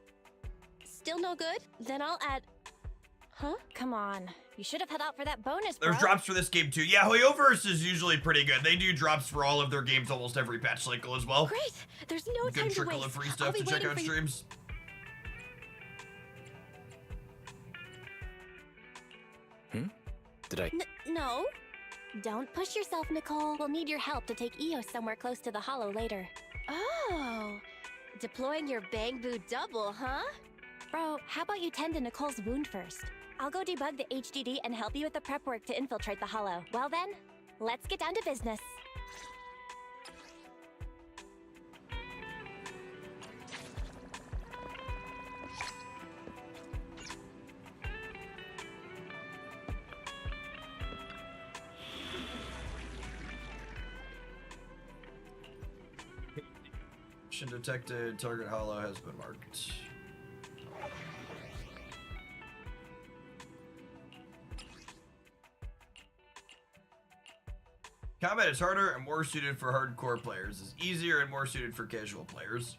Still no good? Then I'll add... Huh? Come on. You should have held out for that bonus, bro. There's drops for this game too. Yeah, Hoyoverse is usually pretty good. They do drops for all of their games almost every patch cycle as well. Great! There's no Good time to trickle waste. of free I'll stuff be to check waiting out for you. streams. Did I... No. Don't push yourself, Nicole. We'll need your help to take Eos somewhere close to the Hollow later. Oh, deploying your Bang Boo double, huh? Bro, how about you tend to Nicole's wound first? I'll go debug the HDD and help you with the prep work to infiltrate the Hollow. Well then, let's get down to business. Mission detected. Target hollow has been marked. Combat is harder and more suited for hardcore players. Is easier and more suited for casual players.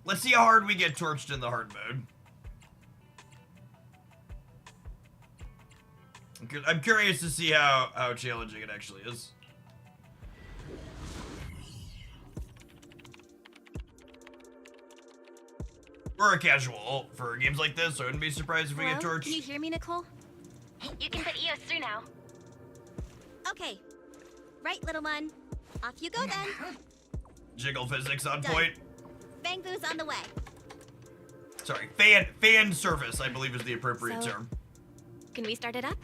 Let's see how hard we get torched in the hard mode. I'm curious to see how challenging it actually is. We're a casual for games like this, so I wouldn't be surprised if we get torched. Can you hear me, Nicole? You can put Eos through now. Okay. Right, little one. Off you go then. Jiggle physics on Done. point. Bang Boo's on the way. Sorry, fan service, I believe is the appropriate So- term. Can we start it up?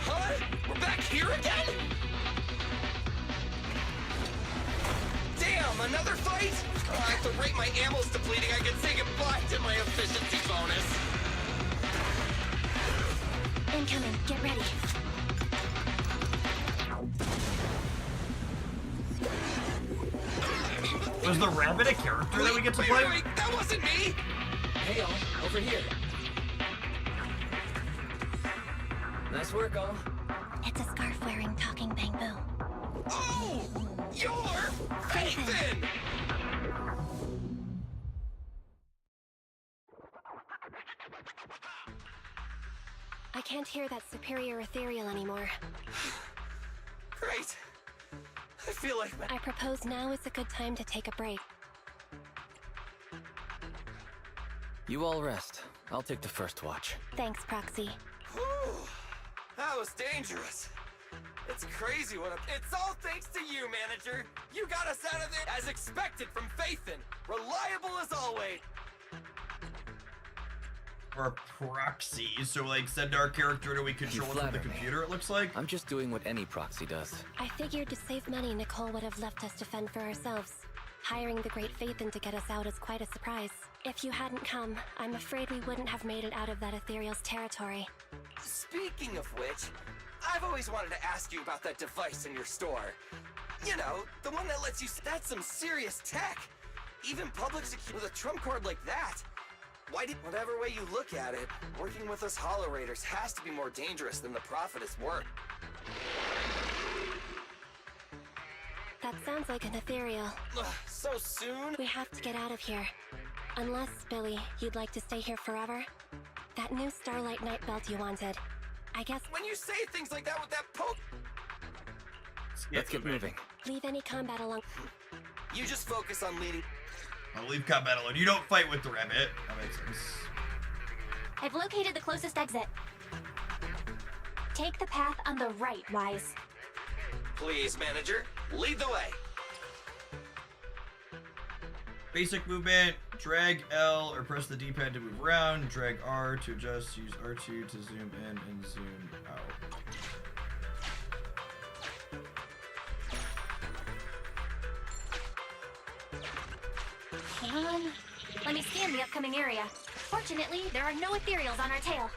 Huh? We're back here again? Damn, another fight? At the rate my ammo's depleting, I can say goodbye to my efficiency bonus. Incoming, get ready. Was the rabbit a character that we get to play? Wait, that wasn't me! Hey, all, over here. Nice work, all. It's a scarf-wearing talking Bang Boo. Oh! You're Nathan! I can't hear that superior ethereal anymore. Great. I feel like I propose now is a good time to take a break. You all rest. I'll take the first watch. Thanks, Proxy. Whew. That was dangerous. It's crazy what it's all thanks to you, manager. You got us out of it as expected from Faithin. Reliable as always. Or proxy, so like send our character and we control it from the computer, it looks like. I'm just doing what any proxy does. I figured to save money, Nicole would have left us to fend for ourselves. Hiring the Great Faithin to get us out is quite a surprise. If you hadn't come, I'm afraid we wouldn't have made it out of that ethereal's territory. Speaking of which, I've always wanted to ask you about that device in your store. You know, the one that lets you... That's some serious tech. Even public security with a trump card like that. Whatever way you look at it, working with us Hollow Raiders has to be more dangerous than the Prophet is worth. That sounds like an ethereal. So soon? We have to get out of here. Unless, Billy, you'd like to stay here forever? That new Starlight Night belt you wanted. I guess... When you say things like that with that poke... Let's get moving. Leave any combat alone. You just focus on leading... I'll leave combat alone. You don't fight with the rabbit. That makes sense. I've located the closest exit. Take the path on the right, Wise. Please, manager, lead the way. Basic movement, drag L or press the D-pad to move around, drag R to adjust, use R2 to zoom in and zoom out. Hang on. Let me scan the upcoming area. Fortunately, there are no ethereals on our tail.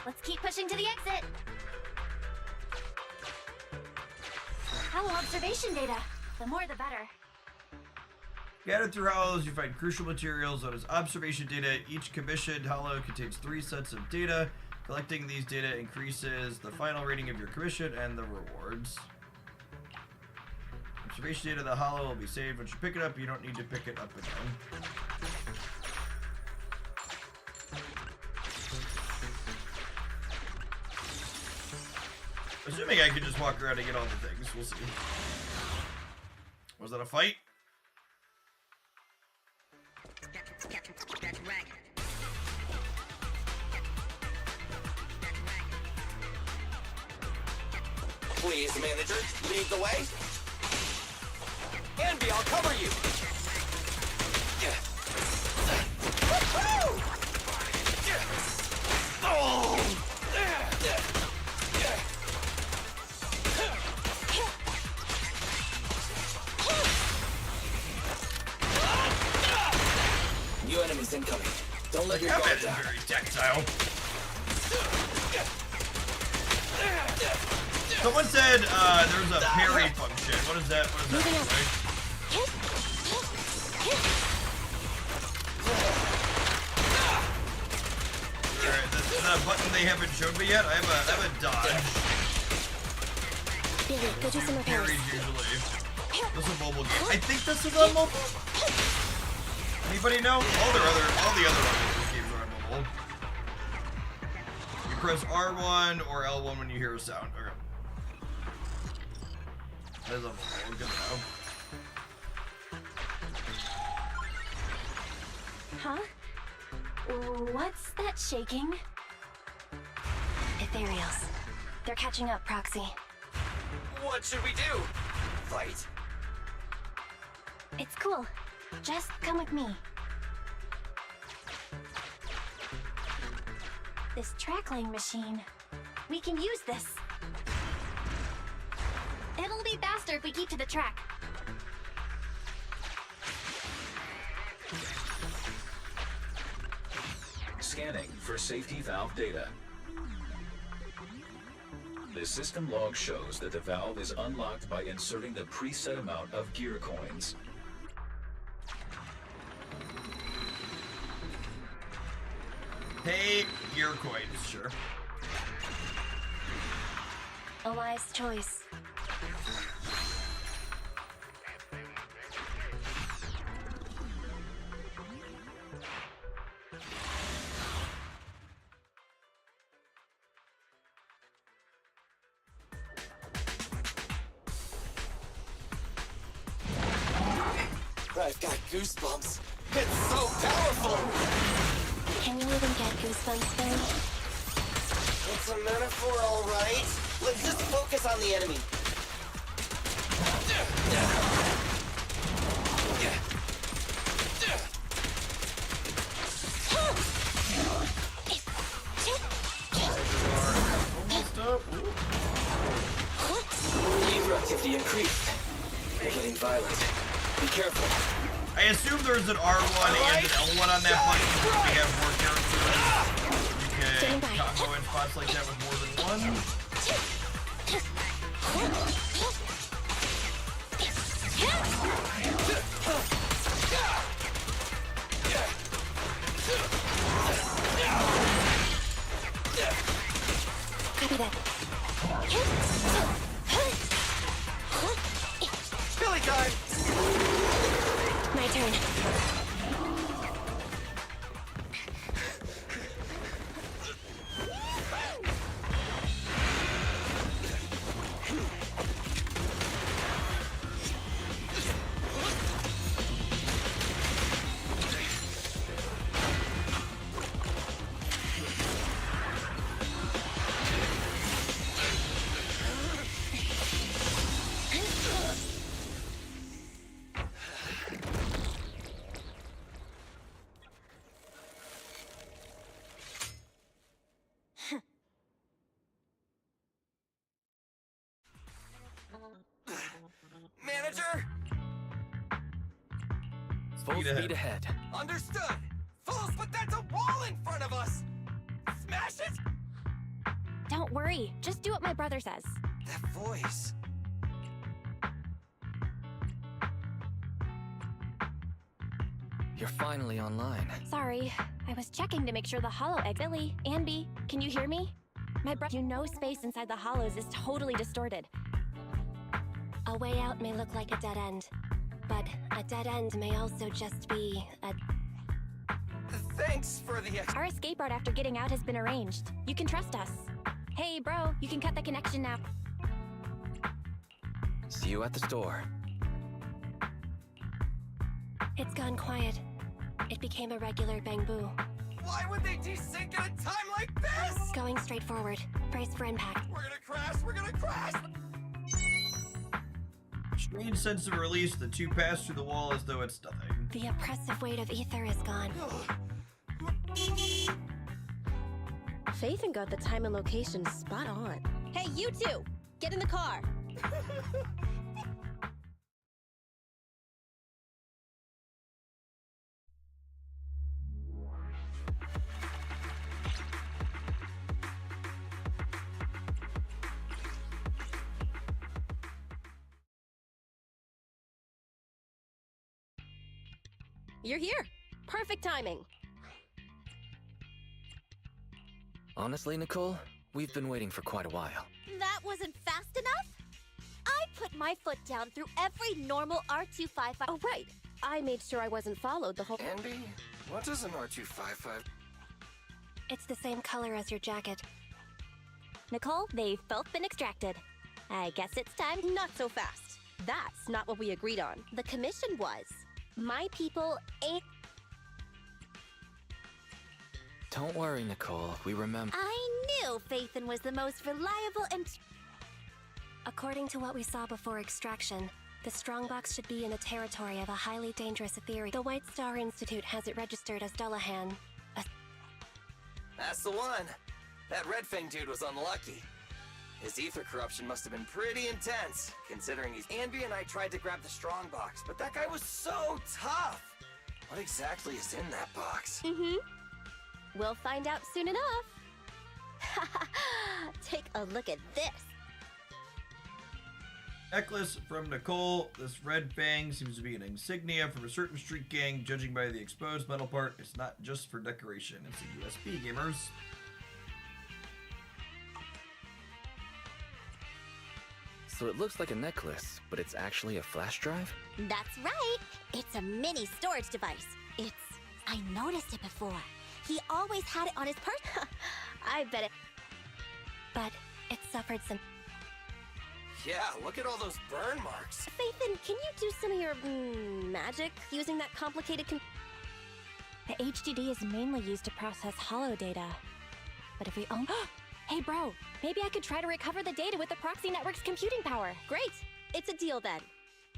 Let's keep pushing to the exit. Hollow observation data. The more the better. Scattered through hollows, you find crucial materials known as observation data. Each commissioned hollow contains 3 sets of data. Collecting these data increases the final rating of your commission and the rewards. Observation data of the hollow will be saved once you pick it up. You don't need to pick it up again. Assuming I can just walk around and get all the things. We'll see. Was that a fight? Please, manager, lead the way. Anby, I'll cover you. Woo-hoo! Oh! New enemies incoming. Don't let your guard down. Very tactile. Someone said there's a parry function. What is that? What is that? Alright, this is a button they haven't showed me yet. I have a dodge. Billy, go do some repairs. Parries usually. This is a mobile game. I think this is on mobile. Anybody know? All the other games are on mobile. You press R1 or L1 when you hear a sound. Okay. That is on mobile. Good to know. Huh? What's that shaking? Ethereals. They're catching up, Proxy. What should we do? Fight? It's cool. Just come with me. This trackling machine. We can use this. It'll be faster if we keep to the track. Scanning for safety valve data. The system log shows that the valve is unlocked by inserting the preset amount of gear coins. Pay gear coins, sure. A wise choice. I've got goosebumps. It's so powerful! Can you even get goosebumps, Billy? It's a metaphor, alright. Let's just focus on the enemy. Almost up. Hydra activity increased. They're getting violent. Be careful. I assume there's an R1 and an L1 on that button because we have more characters. You can combo in spots like that with more than one. Copy that. Billy time! My turn. Manager? Full speed ahead. Understood! Fools, but that's a wall in front of us! Smash it! Don't worry, just do what my brother says. That voice. You're finally online. Sorry, I was checking to make sure the hollow egg. Billy, Anby, can you hear me? My brother, you know space inside the hollows is totally distorted. A way out may look like a dead end, but a dead end may also just be a... Thanks for the Our escape route after getting out has been arranged. You can trust us. Hey, bro, you can cut the connection now. See you at the store. It's gone quiet. It became a regular bang boo. Why would they desync at a time like this? Going straight forward. Brace for impact. We're gonna crash! We're gonna crash! Strange sense of release. The two pass through the wall as though it's nothing. The oppressive weight of ether is gone. Faithen got the time and location spot on. Hey, you two! Get in the car! You're here! Perfect timing! Honestly, Nicole, we've been waiting for quite a while. That wasn't fast enough? I put my foot down through every normal R255. Oh, right! I made sure I wasn't followed the whole— Anby, what is an R255? It's the same color as your jacket. Nicole, they've both been extracted. I guess it's time. Not so fast. That's not what we agreed on. The commission was. My people ain't— Don't worry, Nicole. We remember. I knew Faithen was the most reliable and... According to what we saw before extraction, the strongbox should be in the territory of a highly dangerous ethereal. The White Star Institute has it registered as Dullahan. That's the one. That Red Fang dude was unlucky. His ether corruption must have been pretty intense, considering he's... Anby and I tried to grab the strongbox, but that guy was so tough. What exactly is in that box? We'll find out soon enough. Take a look at this. Necklace from Nicole. This red fang seems to be an insignia from a certain street gang. Judging by the exposed metal part, it's not just for decoration. It's a USB, gamers. So it looks like a necklace, but it's actually a flash drive? That's right. It's a mini storage device. I noticed it before. He always had it on his person. I bet it... But it suffered some... Yeah, look at all those burn marks. Faithin, can you do some of your magic using that complicated The HDD is mainly used to process holo data. But if we own... Hey bro, maybe I could try to recover the data with the proxy network's computing power. Great! It's a deal then.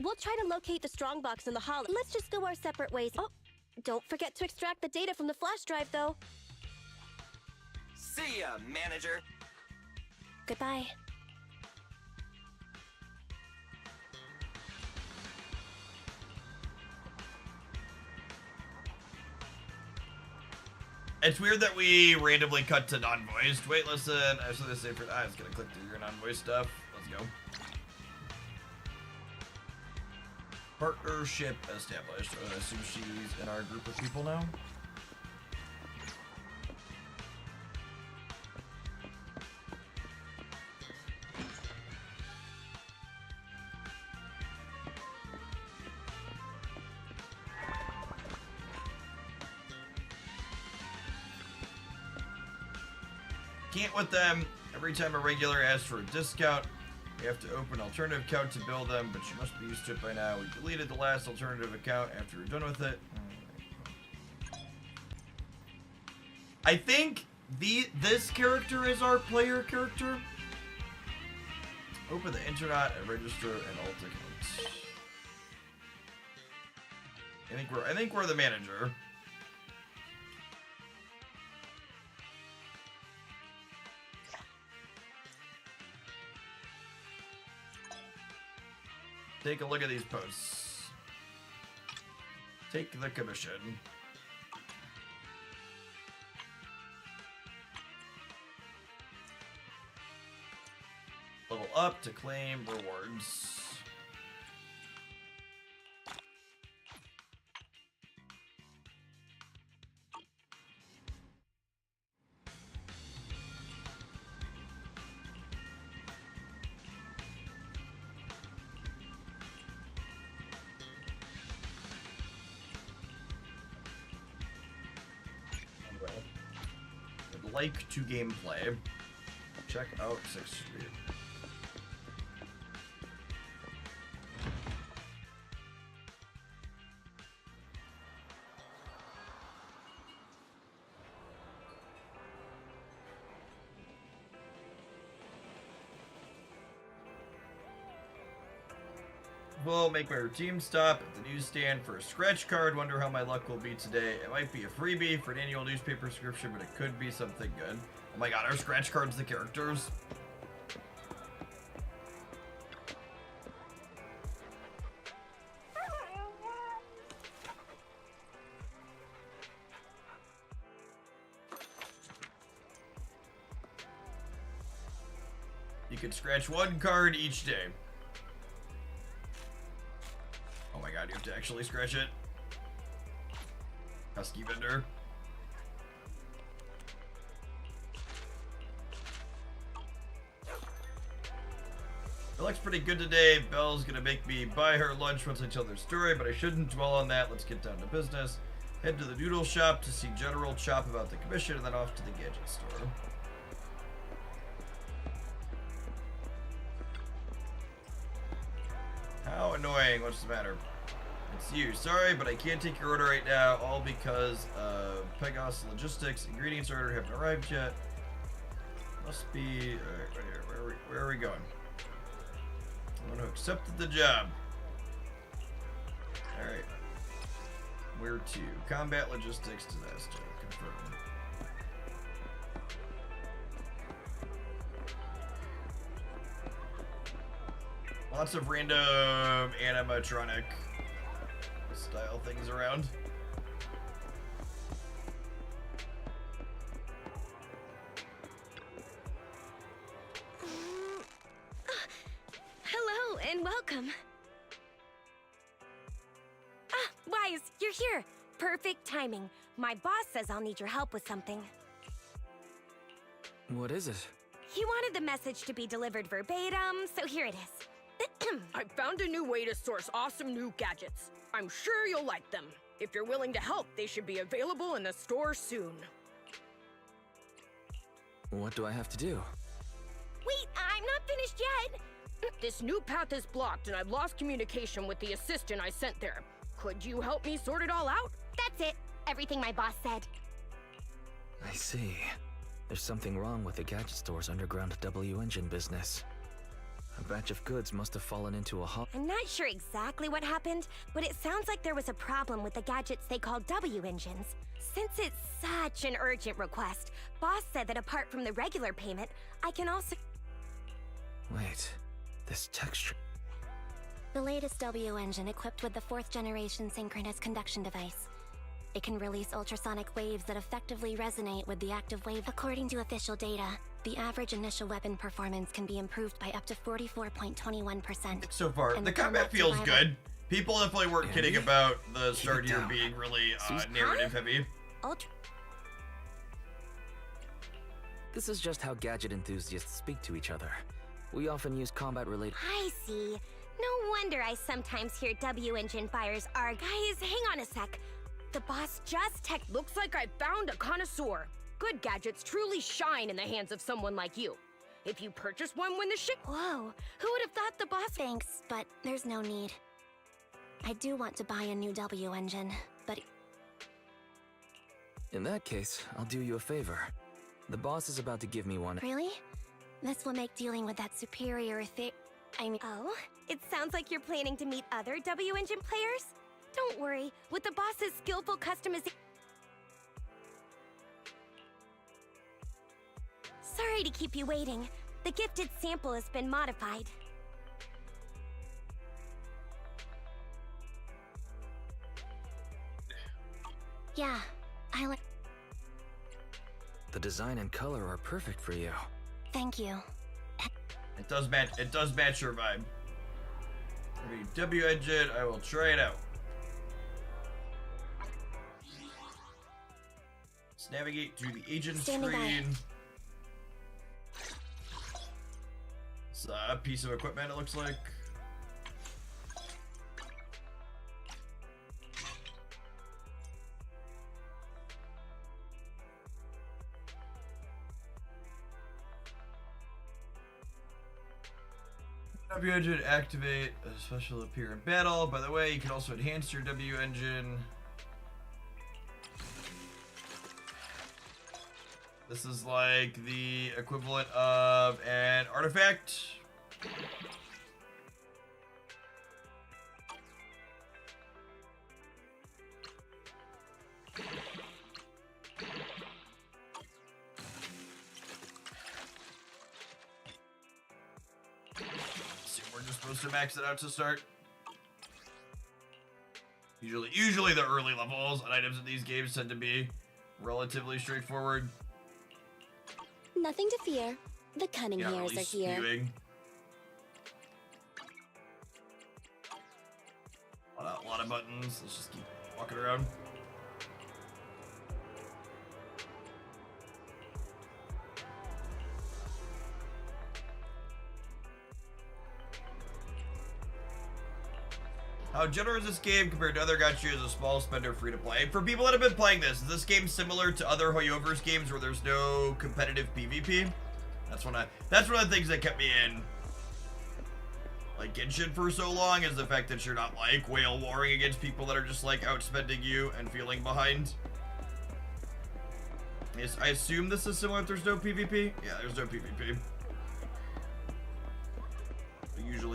We'll try to locate the strongbox in the holo. Let's just go our separate ways. Oh, don't forget to extract the data from the flash drive, though. See ya, manager. Goodbye. It's weird that we randomly cut to non-voiced. Wait, listen. I was gonna say for I was gonna click through your non-voiced stuff. Let's go. Partnership established. I assume she's in our group of people now. Can't with them. Every time a regular asks for a discount, we have to open an alternative account to bill them, but you must be used to it by now. We deleted the last alternative account after we're done with it. I think this character is our player character. Open the internet and register an alt account. I think we're the manager. Take a look at these posts. Take the commission. Level up to claim rewards. Like to gameplay. Check out 6th Street. We'll make my routine stop at the newsstand for a scratch card. Wonder how my luck will be today. It might be a freebie for an annual newspaper subscription, but it could be something good. Oh my god, are scratch cards the characters? You can scratch one card each day. Oh my god, you have to actually scratch it. Husky vendor. It looks pretty good today. Belle's gonna make me buy her lunch once I tell their story, but I shouldn't dwell on that. Let's get down to business. Head to the noodle shop to see General Chop about the commission, and then off to the gadget store. How annoying. What's the matter? It's you. Sorry, but I can't take your order right now, all because of Pegasus Logistics. Ingredients order haven't arrived yet. Must be... Alright, right here. Where are we going? Someone who accepted the job. Alright. Where to? Combat Logistics Disaster. Confirmed. Lots of random animatronic style things around. Hello and welcome. Ah, Wise, you're here. Perfect timing. My boss says I'll need your help with something. What is it? He wanted the message to be delivered verbatim, so here it is. I found a new way to source awesome new gadgets. I'm sure you'll like them. If you're willing to help, they should be available in the store soon. What do I have to do? Wait, I'm not finished yet. This new path is blocked and I've lost communication with the assistant I sent there. Could you help me sort it all out? That's it. Everything my boss said. I see. There's something wrong with the gadget store's underground W engine business. A batch of goods must have fallen into a hole. I'm not sure exactly what happened, but it sounds like there was a problem with the gadgets they call W engines. Since it's such an urgent request, boss said that apart from the regular payment, I can also... Wait, this texture... The latest W engine equipped with the 4th generation synchronous conduction device. It can release ultrasonic waves that effectively resonate with the active wave. According to official data, the average initial weapon performance can be improved by up to 44.21%. So far, And the combat feels survival- good. People definitely weren't kidding about the start here down. being really narrative heavy. This is just how gadget enthusiasts speak to each other. We often use combat-related... I see. No wonder I sometimes hear W engine buyers argue. Guys, hang on a sec. The boss just Looks like I found a connoisseur. Good gadgets truly shine in the hands of someone like you. If you purchase one when the ship... Whoa, who would have thought the boss... Thanks, but there's no need. I do want to buy a new W engine, but In that case, I'll do you a favor. The boss is about to give me one. really? This will make dealing with that superior Oh, it sounds like you're planning to meet other W engine players? Don't worry, with the boss's skillful customization... Sorry to keep you waiting. The gifted sample has been modified. Yeah, I like... The design and color are perfect for you. Thank you. It does match your vibe. W engine, I will try it out. Let's navigate to the agent Standing by. screen. It's a piece of equipment, it looks like. W engine activate a special appear in battle. By the way, you can also enhance your W engine. This is like the equivalent of an artifact. We're just supposed to max it out to start. Usually the early levels and items in these games tend to be relatively straightforward. Nothing to fear. The cunning Yeah, hairs really are here. spewing. A lot of buttons. Let's just keep walking around. How generous is this game compared to other gacha as a small spender free to play? For people that have been playing this, is this game similar to other Hoyoverse games where there's no competitive PvP? That's one of the things that kept me in like Genshin for so long, is the fact that you're not like whale warring against people that are just like outspending you and feeling behind. Yes, I assume this is similar if there's no PvP. Yeah, there's no PvP.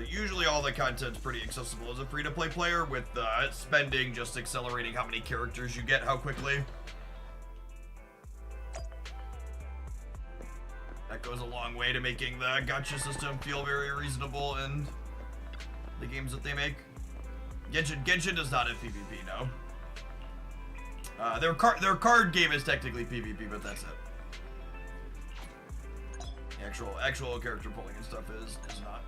Usually all the content's pretty accessible as a free-to-play player, with spending just accelerating how many characters you get, how quickly. That goes a long way to making the gacha system feel very reasonable in the games that they make. Genshin does not have PvP, no. Their card game is technically PvP, but that's it. The actual character pulling and stuff is not.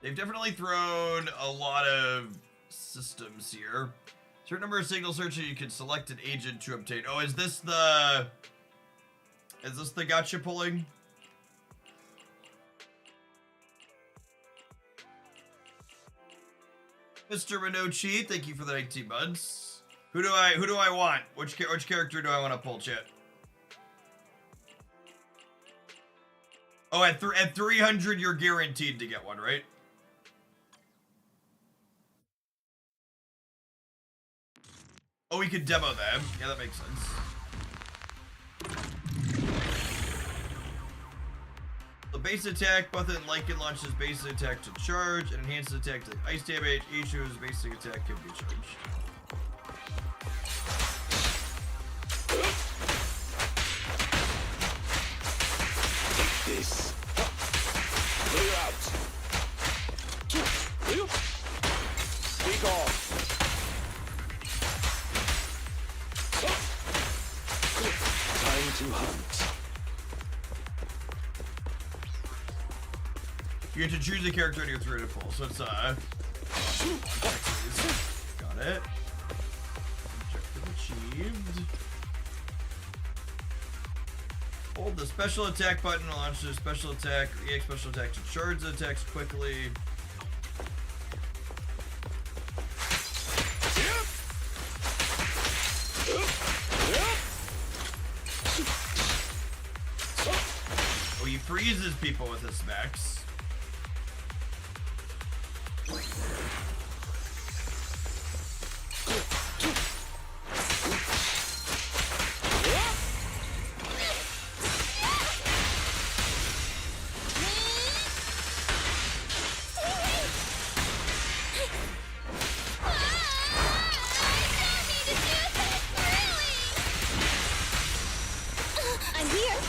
They've definitely thrown a lot of systems here. Certain number of signal searches, you can select an agent to obtain. Oh, is this the gacha pulling? Mr. Minochi, thank you for the 19 months. Who do I want? Which character do I want to pull, chat? Oh, at 300, you're guaranteed to get one, right? Oh, we could demo them. Yeah, that makes sense. The base attack button Lycan launches base attack to charge and enhances attack to ice damage. Each of his basic attack can be charged. This. Clear out. Speak off. Time to hunt. You get to choose a character in your 3 to pull. So it's got it. Objective achieved. Hold the special attack button to launch the special attack. EX special attack to charge the attacks quickly. Oh, he freezes people with his specs. I'm here.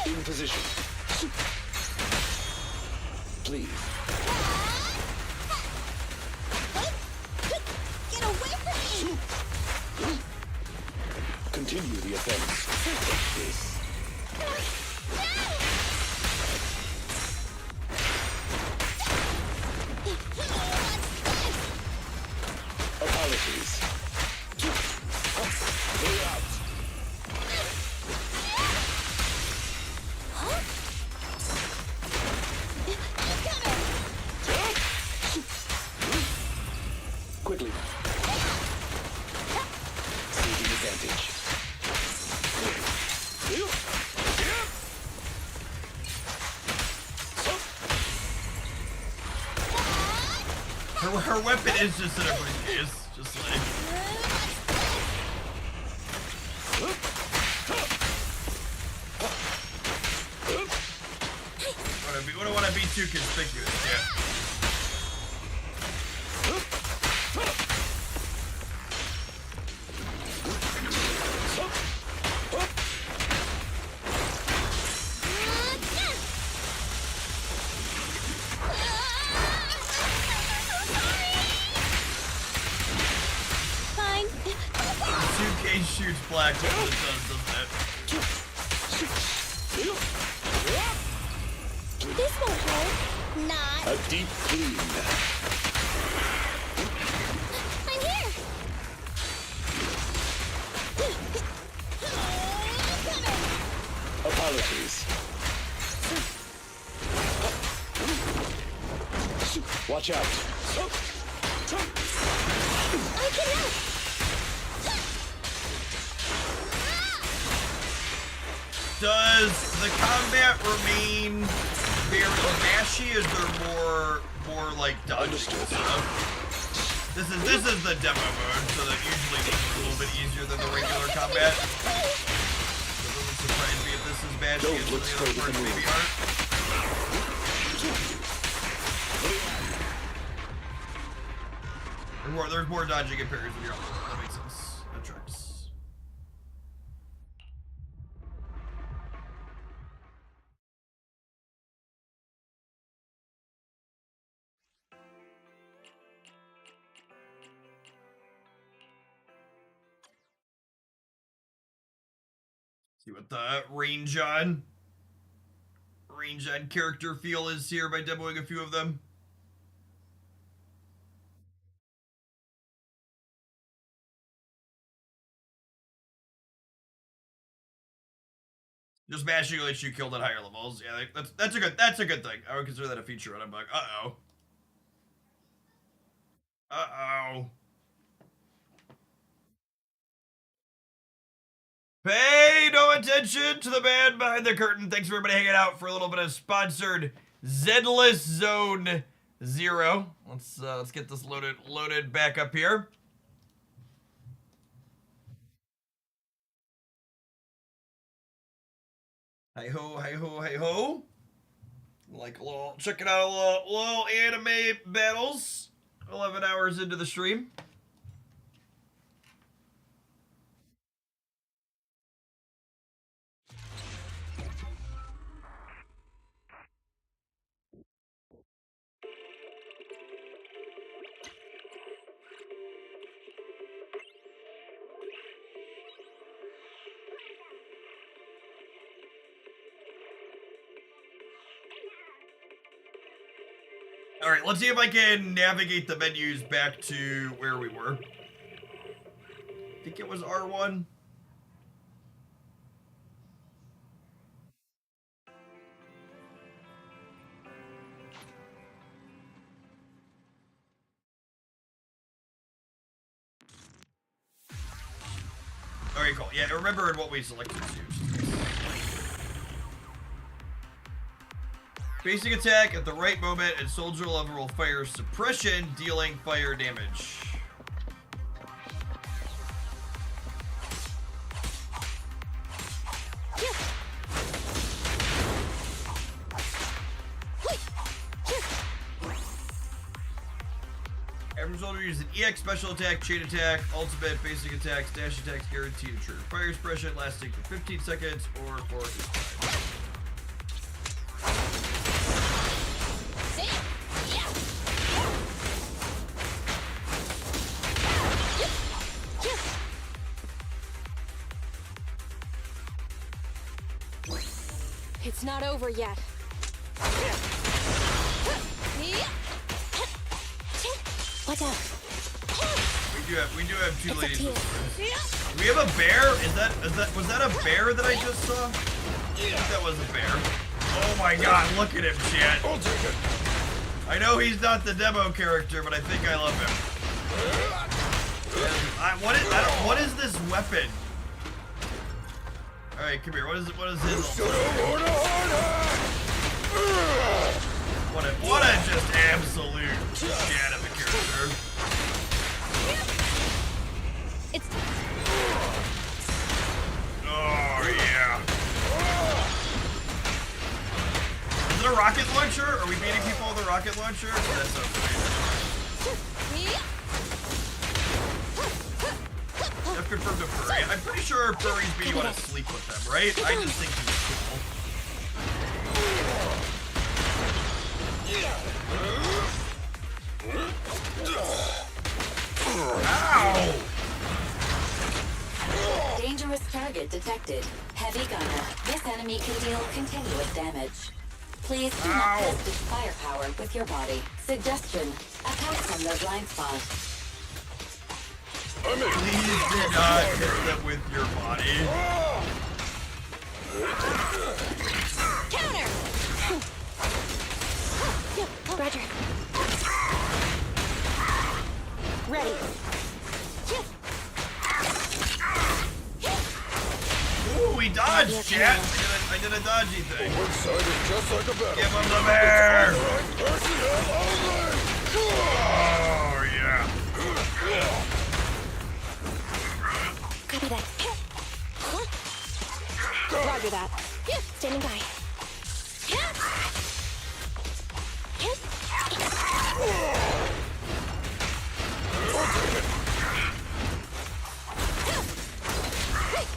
In position. Please. Get away from me! Continue the offense. This. Apologies. Clear out. Quickly. Taking advantage. Her weapon is just in a briefcase. Just like. We don't want to be too conspicuous, yeah. Fine. Suitcase shoots black when it does, doesn't it? This won't hurt. Not. A deep clean. I'm here. Apologies. Watch out. I can help. Does the combat remain very mashy? Is there more like dodging stuff? This is the demo mode, so that usually makes it a little bit easier than the regular combat. So it doesn't surprise me if this is mashy. Don't As look the other straight at parts the maybe moon. aren't. There's more dodging in parries when you're on. That makes sense. That tracks. See what the range on character feel is here by demoing a few of them. Just mashing lets you killed at higher levels. Yeah, that's a good thing. I would consider that a feature, and I'm like, uh-oh. Pay no attention to the man behind the curtain. Thanks for everybody hanging out for a little bit of sponsored Zenless Zone Zero. Let's get this loaded back up here. Hi ho, hi ho, hi ho. Like a little, checking out a little anime battles. 11 hours into the stream. All right, let's see if I can navigate the menus back to where we were. I think it was R1. All right, cool. Yeah, I remembered what we selected to. Basic attack at the right moment, and soldier level will fire suppression, dealing fire damage. Average soldier uses an EX special attack, chain attack, ultimate, basic attack, dash attacks guaranteed to trigger fire suppression, lasting for 15 seconds or for each time. It's not over yet. Watch out. We do have two ladies. We have a bear? Was that a bear that I just saw? I think that was a bear. Oh my god, look at him, chat. I'll take it. I know he's not the demo character, but I think I love him. What is this weapon? Alright, come here. What is his? What a just absolute chat of a character. It's. Oh yeah. Is it a rocket launcher? Are we beating people with a rocket launcher? That sounds amazing. I've confirmed a furry. I'm pretty sure furries mean you want to sleep with them, right? I just think he's cool. Ow! Dangerous target detected. Heavy gunner. This enemy can deal continuous damage. Please do not test its firepower with your body. Suggestion: attack from the blind spot. Please do not hit them with your body. Counter! Roger. Ready. Ooh, we dodged, chat. I did a dodgy thing. One side is just like a battle. Give him the bear. Oh, yeah. Copy that. Roger that. Standing by.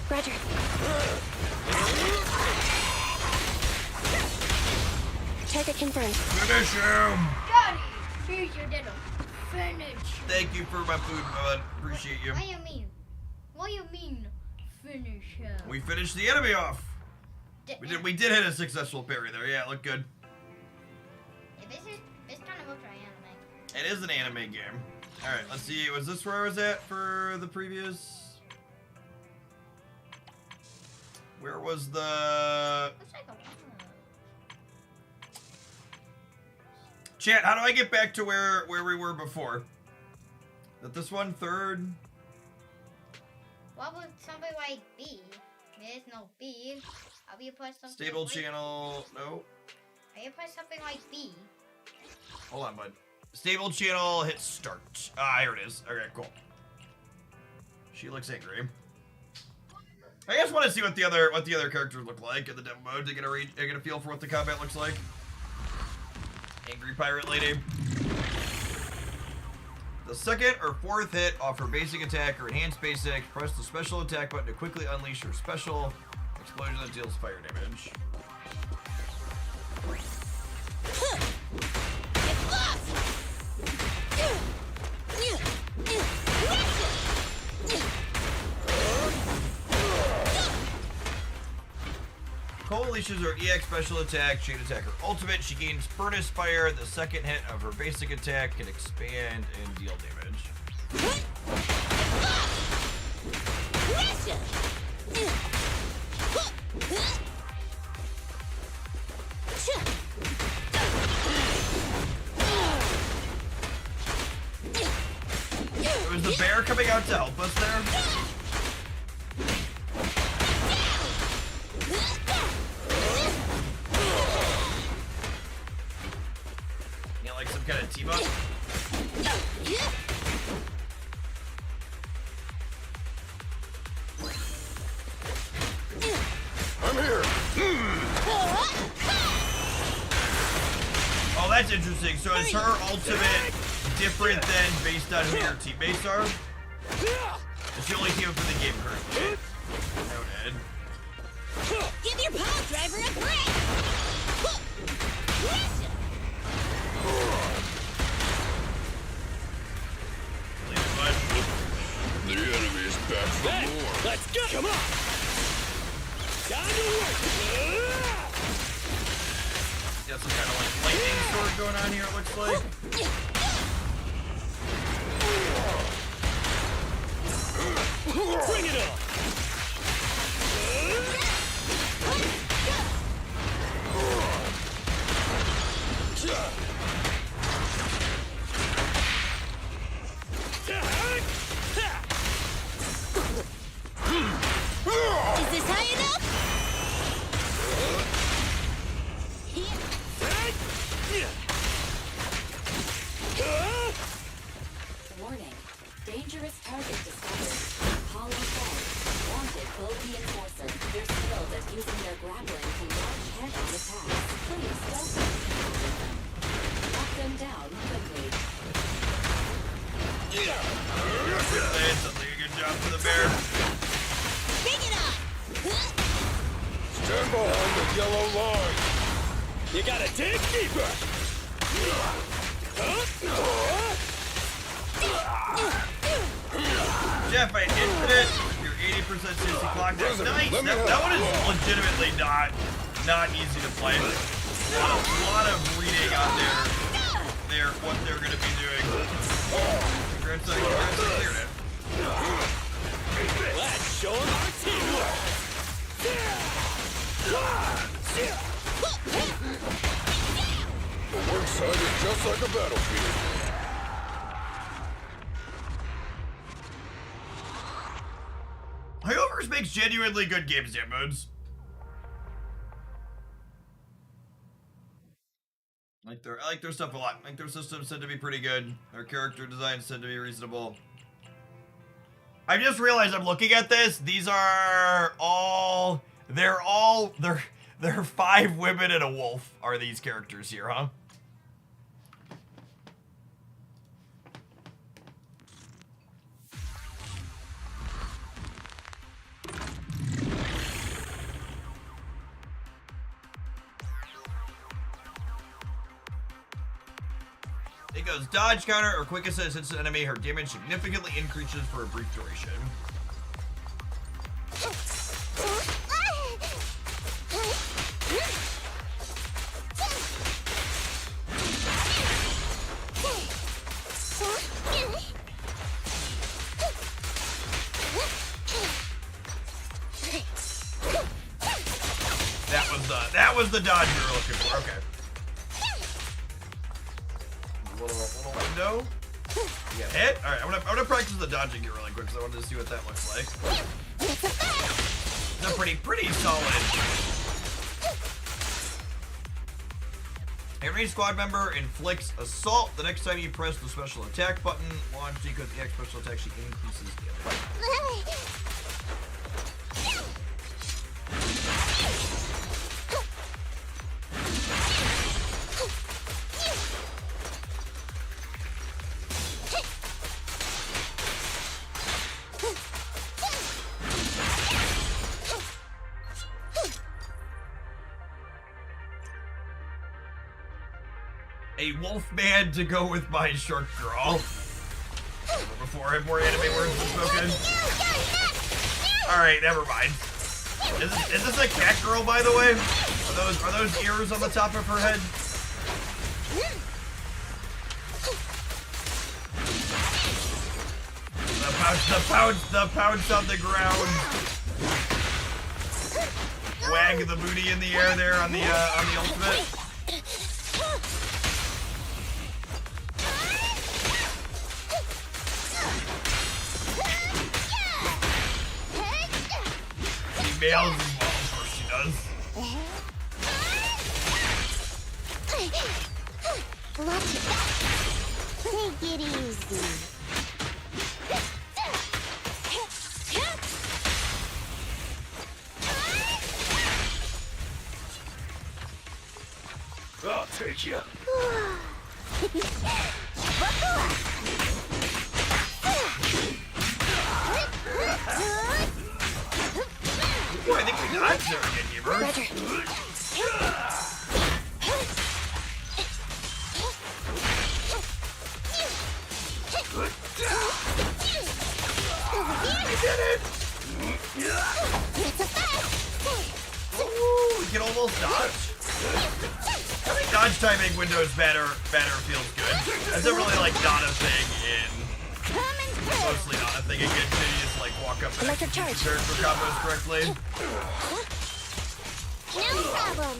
Roger. Target confirmed. Finish him. Daddy, here's your dinner. Finish. Thank you for my food, bud. Appreciate you. What do you mean? What do you mean? Finish him. We finished the enemy off. We did hit a successful parry there. Yeah, it looked good. Yeah, this kind of looks like anime. It is an anime game. All right, let's see. Was this where I was at for the previous? Where was the? Looks like a Chat, how do I get back to where we were before? That this one, third? What would somebody like be? There's no B. How do you put something Stable like channel. No. How do you put something like B? Hold on, bud. Stable channel. Hit start. Ah, here it is. Okay, cool. She looks angry. I just want to see what the other characters look like in the demo mode to get a feel for what the combat looks like. Angry pirate lady. The second or fourth hit off her basic attack or enhanced basic, press the special attack button to quickly unleash her special explosion that deals fire damage. Cole unleashes her EX special attack, chain attack her ultimate. She gains furnace fire. The second hit of her basic attack can expand and deal damage. Was the bear coming out to help us there? Yeah, like some kind of team up? I'm here. Oh, that's interesting. So is her ultimate different than based on who your teammates are? Is she only team up for the game currently? Noted. Give your power driver a break! The enemy is back for more. Let's go! Come on! Time to work! Got some kind of like lightning sword going on here, it looks like. Bring it on! Is this high enough? Warning. Dangerous target discovered. Hollow Fog. Wanted Bogey Enforcer. They're skilled at using their grappling to launch head-on attacks. Please don't with them. Knock them down quickly. Something a good job for the bear. Pick it up! Stand behind the yellow line. You gotta dig deeper! Jeff, I infinite. Your 80% CC clock. That's nice. That one is legitimately not easy to play. A lot of reading on what they're gonna be doing. Congrats on clearing it. Let's show them our teamwork! The work site is just like a battlefield. Hyovers makes genuinely good game jam modes. I like their stuff a lot. I think their systems tend to be pretty good. Their character designs tend to be reasonable. I just realized I'm looking at this. These are all they're 5 women and a wolf are these characters here, huh? It goes dodge counter or quick assist hits an enemy. Her damage significantly increases for a brief duration. That was the dodge you were looking for. Okay. Little window. You got hit? Alright, I'm gonna practice the dodging here really quick because I wanted to see what that looks like. It's a pretty solid. Every squad member inflicts assault the next time you press the special attack button. Launch sequence, the special attack sheet increases damage. A wolf man to go with my short girl. Before I have more anime words spoken. Alright, never mind. Is this a cat girl, by the way? Are those ears on the top of her head? The pouch on the ground. Wag the booty in the air there on the ultimate. She bails as well, of course she does. Take it easy. I'll take you. Ooh, I think we dodged there again, gamers. We did it! Ooh, we can almost dodge. I think dodge timing Windows banner feels good. That's not really like not a thing in. Mostly not a thing in Genshin. You just like walk up and Electric charge. search for combos correctly. No problem.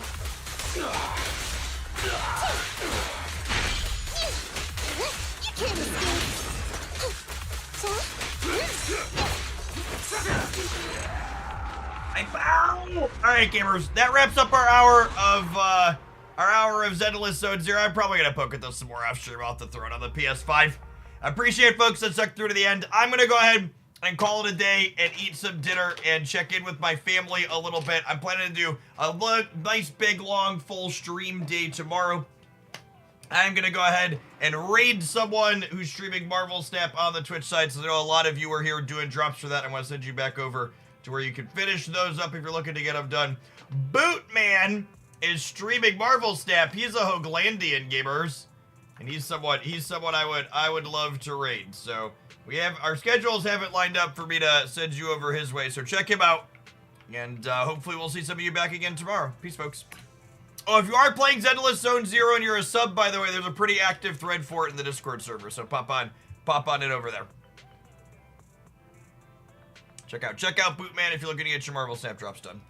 You can't escape. I bow! Alright, gamers, that wraps up our hour of Zenless Zone Zero. I'm probably gonna poke at those some more off stream. I'll have to throw it on the PS5. I appreciate folks that stuck through to the end. I'm gonna go ahead and call it a day and eat some dinner and check in with my family a little bit. I'm planning to do a nice big long full stream day tomorrow. I'm gonna go ahead and raid someone who's streaming Marvel Snap on the Twitch side, so I know a lot of you are here doing drops for that. I want to send you back over to where you can finish those up if you're looking to get them done. Bootman is streaming Marvel Snap. He's a Hoglandian, gamers, and he's someone I would love to raid. So we have our schedules haven't lined up for me to send you over his way. So check him out, and hopefully we'll see some of you back again tomorrow. Peace, folks. Oh, if you are playing Zenless Zone Zero and you're a sub, by the way, there's a pretty active thread for it in the Discord server. So pop on it over there. Check out Bootman if you're looking to get your Marvel Snap drops done.